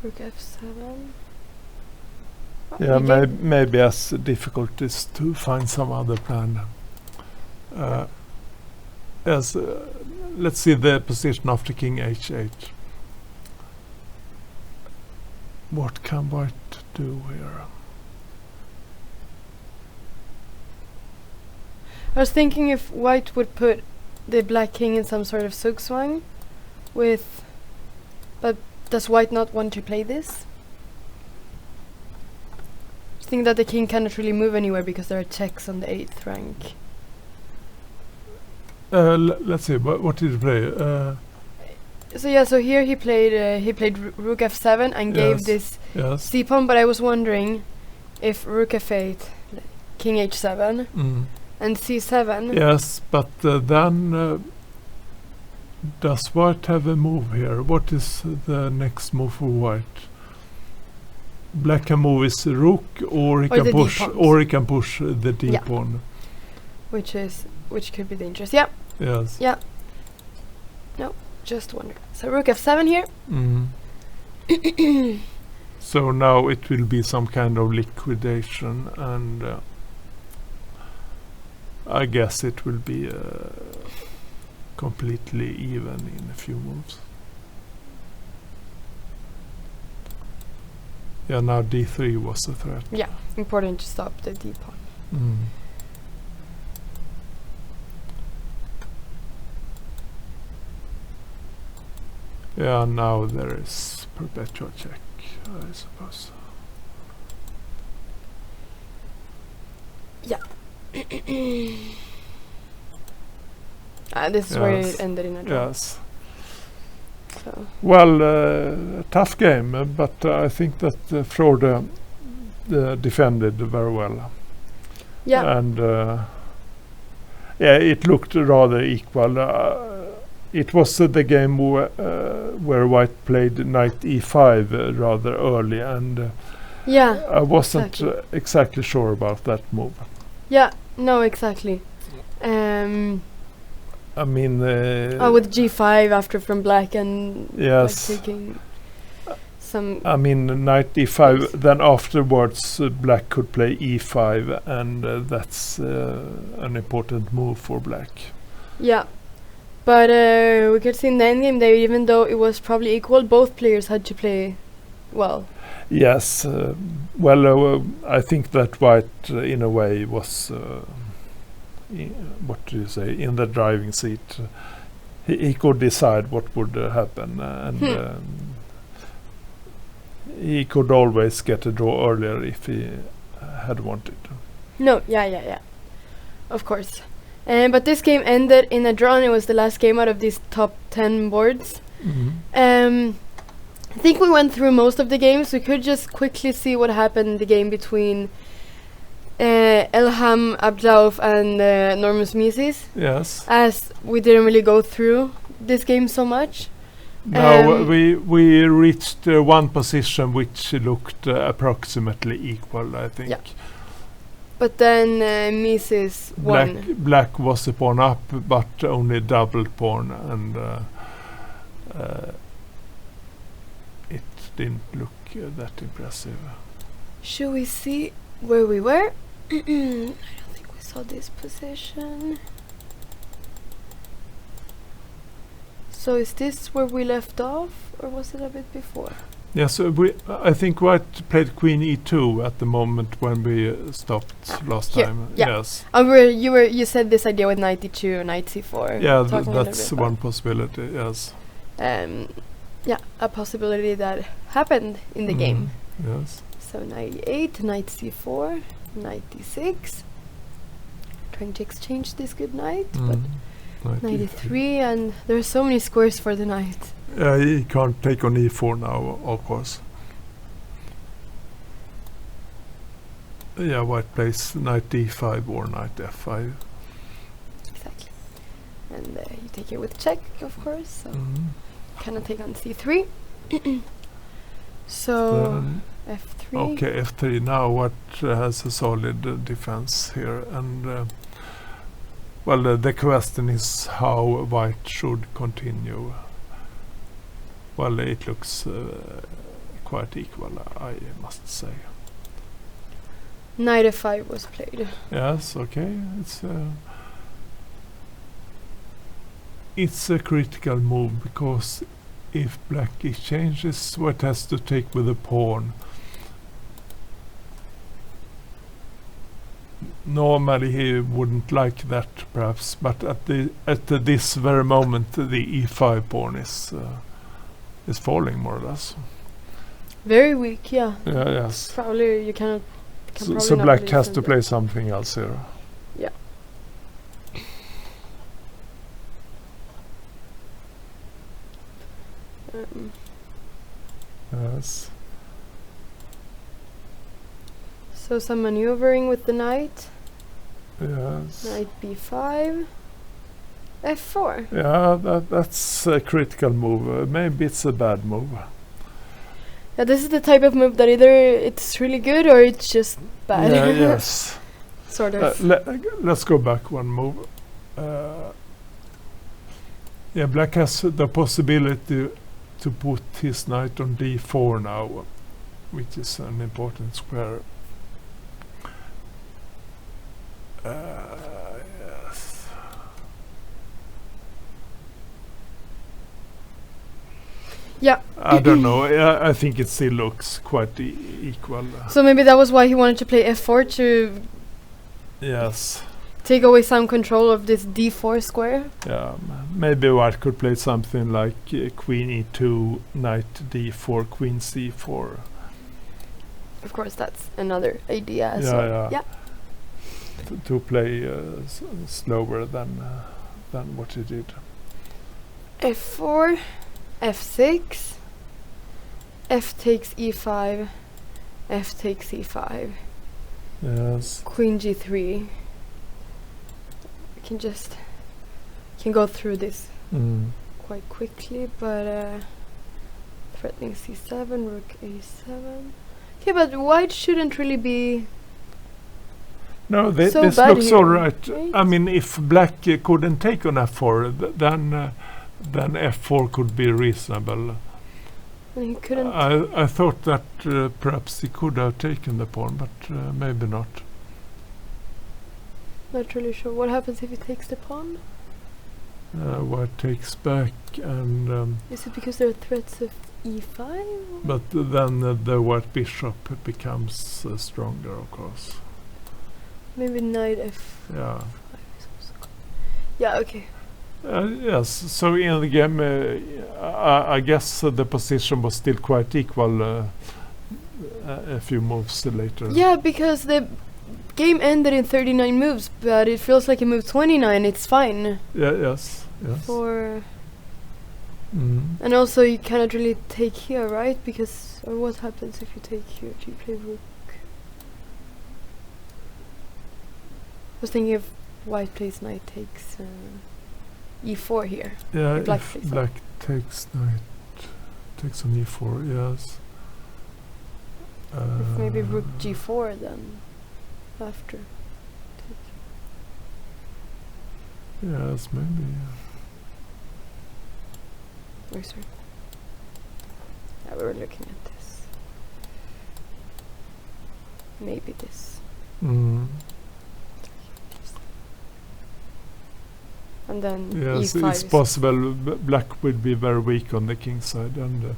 Rook f7. Yeah, he gave- maybe has difficulties to find some other plan. Yes, let's see the position after king h8. What can white do here? I was thinking if white would put the black king in some sort of zugzwang with, but does white not want to play this? I was thinking that the king cannot really move anywhere because there are checks on the 8th rank. Let's see, what did he play? So here he played rook f7 and gave Yes. this Yes. c pawn, but I was wondering if rook f8, king h7 and c7. Yes, but then does white have a move here? What is the next move for white? Black can move his rook, or he Or can the push, d-pawns. or he can push the d Yeah. pawn. Which could be dangerous. Yeah, Yes. yeah. No, just wonder. So rook f7 here. So now it will be some kind of liquidation, and I guess it will be completely even in a few moves. Yeah, now d3 was a threat. Yeah, important to stop the d pawn. Yeah, now there is perpetual check, I suppose. This is where Yes. it ended in a draw. Yes. So Well, tough game, but I think that Frode defended very well. yeah, And yeah, it looked rather equal. It was the game where white played knight e5 rather early, and yeah, I wasn't exactly. exactly sure about that move. yeah. No, exactly. I mean, with g5 after from black and yes. like taking some. I mean, knight e5. Yes. Then afterwards, black could play e5, and that's an important move for black. Yeah, but we could see in the endgame there, even though it was probably equal, both players had to play well. Yes. Well, I think that white, in a way, was what do you say, in the driving seat. He could decide what would happen, and he could always get a draw earlier if he had wanted. No, yeah. Of course. But this game ended in a draw, and it was the last game out of these top 10 boards. I think we went through most of the games. We could just quickly see what happened in the game between Elham Abdlaouf and Normus Mises, Yes. as we didn't really go through this game so much. Now we reached one position which looked approximately equal, I think. Yeah. But then Mises won. Black was a pawn up, but only double pawn, and it didn't look that impressive. Should we see where we were? I don't think we saw this position. So is this where we left off, or was it a bit before? Yes, I think white played queen e2 at the moment when we stopped last Here, time. yeah. Yes. You said this idea with knight e2, knight c4. Yeah, Talk a little that's bit about one possibility. Yes. Yeah, a possibility that happened in the game. Yes. So knight e8, knight c4, knight d6. Trying to exchange this good knight, but knight e3, and there are so many squares for the knight. He can't take on e4 now, of course. Yeah, white plays knight d5 or knight f5. Exactly. And you take it with check, of course. So cannot take on c3. So f3. Okay, f3. Now white has a solid defense here, and well, the question is how white should continue. Well, it looks quite equal, I must say. Knight f5 was played. Yes, okay. It's a critical move, because if black exchanges, white has to take with a pawn. Normally he wouldn't like that, perhaps, but at this very moment the e5 pawn is falling more or less. Very weak, yeah. Yeah, yes. Probably you cannot. So black has to play something else here. Yeah. Yes. So some maneuvering with the knight. Yes. Knight b5. f4. Yeah, that's a critical move. Maybe it's a bad move. Yeah, this is the type of move that either it's really good or it's just bad. Yeah, yes. Sort of. Let's go back one move. Yeah, black has the possibility to put his knight on d4 now, which is an important square. Yes. Yeah. I don't know. I think it still looks quite equal. So maybe that was why he wanted to play f4 to Yes. take away some control of this d4 square. Yeah. Maybe white could play something like queen e2, knight d4, queen c4. Of course, that's another idea. Yeah, so yeah. To play slower than what he did. f4, f6, f takes e5, f takes e5, Yes. queen g3. We can go through this quite quickly, but threatening c7, rook a7. Okay, but white shouldn't really be No, So this bad looks here, all right. right? I mean, if black couldn't take on f4, then f4 could be reasonable. And he couldn't. I thought that perhaps he could have taken the pawn, but maybe not. Not really sure. What happens if he takes the pawn? White takes back, and Is it because there are threats of e5? but then the white bishop becomes stronger, of course. Maybe knight f5 Yeah. is also good. Yeah, okay. Yes. So in the game, I guess the position was still quite equal. A few moves later. Yeah, because the game ended in 39 moves, but it feels like it moved 29. It's fine Yeah. Yes. Yes. for. Mm. And also, you cannot really take here, right? Because or what happens if you take here? Do you play rook? I was thinking if white plays knight takes e4 here. Yeah. If black If plays black takes knight, takes on e4. Yes. If maybe rook g4 then after. Yes, maybe. Oh, sorry. Yeah, we were looking at this. Maybe this. Mm. And then Yes, e5 it's is possible. Black would be very weak on the king side, and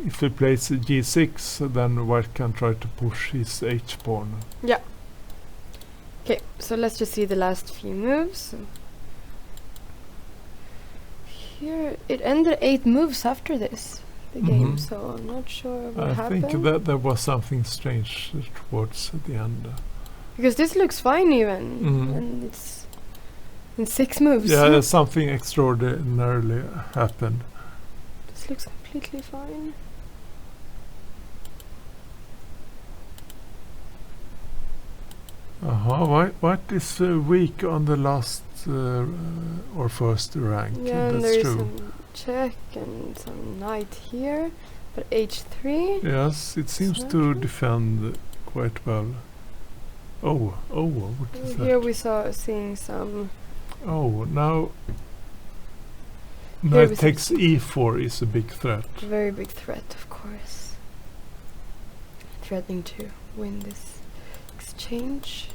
if he plays g6, then white can try to push his h pawn. Okay, so let's just see the last few moves. Here, it ended 8 moves after this, the game, Mhm. so I'm not sure what I happened. think that there was something strange towards the end. Because this looks fine even, Mhm. and it's in 6 moves. Yeah, something extraordinarily happened. This looks completely fine. White is weak on the last or first rank. Yeah, and That's there is true. some check and some knight here, but h3. Yes, it seems not to true. defend quite well. Oh, what is Here that? we saw seeing some. Oh, now Here knight we see takes e4 is a big threat. Very big threat, of course. Threatening to win this exchange.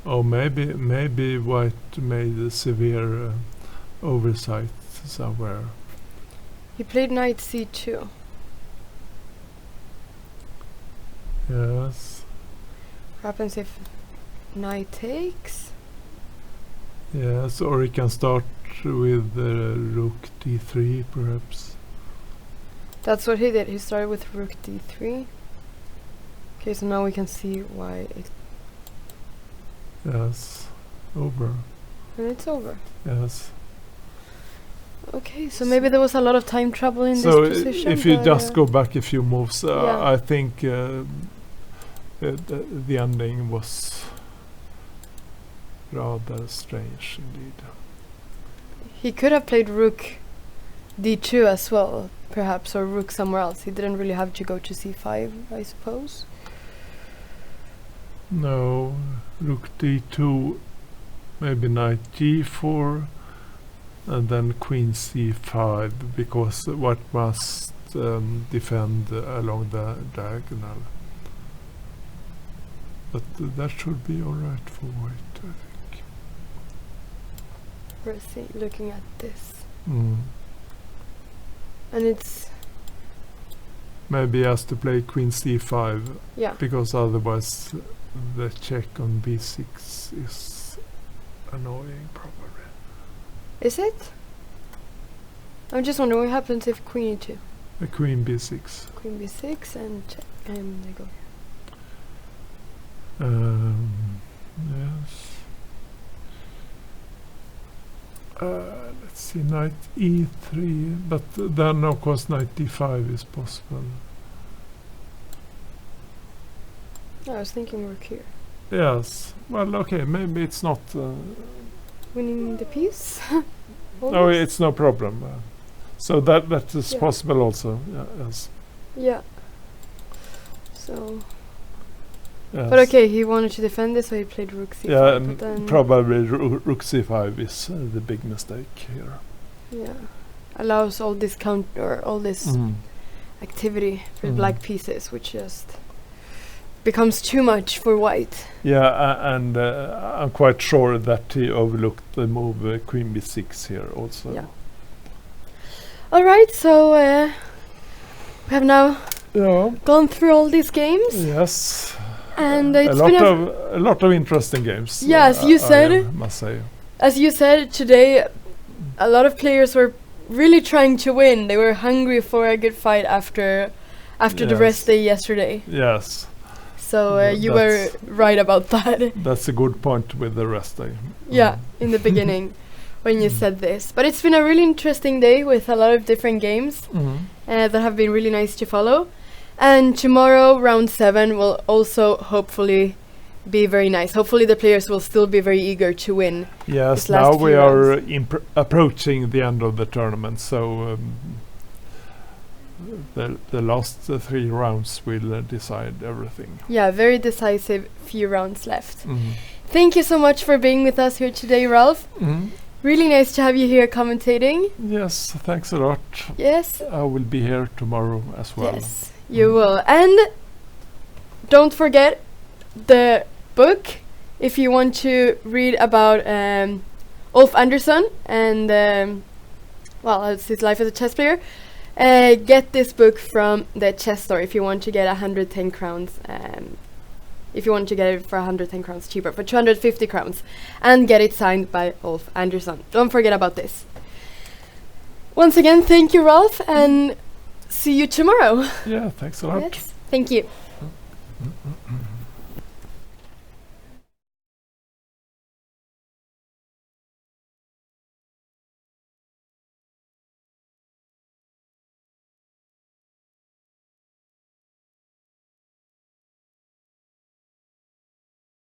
Oh, maybe white made a severe oversight somewhere. He played knight c2. Yes, What happens if knight takes? yes, or he can start with rook d3 perhaps. That's what he did. He started with rook d3. Okay, so now we can see why it. Yes, over. And it's over. Yes. Okay, so maybe there was a lot of time trouble in So this position. if you but, just go back a few moves, Yeah. I think the ending was rather strange indeed. He could have played rook d2 as well, perhaps, or rook somewhere else. He didn't really have to go to c5, I suppose. No, rook d2, maybe knight g4, and then queen c5, because white must defend along the diagonal. But that should be alright for white, I think. We're looking at this. Mm. And it's, Maybe he has to play queen c5, yeah. because otherwise the check on b6 is annoying, probably. Is it? I'm just wondering what happens if queen e2. A queen b6. Queen b6 and check. And they go. Yes. Let's see, knight e3, but then of course knight d5 is possible. I was thinking rook here. Yes, well, okay, maybe it's not. Winning the piece? No, Almost? it's no problem. So that is Yeah. possible also. Yeah, yes. Yeah. So Yes. But okay, he wanted to defend this, so he played rook c5. Yeah, but then probably rook c5 is the big mistake here. yeah, allows all this all this Mm. activity for Mm. black pieces, which just becomes too much for white. Yeah, and I'm quite sure that he overlooked the move queen b6 here also. Yeah. All right, so we have now Yeah. gone through all these games, Yes. and a it's lot been of a lot of interesting games. Yeah, as you said. I must say. as you said today, a lot of players were really trying to win. They were hungry for a good fight after the Yes. rest day yesterday. Yes, So Th- you were right about that. that's a good point with the rest day. Yeah, in the beginning when you said this. But it's been a really interesting day with a lot of different games Mhm. that have been really nice to follow. And tomorrow, round 7 will also hopefully be very nice. Hopefully the players will still be very eager to win. Yes, This last now we few are approaching the end of the tournament, so the last 3 rounds will decide everything. Yeah, very decisive few rounds left. Mhm. Thank you so much for being with us here today, Ralph. Mhm. Really nice to have you here commentating. Yes, thanks a lot. Yes. I will be here tomorrow as well. Yes, you will. And don't forget the book if you want to read about Ulf Andersson and it's his life as a chess player. Get this book from the chess store if you want to get 110 crowns. If you want to get it for 110 crowns cheaper, for 250 crowns, and get it signed by Ulf Andersson. Don't forget about this. Once again, thank you, Ralph, and see you tomorrow. Yeah, thanks a lot. Yes. Thank you. Mm, mm, mm.